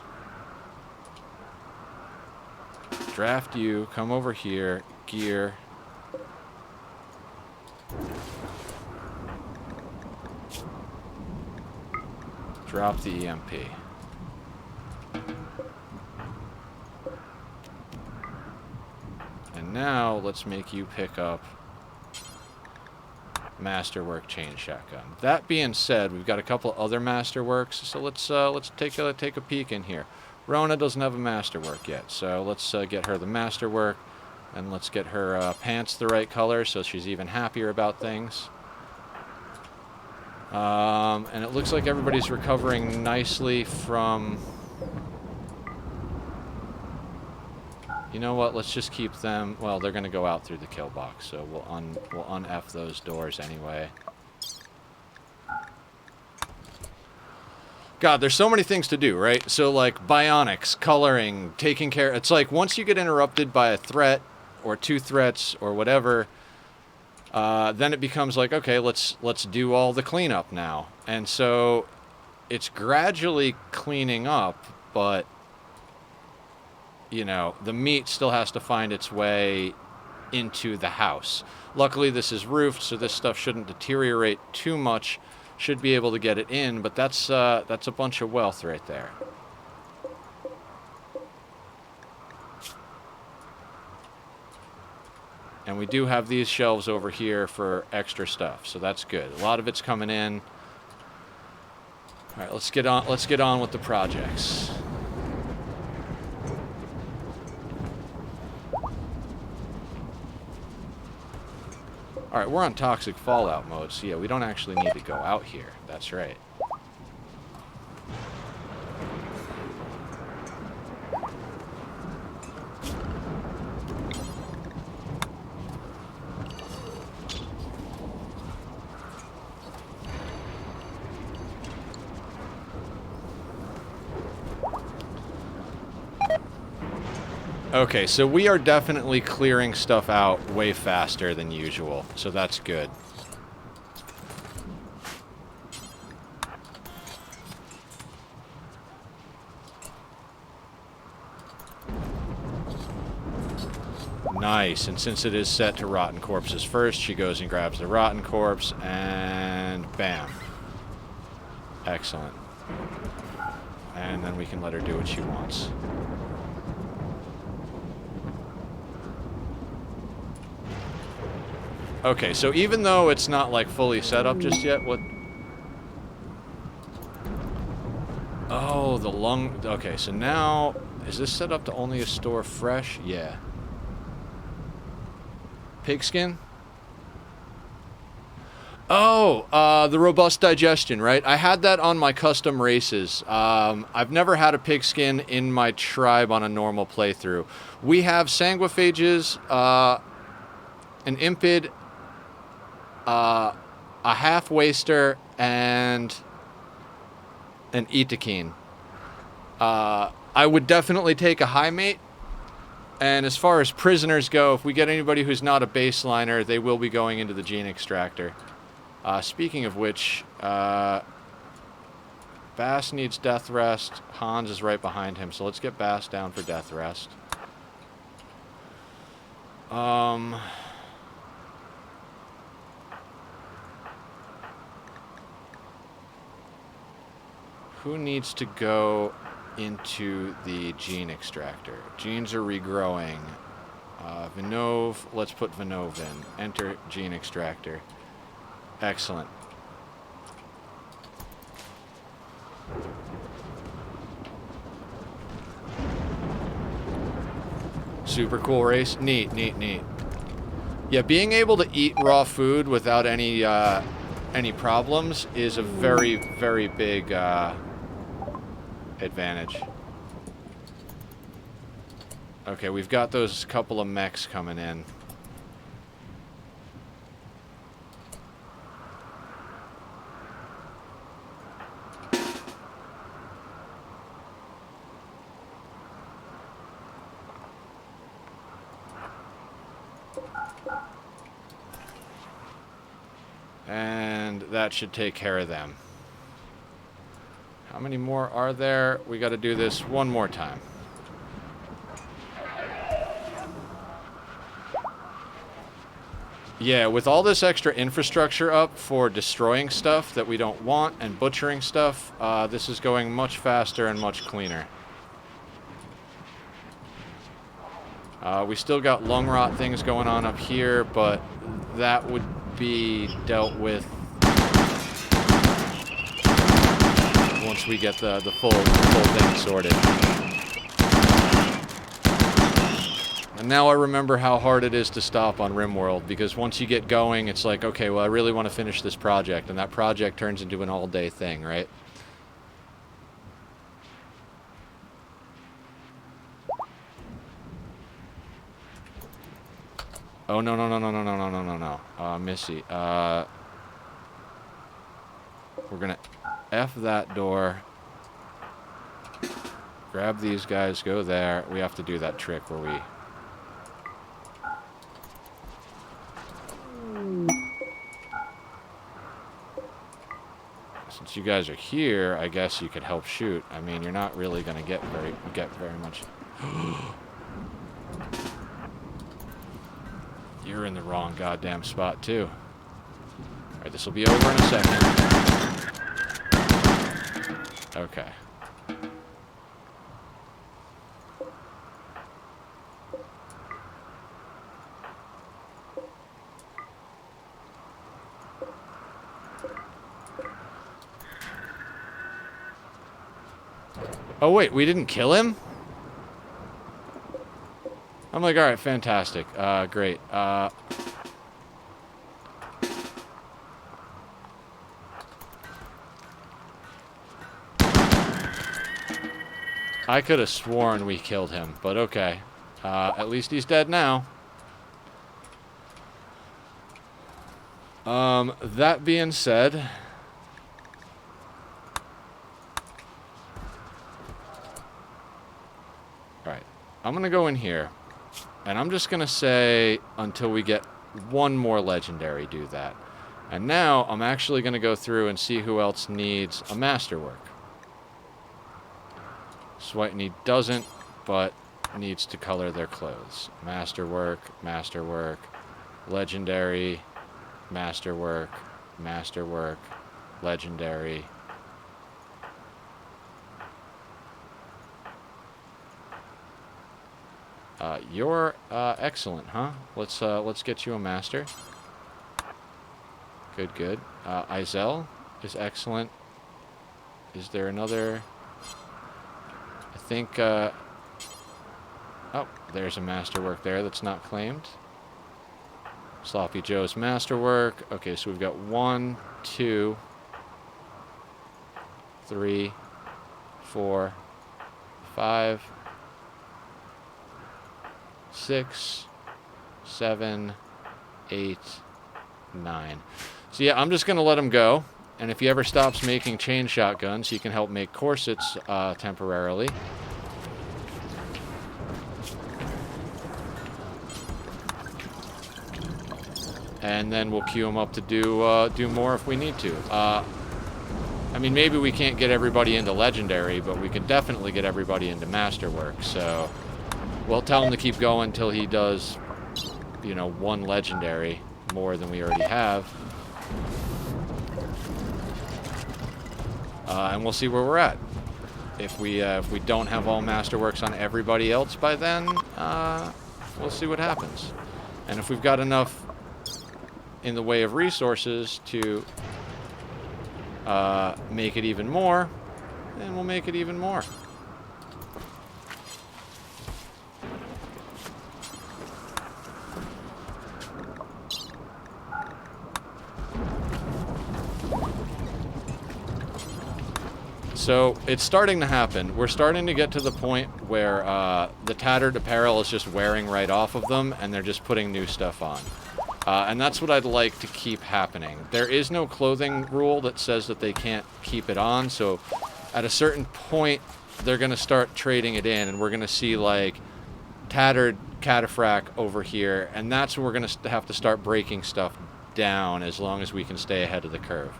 draft you, come over here, gear. Drop the EMP. And now let's make you pick up Masterwork chain shotgun. That being said, we've got a couple other Masterworks, so let's take a peek in here. Rona doesn't have a Masterwork yet, so let's get her the Masterwork, and let's get her pants the right color so she's even happier about things. And it looks like everybody's recovering nicely from... You know what? Let's just keep them... Well, they're going to go out through the kill box, so we'll un-F those doors anyway. God, there's so many things to do, right? So, like, bionics, coloring, taking care... It's like, once you get interrupted by a threat, or 2 threats, or whatever, then it becomes like, okay, let's do all the cleanup now. And so, it's gradually cleaning up, but, you know, the meat still has to find its way into the house. Luckily, this is roofed, so this stuff shouldn't deteriorate too much. Should be able to get it in, but that's a bunch of wealth right there. And we do have these shelves over here for extra stuff, so that's good. A lot of it's coming in. All right, let's get on with the projects. All right, we're on toxic fallout mode, so yeah, we don't actually need to go out here. That's right. Okay, so we are definitely clearing stuff out way faster than usual, so that's good. Nice, and since it is set to rotten corpses first, she goes and grabs the rotten corpse, and bam. Excellent. And then we can let her do what she wants. Okay, so even though it's not, like, fully set up just yet, what... Oh, the lung... Okay, so now... Is this set up to only store fresh? Yeah. Pigskin? Oh, the robust digestion, right? I had that on my custom races. I've never had a pigskin in my tribe on a normal playthrough. We have sanguophages, an impid... a half-waster, and an Itakeen. I would definitely take a high mate. And as far as prisoners go, if we get anybody who's not a baseliner, they will be going into the gene extractor. Speaking of which, Bass needs death rest. Hans is right behind him, so let's get Bass down for death rest. Who needs to go into the gene extractor? Genes are regrowing. Vinove, let's put Vinove in. Enter gene extractor. Excellent. Super cool race. Neat, neat, neat. Yeah, being able to eat raw food without any problems is a very, very big advantage. Okay, we've got those couple of mechs coming in. And that should take care of them. How many more are there? We got to do this one more time. Yeah, with all this extra infrastructure up for destroying stuff that we don't want and butchering stuff, this is going much faster and much cleaner. We still got lung rot things going on up here, but that would be dealt with once we get the full thing sorted. And now I remember how hard it is to stop on RimWorld, because once you get going, it's like, okay, well, I really want to finish this project, and that project turns into an all-day thing, right? Oh, no, no, no, no, no, no, no, no, no, no. Missy. We're gonna F that door. Grab these guys, go there. We have to do that trick where we... Since you guys are here, I guess you could help shoot. I mean, you're not really gonna get very much... You're in the wrong goddamn spot, too. Alright, this will be over in a second. Okay. Oh, wait, we didn't kill him? I'm like, alright, fantastic. Great. I could have sworn we killed him, but okay. At least he's dead now. That being said... Alright, I'm gonna go in here. And I'm just gonna say, until we get one more legendary, do that. And now, I'm actually gonna go through and see who else needs a masterwork. Switney doesn't, but needs to color their clothes. Masterwork, masterwork, legendary, masterwork, masterwork, legendary. You're excellent, huh? Let's get you a master. Good, good. Izel is excellent. Is there another? I think. Oh, there's a masterwork there that's not claimed. Sloppy Joe's masterwork. Okay, so we've got 1, 2, 3, 4, 5, 6, 7, 8, 9. So yeah, I'm just going to let him go. And if he ever stops making chain shotguns, he can help make corsets temporarily. And then we'll queue him up to do more if we need to. I mean, maybe we can't get everybody into Legendary, but we can definitely get everybody into Masterwork. So we'll tell him to keep going until he does, you know, 1 Legendary more than we already have. And we'll see where we're at. If we don't have all Masterworks on everybody else by then, we'll see what happens. And if we've got enough in the way of resources to make it even more, then we'll make it even more. So it's starting to happen. We're starting to get to the point where the tattered apparel is just wearing right off of them, and they're just putting new stuff on. And that's what I'd like to keep happening. There is no clothing rule that says that they can't keep it on, so at a certain point, they're going to start trading it in, and we're going to see, like, tattered cataphract over here, and that's when we're going to have to start breaking stuff down as long as we can stay ahead of the curve.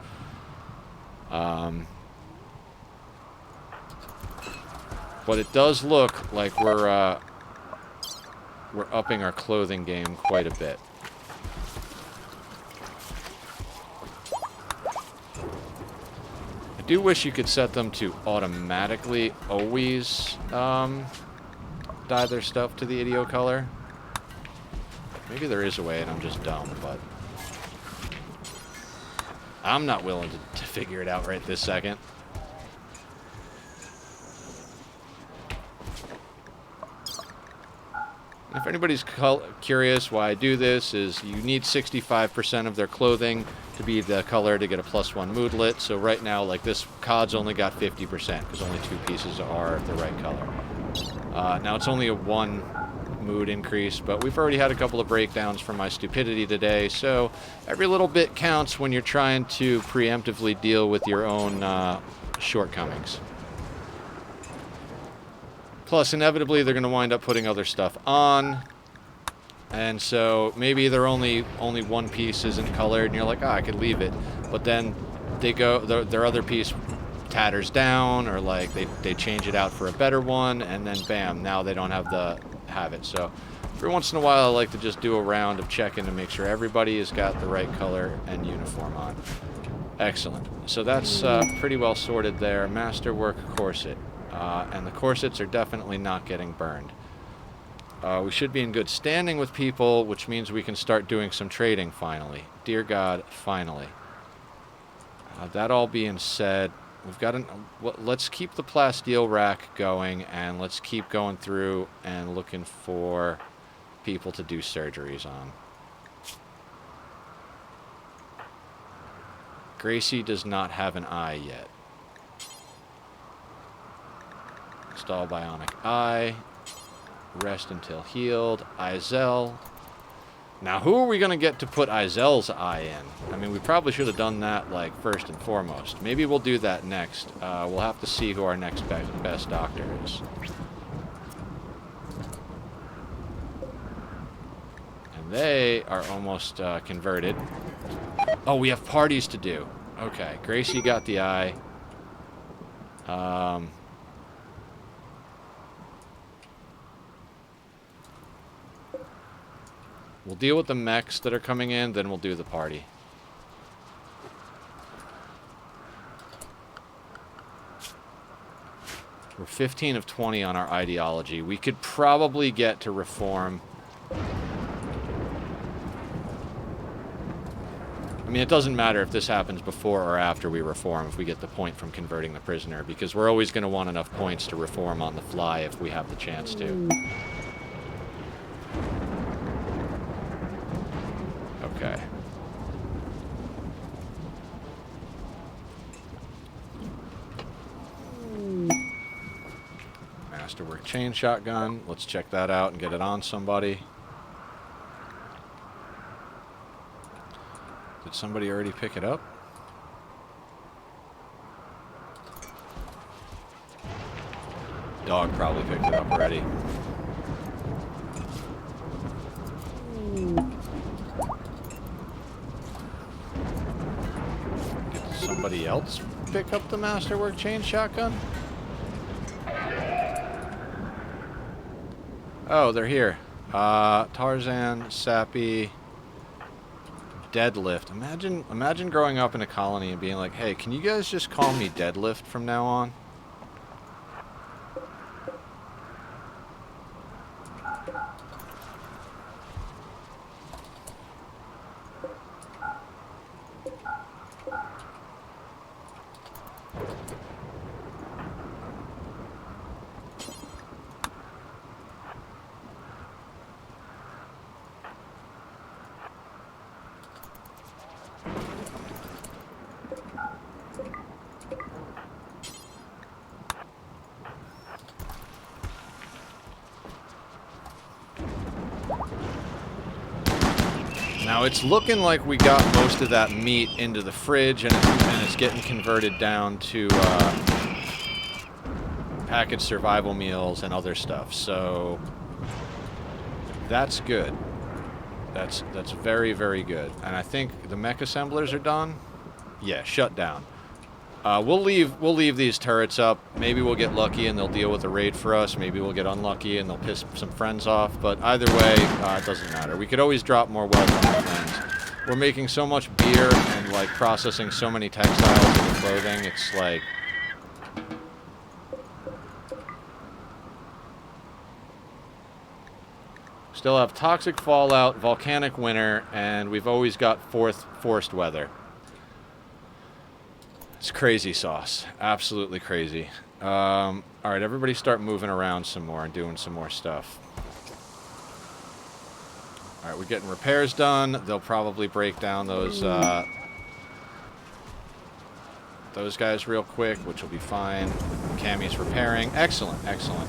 But it does look like we're upping our clothing game quite a bit. I do wish you could set them to automatically always dye their stuff to the ideo color. Maybe there is a way and I'm just dumb, but I'm not willing to figure it out right this second. If anybody's curious why I do this, is you need 65% of their clothing to be the color to get a +1 moodlet. So right now, like this COD's only got 50% because only 2 pieces are the right color. Now it's only a 1 mood increase, but we've already had a couple of breakdowns from my stupidity today. So every little bit counts when you're trying to preemptively deal with your own shortcomings. Plus, inevitably, they're going to wind up putting other stuff on. And so maybe they're only 1 piece isn't colored, and you're like, I could leave it. But then they go, their other piece tatters down, or like they change it out for a better one, and then bam, now they don't have it. So Every once in a while, I like to just do a round of checking to make sure everybody has got the right color and uniform on. Excellent. So that's pretty well sorted there. Masterwork corset. And the corsets are definitely not getting burned. We should be in good standing with people, which means we can start doing some trading finally. Dear God, finally. That all being said, we've got let's keep the plasteel rack going, and let's keep going through and looking for people to do surgeries on. Gracie does not have an eye yet. Install bionic eye. Rest until healed. Izel. Now, who are we going to get to put Izel's eye in? I mean, we probably should have done that, like, first and foremost. Maybe we'll do that next. We'll have to see who our next best doctor is. And they are almost converted. Oh, we have parties to do. Okay, Gracie got the eye. We'll deal with the mechs that are coming in, then we'll do the party. We're 15 of 20 on our ideology. We could probably get to reform. I mean, it doesn't matter if this happens before or after we reform, if we get the point from converting the prisoner, because we're always going to want enough points to reform on the fly if we have the chance to. Okay. Masterwork chain shotgun. Let's check that out and get it on somebody. Did somebody already pick it up? Dog probably picked it up already. Somebody else pick up the Masterwork chain shotgun? Oh, they're here. Tarzan, Sappy, Deadlift. Imagine growing up in a colony and being like, hey, can you guys just call me Deadlift from now on? Now it's looking like we got most of that meat into the fridge, and it's getting converted down to packaged survival meals and other stuff. So that's good. That's very, very good. And I think the mech assemblers are done. Yeah, shut down. We'll leave these turrets up. Maybe we'll get lucky and they'll deal with a raid for us. Maybe we'll get unlucky and they'll piss some friends off. But either way, it doesn't matter. We could always drop more wealth on our friends. We're making so much beer and like processing so many textiles and clothing. It's like still have toxic fallout, volcanic winter, and we've always got forced weather. It's crazy sauce. Absolutely crazy. All right, everybody start moving around some more and doing some more stuff. All right, we're getting repairs done. They'll probably break down those guys real quick, which will be fine. Cammy's repairing. Excellent, excellent.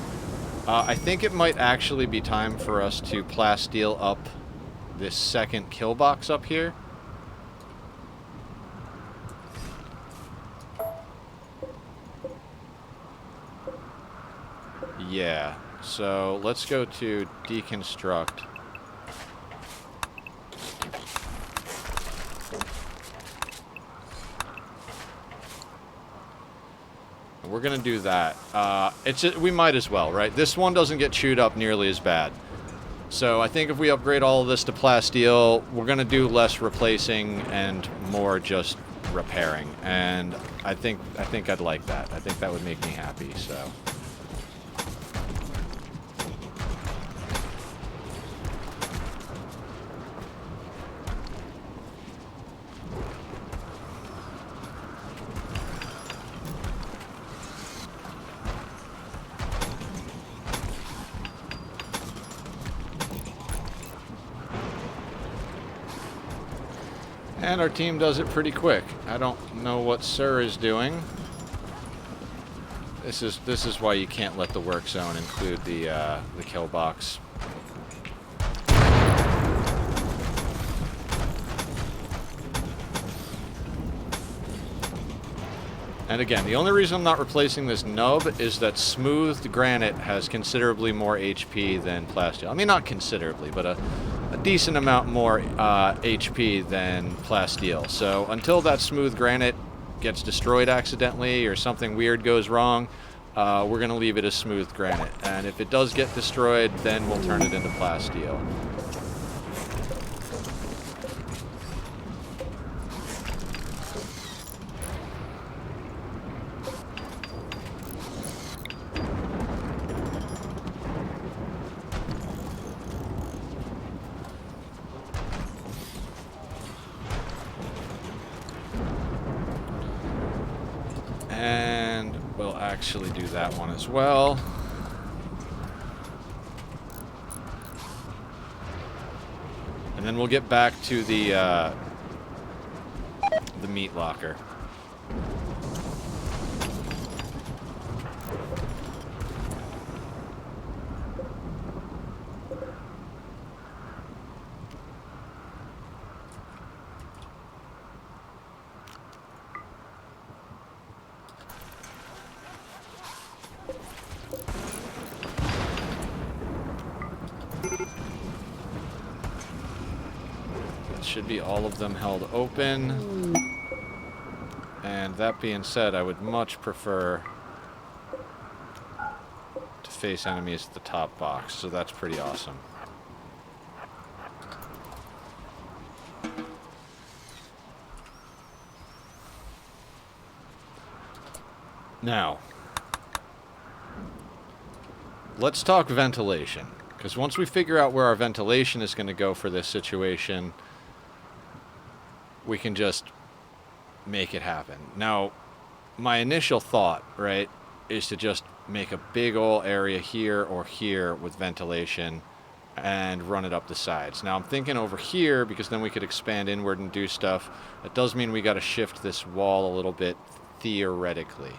I think it might actually be time for us to plasteel up this second kill box up here. Yeah, so let's go to deconstruct. We're gonna do that. We might as well, right? This one doesn't get chewed up nearly as bad. So I think if we upgrade all of this to plasteel, we're going to do less replacing and more just repairing. And I think I'd like that. I think that would make me happy, so... And our team does it pretty quick. I don't know what Sir is doing. This is why you can't let the work zone include the kill box. And again, the only reason I'm not replacing this nub is that smoothed granite has considerably more HP than plasteel. I mean, not considerably, but a decent amount more HP than plasteel. So until that smooth granite gets destroyed accidentally or something weird goes wrong, we're going to leave it as smooth granite. And if it does get destroyed, then we'll turn it into plasteel. And we'll actually do that one as well. And then we'll get back to the meat locker. Should be all of them held open. And that being said, I would much prefer to face enemies at the top box, so that's pretty awesome. Now, let's talk ventilation, because once we figure out where our ventilation is going to go for this situation, we can just make it happen. Now, my initial thought, right, is to just make a big ol' area here or here with ventilation and run it up the sides. Now, I'm thinking over here, because then we could expand inward and do stuff. That does mean we got to shift this wall a little bit, theoretically.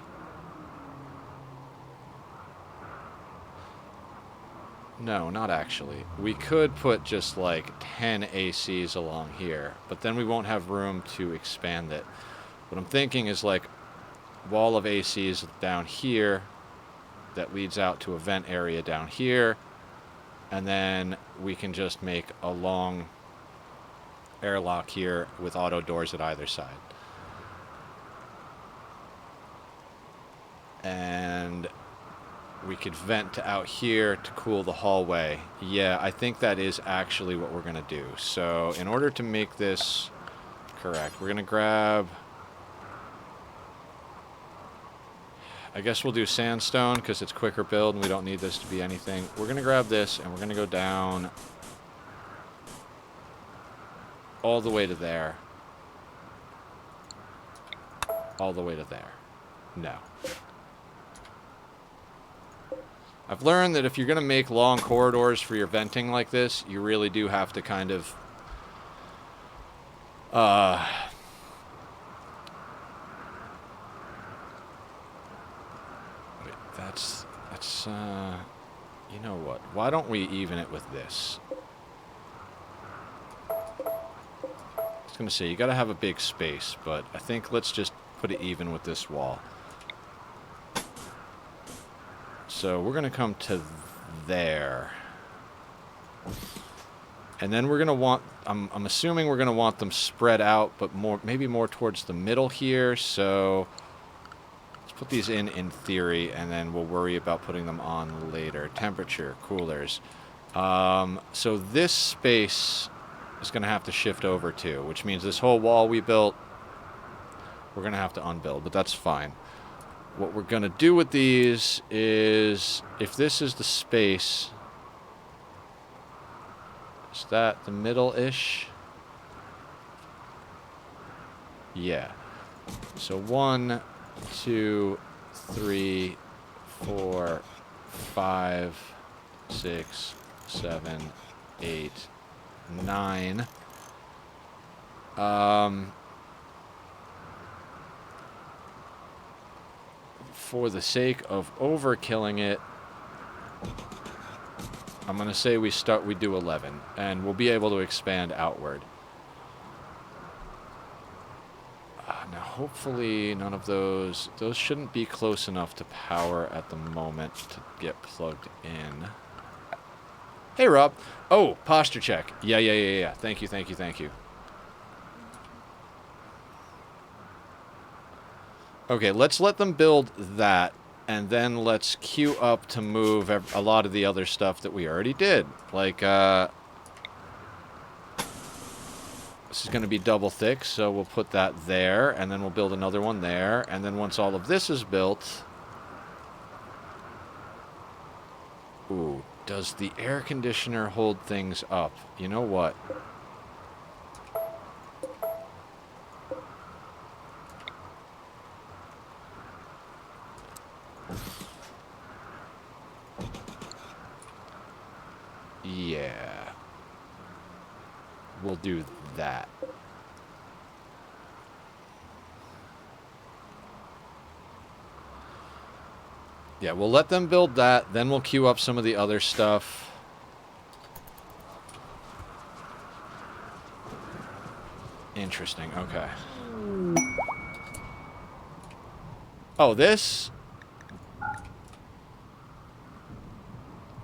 No, not actually. We could put just like 10 ACs along here, but then we won't have room to expand it. What I'm thinking is like wall of ACs down here that leads out to a vent area down here, and then we can just make a long airlock here with auto doors at either side. And we could vent to out here to cool the hallway. Yeah, I think that is actually what we're going to do. So in order to make this correct, we're going to grab... I guess we'll do sandstone because it's quicker build and we don't need this to be anything. We're going to grab this and we're going to go down all the way to there. All the way to there. No. I've learned that if you're going to make long corridors for your venting like this, you really do have to kind of... Wait, that's... you know what? Why don't we even it with this? I was going to say, you got to have a big space, but I think let's just put it even with this wall. So we're going to come to there. And then we're going to want, I'm assuming we're going to want them spread out, but maybe more towards the middle here. So let's put these in theory, and then we'll worry about putting them on later. Temperature, coolers. So this space is going to have to shift over too, which means this whole wall we built, we're going to have to unbuild, but that's fine. What we're going to do with these is, if this is the space, is that the middle-ish? Yeah. So 1, 2, 3, 4, 5, 6, 7, 8, 9. For the sake of overkilling it, I'm going to say we do 11, and we'll be able to expand outward. Now, hopefully none of those shouldn't be close enough to power at the moment to get plugged in. Hey, Rob. Oh, posture check. Yeah. Thank you. Okay, let's let them build that, and then let's queue up to move a lot of the other stuff that we already did. Like, this is going to be double thick, so we'll put that there, and then we'll build another one there, and then once all of this is built... Ooh, does the air conditioner hold things up? You know what? Yeah. We'll do that. Yeah, we'll let them build that, then we'll queue up some of the other stuff. Interesting, okay. Oh, this?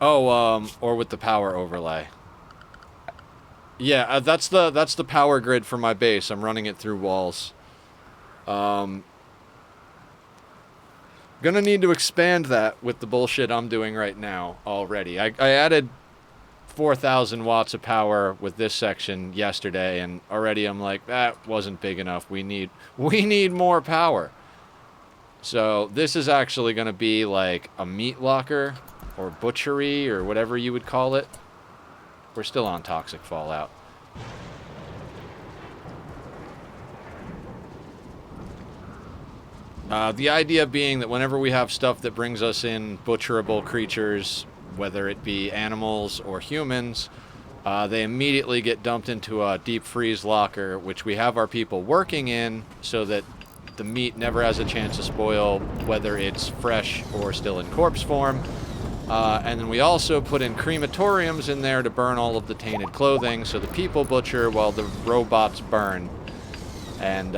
Oh, or with the power overlay. Yeah, that's the power grid for my base. I'm running it through walls. Gonna need to expand that with the bullshit I'm doing right now already. I added 4,000 watts of power with this section yesterday, and already I'm like, that wasn't big enough. We need more power. So this is actually gonna be like a meat locker or butchery or whatever you would call it. We're still on toxic fallout. The idea being that whenever we have stuff that brings us in butcherable creatures, whether it be animals or humans, they immediately get dumped into a deep freeze locker, which we have our people working in so that the meat never has a chance to spoil, whether it's fresh or still in corpse form. And then we also put in crematoriums in there to burn all of the tainted clothing, so the people butcher while the robots burn. And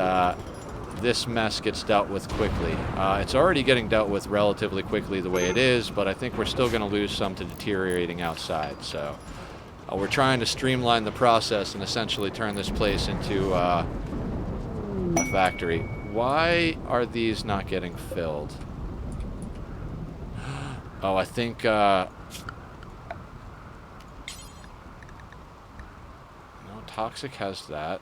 this mess gets dealt with quickly. It's already getting dealt with relatively quickly the way it is, but I think we're still going to lose some to deteriorating outside. So we're trying to streamline the process and essentially turn this place into a factory. Why are these not getting filled? Oh, I think, no, Toxic has that.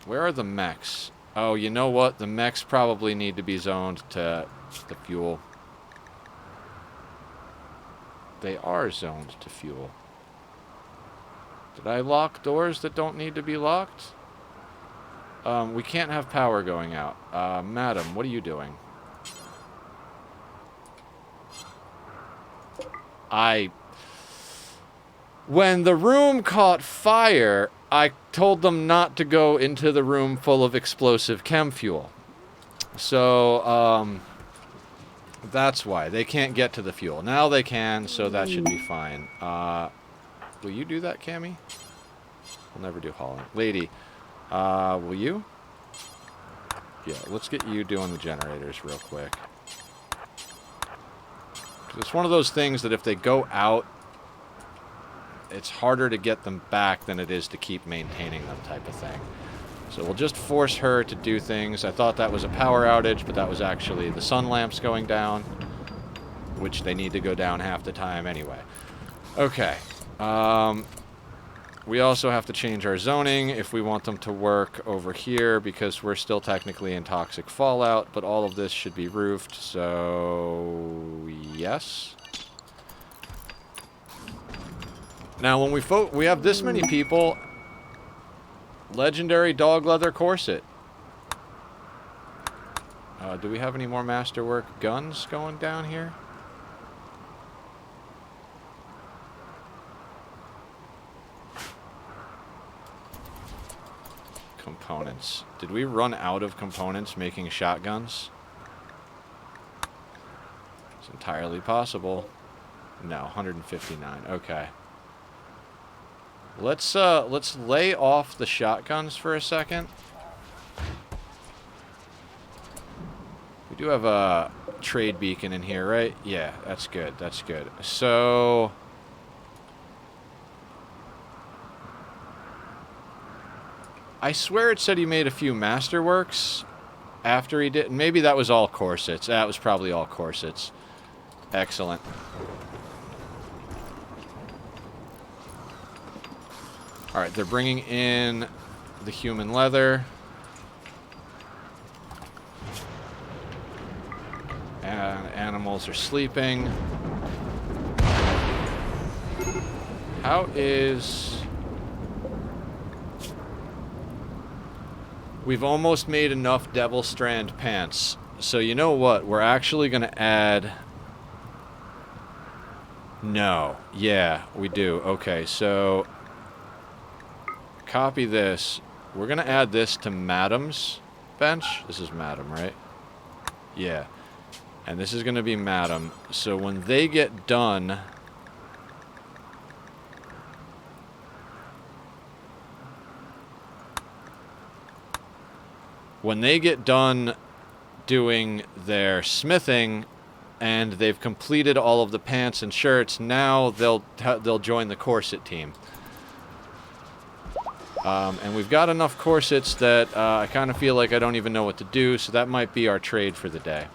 Where are the mechs? Oh, you know what? The mechs probably need to be zoned to the fuel. They are zoned to fuel. Did I lock doors that don't need to be locked? We can't have power going out. Madam, what are you doing? When the room caught fire, I told them not to go into the room full of explosive chem fuel. So, that's why. They can't get to the fuel. Now they can, so that should be fine. Will you do that, Cammy? We'll never do hauling. Lady, will you? Yeah, let's get you doing the generators real quick. It's one of those things that if they go out, it's harder to get them back than it is to keep maintaining them, type of thing. So we'll just force her to do things. I thought that was a power outage, but that was actually the sun lamps going down, which they need to go down half the time anyway. Okay. We also have to change our zoning if we want them to work over here because we're still technically in toxic fallout, but all of this should be roofed, so yes. Now, when we have this many people, legendary dog leather corset. Do we have any more masterwork guns going down here? Components. Did we run out of components making shotguns? It's entirely possible. No, 159. Okay. Let's lay off the shotguns for a second. We do have a trade beacon in here, right? Yeah, that's good. That's good. So I swear it said he made a few masterworks after he did. Maybe that was all corsets. That was probably all corsets. Excellent. All right, they're bringing in the human leather. And animals are sleeping. How is... We've almost made enough Devil Strand pants. So you know what? We're actually going to add... No. Yeah, we do. Okay, so... Copy this. We're going to add this to Madam's bench. This is Madam, right? Yeah. And this is going to be Madam. So when they get done... When they get done doing their smithing and they've completed all of the pants and shirts, now they'll join the corset team. And we've got enough corsets that I kind of feel like I don't even know what to do, so that might be our trade for the day.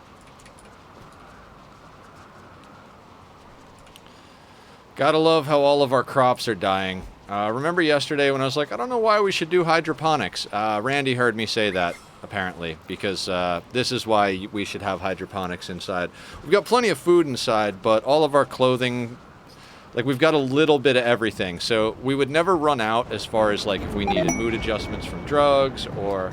Gotta love how all of our crops are dying. Remember yesterday when I was like, I don't know why we should do hydroponics? Randy heard me say that, apparently, because this is why we should have hydroponics inside. We've got plenty of food inside, but all of our clothing, like, we've got a little bit of everything. So we would never run out as far as, like, if we needed mood adjustments from drugs or...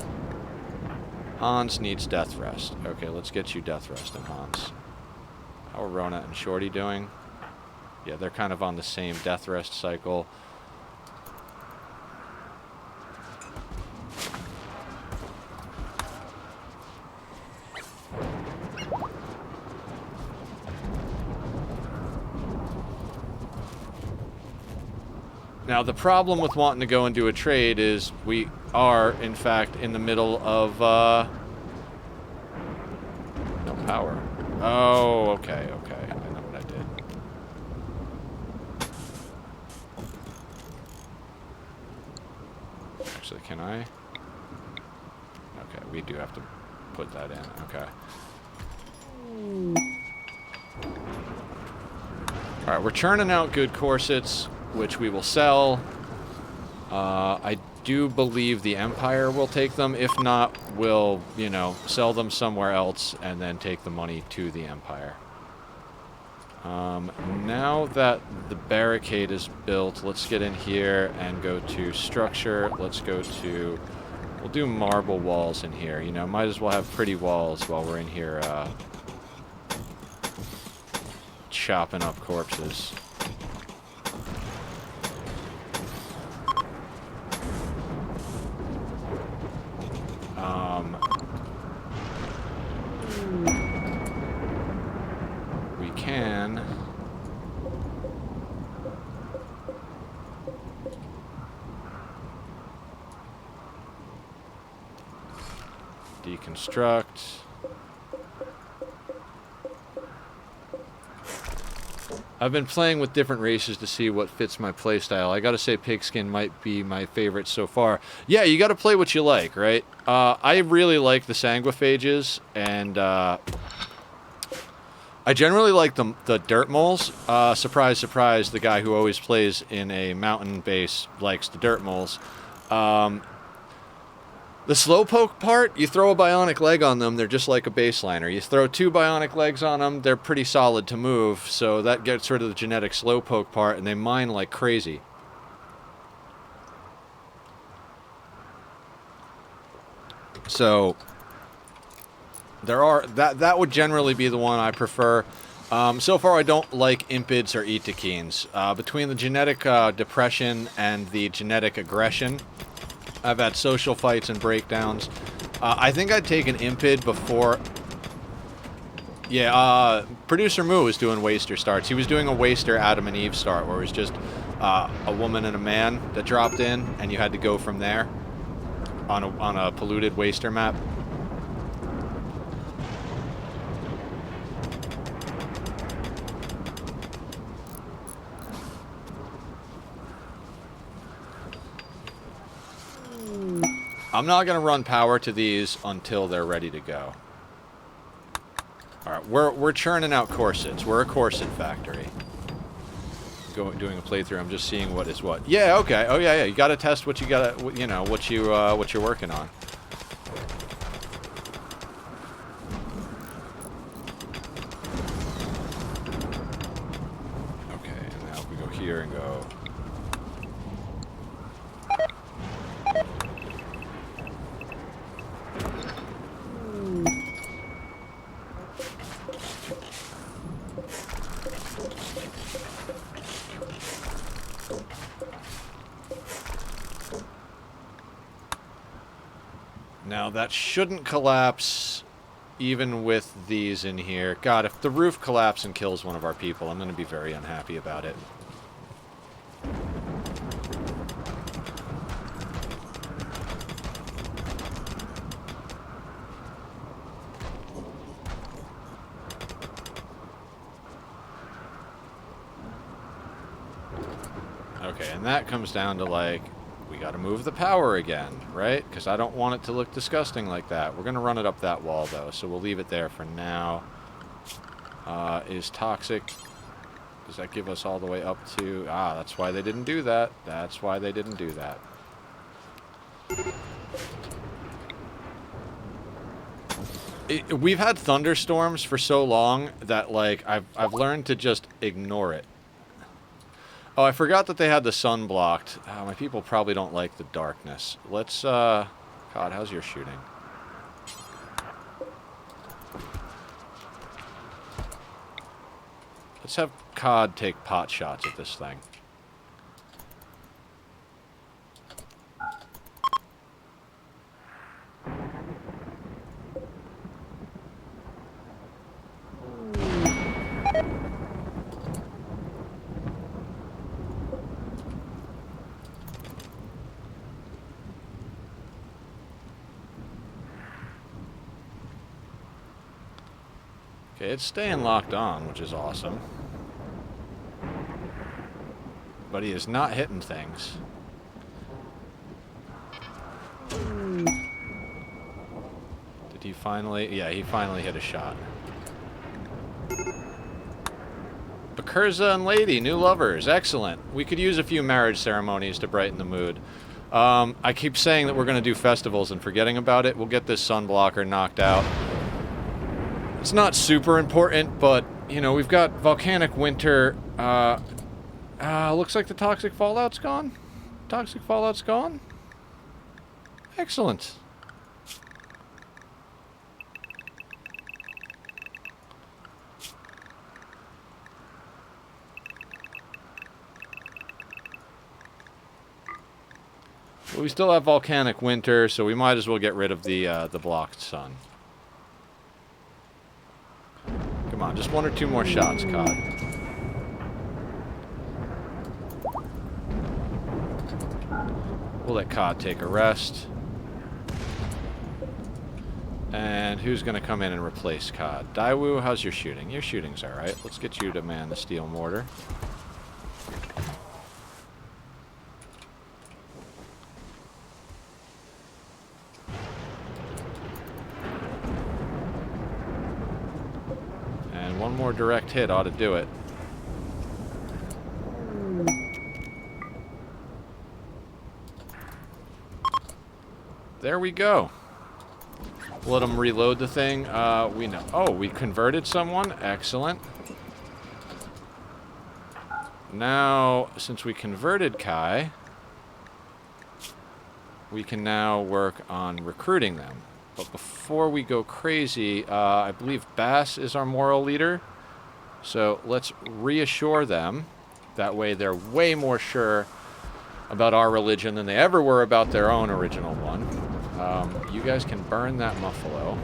Hans needs death rest. Okay, let's get you death rest and Hans. How are Rona and Shorty doing? Yeah, they're kind of on the same death rest cycle. Now, the problem with wanting to go and do a trade is we are, in fact, in the middle of, no power. Oh, okay, okay. I know what I did. Actually, can I? Okay, we do have to put that in. Okay. All right, we're churning out good corsets, which we will sell. I do believe the Empire will take them. If not, we'll, you know, sell them somewhere else and then take the money to the Empire. Now that the barricade is built, let's get in here and go to structure. Let's go to... We'll do marble walls in here. You know, might as well have pretty walls while we're in here chopping up corpses. We can deconstruct. I've been playing with different races to see what fits my playstyle. I gotta say pigskin might be my favorite so far. Yeah, you gotta play what you like, right? I really like the Sanguophages, and I generally like the dirt moles. Surprise, surprise, the guy who always plays in a mountain base likes the dirt moles. The slowpoke part, you throw a bionic leg on them, they're just like a baseliner. You throw 2 bionic legs on them, they're pretty solid to move, so that gets rid of the genetic slowpoke part, and they mine like crazy. So that would generally be the one I prefer. So far, I don't like impids or Itakeens. Between the genetic depression and the genetic aggression, I've had social fights and breakdowns. I think I'd take an impid before... Yeah, Producer Moo was doing Waster starts. He was doing a Waster Adam and Eve start, where it was just a woman and a man that dropped in, and you had to go from there on a polluted Waster map. I'm not going to run power to these until they're ready to go. Alright, we're churning out corsets. We're a corset factory. Doing a playthrough, I'm just seeing what is what. Yeah, okay. Oh, yeah, yeah. You got to test what you got to, you know, what you're working on. Okay, and now we go here and go... Now, that shouldn't collapse even with these in here. God, if the roof collapses and kills one of our people, I'm going to be very unhappy about it. Okay, and that comes down to, like, we gotta move the power again, right? Because I don't want it to look disgusting like that. We're gonna run it up that wall, though, so we'll leave it there for now. Is toxic... Does that give us all the way up to... Ah, that's why they didn't do that. That's why they didn't do that. We've had thunderstorms for so long that, like, I've learned to just ignore it. Oh, I forgot that they had the sun blocked. My people probably don't like the darkness. Let's, God, how's your shooting? Let's have COD take pot shots at this thing. Okay, it's staying locked on, which is awesome. But he is not hitting things. Did he finally... Yeah, he finally hit a shot. Bakurza and Lady, new lovers. Excellent. We could use a few marriage ceremonies to brighten the mood. I keep saying that we're going to do festivals and forgetting about it. We'll get this sun blocker knocked out. It's not super important, but, you know, we've got volcanic winter. Looks like the toxic fallout's gone. Toxic fallout's gone. Excellent. Well, we still have volcanic winter, so we might as well get rid of the blocked sun. Come on, just 1 or 2 more shots, COD. We'll let COD take a rest. And who's going to come in and replace COD? Daiwu, how's your shooting? Your shooting's alright. Let's get you to man the steel mortar. more direct hit ought to do it. There we go. Let them reload the thing. We know. Oh, we converted someone. Excellent. Now, since we converted Kai, we can now work on recruiting them. But before we go crazy, I believe Bass is our moral leader. So let's reassure them. That way they're way more sure about our religion than they ever were about their own original one. You guys can burn that Muffalo.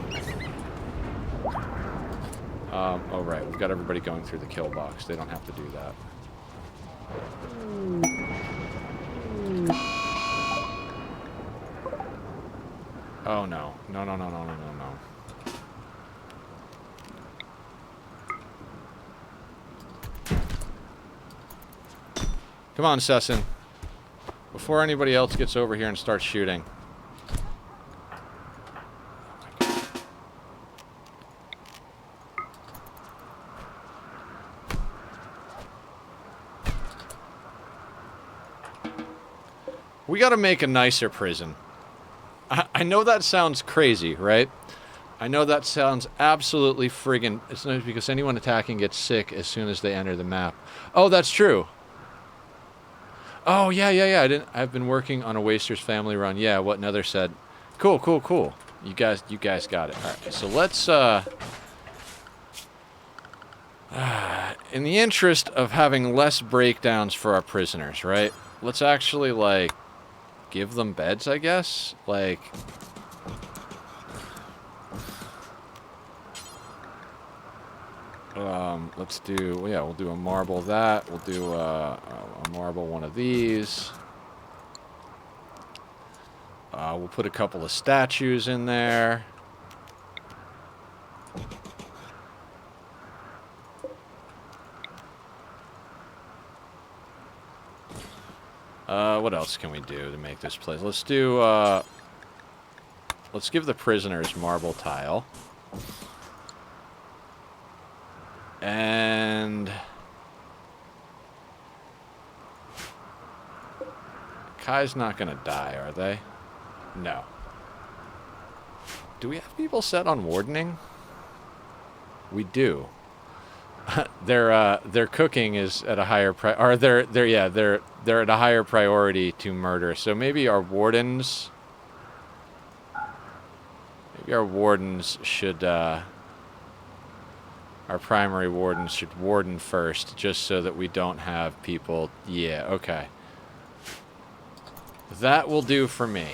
Oh, right. We've got everybody going through the kill box. They don't have to do that. Oh, no. No, no, no, no, no, no, no. Come on, Sessin. Before anybody else gets over here and starts shooting. We gotta make a nicer prison. I know that sounds crazy, right? I know that sounds absolutely friggin'... It's not because anyone attacking gets sick as soon as they enter the map. Oh, that's true. Oh, yeah. I've been working on a Waster's family run. Yeah, what Nether said. Cool. You guys got it. All right, so let's... in the interest of having less breakdowns for our prisoners, right? Let's actually, like... give them beds, I guess? Like... let's do... Yeah, we'll do a marble that. We'll do a marble one of these. We'll put a couple of statues in there. What else can we do to make this place? Let's do, let's give the prisoners marble tile. And... Kai's not gonna die, are they? No. Do we have people set on wardening? We do. Their cooking is at a higher they're at a higher priority to murder. So maybe our wardens should our primary wardens should warden first, just so that we don't have people. Yeah, okay. That will do for me.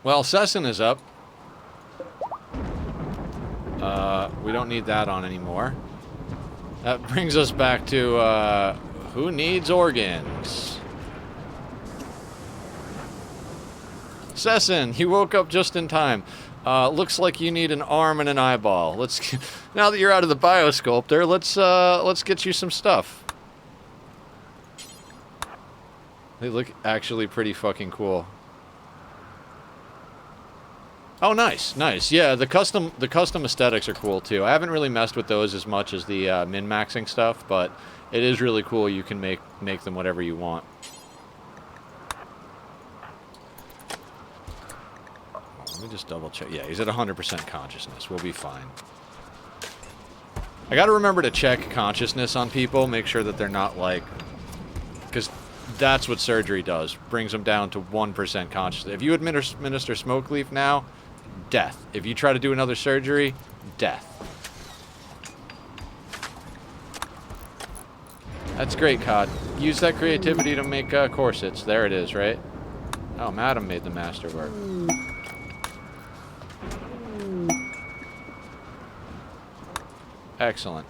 Well, Sessin is up. We don't need that on anymore. That brings us back to, who needs organs? Sessin, you woke up just in time. Looks like you need an arm and an eyeball. Let's, now that you're out of the biosculptor, let's get you some stuff. They look actually pretty fucking cool. Oh, nice. Yeah, the custom aesthetics are cool too. I haven't really messed with those as much as the min-maxing stuff, but it is really cool. You can make them whatever you want. Let me just double check. Yeah, he's at 100% consciousness. We'll be fine. I gotta remember to check consciousness on people, make sure that they're not like... Because that's what surgery does. Brings them down to 1% consciousness. If you administer smoke leaf now... death. If you try to do another surgery, death. That's great, Cod. Use that creativity to make corsets. There it is, right? Oh, Madam made the masterwork. Excellent.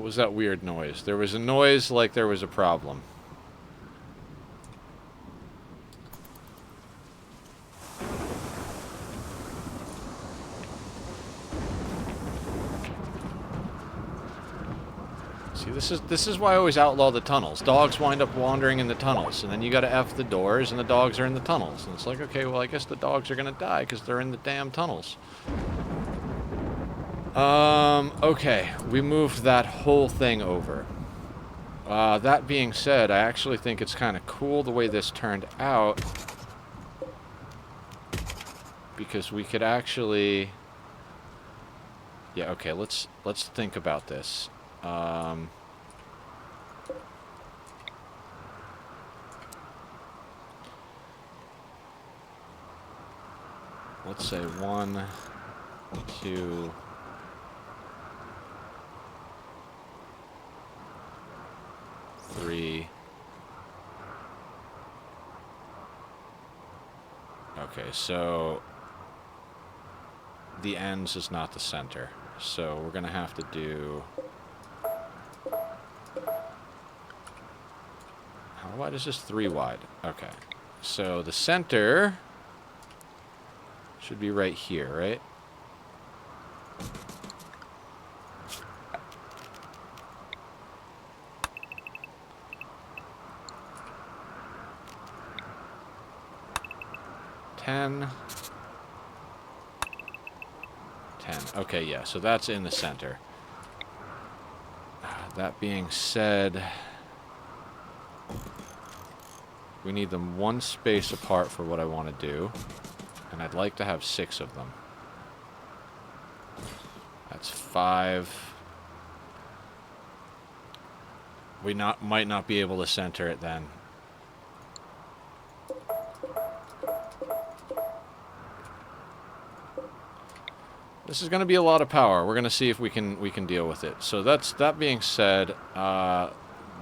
was that weird noise? There was a noise like there was a problem. See, this is why I always outlaw the tunnels. Dogs wind up wandering in the tunnels, and then you gotta F the doors, and the dogs are in the tunnels. And it's like, okay, well, I guess the dogs are gonna die because they're in the damn tunnels. Okay, we moved that whole thing over. That being said, I actually think it's kind of cool the way this turned out, because we could actually... Yeah, okay, let's think about this. Let's say 1, 2... 3. Okay, so the ends is not the center. So we're gonna have to do... How wide is this? 3 wide. Okay. So the center should be right here, right? Ten. Okay, yeah, so that's in the center. That being said, we need them 1 space apart for what I want to do, and I'd like to have 6 of them. That's 5. We might not be able to center it then. This is going to be a lot of power. We're going to see if we can deal with it. So that being said,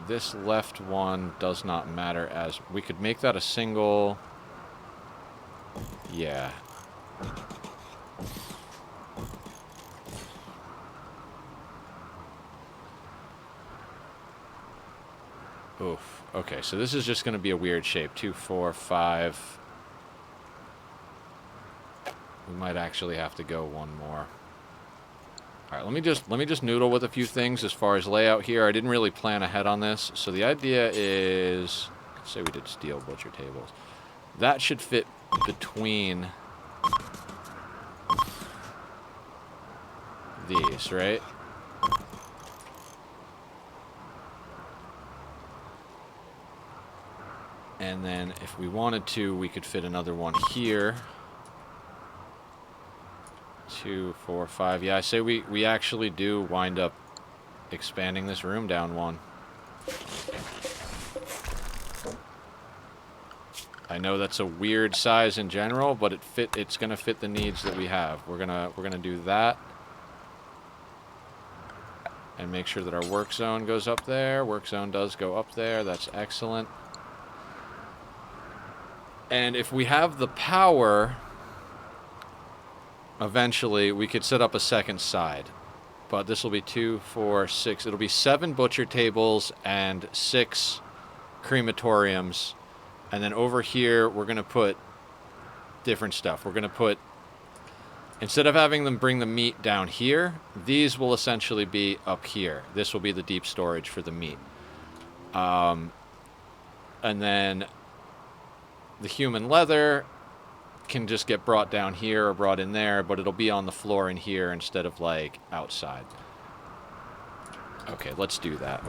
this left one does not matter, as we could make that a single. Yeah. Oof. Okay, so this is just going to be a weird shape. 2, 4, 5. We might actually have to go 1 more. All right, let me just noodle with a few things as far as layout here. I didn't really plan ahead on this. So the idea is, let's say we did steel butcher tables. That should fit between these, right? And then if we wanted to, we could fit another one here. 2, 4, 5. Yeah, I say we actually do wind up expanding this room down 1. I know that's a weird size in general, but it's gonna fit the needs that we have. We're gonna do that. And make sure that our work zone goes up there. Work zone does go up there. That's excellent. And if we have the power, eventually we could set up a second side. But this will be 2, 4, 6. It'll be 7 butcher tables and 6 crematoriums. And then over here, we're going to put different stuff. We're going to put, instead of having them bring the meat down here, these will essentially be up here. This will be the deep storage for the meat. And then the human leather can just get brought down here or brought in there, but it'll be on the floor in here instead of, like, outside. Okay, let's do that.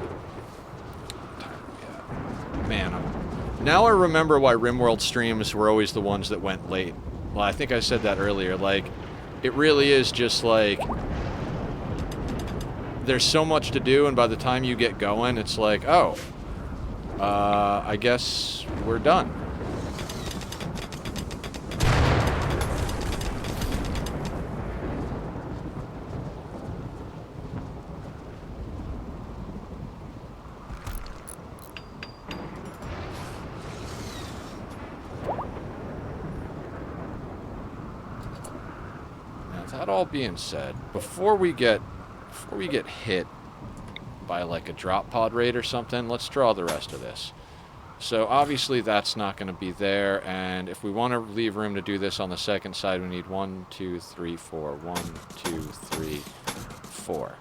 Man, now I remember why RimWorld streams were always the ones that went late. Well, I think I said that earlier. Like, it really is just, like, there's so much to do, and by the time you get going, it's like, oh, I guess we're done. That all being said, before we get hit by like a drop pod rate or something. Let's draw the rest of this. So obviously that's not going to be there, and if we want to leave room to do this on the second side, we need 1, 2, 3, 4. 1, 2, 3, 4.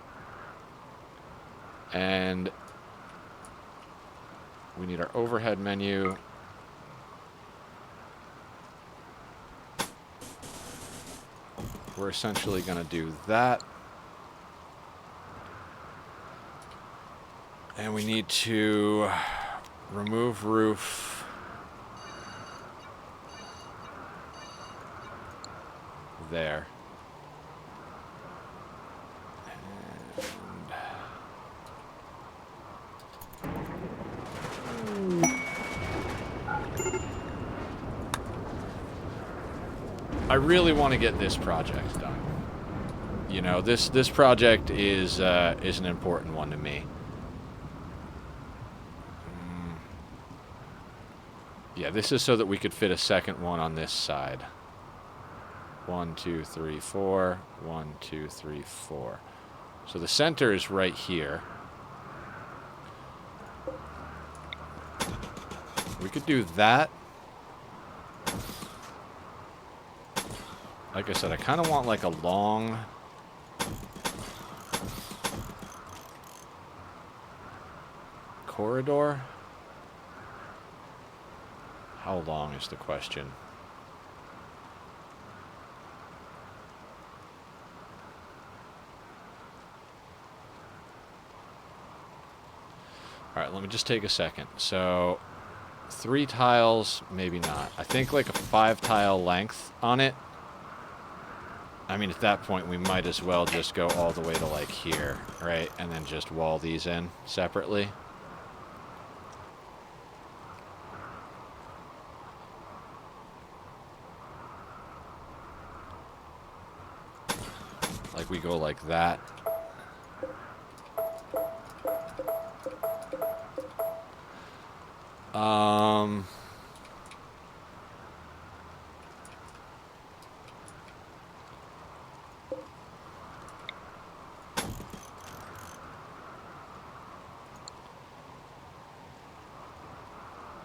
And we need our overhead menu. We're essentially going to do that. And we need to remove roof. There. And I really want to get this project done. You know, this project is an important one to me. Yeah, this is so that we could fit a second one on this side. 1, 2, 3, 4. 1, 2, 3, 4. So the center is right here. We could do that. Like I said, I kind of want like a long... corridor. How long is the question? All right, let me just take a second. So 3 tiles, maybe not. I think like a 5 tile length on it. I mean, at that point, we might as well just go all the way to like here, right? And then just wall these in separately. Like we go like that.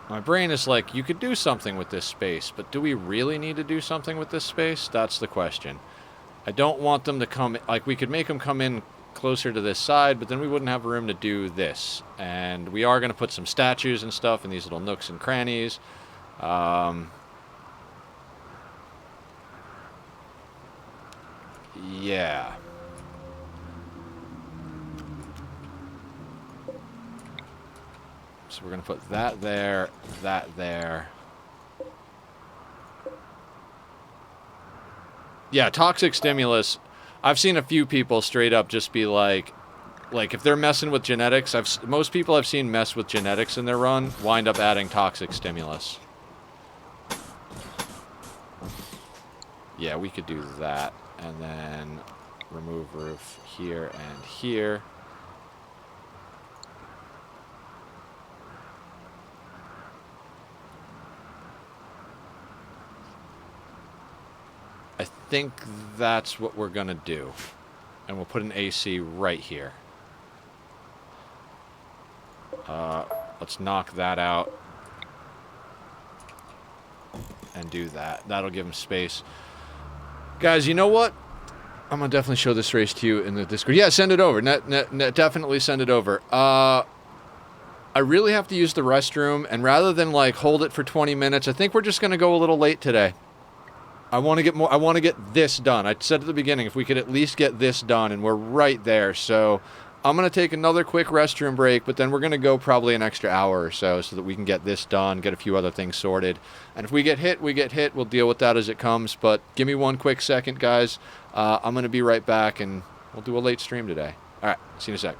My brain is like, you could do something with this space, but do we really need to do something with this space? That's the question. I don't want them to come, like we could make them come in closer to this side, but then we wouldn't have room to do this. And we are going to put some statues and stuff in these little nooks and crannies. Yeah. So we're going to put that there, that there. Yeah, toxic stimulus. I've seen a few people straight up just be like if they're messing with genetics, most people I've seen mess with genetics in their run wind up adding toxic stimulus. Yeah, we could do that. And then remove roof here and here. I think that's what we're going to do. And we'll put an AC right here. Let's knock that out. And do that. That'll give them space. Guys, you know what? I'm going to definitely show this race to you in the Discord. Yeah, send it over. Definitely send it over. I really have to use the restroom. And rather than like hold it for 20 minutes, I think we're just going to go a little late today. I want to get this done. I said at the beginning, if we could at least get this done, and we're right there. So I'm going to take another quick restroom break, but then we're going to go probably an extra hour or so that we can get this done, get a few other things sorted. And if we get hit, we get hit. We'll deal with that as it comes. But give me one quick second, guys. I'm going to be right back, and we'll do a late stream today. All right, see you in a sec.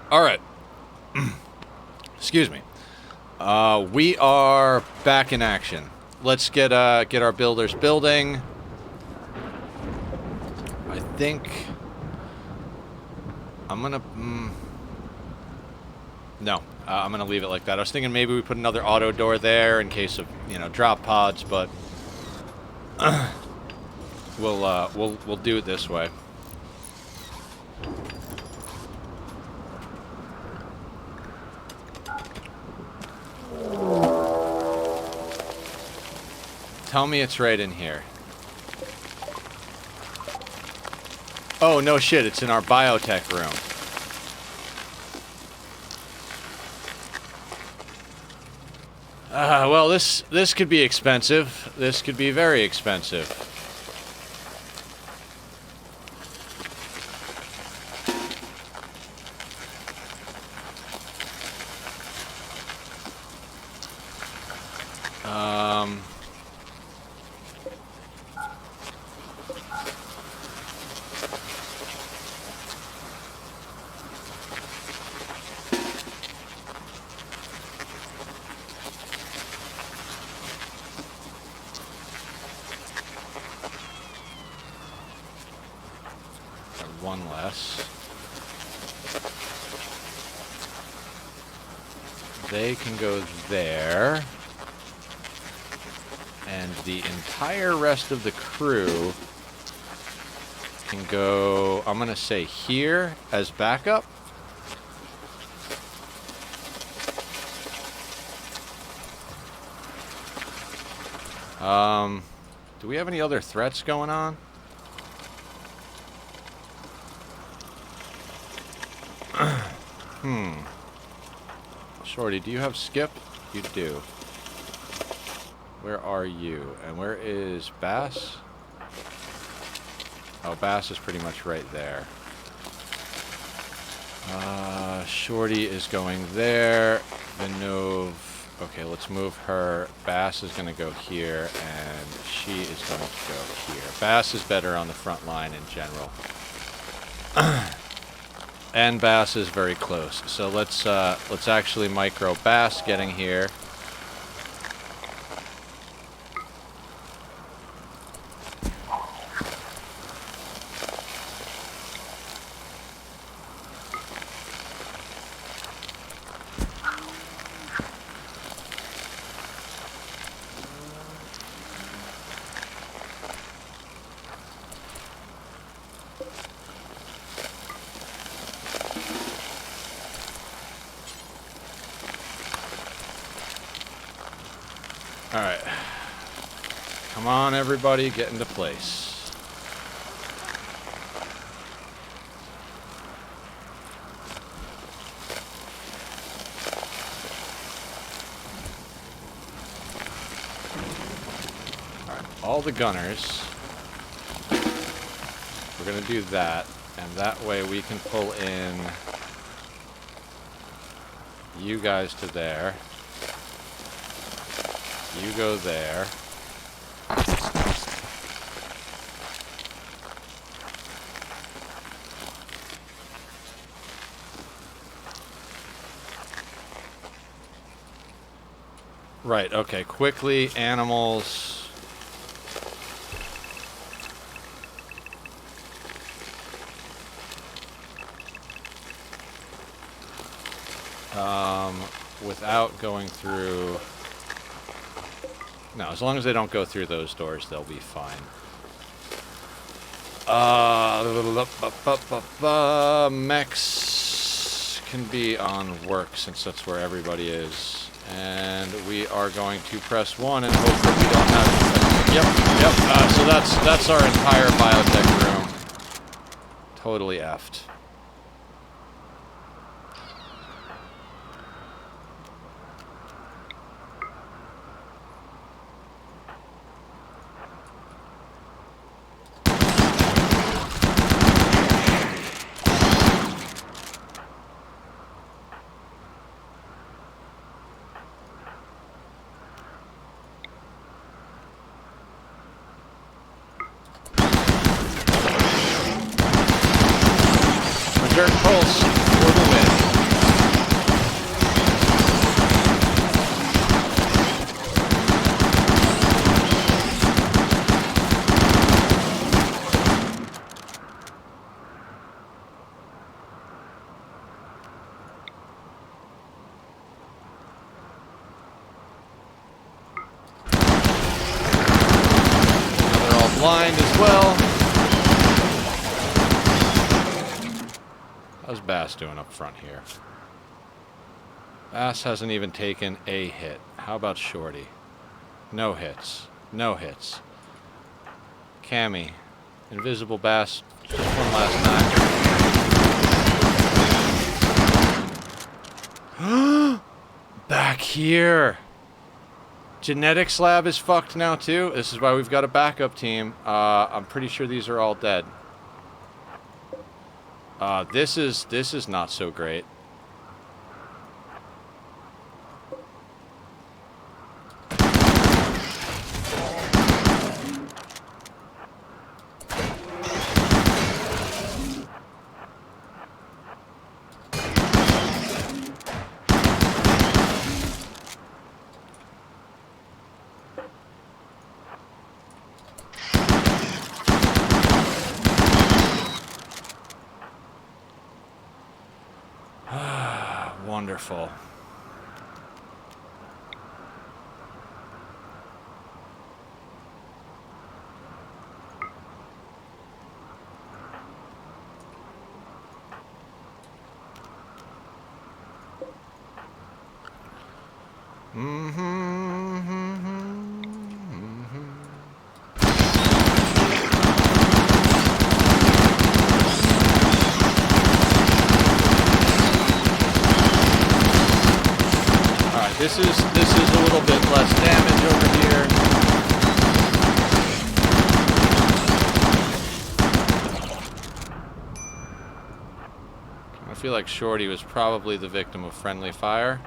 All right. Excuse me. We are back in action. Let's get our builders building. I think I'm gonna. No, I'm gonna leave it like that. I was thinking maybe we put another auto door there in case of drop pods, but we'll do it this way. Tell me it's right in here. Oh, no shit, it's in our biotech room. Well, this could be expensive. This could be very expensive. One less. They can go there. And the entire rest of the crew can go, I'm going to say here as backup. Do we have any other threats going on? Shorty, do you have skip? You do. Where are you? And where is Bass? Oh, Bass is pretty much right there. Shorty is going there. Vinove. Okay, let's move her. Bass is going to go here, and she is going to go here. Bass is better on the front line in general. And Bass is very close. So let's actually micro Bass getting here. Alright. Come on, everybody, get into place. Alright, all the gunners. We're gonna do that, and that way we can pull in you guys to there. You go there. Right, okay, quickly, animals. Without going through... No, as long as they don't go through those doors, they'll be fine. Mechs can be on work since that's where everybody is. And we are going to press 1 and hope that we don't have... Yep. So that's our entire biotech room. Totally effed. Dirt Pulse for the win. blind as well. How's Bass doing up front here? Bass hasn't even taken a hit. How about Shorty? No hits. No hits. Cammy. Invisible Bass. Just one last night. Back here. Genetics lab is fucked now too. This is why we've got a backup team. I'm pretty sure these are all dead. This is not so great. Wonderful. This is a little bit less damage over here. I feel like Shorty was probably the victim of friendly fire.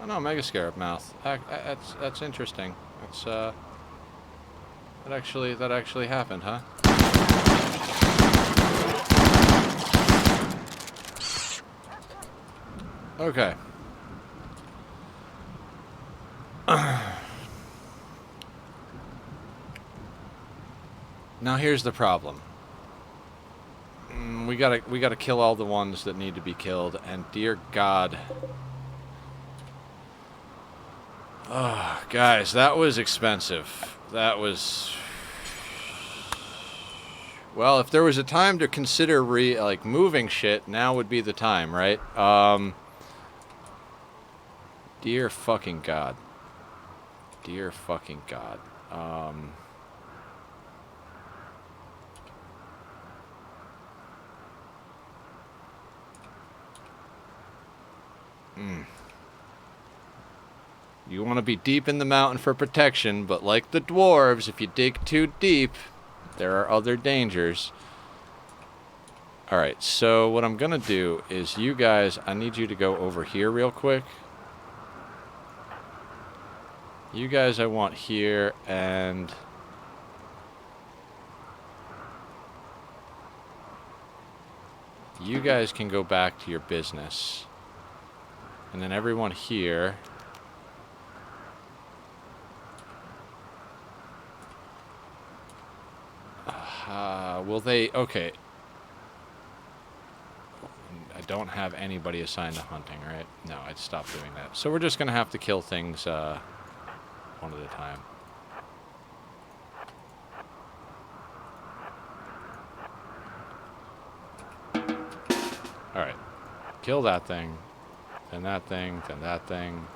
Oh no, Mega Scarab mouth. That's interesting. That's that actually happened, huh? Okay. Now here's the problem. We gotta kill all the ones that need to be killed, and dear God. Oh, guys, that was expensive. That was... Well, if there was a time to consider moving shit, now would be the time, right? Dear fucking God. Dear fucking God. You want to be deep in the mountain for protection, but like the dwarves, if you dig too deep, there are other dangers. Alright, so what I'm gonna do is you guys, I need you to go over here real quick. You guys I want here, and... you guys can go back to your business. And then everyone here... will they... Okay. I don't have anybody assigned to hunting, right? No, I'd stop doing that. So we're just going to have to kill things one at a time. Alright. Kill that thing. Then that thing. Then that thing.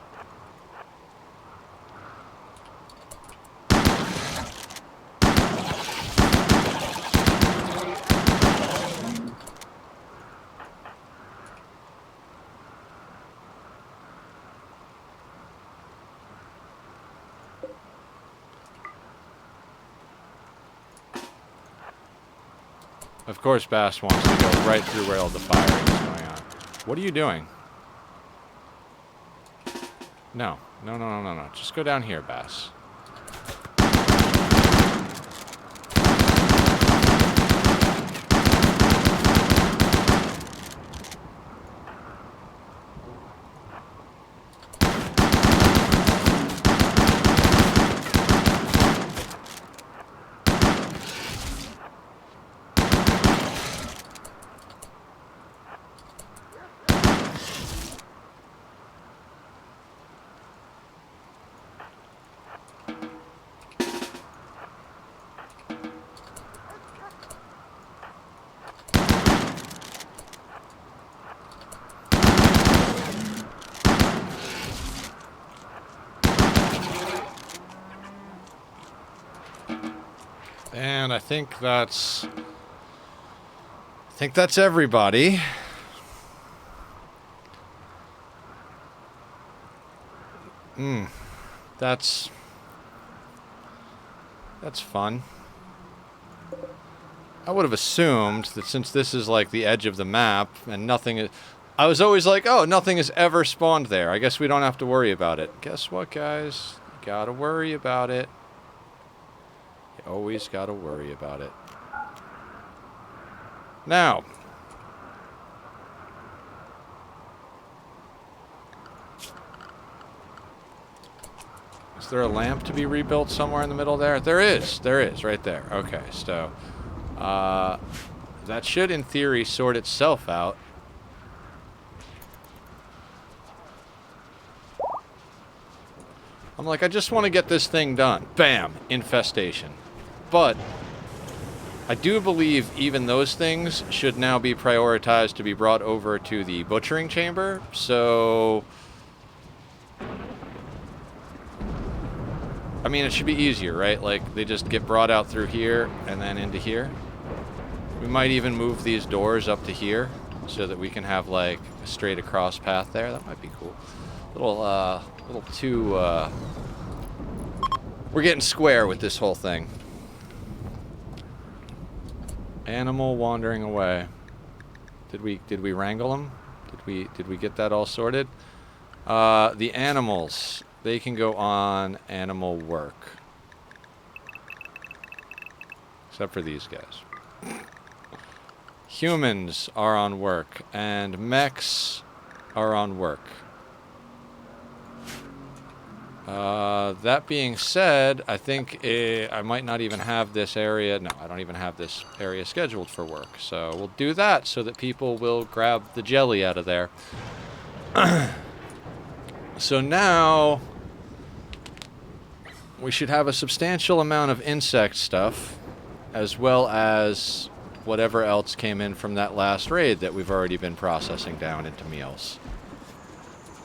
Of course, Bass wants to go right through where all the firing is going on. What are you doing? No. No, no, no, no, no. Just go down here, Bass. And I think that's everybody. That's fun. I would have assumed that since this is like the edge of the map and nothing is... I was always like, oh, nothing has ever spawned there. I guess we don't have to worry about it. Guess what, guys? You gotta worry about it. You always gotta worry about it. Now... is there a lamp to be rebuilt somewhere in the middle there? There is, right there. Okay, so... that should, in theory, sort itself out. I'm like, I just want to get this thing done. Bam! Infestation. But I do believe even those things should now be prioritized to be brought over to the butchering chamber. So... I mean, it should be easier, right? Like, they just get brought out through here and then into here. We might even move these doors up to here so that we can have, like, a straight across path there. That might be cool. Little too, we're getting square with this whole thing. Animal wandering away. Did we wrangle them? Did we get that all sorted? The animals, they can go on animal work. Except for these guys. Humans are on work, and mechs are on work. That being said, I think I might not even have this area. No, I don't even have this area scheduled for work. So we'll do that so that people will grab the jelly out of there. So now we should have a substantial amount of insect stuff, as well as whatever else came in from that last raid that we've already been processing down into meals.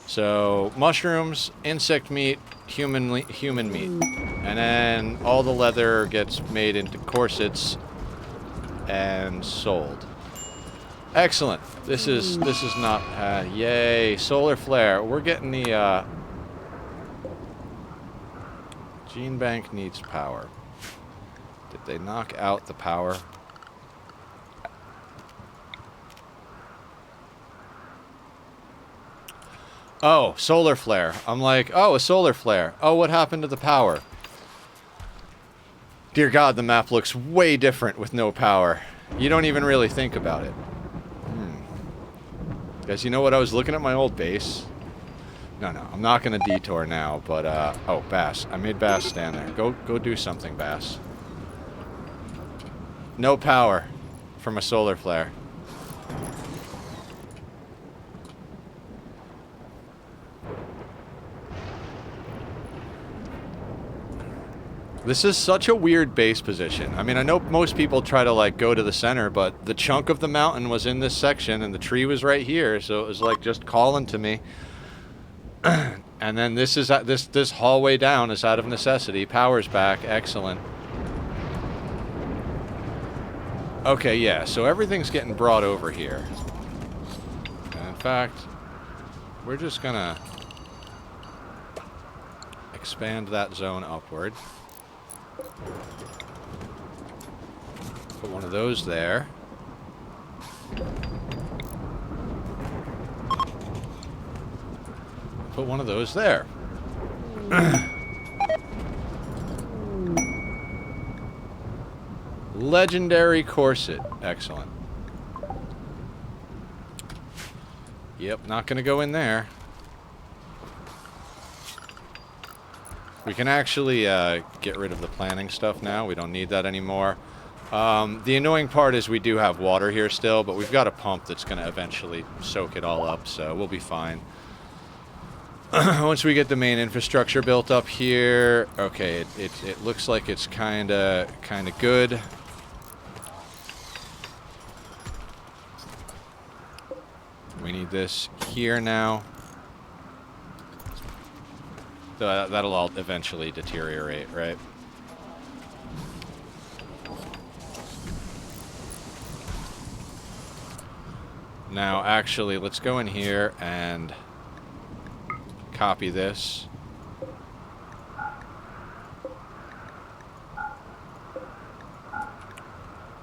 So mushrooms, insect meat, human meat, and then all the leather gets made into corsets and sold. Excellent. This is not yay, solar flare. We're getting the gene bank needs power. Did they knock out the power? Oh, solar flare. I'm like, oh, a solar flare. Oh, what happened to the power? Dear God, the map looks way different with no power. You don't even really think about it. Guys, you know what? I was looking at my old base. No, I'm not going to detour now, but, oh, Bass. I made Bass stand there. Go do something, Bass. No power from a solar flare. This is such a weird base position. I mean, I know most people try to, like, go to the center, but the chunk of the mountain was in this section, and the tree was right here, so it was, like, just calling to me. And then this is this hallway down is out of necessity. Power's back. Excellent. Okay, yeah, so everything's getting brought over here. And in fact, we're just gonna expand that zone upward. Put one of those there. Put one of those there. Legendary corset. Excellent. Yep, not gonna go in there. We can actually get rid of the planning stuff now. We don't need that anymore. The annoying part is we do have water here still, but we've got a pump that's going to eventually soak it all up, so we'll be fine. Once we get the main infrastructure built up here, okay, it looks like it's kind of good. We need this here now. That'll all eventually deteriorate, right? Now, actually, let's go in here and copy this.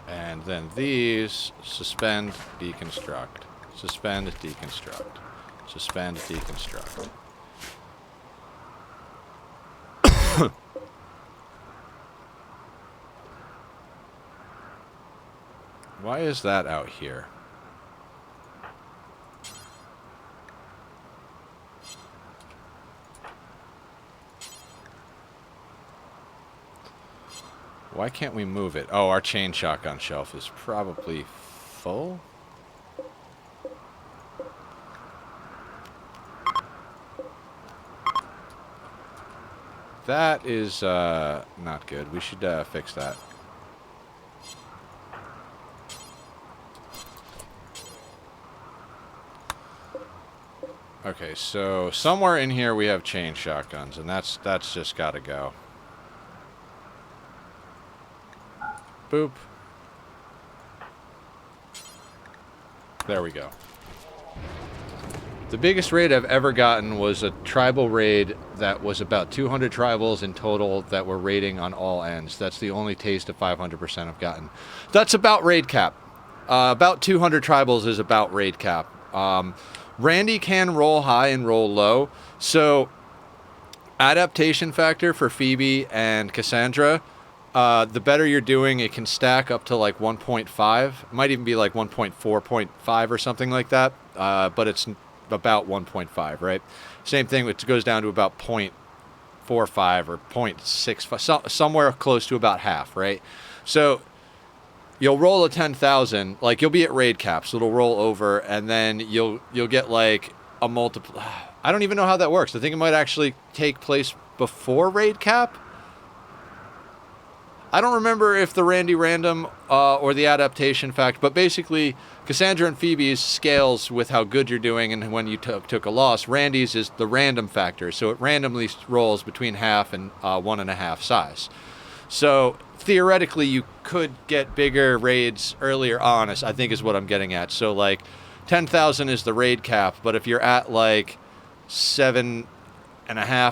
And then these, suspend, deconstruct. Suspend, deconstruct. Suspend, deconstruct. Why is that out here? Why can't we move it? Oh, our chain shotgun shelf is probably full? That is not good. We should fix that. Okay, so somewhere in here we have chain shotguns, and that's just gotta go. Boop. There we go. The biggest raid I've ever gotten was a tribal raid that was about 200 tribals in total that were raiding on all ends. That's the only taste of 500% I've gotten. That's about raid cap. About 200 tribals is about raid cap. Randy can roll high and roll low. So, adaptation factor for Phoebe and Cassandra, the better you're doing, it can stack up to like 1.5. It might even be like 1.4.5 or something like that. But it's about 1.5, right? Same thing, it goes down to about 0.45 or 0.65, somewhere close to about half, right? So, you'll roll a 10,000, like you'll be at raid cap, so it'll roll over, and then you'll get like a multiple. I don't even know how that works. I think it might actually take place before raid cap. I don't remember if the Randy random or the adaptation fact, but basically Cassandra and Phoebe's scales with how good you're doing and when you took a loss. Randy's is the random factor, so it randomly rolls between half and 1.5 size. So theoretically, you could get bigger raids earlier on, I think is what I'm getting at. So like 10,000 is the raid cap, but if you're at like 7.5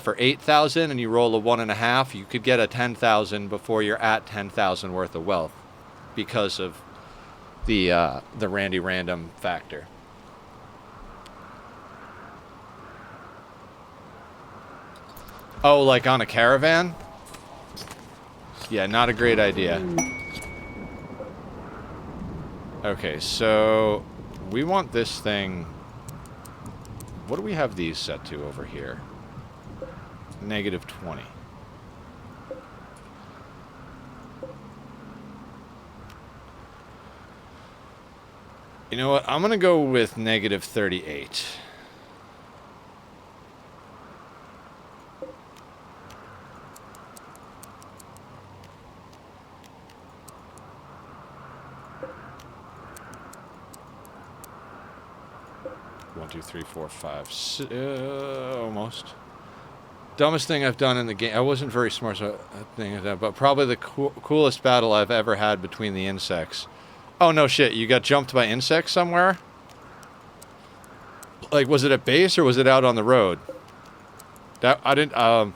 or 8,000 and you roll a 1.5, you could get a 10,000 before you're at 10,000 worth of wealth because of the Randy random factor. Oh, like on a caravan? Yeah, not a great idea. Okay, so we want this thing. What do we have these set to over here? -20. You know what? I'm going to go with -38. One, two, three, four, five, almost. Dumbest thing I've done in the game. I wasn't very smart, so but probably the coolest battle I've ever had between the insects. Oh no shit! You got jumped by insects somewhere? Like, was it at base or was it out on the road? That I didn't. That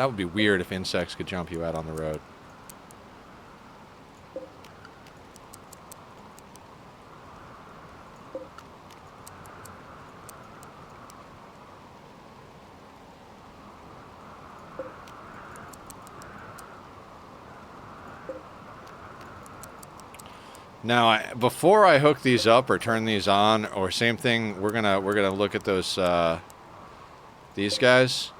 would be weird if insects could jump you out on the road. Now, before I hook these up or turn these on, or same thing, we're gonna look at those these guys.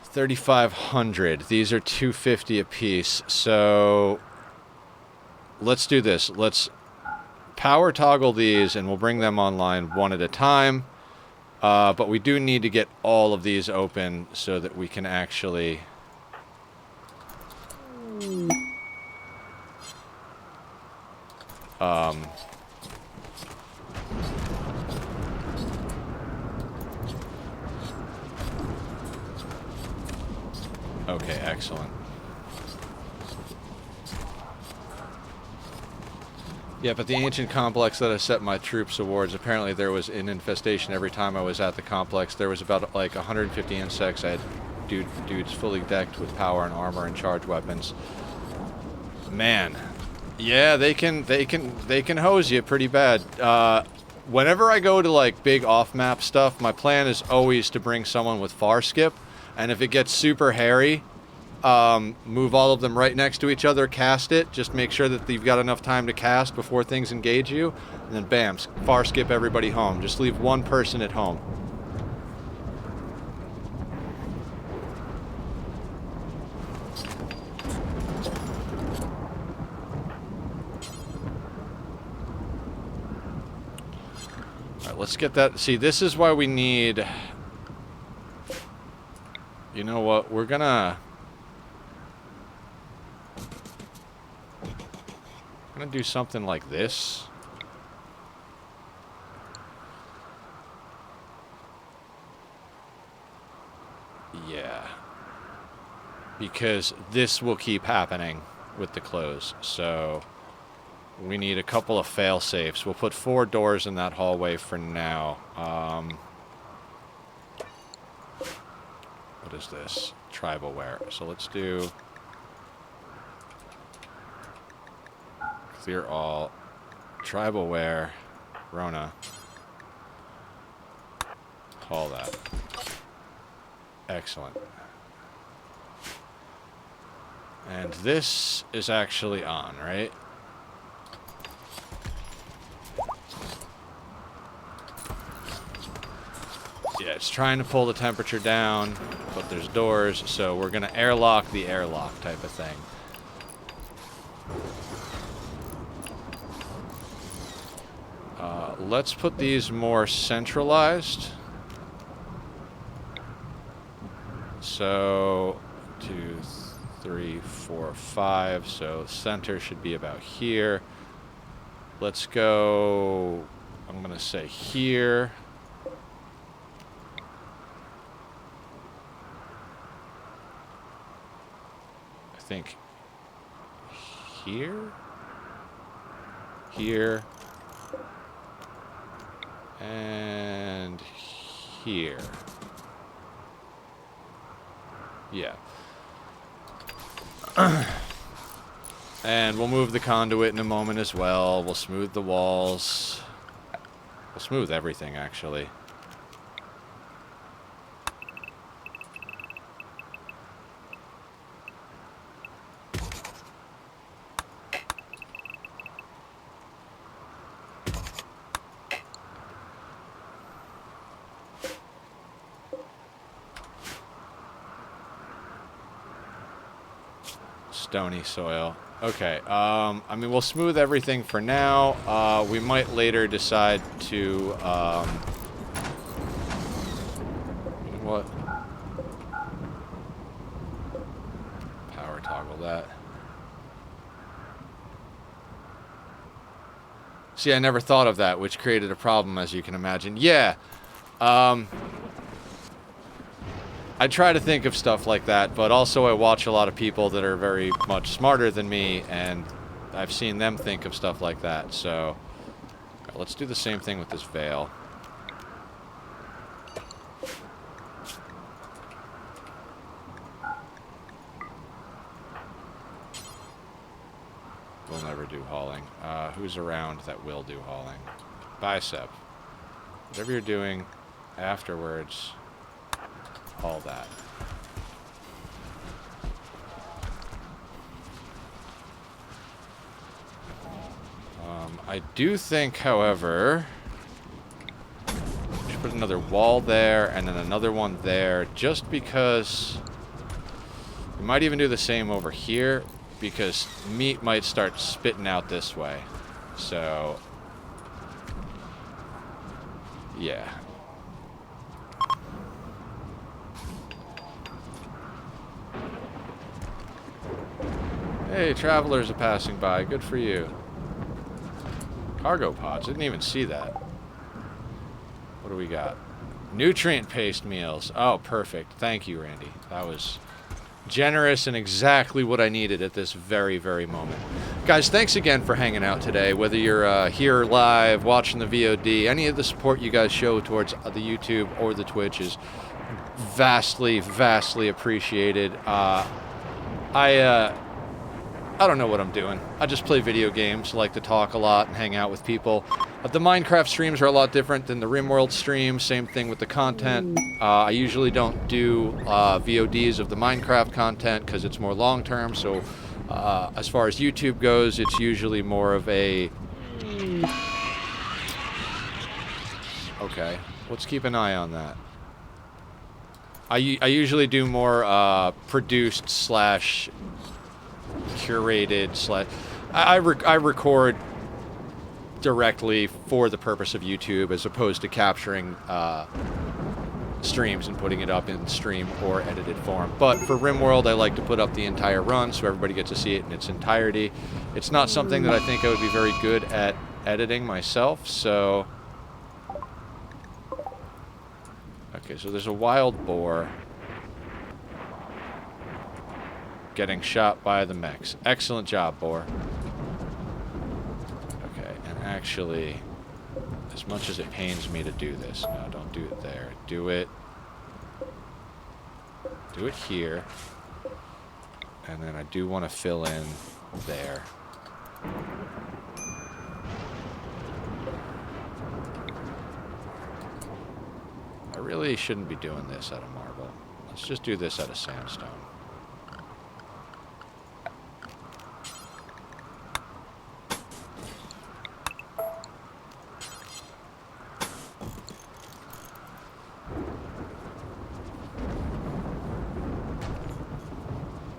3,500. These are 250 a piece. So let's do this. Let's power toggle these, and we'll bring them online one at a time. But we do need to get all of these open so that we can actually. Okay, excellent. Yeah, but the ancient complex that I set my troops towards, apparently there was an infestation every time I was at the complex. There was about like 150 insects. I had dudes fully decked with power and armor and charged weapons. Man, yeah, they can hose you pretty bad. Whenever I go to like big off-map stuff, my plan is always to bring someone with far skip, and if it gets super hairy, move all of them right next to each other, cast it, just make sure that you've got enough time to cast before things engage you, and then bam, far skip everybody home. Just leave one person at home. Alright, let's get that. See, this is why we need... You know what, we're gonna do something like this. Yeah. Because this will keep happening with the close. So we need a couple of fail safes. We'll put 4 doors in that hallway for now. What is this? Tribalware. So let's do clear all, tribalware, Rona. Haul that. Excellent. And this is actually on, right? Yeah, it's trying to pull the temperature down, but there's doors, so we're gonna airlock the airlock type of thing. Let's put these more centralized. So, 2, 3, 4, 5. So center should be about here. Let's go, I'm gonna say here. I think here, here, and here. Yeah. And we'll move the conduit in a moment as well. We'll smooth the walls. We'll smooth everything, actually. Stony soil. Okay, I mean, we'll smooth everything for now. We might later decide to, you know what? Power toggle that. See, I never thought of that, which created a problem, as you can imagine. Yeah, I try to think of stuff like that, but also I watch a lot of people that are very much smarter than me, and I've seen them think of stuff like that, so let's do the same thing with this veil. We'll never do hauling. Who's around that will do hauling? Bicep. Whatever you're doing afterwards, haul that. I do think, however, we should put another wall there and then another one there, just because we might even do the same over here, because meat might start spitting out this way. So, yeah. Hey, travelers are passing by. Good for you. Cargo pods. Didn't even see that. What do we got? Nutrient paste meals. Oh, perfect. Thank you, Randy. That was generous and exactly what I needed at this very, very moment. Guys, thanks again for hanging out today. Whether you're here live, watching the VOD, any of the support you guys show towards the YouTube or the Twitch is vastly, vastly appreciated. I don't know what I'm doing. I just play video games, like to talk a lot and hang out with people. The Minecraft streams are a lot different than the RimWorld streams. Same thing with the content. I usually don't do VODs of the Minecraft content because it's more long-term. So as far as YouTube goes, it's usually more of a... Okay, let's keep an eye on that. I usually do more produced slash curated slash... I record directly for the purpose of YouTube as opposed to capturing streams and putting it up in stream or edited form. But for RimWorld, I like to put up the entire run so everybody gets to see it in its entirety. It's not something that I think I would be very good at editing myself, so... Okay, so there's a wild boar getting shot by the mechs. Excellent job, boar. Okay, and actually, as much as it pains me to do this, no, don't do it there. Do it here. And then I do want to fill in there. I really shouldn't be doing this out of marble. Let's just do this out of sandstone.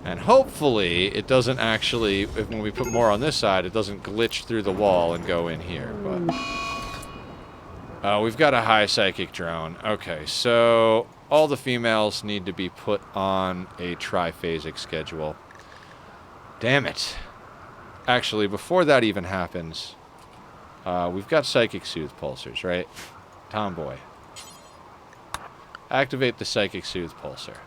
And hopefully it doesn't actually, when we put more on this side, it doesn't glitch through the wall and go in here. But we've got a high psychic drone. Okay, so all the females need to be put on a triphasic schedule. Damn it. Actually, before that even happens, we've got psychic soothe pulsers, right? Tomboy. Activate the psychic soothe pulsar.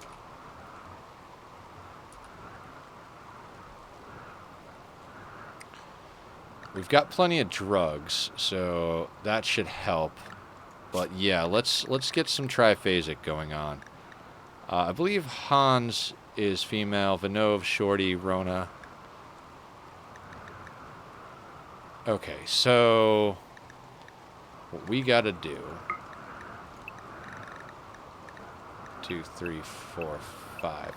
We've got plenty of drugs, so that should help. But yeah, let's get some triphasic going on. I believe Hans is female, Vinov, Shorty, Rona. Okay, so what we gotta do... 2, 3, 4, 5.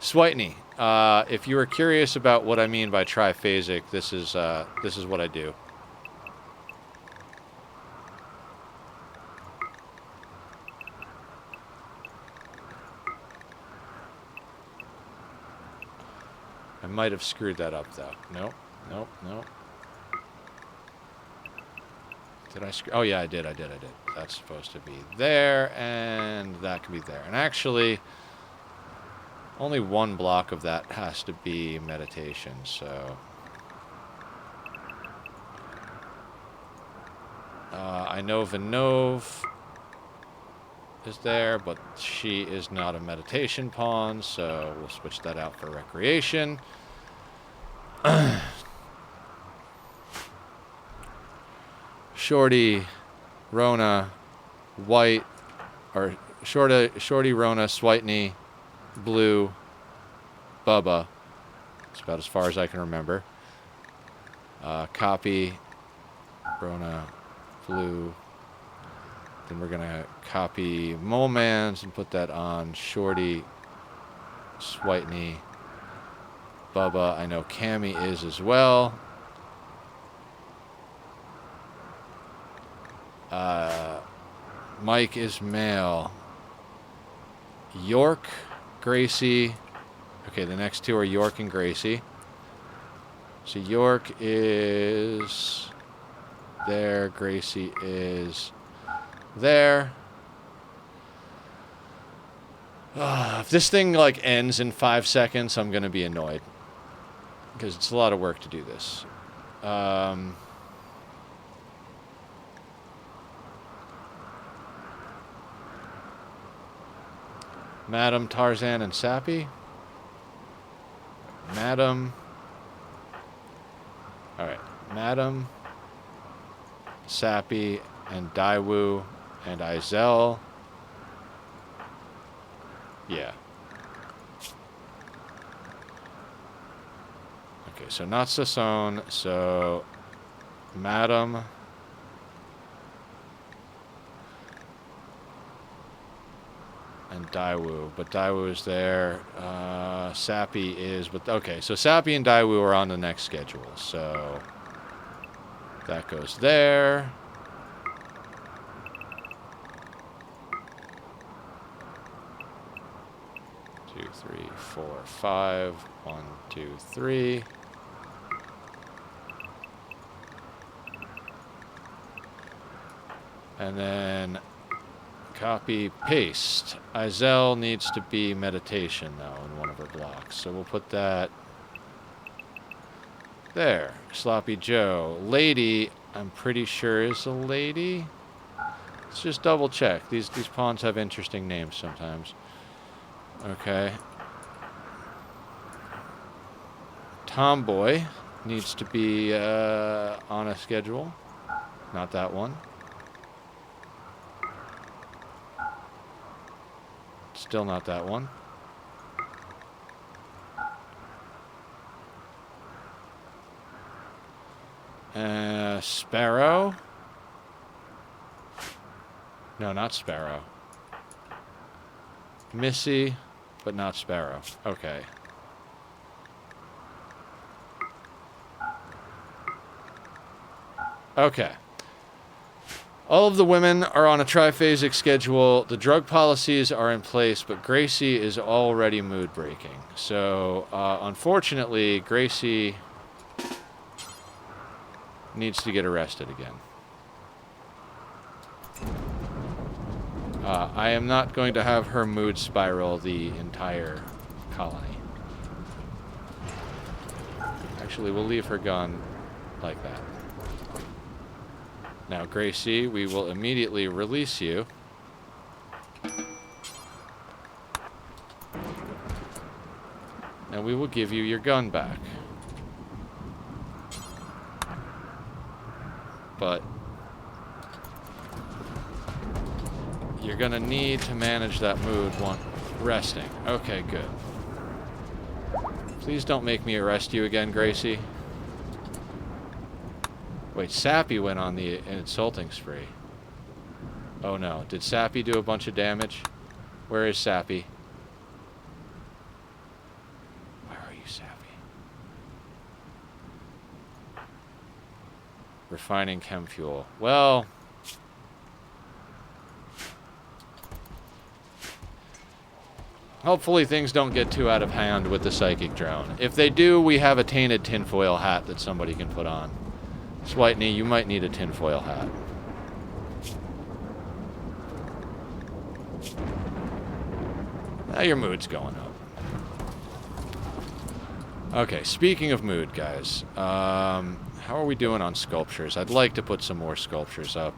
Switney, if you were curious about what I mean by triphasic, this is what I do. I might have screwed that up though. Nope, nope, nope. Did I screw? Oh yeah, I did. That's supposed to be there, and that can be there. And actually, only one block of that has to be meditation, so... I know Vinov is there, but she is not a meditation pawn, so we'll switch that out for recreation. Shorty, Rona, White, or Shorty, Rona, Switney, Blue, Bubba. That's about as far as I can remember. Copy, Rona, Blue. Then we're gonna copy Moleman's and put that on Shorty, Switney, Bubba. I know Cammy is as well. Mike is male. York, Gracie. Okay, the next two are York and Gracie. So York is there. Gracie is there. If this thing like ends in 5 seconds, I'm gonna be annoyed because it's a lot of work to do this. Madam, Tarzan, and Sappy. Madam. Alright. Madam, Sappy, and Daiwu, and Izel. Yeah. Okay, so not Sasson, so Madam, and Daiwu, but Daiwu is there. Sappy is, but okay, so Sappy and Daiwu are on the next schedule, so that goes there. Two, three, four, five. 1, 2, 3. And then copy, paste. Izel needs to be meditation now in one of her blocks. So we'll put that there. Sloppy Joe. Lady, I'm pretty sure is a lady. Let's just double check. These pawns have interesting names sometimes. Okay. Tomboy needs to be on a schedule. Not that one. Still not that one. Sparrow. No, not Sparrow. Missy, but not Sparrow. Okay. Okay. All of the women are on a triphasic schedule. The drug policies are in place, but Gracie is already mood breaking. So, unfortunately, Gracie needs to get arrested again. I am not going to have her mood spiral the entire colony. Actually, we'll leave her gun like that. Now, Gracie, we will immediately release you. And we will give you your gun back. But you're gonna need to manage that mood while resting. Okay, good. Please don't make me arrest you again, Gracie. Wait, Sappy went on the insulting spree. Oh no, did Sappy do a bunch of damage? Where is Sappy? Where are you, Sappy? Refining chem fuel. Well, hopefully things don't get too out of hand with the psychic drone. If they do, we have a tainted tinfoil hat that somebody can put on. Switney, you might need a tinfoil hat. Now your mood's going up. Okay, speaking of mood, guys. How are we doing on sculptures? I'd like to put some more sculptures up.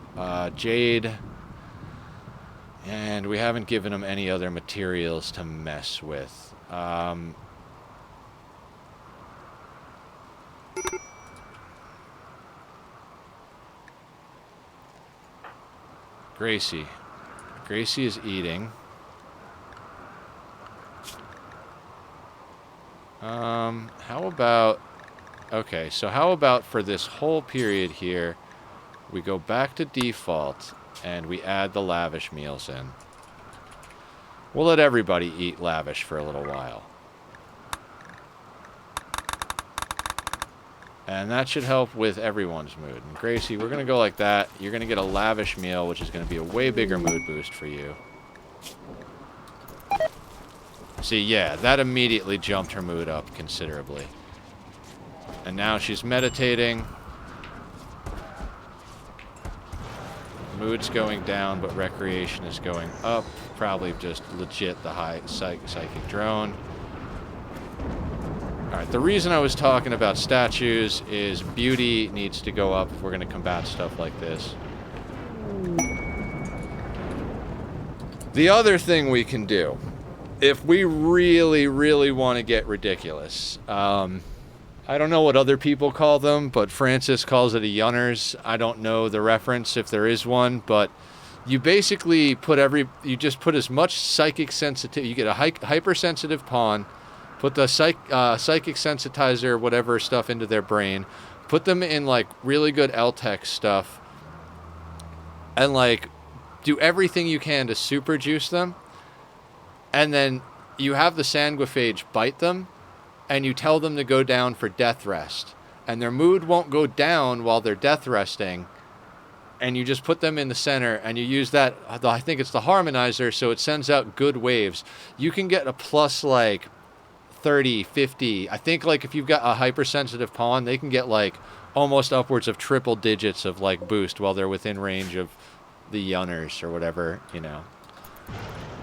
Jade. And we haven't given them any other materials to mess with. Gracie. Gracie is eating. How about... Okay, so how about for this whole period here, we go back to default, and we add the lavish meals in. We'll let everybody eat lavish for a little while. And that should help with everyone's mood. And Gracie, we're going to go like that. You're going to get a lavish meal, which is going to be a way bigger mood boost for you. See, yeah, that immediately jumped her mood up considerably. And now she's meditating. Mood's going down, but recreation is going up. Probably just legit the high psychic drone. Alright, the reason I was talking about statues is beauty needs to go up if we're going to combat stuff like this. The other thing we can do, if we really, really want to get ridiculous, and I don't know what other people call them, but Francis calls it a yunners. I don't know the reference if there is one, but you basically you just put as much psychic sensitivity. You get a hypersensitive pawn, put the psychic sensitizer, whatever stuff into their brain, put them in like really good LTech stuff, and like do everything you can to super juice them, and then you have the Sanguophage bite them, and you tell them to go down for death rest, and their mood won't go down while they're death resting, and you just put them in the center, and you use that, I think it's the harmonizer, so it sends out good waves. You can get a plus like 30, 50. I think like if you've got a hypersensitive pawn, they can get like almost upwards of triple digits of like boost while they're within range of the yunners or whatever, you know,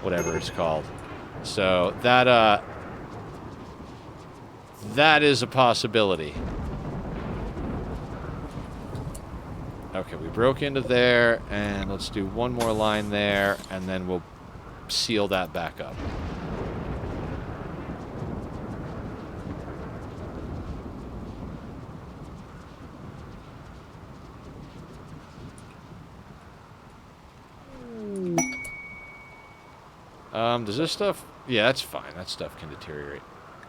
whatever it's called. So that is a possibility. Okay, we broke into there, and let's do one more line there, and then we'll seal that back up. Does this stuff... Yeah, that's fine. That stuff can deteriorate.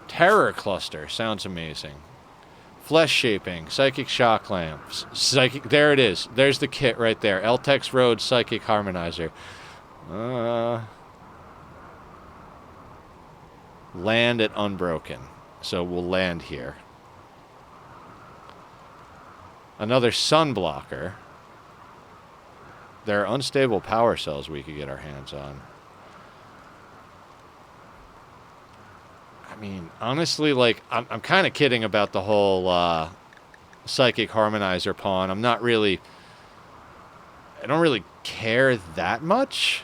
Terror cluster. Sounds amazing. Flesh shaping. Psychic shock lamps. Psychic... There it is. There's the kit right there. Eltex Road Psychic Harmonizer. Land at Unbroken. So we'll land here. Another sun blocker. There are unstable power cells we could get our hands on. I mean, honestly, like, I'm kind of kidding about the whole psychic harmonizer pawn. I don't really care that much.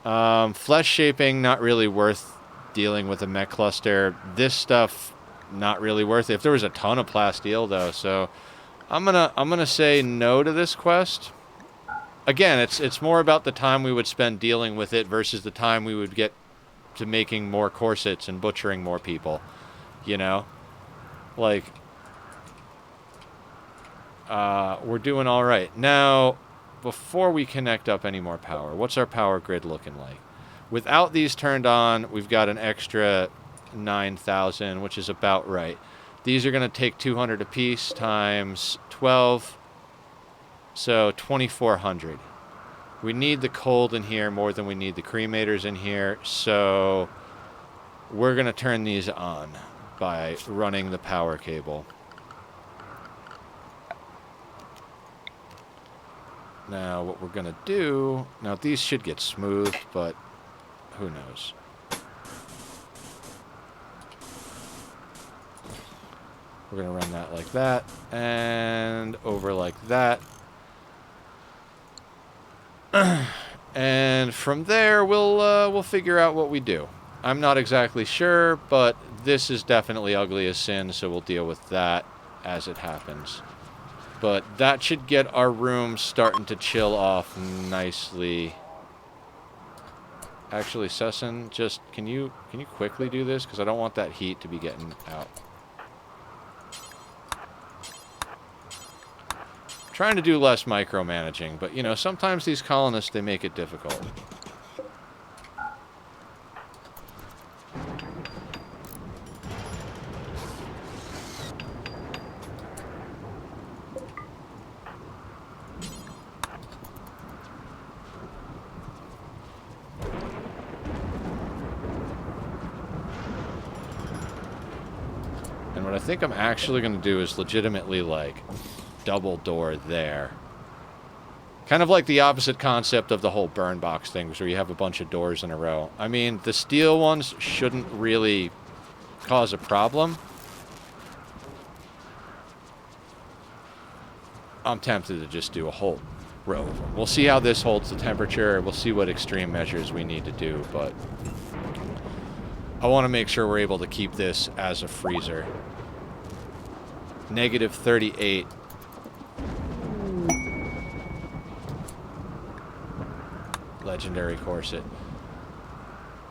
Flesh shaping, not really worth dealing with a mech cluster. This stuff, not really worth it. If there was a ton of plasteel, though, so I'm gonna say no to this quest. Again, it's more about the time we would spend dealing with it versus the time we would get to making more corsets and butchering more people, you know? Like, we're doing all right. Now, before we connect up any more power, what's our power grid looking like? Without these turned on, we've got an extra 9,000, which is about right. These are going to take 200 apiece times 12, so 2,400. We need the cold in here more than we need the cremators in here, so we're going to turn these on by running the power cable. Now, what we're going to do... Now, these should get smoothed, but who knows? We're going to run that like that, and over like that. And from there, we'll figure out what we do. I'm not exactly sure, but this is definitely ugly as sin, so we'll deal with that as it happens. But that should get our room starting to chill off nicely. Actually, Sesson, just can you quickly do this? Because I don't want that heat to be getting out. Trying to do less micromanaging, but you know, sometimes these colonists, they make it difficult. And what I think I'm actually going to do is legitimately, like, double door there. Kind of like the opposite concept of the whole burn box thing, where you have a bunch of doors in a row. I mean, the steel ones shouldn't really cause a problem. I'm tempted to just do a whole row of them. We'll see how this holds the temperature. We'll see what extreme measures we need to do, but I want to make sure we're able to keep this as a freezer. Negative 38. Legendary corset.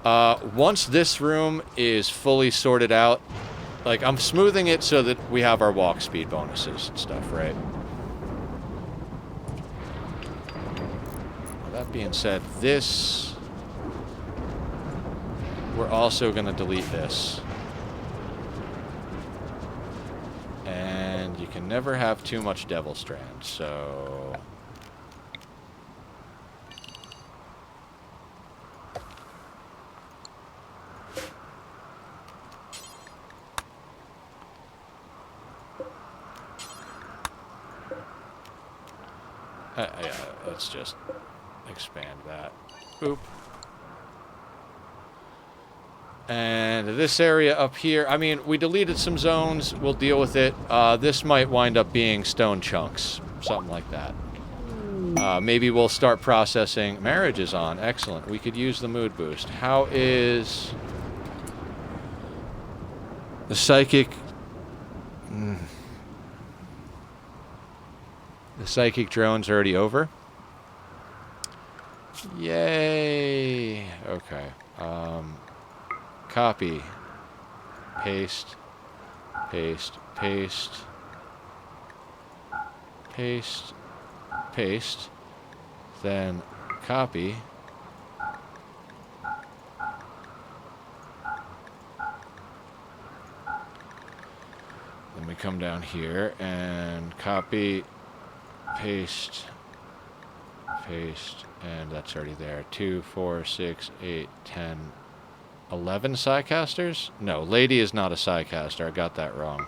Once this room is fully sorted out, Like, I'm smoothing it so that we have our walk speed bonuses and stuff, right? That being said, this... We're also going to delete this. And you can never have too much Devil Strand, so... yeah, let's just expand that. Boop. And this area up here, I mean, we deleted some zones. We'll deal with it. This might wind up being stone chunks, something like that. Maybe we'll start processing. Marriage is on. Excellent. We could use the mood boost. How is the psychic... The psychic drone's already over. Yay. Okay. Copy. Paste. Paste. Paste. Paste. Paste. Then copy. Then we come down here and copy. Paste, paste, and that's already there. 2, 4, 6, 8, 10, 11 Psycasters? No, Lady is not a Psycaster. I got that wrong.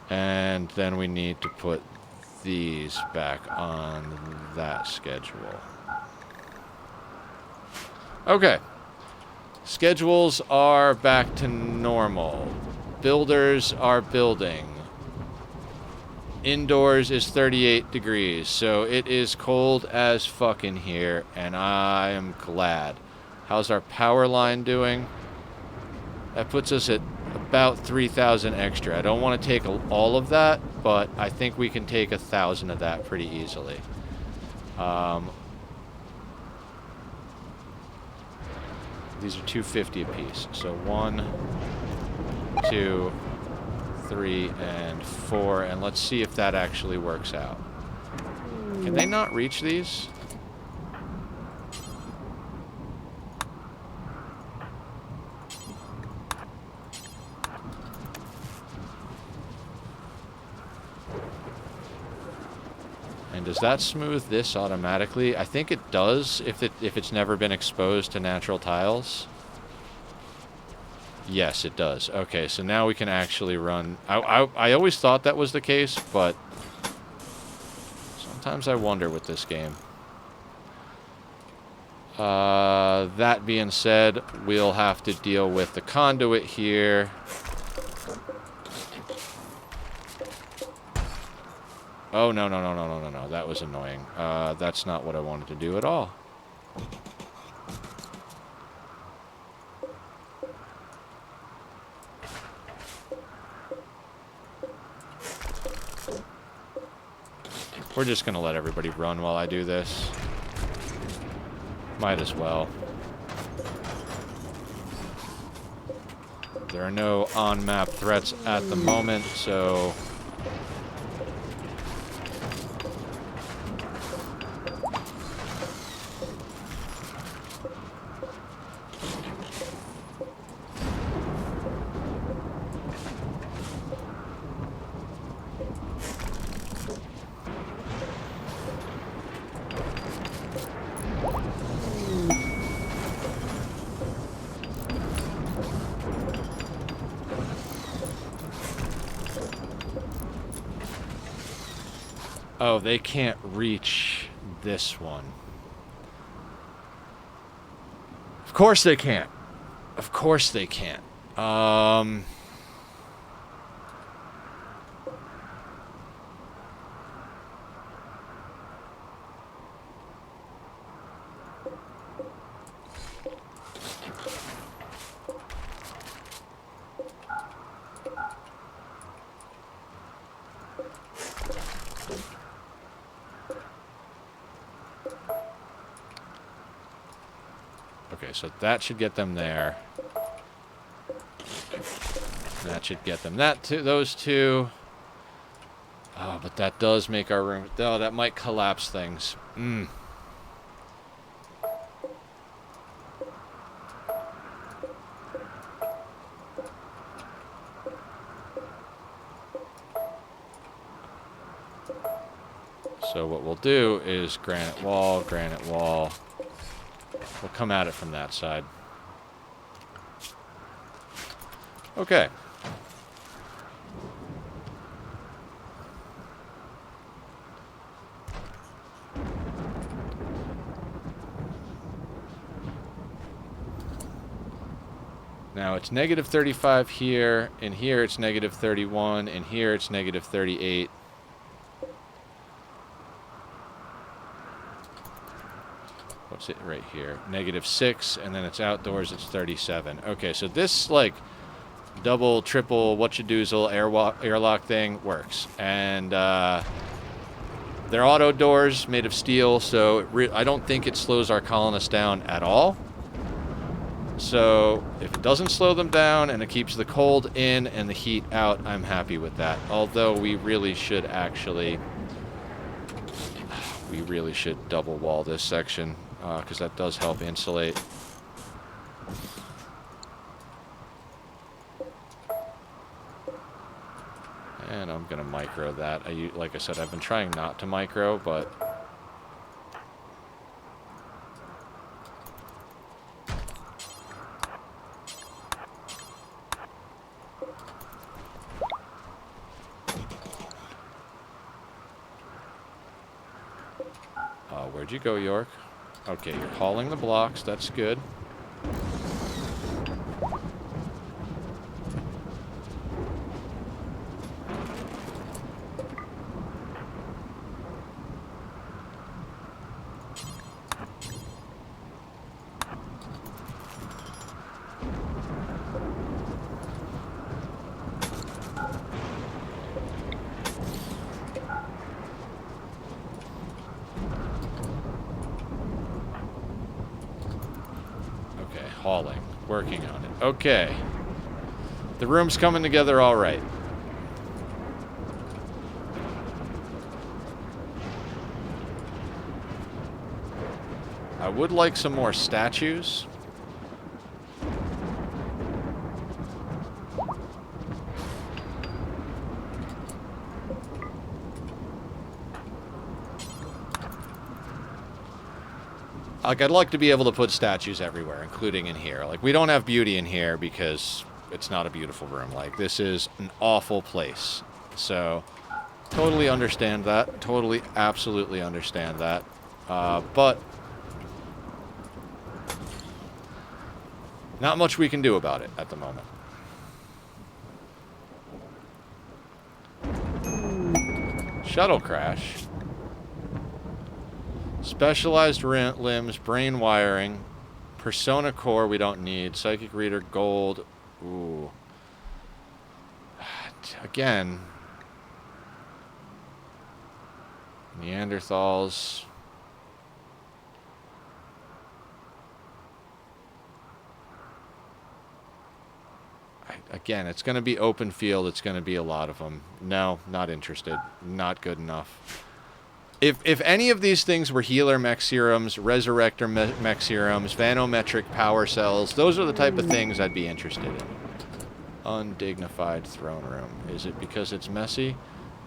And then we need to put these back on that schedule. Okay. Schedules are back to normal. Builders are building. Indoors is 38 degrees, so it is cold as fuck in here, and I am glad. How's our power line doing? That puts us at about 3,000 extra. I don't want to take all of that, but I think we can take 1,000 of that pretty easily. These are 250 apiece, so 1, 2... 3 and 4, and let's see if that actually works out. Can they not reach these? And does that smooth this automatically? I think it does if it's never been exposed to natural tiles. Yes, it does. Okay, so now we can actually run... I always thought that was the case, but sometimes I wonder with this game. That being said, we'll have to deal with the conduit here. Oh, no, no, no, no, no, no, no. That was annoying. That's not what I wanted to do at all. We're just going to let everybody run while I do this. Might as well. There are no on-map threats at the moment, so... Oh, they can't reach this one. Of course they can't. Of course they can't. Okay, so that should get them there. That should get them. Those two. Oh, but that does make our room... Oh, that might collapse things. So what we'll do is granite wall, granite wall. We'll come at it from that side. Okay. Now it's negative 35 here, and here it's negative 31, and here it's negative 38. What's it right here? Negative 6, and then it's outdoors, it's 37. Okay, so this, like, double, triple, what-you-doozle airlock thing works. And they're auto doors made of steel, so I don't think it slows our colonists down at all. So if it doesn't slow them down and it keeps the cold in and the heat out, I'm happy with that. Although we really should actually... We really should double wall this section, because that does help insulate. And I'm going to micro that. Like I said, I've been trying not to micro, but... Where'd you go, York? Okay, you're hauling the blocks. That's good. Hauling. Working on it. Okay. The room's coming together all right. I would like some more statues. Like, I'd like to be able to put statues everywhere, including in here. Like, we don't have beauty in here because it's not a beautiful room. Like, this is an awful place. So, totally understand that. Totally, absolutely understand that. But not much we can do about it at the moment. Shuttle crash. Specialized limbs, brain wiring, persona core we don't need, psychic reader, gold. Ooh. Again. Neanderthals. Again, it's going to be open field. It's going to be a lot of them. No, not interested. Not good enough. If any of these things were healer mech serums, resurrector mech serums, vanometric power cells, those are the type of things I'd be interested in. Undignified throne room. Is it because it's messy?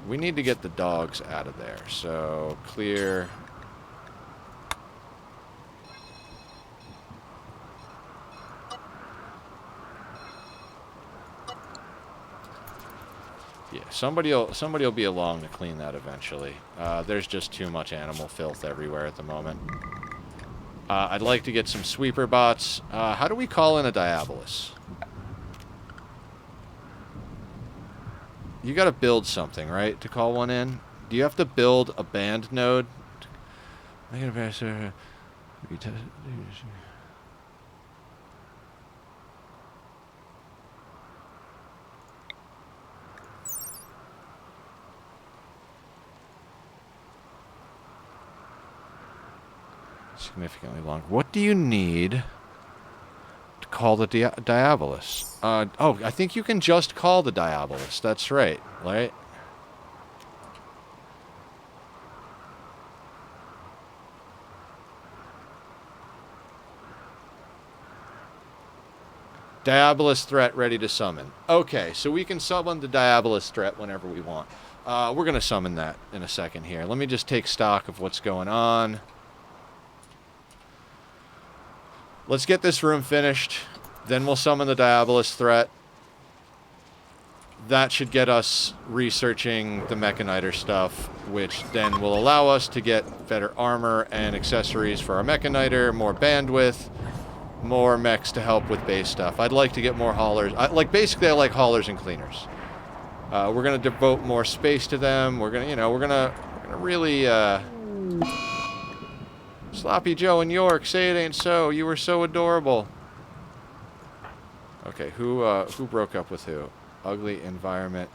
We need to get the dogs out of there. So, clear. Yeah, somebody'll be along to clean that eventually. There's just too much animal filth everywhere at the moment. I'd like to get some sweeper bots. How do we call in a Diabolus? You gotta build something, right, to call one in? Do you have to build a band node? Significantly long. What do you need to call the Diabolus. Oh, I think you can just call the Diabolus. That's right, right? Diabolus threat ready to summon. Okay, so we can summon the Diabolus threat whenever we want. We're going to summon that in a second here. Let me just take stock of what's going on. Let's get this room finished. Then we'll summon the Diabolus threat. That should get us researching the Mechaniter stuff, which then will allow us to get better armor and accessories for our Mechaniter, more bandwidth, more mechs to help with base stuff. I'd like to get more haulers. Basically, I like haulers and cleaners. We're gonna devote more space to them. We're gonna, we're gonna really, Sloppy Joe in York, say it ain't so. You were so adorable. Okay, who broke up with who? Ugly environment.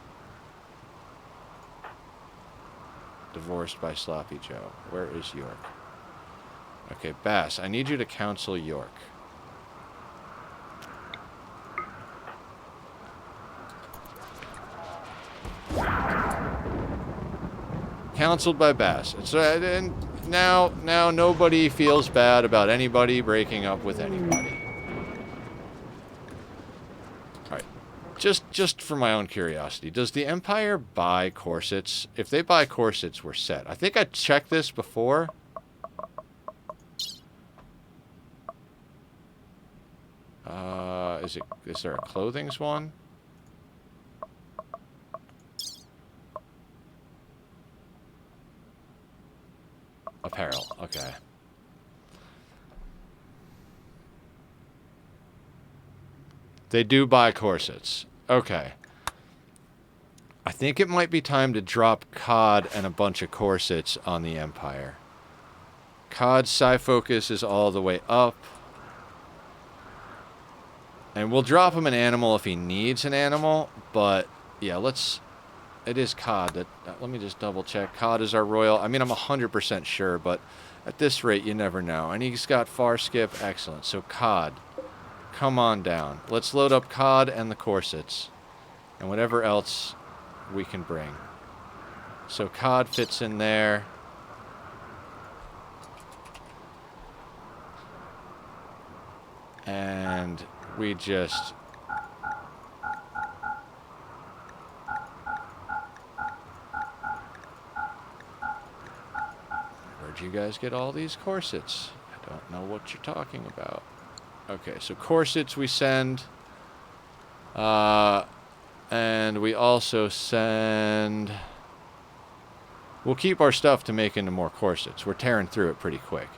Divorced by Sloppy Joe. Where is York? Okay, Bass, I need you to counsel York. Counseled by Bass. So, and now nobody feels bad about anybody breaking up with anybody. Alright. Just for my own curiosity, does the Empire buy corsets? If they buy corsets, we're set. I think I checked this before. Is there a clothing's one? Apparel, okay. They do buy corsets. Okay. I think it might be time to drop COD and a bunch of corsets on the Empire. COD's Psi Focus is all the way up. And we'll drop him an animal if he needs an animal, but yeah, it is COD. Let me just double check. COD is our royal. I mean, I'm 100% sure, but at this rate, you never know. And he's got far skip. Excellent. So COD, come on down. Let's load up COD and the corsets and whatever else we can bring. So COD fits in there. And we just... Where'd you guys get all these corsets? I don't know what you're talking about. Okay, so corsets we send. And we also send... We'll keep our stuff to make into more corsets. We're tearing through it pretty quick.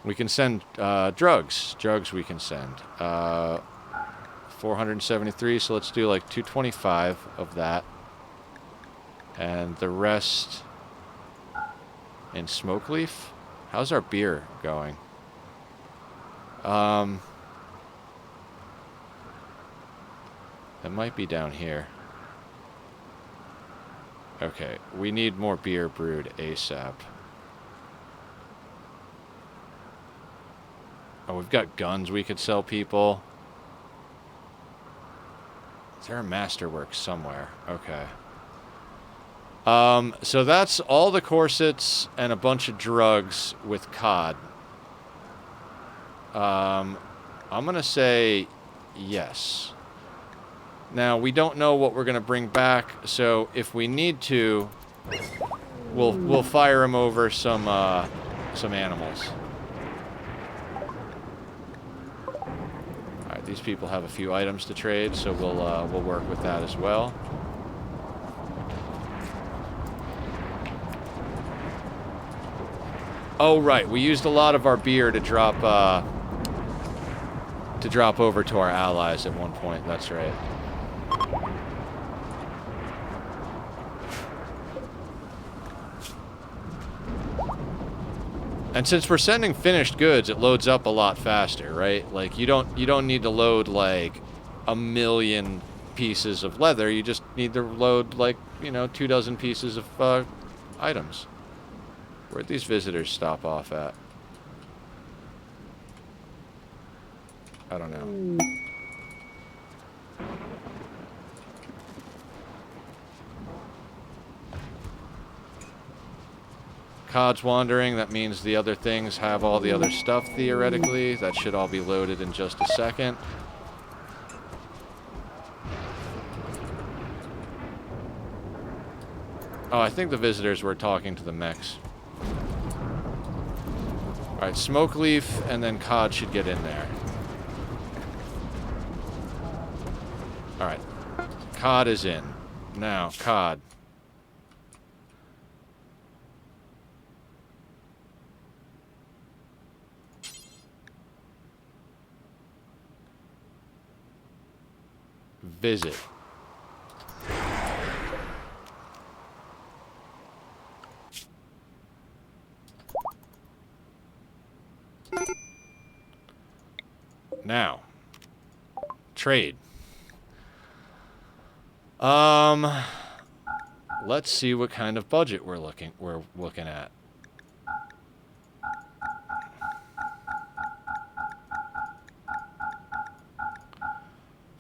We can send drugs. Drugs we can send. 473, so let's do like 225 of that. And the rest in smoke leaf. How's our beer going? It might be down here. Okay, we need more beer brewed ASAP. Oh, we've got guns we could sell people. Is there a masterworks somewhere? Okay. So that's all the corsets and a bunch of drugs with COD. I'm gonna say yes. Now, we don't know what we're gonna bring back, so if we need to, we'll fire him over some animals. Alright, these people have a few items to trade, so we'll work with that as well. Oh, right. We used a lot of our beer to drop over to our allies at one point. That's right. And since we're sending finished goods, it loads up a lot faster, right? Like you don't need to load like 1,000,000 pieces of leather. You just need to load like, 24 pieces of items. Where'd these visitors stop off at? I don't know. COD's wandering. That means the other things have all the other stuff, theoretically. That should all be loaded in just a second. Oh, I think the visitors were talking to the mechs. Alright, Smoke Leaf and then COD should get in there. Alright. COD is in. Now, COD. Visit. Now, trade. Let's see what kind of budget we're looking at.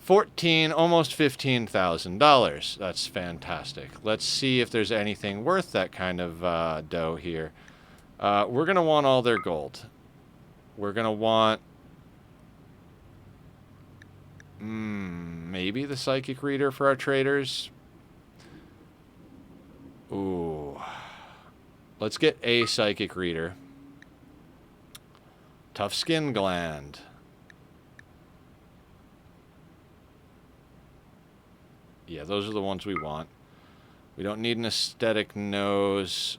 Almost $15,000. That's fantastic. Let's see if there's anything worth that kind of dough here. We're gonna want all their gold. We're gonna want maybe the psychic reader for our traders. Ooh. Let's get a psychic reader. Tough skin gland. Yeah, those are the ones we want. We don't need an aesthetic nose.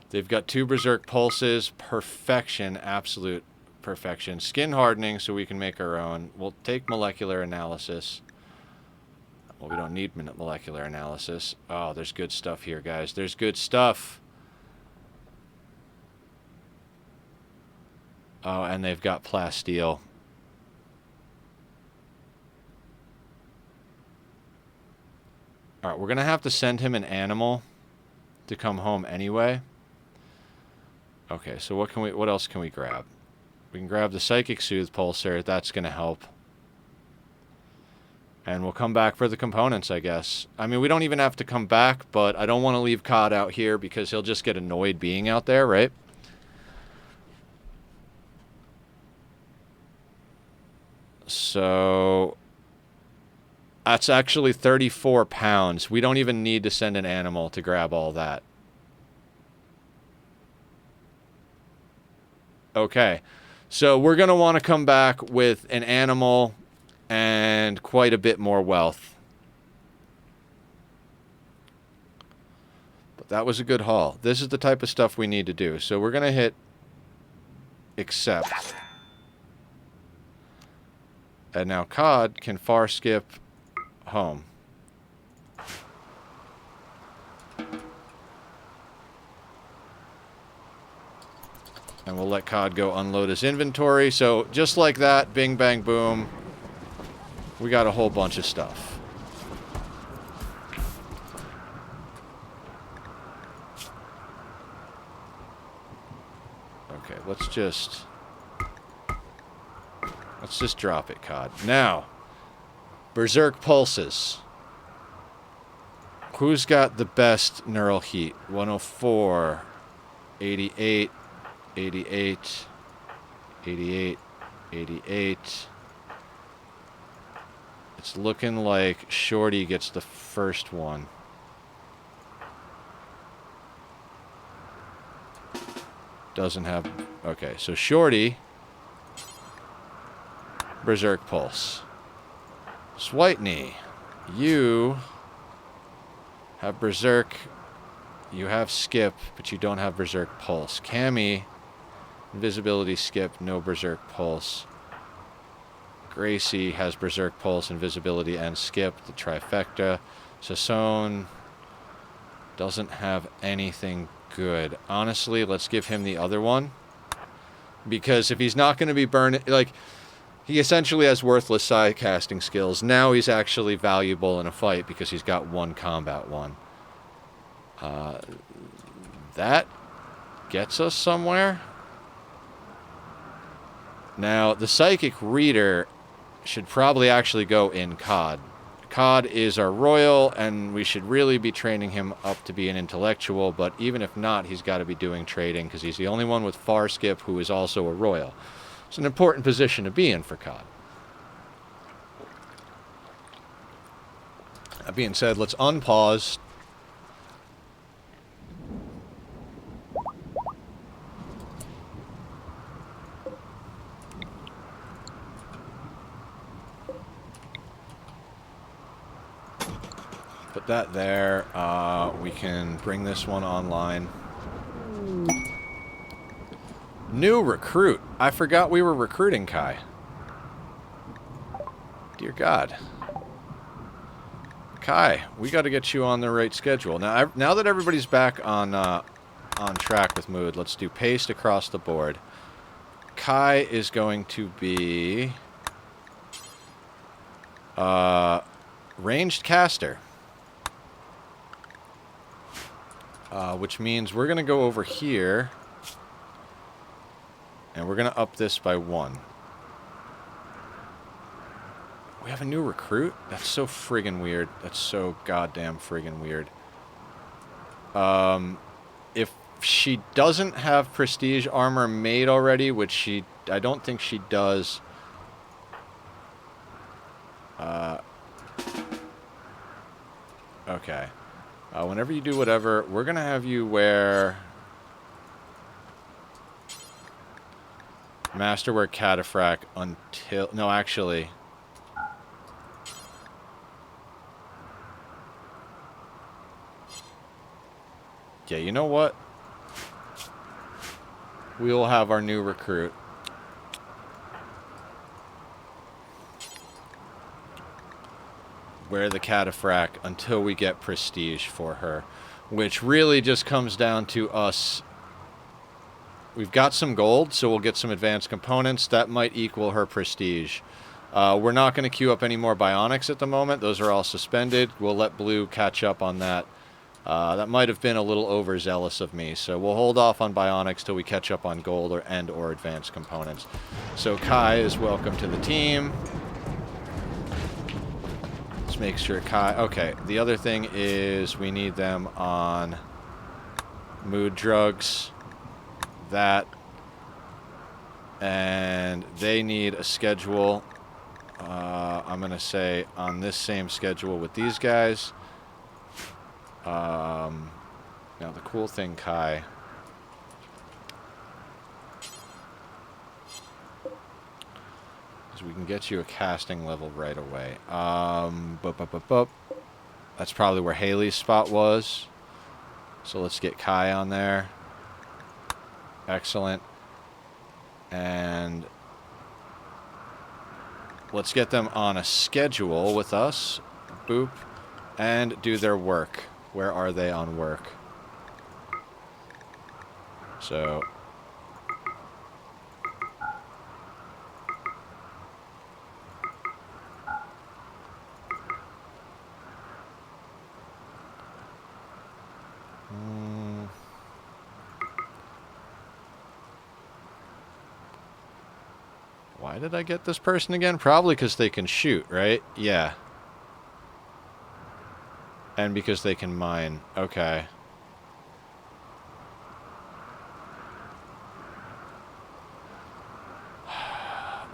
They've got 2 berserk pulses. Perfection. Absolute perfection. Skin hardening so we can make our own. We'll take molecular analysis. Well, we don't need molecular analysis. Oh, there's good stuff here, guys. There's good stuff. Oh, and they've got plasteel. Alright, we're going to have to send him an animal to come home anyway. Okay, so what else can we grab? We can grab the Psychic Soothe Pulsar. That's going to help. And we'll come back for the components, I guess. I mean, we don't even have to come back, but I don't want to leave COD out here because he'll just get annoyed being out there, right? So that's actually 34 pounds. We don't even need to send an animal to grab all that. Okay. So we're going to want to come back with an animal and quite a bit more wealth. But that was a good haul. This is the type of stuff we need to do. So we're going to hit accept. And now COD can far skip home. And we'll let COD go unload his inventory. So just like that, bing, bang, boom, we got a whole bunch of stuff. Okay, let's just drop it, COD. Now, Berserk Pulses. Who's got the best neural heat? 104, 88, 88, 88, 88. It's looking like Shorty gets the first one. Doesn't have... Okay, so Shorty... Berserk Pulse. Switeny, you have Berserk, you have Skip, but you don't have Berserk Pulse. Cammy, Invisibility Skip, no Berserk Pulse. Gracie has Berserk Pulse, Invisibility, and Skip, the trifecta. Sassone doesn't have anything good. Honestly, let's give him the other one. Because if he's not going to be burning... Like, he essentially has worthless side casting skills. Now he's actually valuable in a fight because he's got one combat one. That gets us somewhere. Now, the Psychic Reader should probably actually go in COD. COD is our Royal, and we should really be training him up to be an Intellectual, but even if not, he's got to be doing trading, because he's the only one with Far Skip who is also a Royal. It's an important position to be in for COD. That being said, let's unpause. Put that there. We can bring this one online. New recruit. I forgot we were recruiting Kai. Dear God. Kai, we got to get you on the right schedule. Now that everybody's back on track with mood, let's do paste across the board. Kai is going to be ranged caster. Which means we're going to go over here, and we're going to up this by 1. We have a new recruit? That's so friggin' weird. That's so goddamn friggin' weird. If she doesn't have prestige armor made already, which I don't think she does. Okay. Whenever you do whatever, we're going to have you wear Masterwork Cataphract until... No, actually... Yeah, you know what? We will have our new recruit. Wear the Cataphract until we get prestige for her. Which really just comes down to us. We've got some gold, so we'll get some advanced components. That might equal her prestige. We're not going to queue up any more bionics at the moment. Those are all suspended. We'll let Blue catch up on that. That might have been a little overzealous of me, so we'll hold off on bionics till we catch up on gold or advanced components. So Kai is welcome to the team. Let's make sure Kai... Okay, the other thing is we need them on mood drugs. That. And they need a schedule. I'm going to say on this same schedule with these guys. Now the cool thing, Kai, is we can get you a casting level right away. That's probably where Haley's spot was. So let's get Kai on there. Excellent. And let's get them on a schedule with us. Boop. And do their work. Where are they on work? So... Why did I get this person again? Probably because they can shoot, right? Yeah. And because they can mine. Okay.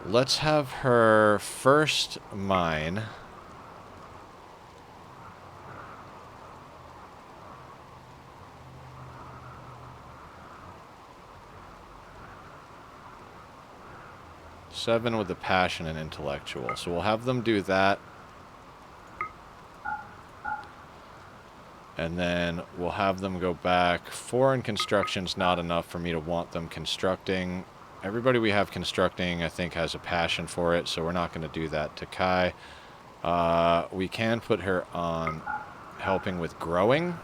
Let's have her first mine. Seven with the passion and intellectual. So we'll have them do that. And then we'll have them go back. 4 in construction's not enough for me to want them constructing. Everybody we have constructing, I think, has a passion for it, so we're not going to do that to Kai. We can put her on helping with growing.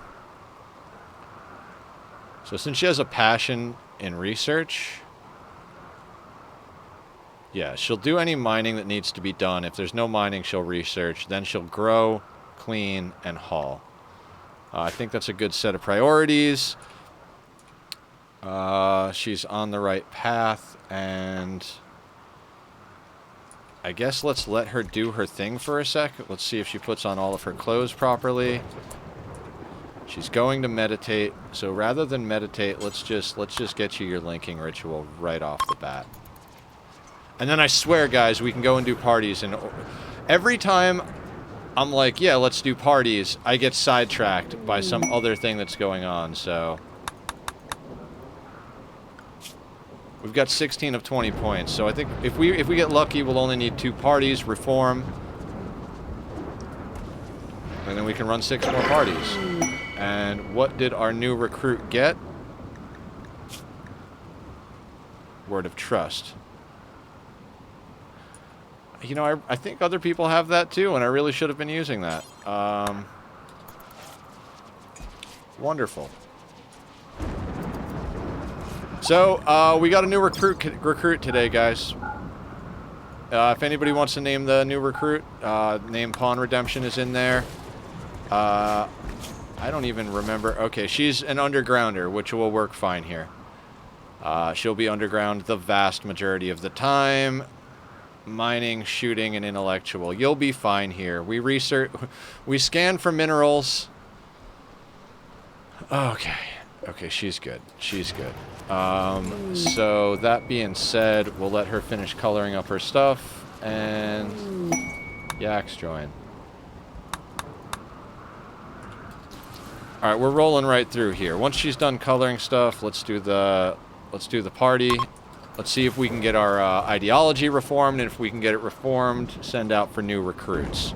So since she has a passion in research, yeah, she'll do any mining that needs to be done. If there's no mining, she'll research. Then she'll grow, clean, and haul. I think that's a good set of priorities. She's on the right path, and I guess let's let her do her thing for a sec. Let's see if she puts on all of her clothes properly. She's going to meditate, so rather than meditate, let's just get you your linking ritual right off the bat. And then I swear, guys, we can go and do parties, and every time I'm like, yeah, let's do parties, I get sidetracked by some other thing that's going on, so... We've got 16 of 20 points, so I think if we get lucky, we'll only need 2 parties, reform, and then we can run 6 more parties. And what did our new recruit get? Word of trust. You know, I think other people have that too, and I really should have been using that. Wonderful. So, we got a new recruit today, guys. If anybody wants to name the new recruit, name Pawn Redemption is in there. I don't even remember. Okay, she's an undergrounder, which will work fine here. She'll be underground the vast majority of the time. Mining, shooting, and intellectual. You'll be fine here. We research... We scan for minerals. Okay. Okay, she's good. She's good. So, that being said, we'll let her finish coloring up her stuff. And... Yaks join. Alright, we're rolling right through here. Once she's done coloring stuff, let's do the party. Let's see if we can get our ideology reformed, and if we can get it reformed, send out for new recruits.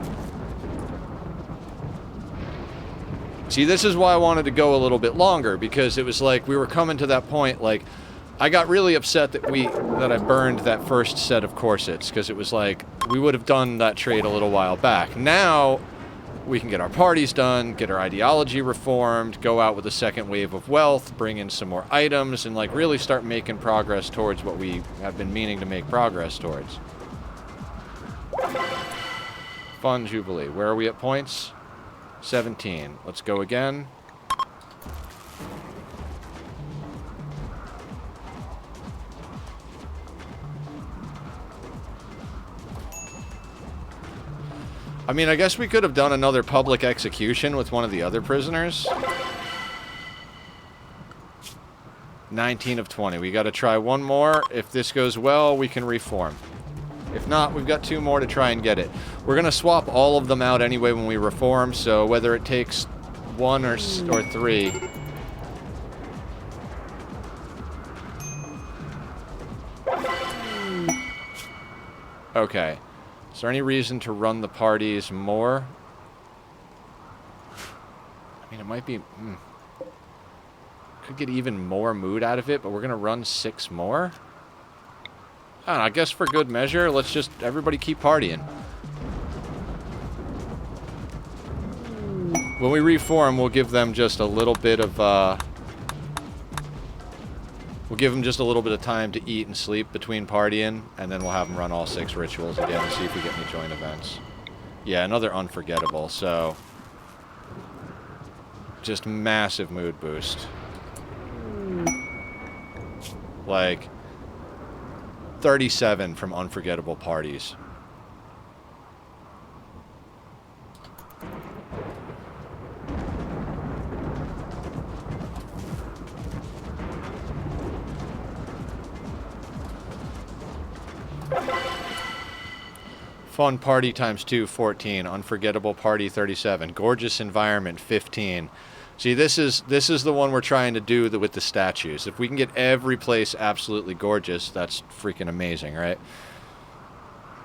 See, this is why I wanted to go a little bit longer, because it was like we were coming to that point, like, I got really upset that I burned that first set of corsets, because it was like, we would have done that trade a little while back. Now, we can get our parties done, get our ideology reformed, go out with a second wave of wealth, bring in some more items, and like really start making progress towards what we have been meaning to make progress towards. Fun Jubilee. Where are we at points? 17. Let's go again. I mean, I guess we could have done another public execution with one of the other prisoners. 19 of 20. We got to try one more. If this goes well, we can reform. If not, we've got 2 more to try and get it. We're going to swap all of them out anyway when we reform, so whether it takes 1 or 3... Okay. Is there any reason to run the parties more? I mean, it might be... Could get even more mood out of it, but we're going to run 6 more? I don't know, I guess for good measure, let's just... Everybody keep partying. When we reform, we'll give them just a little bit of... We'll give them just a little bit of time to eat and sleep between partying, and then we'll have them run all 6 rituals again and see if we get any joint events. Yeah, another unforgettable, so... Just massive mood boost. Like... 37 from unforgettable parties. Fun party times 2, 14. Unforgettable party, 37. Gorgeous environment, 15. See, this is the one we're trying to do with the statues. If we can get every place absolutely gorgeous, that's freaking amazing, right?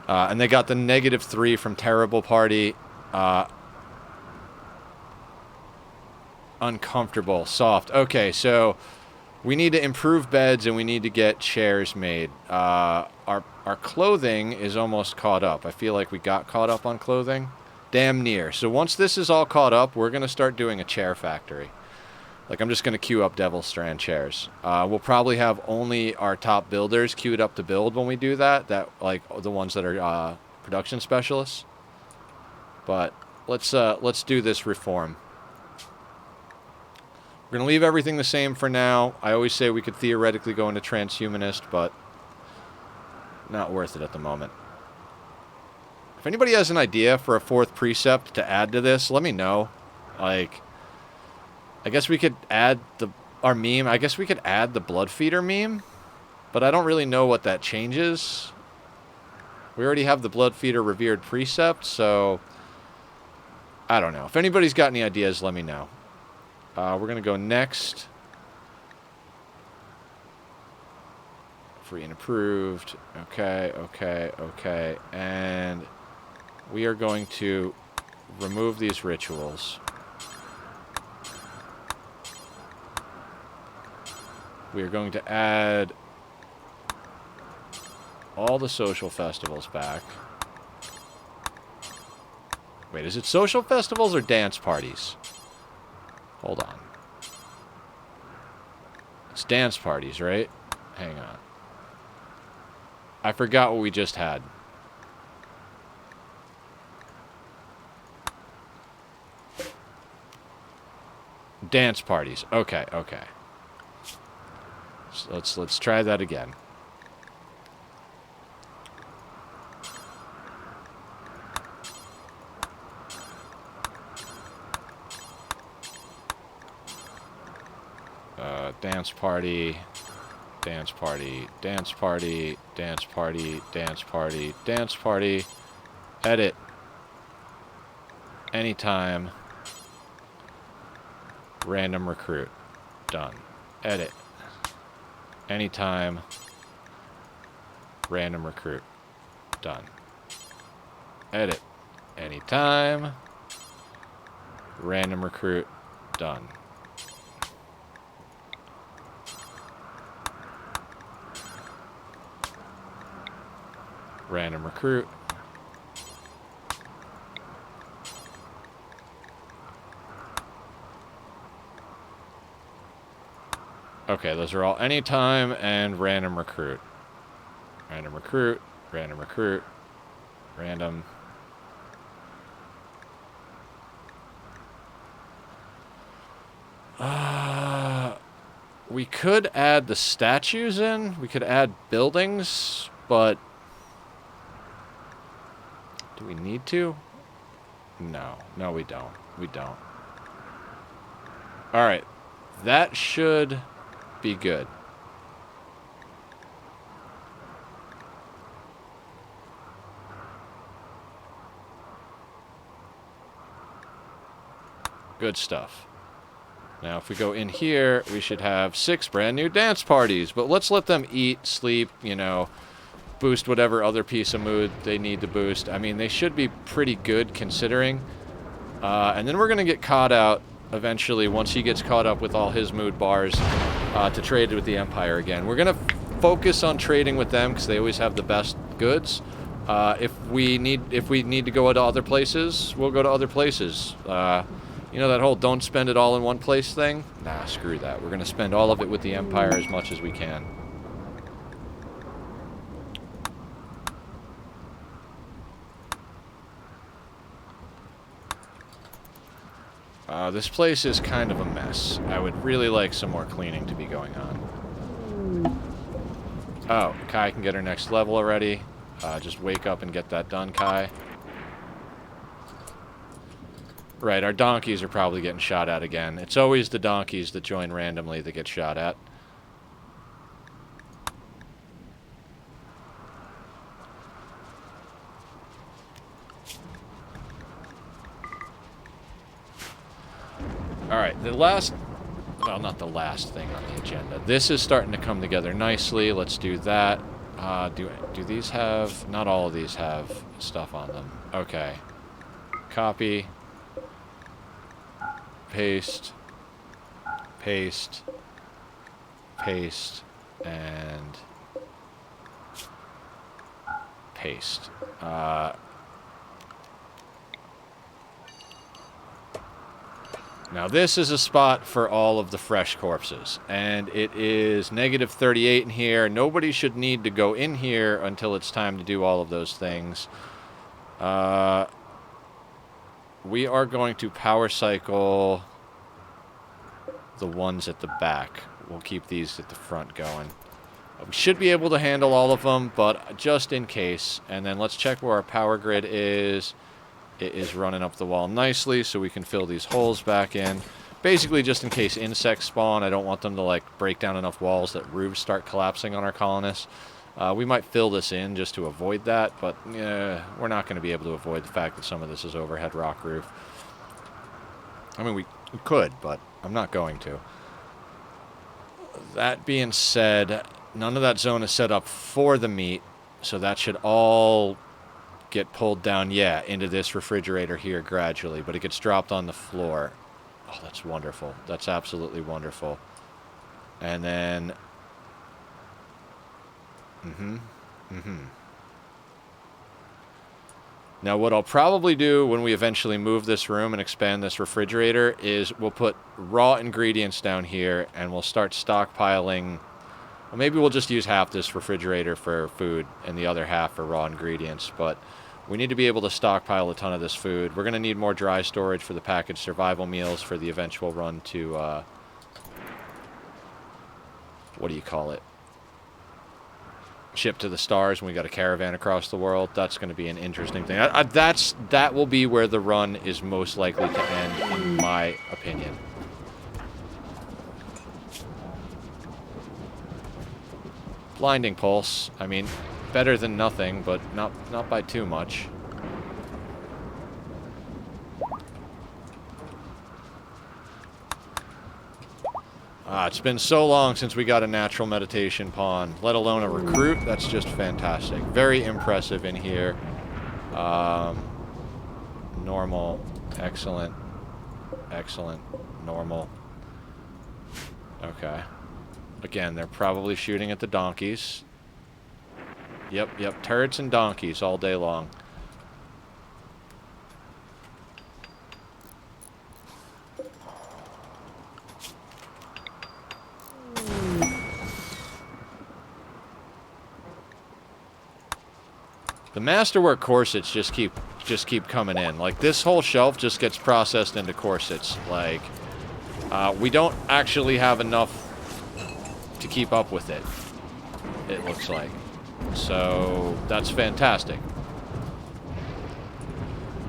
And they got the -3 from terrible party. Uncomfortable, soft. Okay, so we need to improve beds and we need to get chairs made. Our clothing is almost caught up. I feel like we got caught up on clothing. Damn near. So once this is all caught up, we're going to start doing a chair factory. Like, I'm just going to queue up Devil Strand chairs. We'll probably have only our top builders queued up to build when we do that. Like, the ones that are production specialists. But let's do this reform. We're going to leave everything the same for now. I always say we could theoretically go into transhumanist, but not worth it at the moment. If anybody has an idea for a 4th precept to add to this, let me know. Like, I guess we could add our meme. I guess we could add the blood feeder meme, but I don't really know what that changes. We already have the blood feeder revered precept, so I don't know. If anybody's got any ideas, let me know. We're going to go next. Free and approved. Okay, okay, okay. And we are going to remove these rituals. We are going to add all the social festivals back. Wait, is it social festivals or dance parties? Hold on. It's dance parties, right? Hang on. I forgot what we just had. Dance parties. Okay, okay. So let's try that again. Dance party, dance party, dance party, dance party, dance party, dance party. Edit. Anytime. Random recruit. Done. Edit. Anytime. Random recruit. Done. Edit. Anytime. Random recruit. Done. Random recruit. Okay, those are all anytime and random recruit. Random recruit, random recruit, random. We could add the statues in. We could add buildings, but do we need to? No. No, we don't. We don't. Alright. That should be good. Good stuff. Now, if we go in here, we should have 6 brand new dance parties. But let's let them eat, sleep, you know, boost whatever other piece of mood they need to boost. I mean, they should be pretty good considering. And then we're going to get caught out eventually once he gets caught up with all his mood bars to trade with the Empire again. We're going to focus on trading with them because they always have the best goods. If we need to go to other places, we'll go to other places. You know that whole don't spend it all in one place thing? Nah, screw that. We're going to spend all of it with the Empire as much as we can. This place is kind of a mess. I would really like some more cleaning to be going on. Oh, Kai can get her next level already. Just wake up and get that done, Kai. Right, our donkeys are probably getting shot at again. It's always the donkeys that join randomly that get shot at. Alright, the last... Well, not the last thing on the agenda. This is starting to come together nicely. Let's do that. Do these have... Not all of these have stuff on them. Okay. Copy. Paste. Paste. Paste. And... Paste. Now this is a spot for all of the fresh corpses, and it is negative 38 in here. Nobody should need to go in here until it's time to do all of those things. We are going to power cycle the ones at the back. We'll keep these at the front going. We should be able to handle all of them, but just in case. And then let's check where our power grid is. It is running up the wall nicely, so we can fill these holes back in. Basically, just in case insects spawn, I don't want them to, like, break down enough walls that roofs start collapsing on our colonists. We might fill this in just to avoid that, but we're not going to be able to avoid the fact that some of this is overhead rock roof. I mean, we could, but I'm not going to. That being said, none of that zone is set up for the meat, so that should all get pulled down, into this refrigerator here gradually, but it gets dropped on the floor. Oh, that's wonderful. That's absolutely wonderful. And then... Now, what I'll probably do when we eventually move this room and expand this refrigerator is we'll put raw ingredients down here, and we'll start stockpiling... Well, maybe we'll just use half this refrigerator for food and the other half for raw ingredients, but we need to be able to stockpile a ton of this food. We're going to need more dry storage for the packaged survival meals for the eventual run to, what do you call it? Ship to the stars when we got a caravan across the world. That's going to be an interesting thing. That will be where the run is most likely to end, in my opinion. Blinding pulse. I mean, better than nothing, but not by too much. It's been so long since we got a natural meditation pawn, let alone a recruit. That's just fantastic. Very impressive in here. Normal. Excellent. Excellent. Normal. Okay. Again, they're probably shooting at the donkeys. Yep. Turrets and donkeys all day long. The masterwork corsets just keep coming in. Like, this whole shelf just gets processed into corsets. Like, we don't actually have enough to keep up with it, it looks like. So, that's fantastic.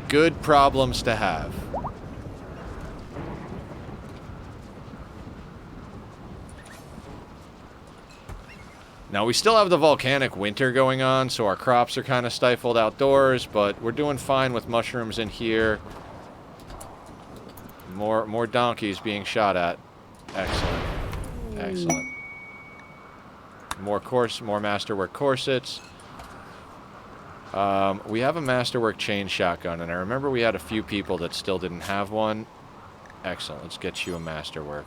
Good problems to have. Now, we still have the volcanic winter going on, so our crops are kind of stifled outdoors, but we're doing fine with mushrooms in here. More donkeys being shot at. Excellent. Excellent. More masterwork corsets. We have a masterwork chain shotgun, and I remember we had a few people that still didn't have one. Excellent. Let's get you a masterwork.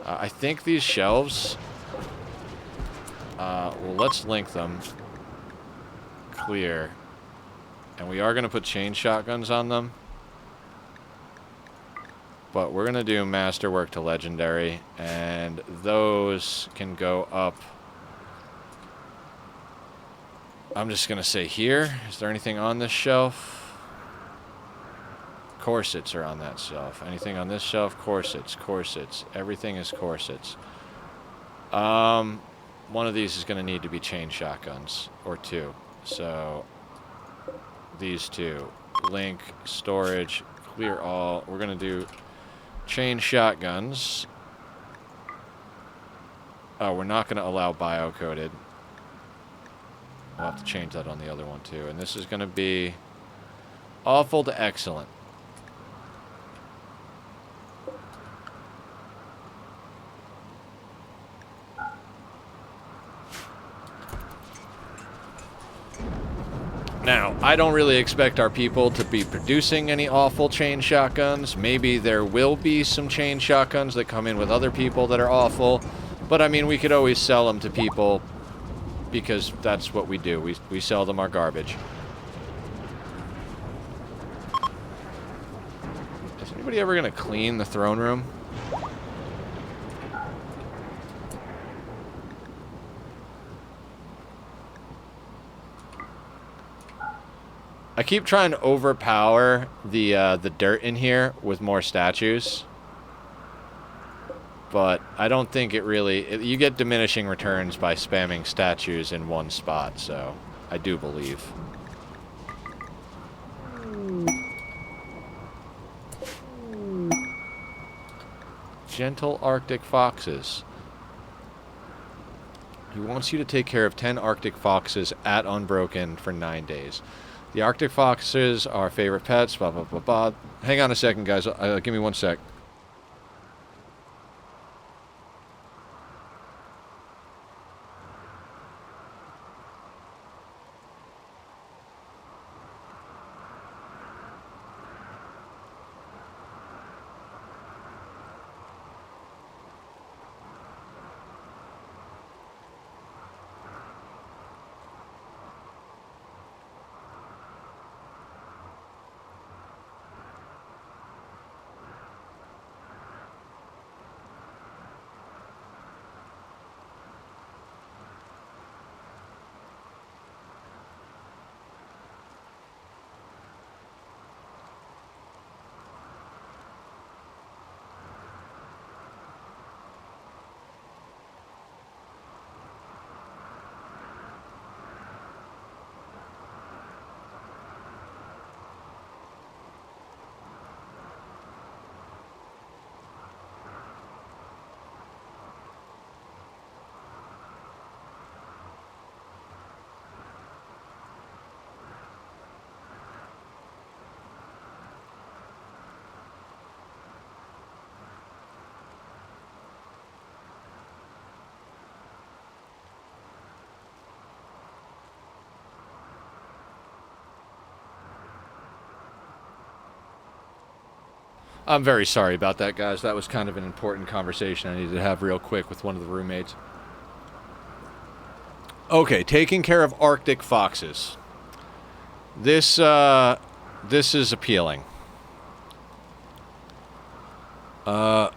I think these shelves... well, let's link them. Clear. And we are going to put chain shotguns on them. But we're going to do masterwork to legendary. And those can go up... I'm just going to say here. Is there anything on this shelf? Corsets are on that shelf. Anything on this shelf? Corsets. Corsets. Everything is corsets. One of these is going to need to be chain shotguns. Or two. So, these two. Link, storage, clear all. We're going to do chain shotguns. Oh, we're not going to allow bio-coded. We'll have to change that on the other one too. And this is going to be awful to excellent. Now, I don't really expect our people to be producing any awful chain shotguns. Maybe there will be some chain shotguns that come in with other people that are awful. But, I mean, we could always sell them to people because that's what we do. We sell them our garbage. Is anybody ever going to clean the throne room? I keep trying to overpower the dirt in here with more statues. but I don't think it really... you get diminishing returns by spamming statues in one spot, so I do believe. Gentle Arctic foxes. He wants you to take care of 10 Arctic foxes at Unbroken for 9 days. The Arctic foxes are favorite pets, blah, blah, blah, blah. Hang on a second, guys. Give me 1 sec. I'm very sorry about that, guys. That was kind of an important conversation I needed to have real quick with one of the roommates. Okay, taking care of Arctic foxes. This is appealing. Blood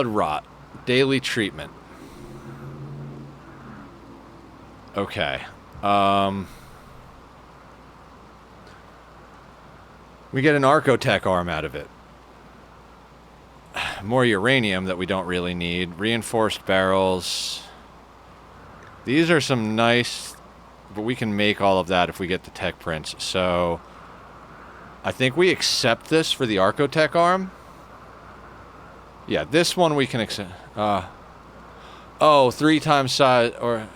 rot. Daily treatment. Okay. We get an Archotech arm out of it. More uranium that we don't really need. Reinforced barrels. These are some nice... but we can make all of that if we get the tech prints. So... I think we accept this for the Archotech arm. Yeah, this one we can accept. Oh, 3 times size... or...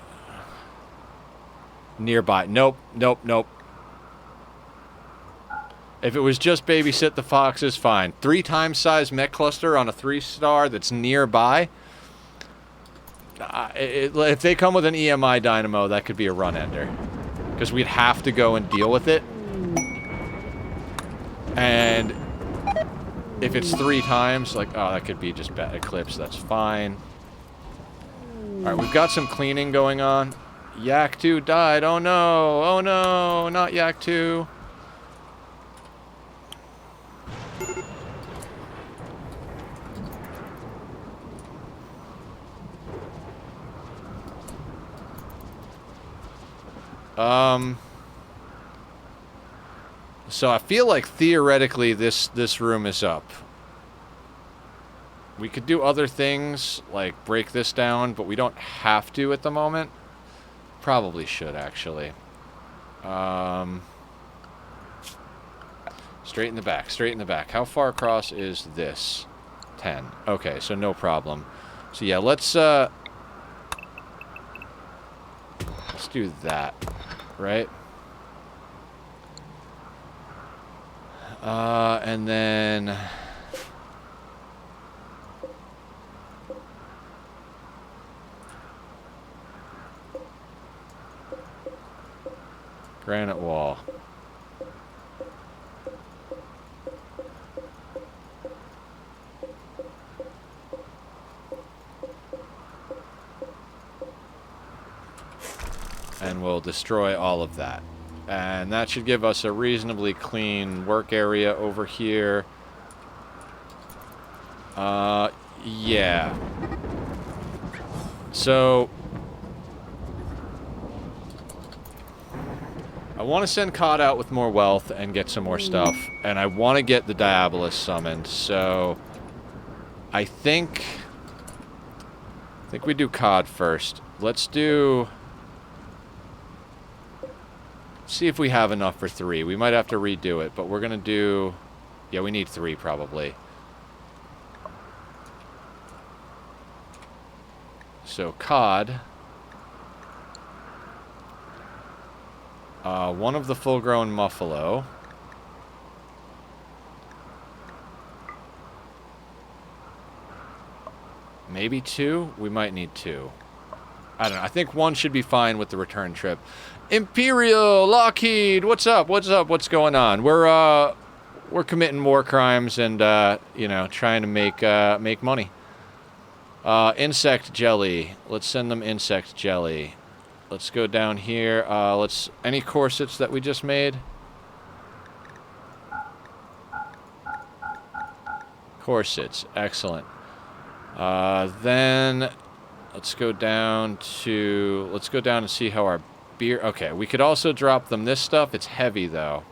nearby. Nope, nope, nope. If it was just babysit the foxes, fine. 3 times size mech cluster on a 3-star that's nearby. If they come with an EMI dynamo, that could be a run ender. Because we'd have to go and deal with it. And if it's 3 times, like, oh, that could be just Eclipse. That's fine. Alright, we've got some cleaning going on. Yak 2 died. Oh no. Oh no. Not Yak 2. So I feel like theoretically this room is up. We could do other things, like break this down, but we don't have to at the moment. Probably should, actually. Straight in the back, straight in the back. How far across is this? 10. Okay, so no problem. So yeah, let's do that, right? And then... granite wall. And we'll destroy all of that. And that should give us a reasonably clean work area over here. Yeah. So... I want to send Cod out with more wealth and get some more stuff. And I want to get the Diabolus summoned, so... I think... think we do cod first. Let's do... see if we have enough for 3. We might have to redo it, but we're going to do... yeah, we need 3 probably. So, cod. One of the full-grown muffalo. Maybe 2? We might need 2. I don't know. I think 1 should be fine with the return trip. Imperial, Lockheed, what's up? What's up? What's going on? We're committing war crimes and you know, trying to make money. Insect jelly. Let's send them insect jelly. Let's go down here. Any corsets that we just made? Corsets, excellent. Then let's go down and see how our beer... okay, we could also drop them this stuff. It's heavy, though.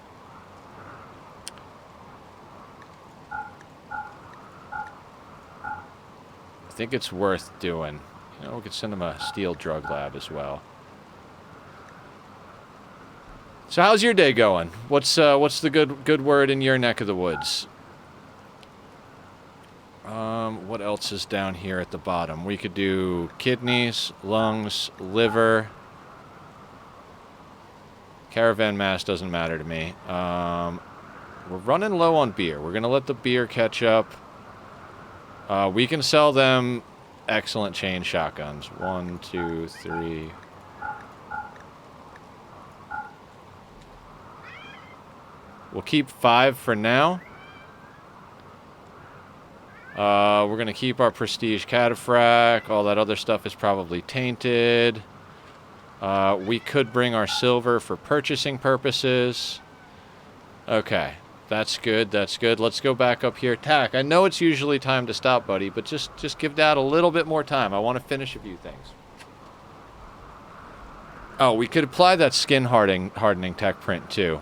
I think it's worth doing. You know, we could send them a steel drug lab as well. So how's your day going? What's the good word in your neck of the woods? What else is down here at the bottom? We could do kidneys, lungs, liver. Caravan mass doesn't matter to me. We're running low on beer. We're going to let the beer catch up. We can sell them excellent chain shotguns. 1, 2, 3. We'll keep 5 for now. We're going to keep our prestige cataphract. All that other stuff is probably tainted. We could bring our silver for purchasing purposes. Okay, that's good, that's good. Let's go back up here. Tack, I know it's usually time to stop, buddy, but just give Dad a little bit more time. I want to finish a few things. Oh, we could apply that skin hardening tech print, too.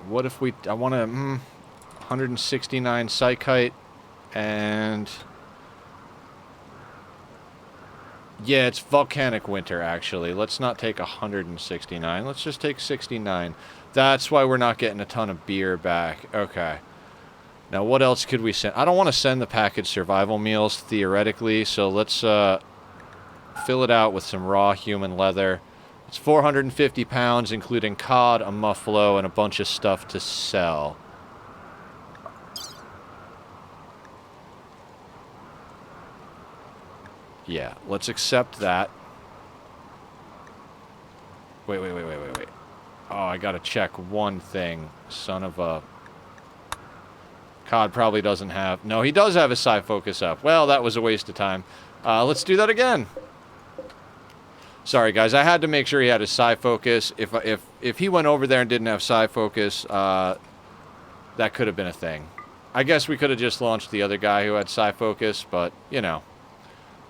What if I want to, 169 psychite, and yeah, it's volcanic winter, actually. Let's not take 169. Let's just take 69. That's why we're not getting a ton of beer back. Okay. Now, what else could we send? I don't want to send the packaged survival meals, theoretically, so let's fill it out with some raw human leather. It's 450 pounds, including cod, a muffalo, and a bunch of stuff to sell. Yeah, let's accept that. Wait. Oh, I gotta check one thing. Son of a... cod probably doesn't have... no, he does have his psi focus up. Well, that was a waste of time. Let's do that again. Sorry, guys. I had to make sure he had his psi focus. If he went over there and didn't have psi focus, that could have been a thing. I guess we could have just launched the other guy who had psi focus, but, you know.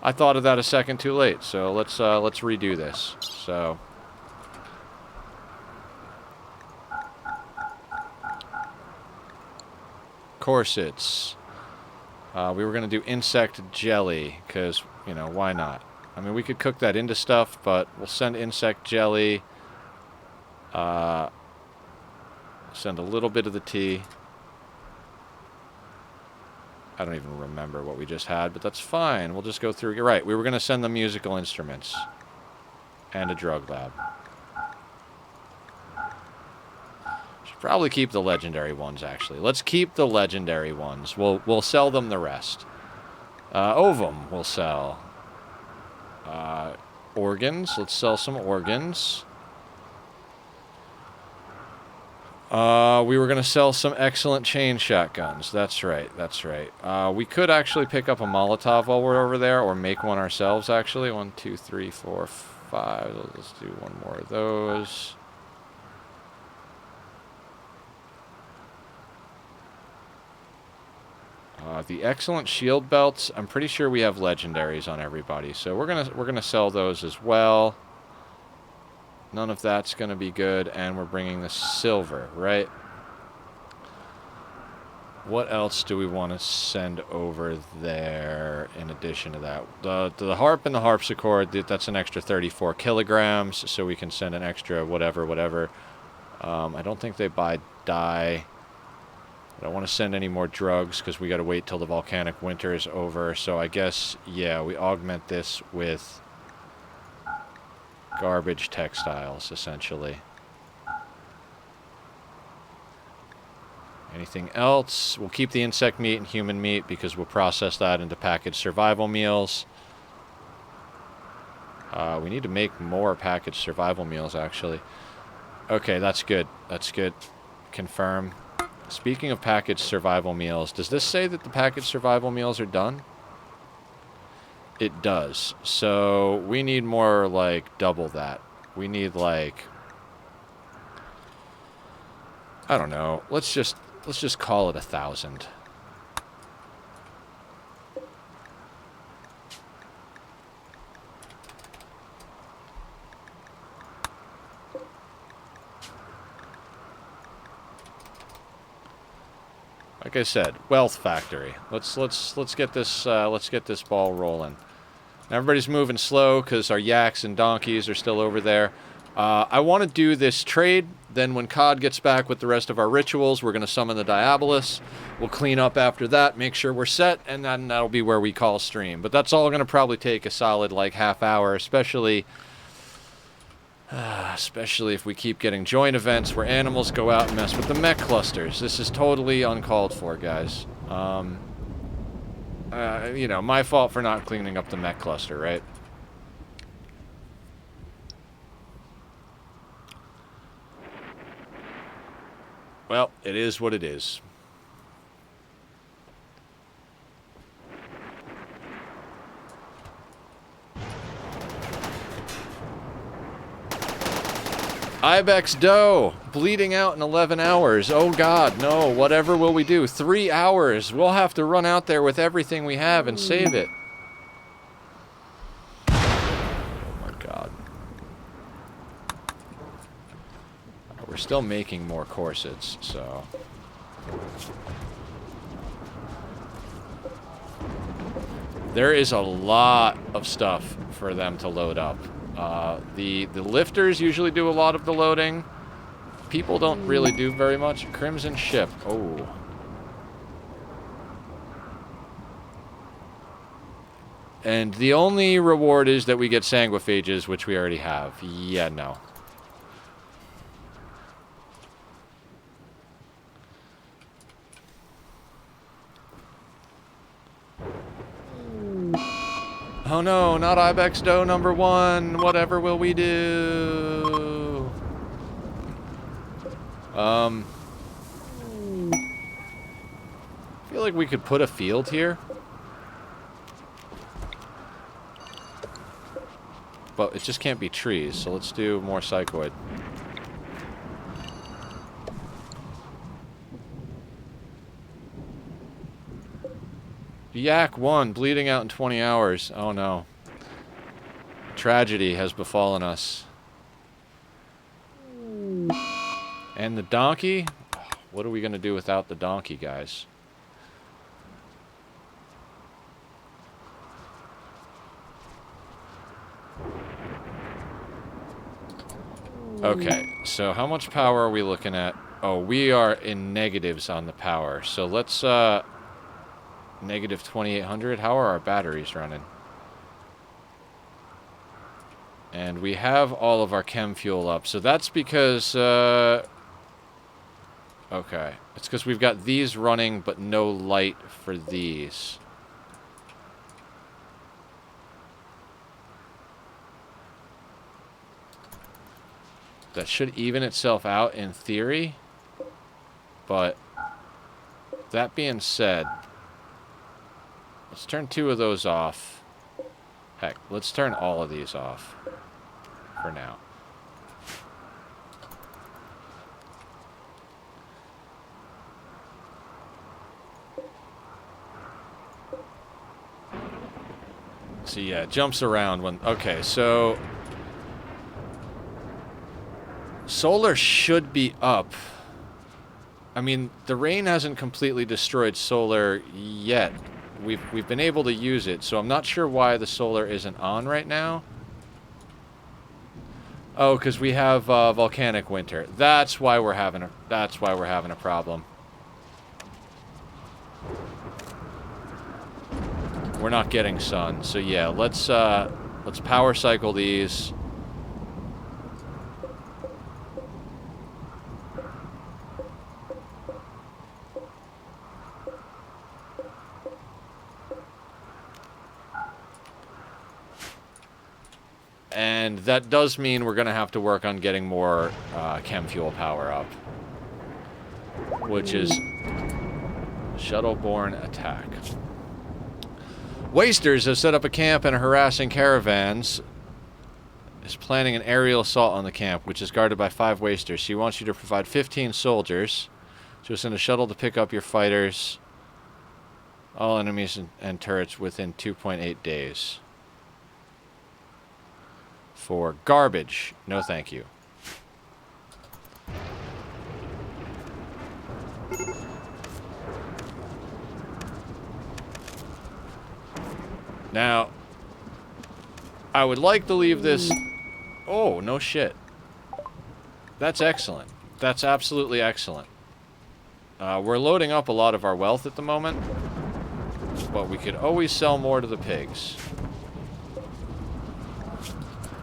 I thought of that a second too late, so let's redo this. So... corsets. We were going to do insect jelly, because, you know, why not? I mean, we could cook that into stuff, but we'll send insect jelly. Send a little bit of the tea. I don't even remember what we just had, but that's fine. We'll just go through. You're right. We were going to send them musical instruments. And a drug lab. Should probably keep the legendary ones, actually. Let's keep the legendary ones. We'll sell them the rest. Ovum we'll sell. Organs. Let's sell some organs. We were going to sell some excellent chain shotguns. That's right. That's right. We could actually pick up a Molotov while we're over there, or make one ourselves, actually. 1, 2, 3, 4, 5. Let's do one more of those. The excellent shield belts. I'm pretty sure we have legendaries on everybody, so we're gonna sell those as well. None of that's gonna be good, and we're bringing the silver, right? What else do we want to send over there in addition to that? The harp and the harpsichord, that's an extra 34 kilograms, so we can send an extra whatever. I don't think they buy dye. I don't want to send any more drugs because we got to wait till the volcanic winter is over. So I guess, yeah, we augment this with garbage textiles, essentially. Anything else? We'll keep the insect meat and human meat because we'll process that into packaged survival meals. We need to make more packaged survival meals, actually. Okay, that's good. That's good. Confirm. Speaking of packaged survival meals, does this say that the packaged survival meals are done? It does. So we need more, like, double that. We need, like, I don't know. Let's just call it 1,000. Like I said, wealth factory. Let's get this ball rolling. Now everybody's moving slow because our yaks and donkeys are still over there. I want to do this trade. Then when Cod gets back with the rest of our rituals, we're going to summon the Diabolus. We'll clean up after that, make sure we're set, and then that'll be where we call stream. But that's all going to probably take a solid, like, half hour, especially if we keep getting joint events where animals go out and mess with the mech clusters. This is totally uncalled for, guys. You know, my fault for not cleaning up the mech cluster, right? Well, it is what it is. Ibex doe, bleeding out in 11 hours. Oh God, no, whatever will we do? 3 hours. We'll have to run out there with everything we have and save it. Oh my God. We're still making more corsets, so... There is a lot of stuff for them to load up. The lifters usually do a lot of the loading. People don't really do very much. Crimson Ship. Oh. And the only reward is that we get Sanguophages, which we already have. Yeah, no. Oh no, not Ibex Doe number 1. Whatever will we do? I feel like we could put a field here. But it just can't be trees, so let's do more psychoid. Yak 1, bleeding out in 20 hours. Oh no. Tragedy has befallen us. And the donkey? What are we going to do without the donkey, guys? Okay, so how much power are we looking at? Oh, we are in negatives on the power. So let's, negative 2,800. How are our batteries running? And we have all of our chem fuel up. So that's because, okay. It's because we've got these running, but no light for these. That should even itself out in theory. But that being said, let's turn 2 of those off. Heck, let's turn all of these off for now. So yeah, it jumps around when... Okay, so... Solar should be up I mean, the rain hasn't completely destroyed solar yet. We've been able to use it, so I'm not sure why the solar isn't on right now. Oh, because we have volcanic winter. That's why we're having a problem. We're not getting sun, so yeah, let's power cycle these. And that does mean we're going to have to work on getting more chem fuel power up. Which is shuttle-borne attack. Wasters have set up a camp and are harassing caravans. Is planning an aerial assault on the camp, which is guarded by 5 wasters. She wants you to provide 15 soldiers. She'll send a shuttle to pick up your fighters. All enemies and turrets within 2.8 days. For garbage. No thank you. Now, I would like to leave this... Oh, no shit. That's excellent. That's absolutely excellent. We're loading up a lot of our wealth at the moment, but we could always sell more to the pigs.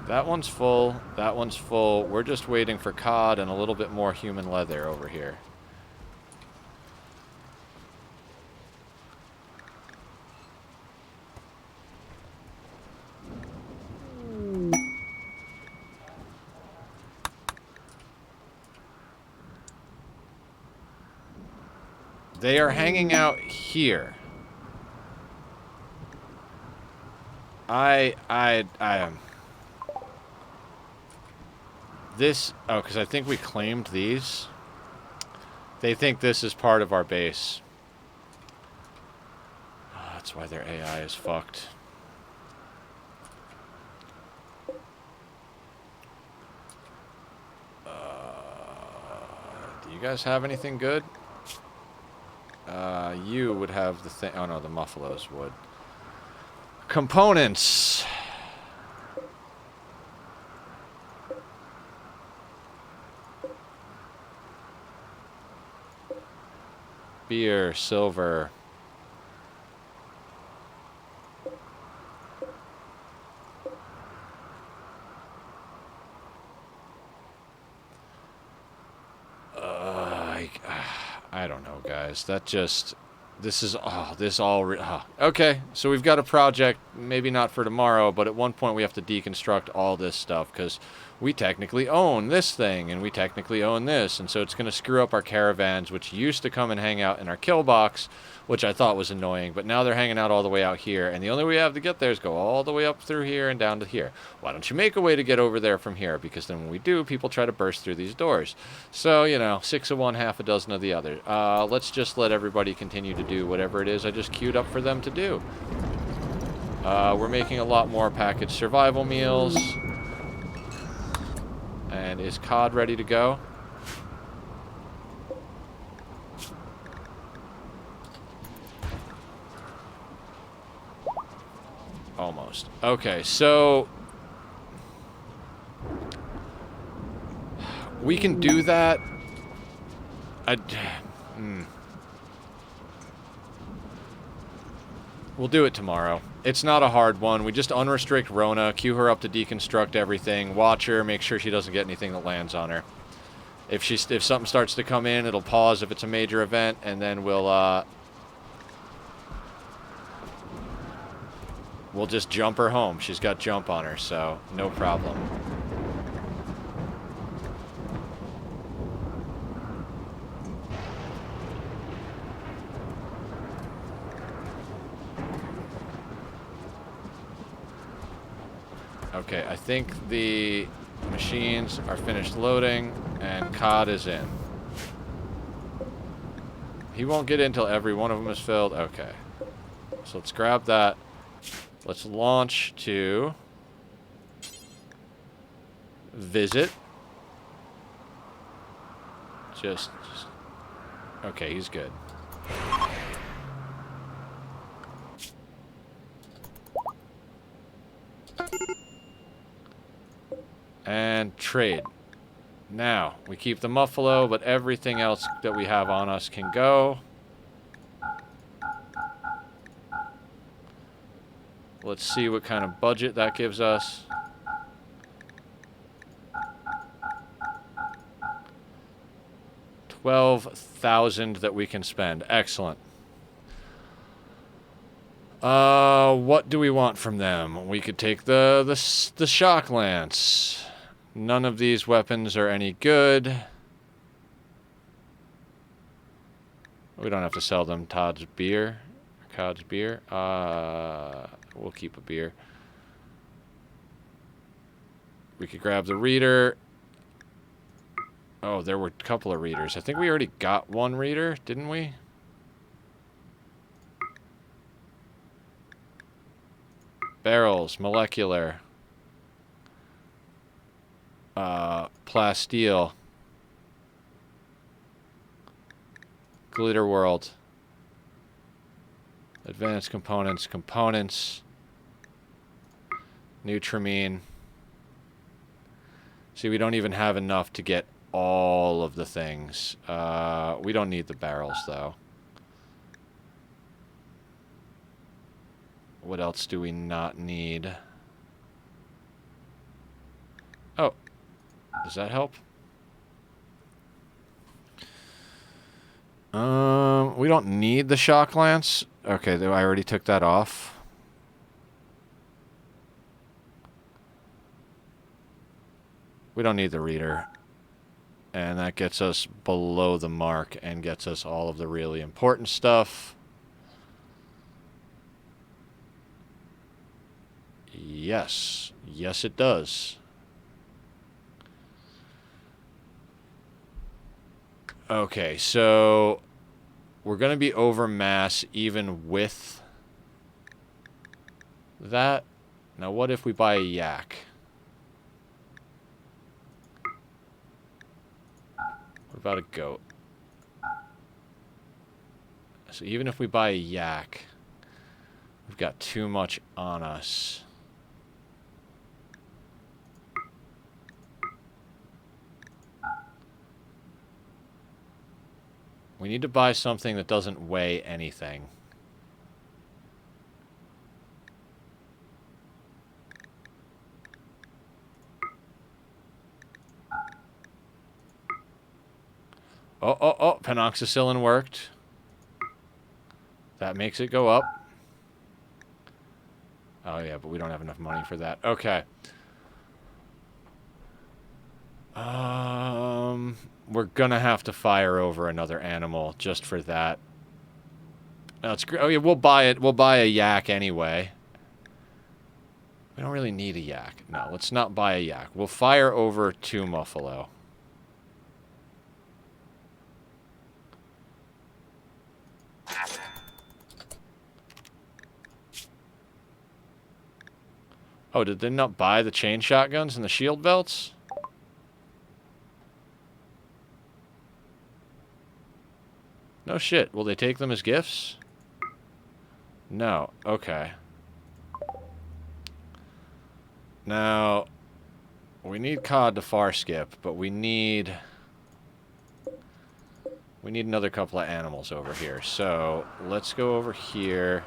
That one's full. That one's full. We're just waiting for cod and a little bit more human leather over here. They are hanging out here. I am... This... Oh, because I think we claimed these. They think this is part of our base. Oh, that's why their AI is fucked. Do you guys have anything good? You would have the thing... Oh, no, the Muffalos would. Components. Beer, silver. I don't know, guys. That just... This is... Oh, this all... Okay, so we've got a project, maybe not for tomorrow, but at one point we have to deconstruct all this stuff, because we technically own this thing, and we technically own this, and so it's going to screw up our caravans, which used to come and hang out in our kill box, which I thought was annoying, but now they're hanging out all the way out here, and the only way we have to get there is go all the way up through here and down to here. Why don't you make a way to get over there from here? Because then when we do, people try to burst through these doors. So, you know, 6 of one, half a dozen of the other. Let's just let everybody continue to do whatever it is I just queued up for them to do. We're making a lot more packaged survival meals. And is cod ready to go? Almost. Okay, so... We can do that. We'll do it tomorrow. It's not a hard one. We just unrestrict Rona, queue her up to deconstruct everything, watch her, make sure she doesn't get anything that lands on her. If something starts to come in, it'll pause if it's a major event, and then we'll just jump her home. She's got jump on her, so no problem. Okay, I think the machines are finished loading, and cod is in. He won't get in till every one of them is filled. Okay. So let's grab that. Let's launch to visit. Just Okay, he's good. And trade. Now, we keep the Muffalo, but everything else that we have on us can go. Let's see what kind of budget that gives us. $12,000 that we can spend. Excellent. What do we want from them? We could take the shock lance. None of these weapons are any good. We don't have to sell them Todd's beer. Todd's beer. We'll keep a beer. We could grab the reader. Oh, there were a couple of readers. I think we already got one reader, didn't we? Barrels, molecular. Plasteel. Glitter world. Advanced components. Nutramine. See, we don't even have enough to get all of the things. We don't need the barrels, though. What else do we not need? Oh. Does that help? We don't need the shock lance. Okay, I already took that off. We don't need the reader. And that gets us below the mark and gets us all of the really important stuff. Yes. Yes, it does. Okay, so we're going to be over mass even with that. Now, what if we buy a yak? What about a goat? So even if we buy a yak, we've got too much on us. We need to buy something that doesn't weigh anything. Oh, penoxycillin worked. That makes it go up. Oh, yeah, but we don't have enough money for that. Okay. We're gonna have to fire over another animal just for that. No, it's great. Oh, yeah, we'll buy it. We'll buy a yak anyway. We don't really need a yak. No, let's not buy a yak. We'll fire over 2 Muffalo. Oh, did they not buy the chain shotguns and the shield belts? No shit. Will they take them as gifts? No. Okay. Now, we need COD to far skip, but we need another couple of animals over here. So, let's go over here.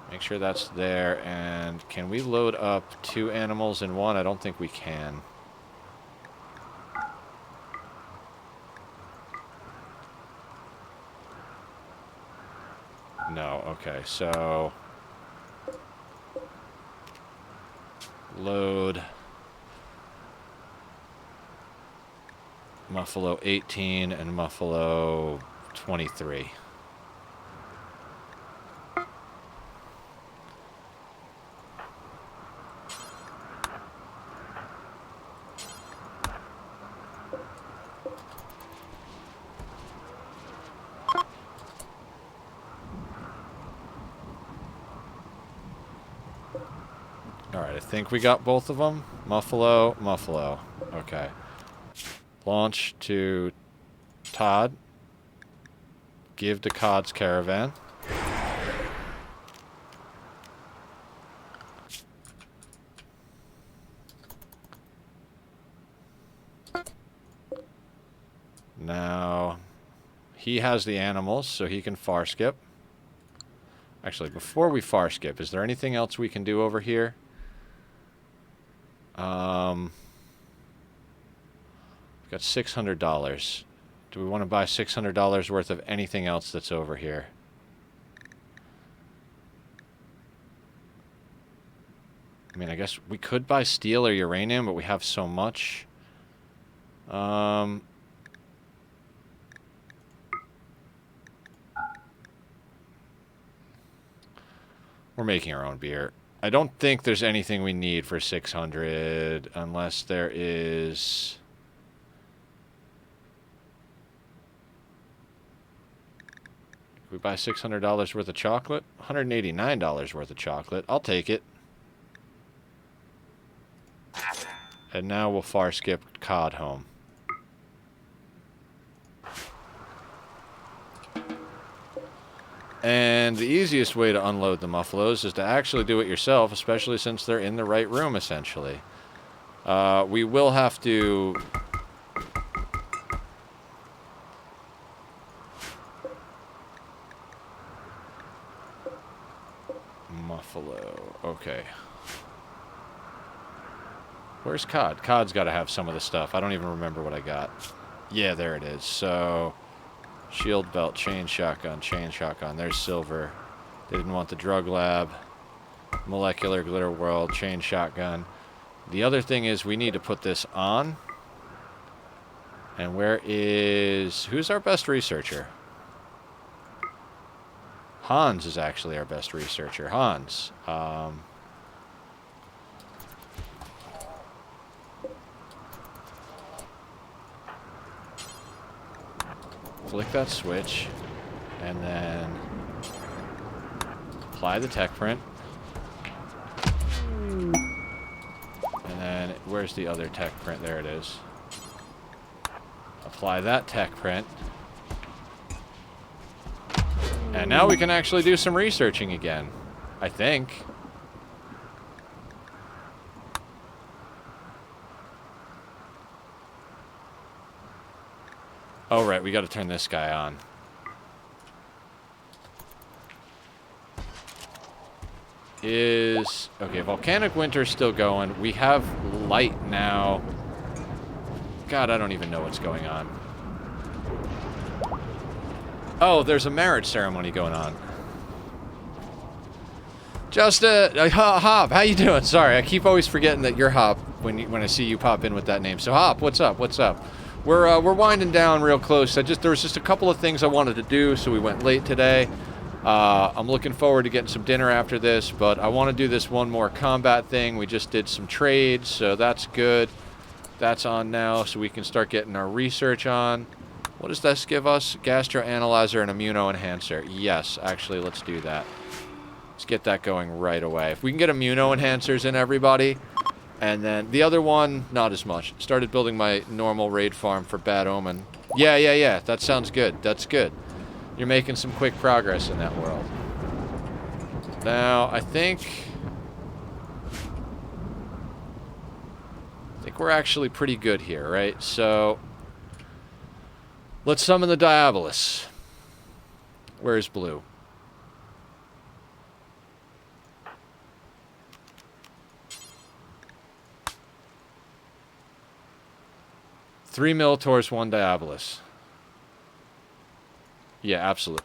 Make sure that's there. And can we load up 2 animals in one? I don't think we can. No, okay, so load Muffalo 18 and Muffalo 23. Alright, I think we got both of them. Muffalo. Okay. Launch to Todd, give to Cod's caravan. Now, he has the animals, so he can far skip. Actually, before we far skip, is there anything else we can do over here? We've got $600. Do we want to buy $600 worth of anything else that's over here? I mean, I guess we could buy steel or uranium, but we have so much. We're making our own beer. I don't think there's anything we need for 600 unless there is... We buy $600 worth of chocolate? $189 worth of chocolate. I'll take it. And now we'll far skip Cod home. And the easiest way to unload the muffalos is to actually do it yourself, especially since they're in the right room, essentially. We will have to... Muffalo. Okay. Where's Cod? Cod's got to have some of the stuff. I don't even remember what I got. Yeah, there it is. So... Shield belt, chain shotgun, chain shotgun. There's silver. They didn't want the drug lab. Molecular glitter world, chain shotgun. The other thing is we need to put this on. And where is... Who's our best researcher? Hans is actually our best researcher. Hans. Flick that switch, and then apply the tech print. And then, where's the other tech print? There it is. Apply that tech print. And now we can actually do some researching again, I think. Oh, right, we got to turn this guy on. Okay, Volcanic Winter's still going. We have light now. God, I don't even know what's going on. Oh, there's a marriage ceremony going on. Just, Hop, how you doing? Sorry, I keep always forgetting that you're Hop when I see you pop in with that name. So, Hop, what's up? What's up? We're winding down real close. There was just a couple of things I wanted to do, so we went late today. I'm looking forward to getting some dinner after this, but I want to do this one more combat thing. We just did some trades, so that's good. That's on now, so we can start getting our research on. What does this give us? Gastroanalyzer and immunoenhancer. Yes, actually, let's do that. Let's get that going right away. If we can get immunoenhancers in everybody... And then the other one, not as much. Started building my normal raid farm for Bad Omen. Yeah. That sounds good. That's good. You're making some quick progress in that world. Now, I think we're actually pretty good here, right? So, let's summon the Diabolus. Where's Blue? Three Minotaurs, one Diabolus. Yeah, absolutely.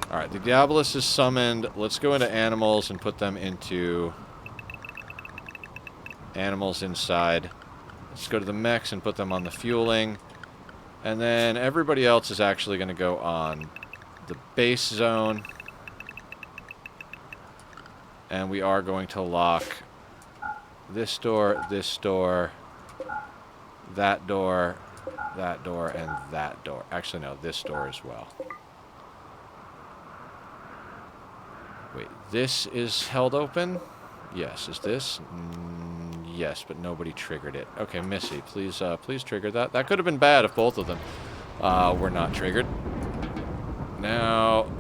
Alright, the Diabolus is summoned. Let's go into animals and put them into... Animals inside. Let's go to the mechs and put them on the fueling. And then everybody else is actually going to go on the base zone. And we are going to lock this door, that door, and that door. Actually, no, this door as well. Wait, this is held open? Yes, is this? Yes, but nobody triggered it. Okay, Missy, please please trigger that. That could have been bad if both of them were not triggered. Now...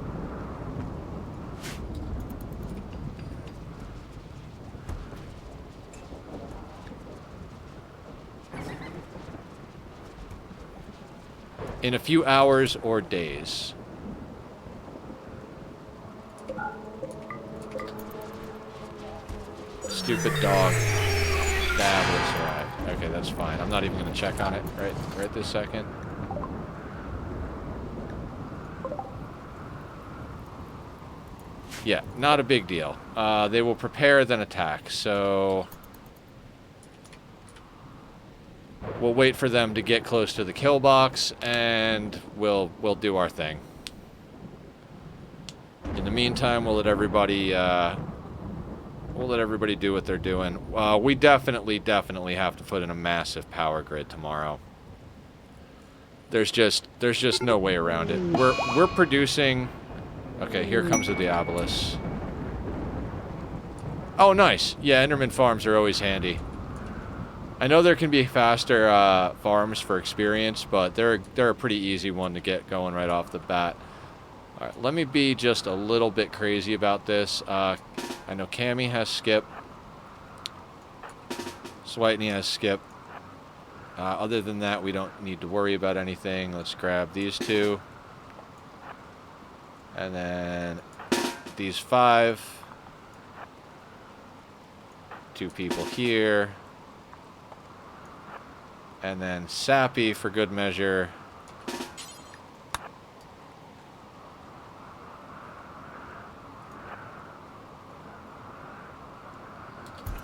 in a few hours or days. Stupid dog. That was alright. Okay, that's fine. I'm not even going to check on it right this second. Yeah, not a big deal. They will prepare then attack, so... we'll wait for them to get close to the kill box, and we'll do our thing. In the meantime, we'll let everybody do what they're doing. We definitely have to put in a massive power grid tomorrow. There's just no way around it. We're producing. Okay, here comes the Diabolus. Oh, nice. Yeah, Enderman farms are always handy. I know there can be faster farms for experience, but they're a pretty easy one to get going right off the bat. All right, let me be just a little bit crazy about this. I know Cammy has skip. Switney has skip. Other than that, we don't need to worry about anything. Let's grab these two. And then these 5. 2 people here. And then Sappy for good measure.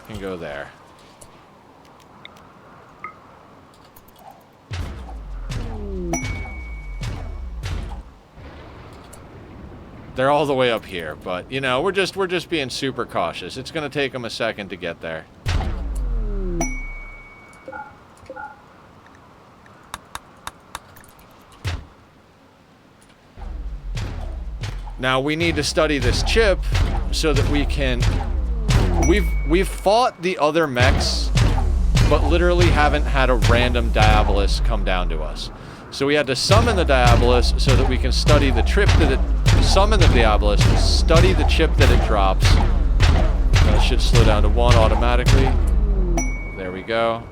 Can go there. They're all the way up here, but you know, we're just being super cautious. It's going to take them a second to get there. Now we need to study this chip so that we can... We've fought the other mechs, but literally haven't had a random Diabolus come down to us. So we had to summon the Diabolus so that we can study the trip that it... Summon the Diabolus, study the chip that it drops. It should slow down to 1 automatically. There we go.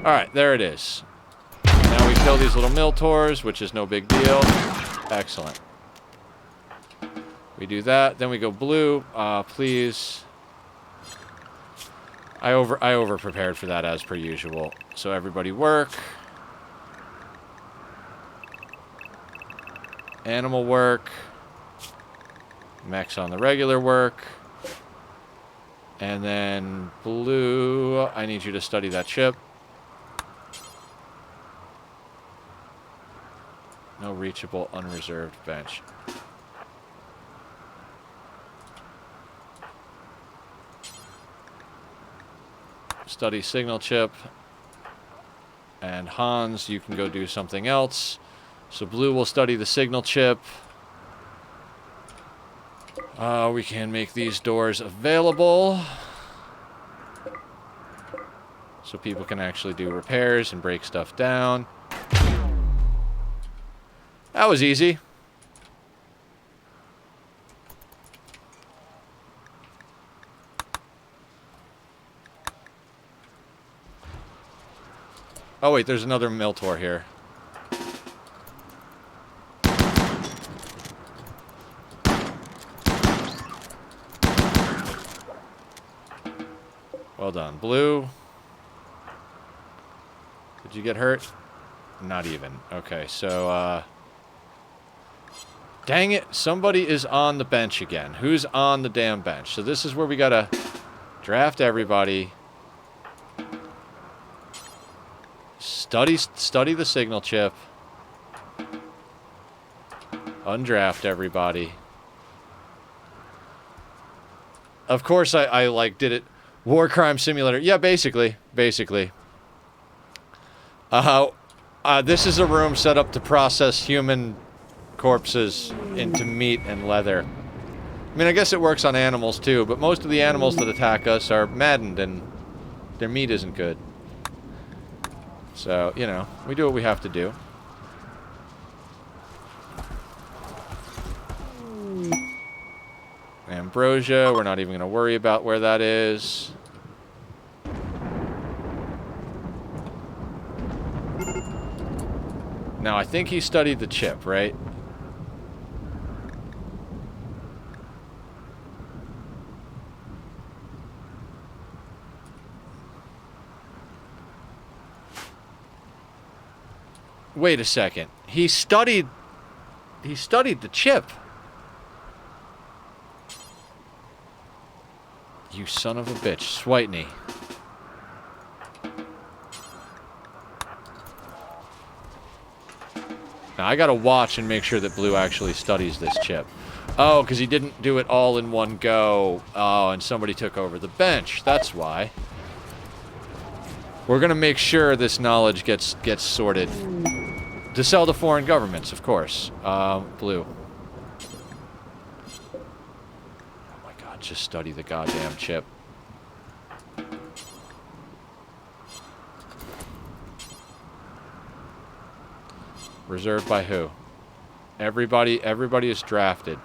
Alright, there it is. Now we kill these little Miltors, which is no big deal. Excellent. We do that, then we go blue. Please. I over prepared for that as per usual. So everybody work. Animal work. Mechs on the regular work. And then blue, I need you to study that chip. No reachable unreserved bench. Study signal chip. And Hans, you can go do something else. So blue will study the signal chip. We can make these doors available. So people can actually do repairs and break stuff down. That was easy. Oh wait, there's another Miltor here. Well done. Blue. Did you get hurt? Not even. Okay, so, dang it, somebody is on the bench again. Who's on the damn bench? So this is where we gotta draft everybody. Study the signal chip. Undraft everybody. Of course, I like did it War crime simulator. Yeah, basically. Basically. This is a room set up to process human corpses into meat and leather. I mean, I guess it works on animals too, but most of the animals that attack us are maddened and their meat isn't good. So, you know, we do what we have to do. Ambrosia, we're not even going to worry about where that is. Now, I think he studied the chip, right? Wait a second. He studied the chip. You son of a bitch, Switney. Now, I gotta watch and make sure that Blue actually studies this chip. Oh, because he didn't do it all in one go. Oh, and somebody took over the bench. That's why. We're gonna make sure this knowledge gets sorted. To sell to foreign governments, of course. Blue. Oh my god, just study the goddamn chip. Reserved by who? Everybody is drafted.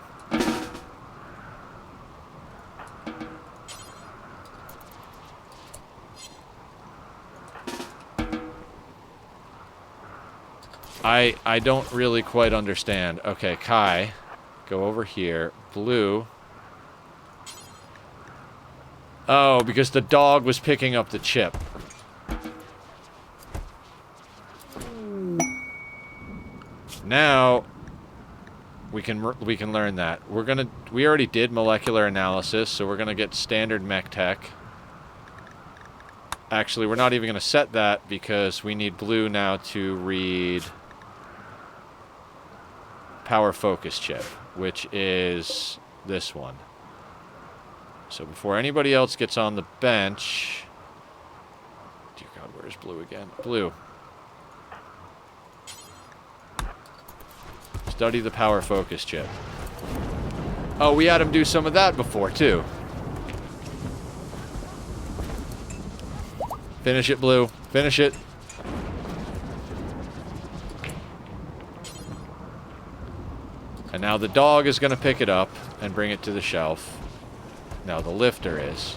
I don't really quite understand. Okay, Kai, go over here. Blue. Oh, because the dog was picking up the chip. Now we can learn that. We already did molecular analysis, so we're gonna get standard mech tech. Actually, we're not even gonna set that because we need Blue now to read power focus chip, which is this one. So before anybody else gets on the bench, dear God, where's Blue again? Blue. Study the power focus chip. Oh, we had him do some of that before, too. Finish it, Blue. Finish it. And now the dog is going to pick it up and bring it to the shelf. Now the lifter is.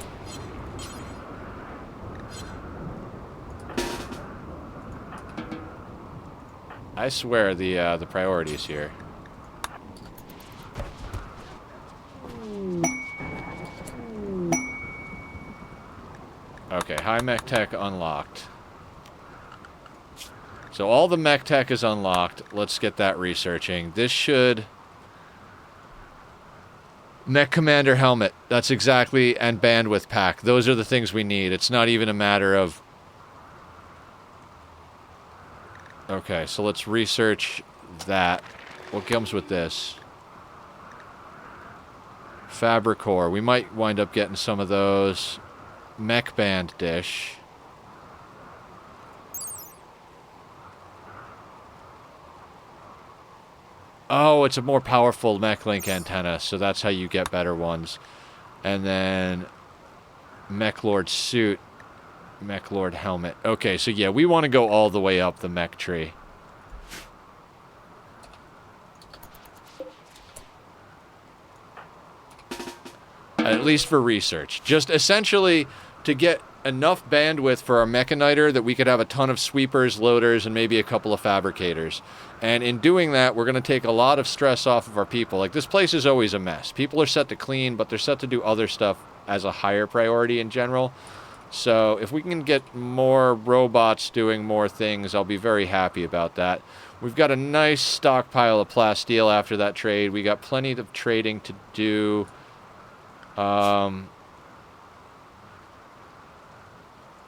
I swear the priorities here. Okay, high mech tech unlocked. So all the mech tech is unlocked. Let's get that researching. This should... Mech Commander helmet. That's exactly... And bandwidth pack. Those are the things we need. It's not even a matter of... Okay, so let's research that. What comes with this? Fabricore. We might wind up getting some of those. Mech band dish. Oh, it's a more powerful mech link antenna, so that's how you get better ones. And then Mech Lord suit. Mech Lord helmet. Okay, so yeah, we want to go all the way up the mech tree. At least for research. Just essentially to get enough bandwidth for our mechaniter that we could have a ton of sweepers, loaders, and maybe a couple of fabricators. And in doing that, we're going to take a lot of stress off of our people. Like, this place is always a mess. People are set to clean, but they're set to do other stuff as a higher priority in general. So if we can get more robots doing more things, I'll be very happy about that. We've got a nice stockpile of plasteel after that trade. We got plenty of trading to do.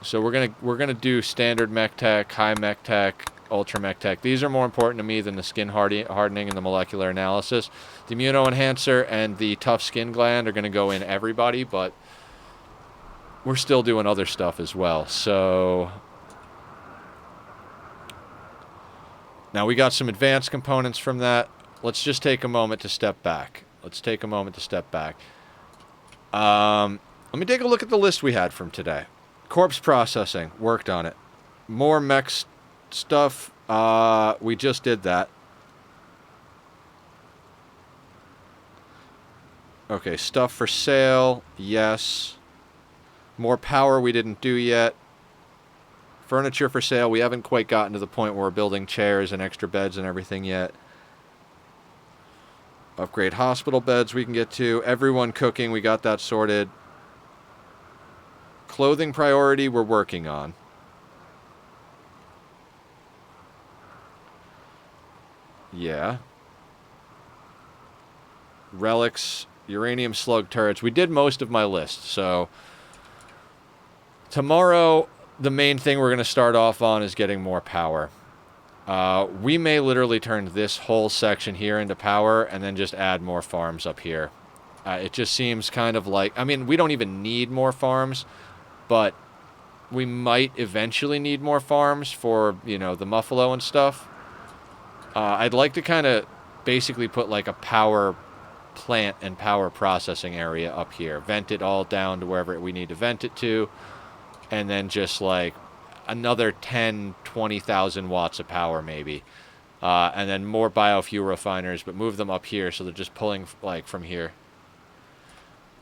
So we're gonna do standard mech tech, high mech tech, ultra mech tech. These are more important to me than the skin hardening and the molecular analysis. The immuno enhancer and the tough skin gland are gonna go in everybody, but we're still doing other stuff as well. So now we got some advanced components from that. Let's just take a moment to step back. Let me take a look at the list we had from today. Corpse processing, worked on it. More mech stuff, we just did that. Okay, stuff for sale, yes. More power we didn't do yet. Furniture for sale, we haven't quite gotten to the point where we're building chairs and extra beds and everything yet. Upgrade hospital beds we can get to. Everyone cooking, we got that sorted. Clothing priority, we're working on. Yeah. Relics, uranium slug turrets. We did most of my list, so tomorrow the main thing we're going to start off on is getting more power. We may literally turn this whole section here into power and then just add more farms up here. It just seems kind of like, I mean, we don't even need more farms, but we might eventually need more farms for, you know, the Muffalo and stuff. I'd like to kind of basically put like a power plant and power processing area up here. Vent it all down to wherever we need to vent it to. And then just like another 10, 20,000 watts of power maybe. And then more biofuel refiners, but move them up here so they're just pulling like from here.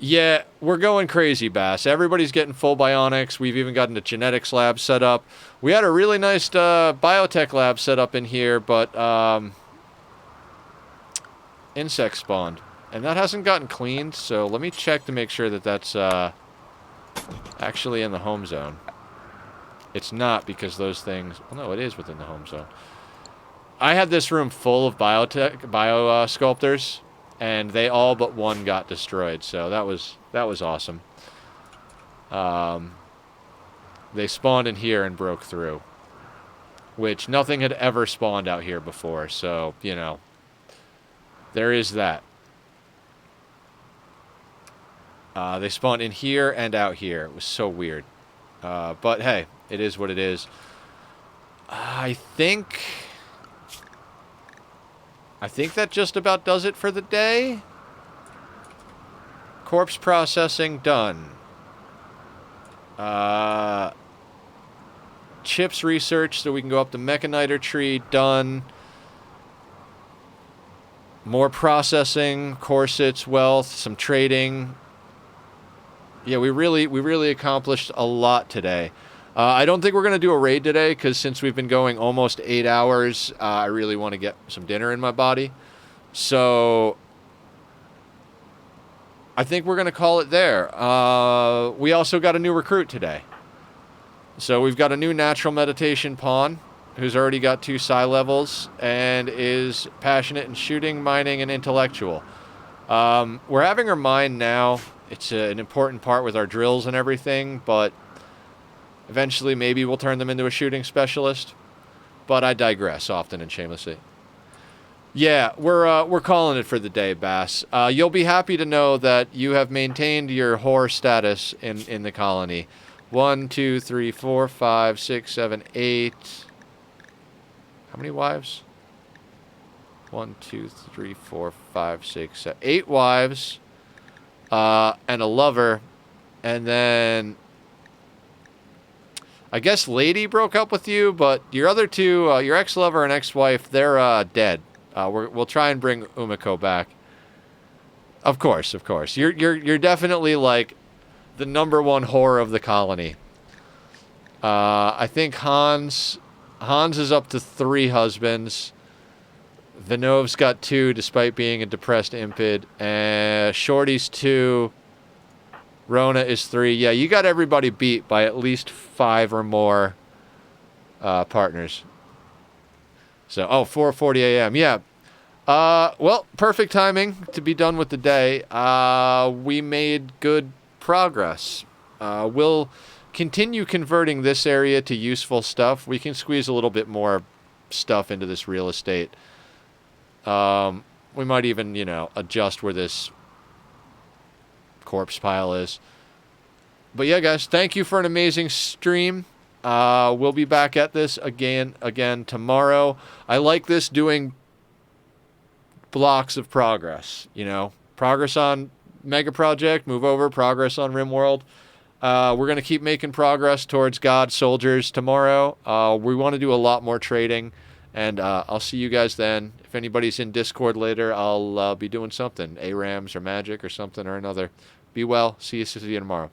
Yeah, we're going crazy, Bass. Everybody's getting full bionics. We've even gotten a genetics lab set up. We had a really nice biotech lab set up in here, but insects spawned. And that hasn't gotten cleaned, so let me check to make sure that that's actually in the home zone. It's not, because those things... Well, no, it is within the home zone. I had this room full of bio sculptors, and they all but one got destroyed, so that was awesome. They spawned in here and broke through, which nothing had ever spawned out here before, so, you know, there is that. They spawned in here and out here. It was so weird. But hey, it is what it is. I think that just about does it for the day. Corpse processing done. Chips research so we can go up the mechaniter tree done. More processing, corsets, wealth, some trading. Yeah, we really accomplished a lot today. I don't think we're going to do a raid today, because since we've been going almost 8 hours, I really want to get some dinner in my body. So I think we're going to call it there. We also got a new recruit today. So we've got a new natural meditation pawn who's already got 2 psi levels and is passionate in shooting, mining, and intellectual. We're having her mine now. It's an important part with our drills and everything, but eventually maybe we'll turn them into a shooting specialist. But I digress often and shamelessly. Yeah, we're calling it for the day, Bass. You'll be happy to know that you have maintained your whore status in the colony. 1, 2, 3, 4, 5, 6, 7, 8. How many wives? 1, 2, 3, 4, 5, 6, 7, 8 wives. And a lover, and then I guess Lady broke up with you, but your other 2, your ex-lover and ex-wife, they're dead. We'll try and bring Umiko back. Of course. You're definitely like the #1 whore of the colony. I think Hans is up to 3 husbands. Vinov's got 2, despite being a depressed impid. Shorty's 2. Rona is 3. Yeah, you got everybody beat by at least 5 or more partners. So, 4:40 a.m. Yeah. Well, perfect timing to be done with the day. We made good progress. We'll continue converting this area to useful stuff. We can squeeze a little bit more stuff into this real estate. We might even, adjust where this corpse pile is. But yeah, guys, thank you for an amazing stream. We'll be back at this again tomorrow. I like this, doing blocks of progress. You know, progress on Mega Project, move over, progress on RimWorld. We're going to keep making progress towards God Soldiers tomorrow. We want to do a lot more trading, and I'll see you guys then. If anybody's in Discord later, I'll be doing something, ARAMs or Magic or something or another. Be well. See you tomorrow.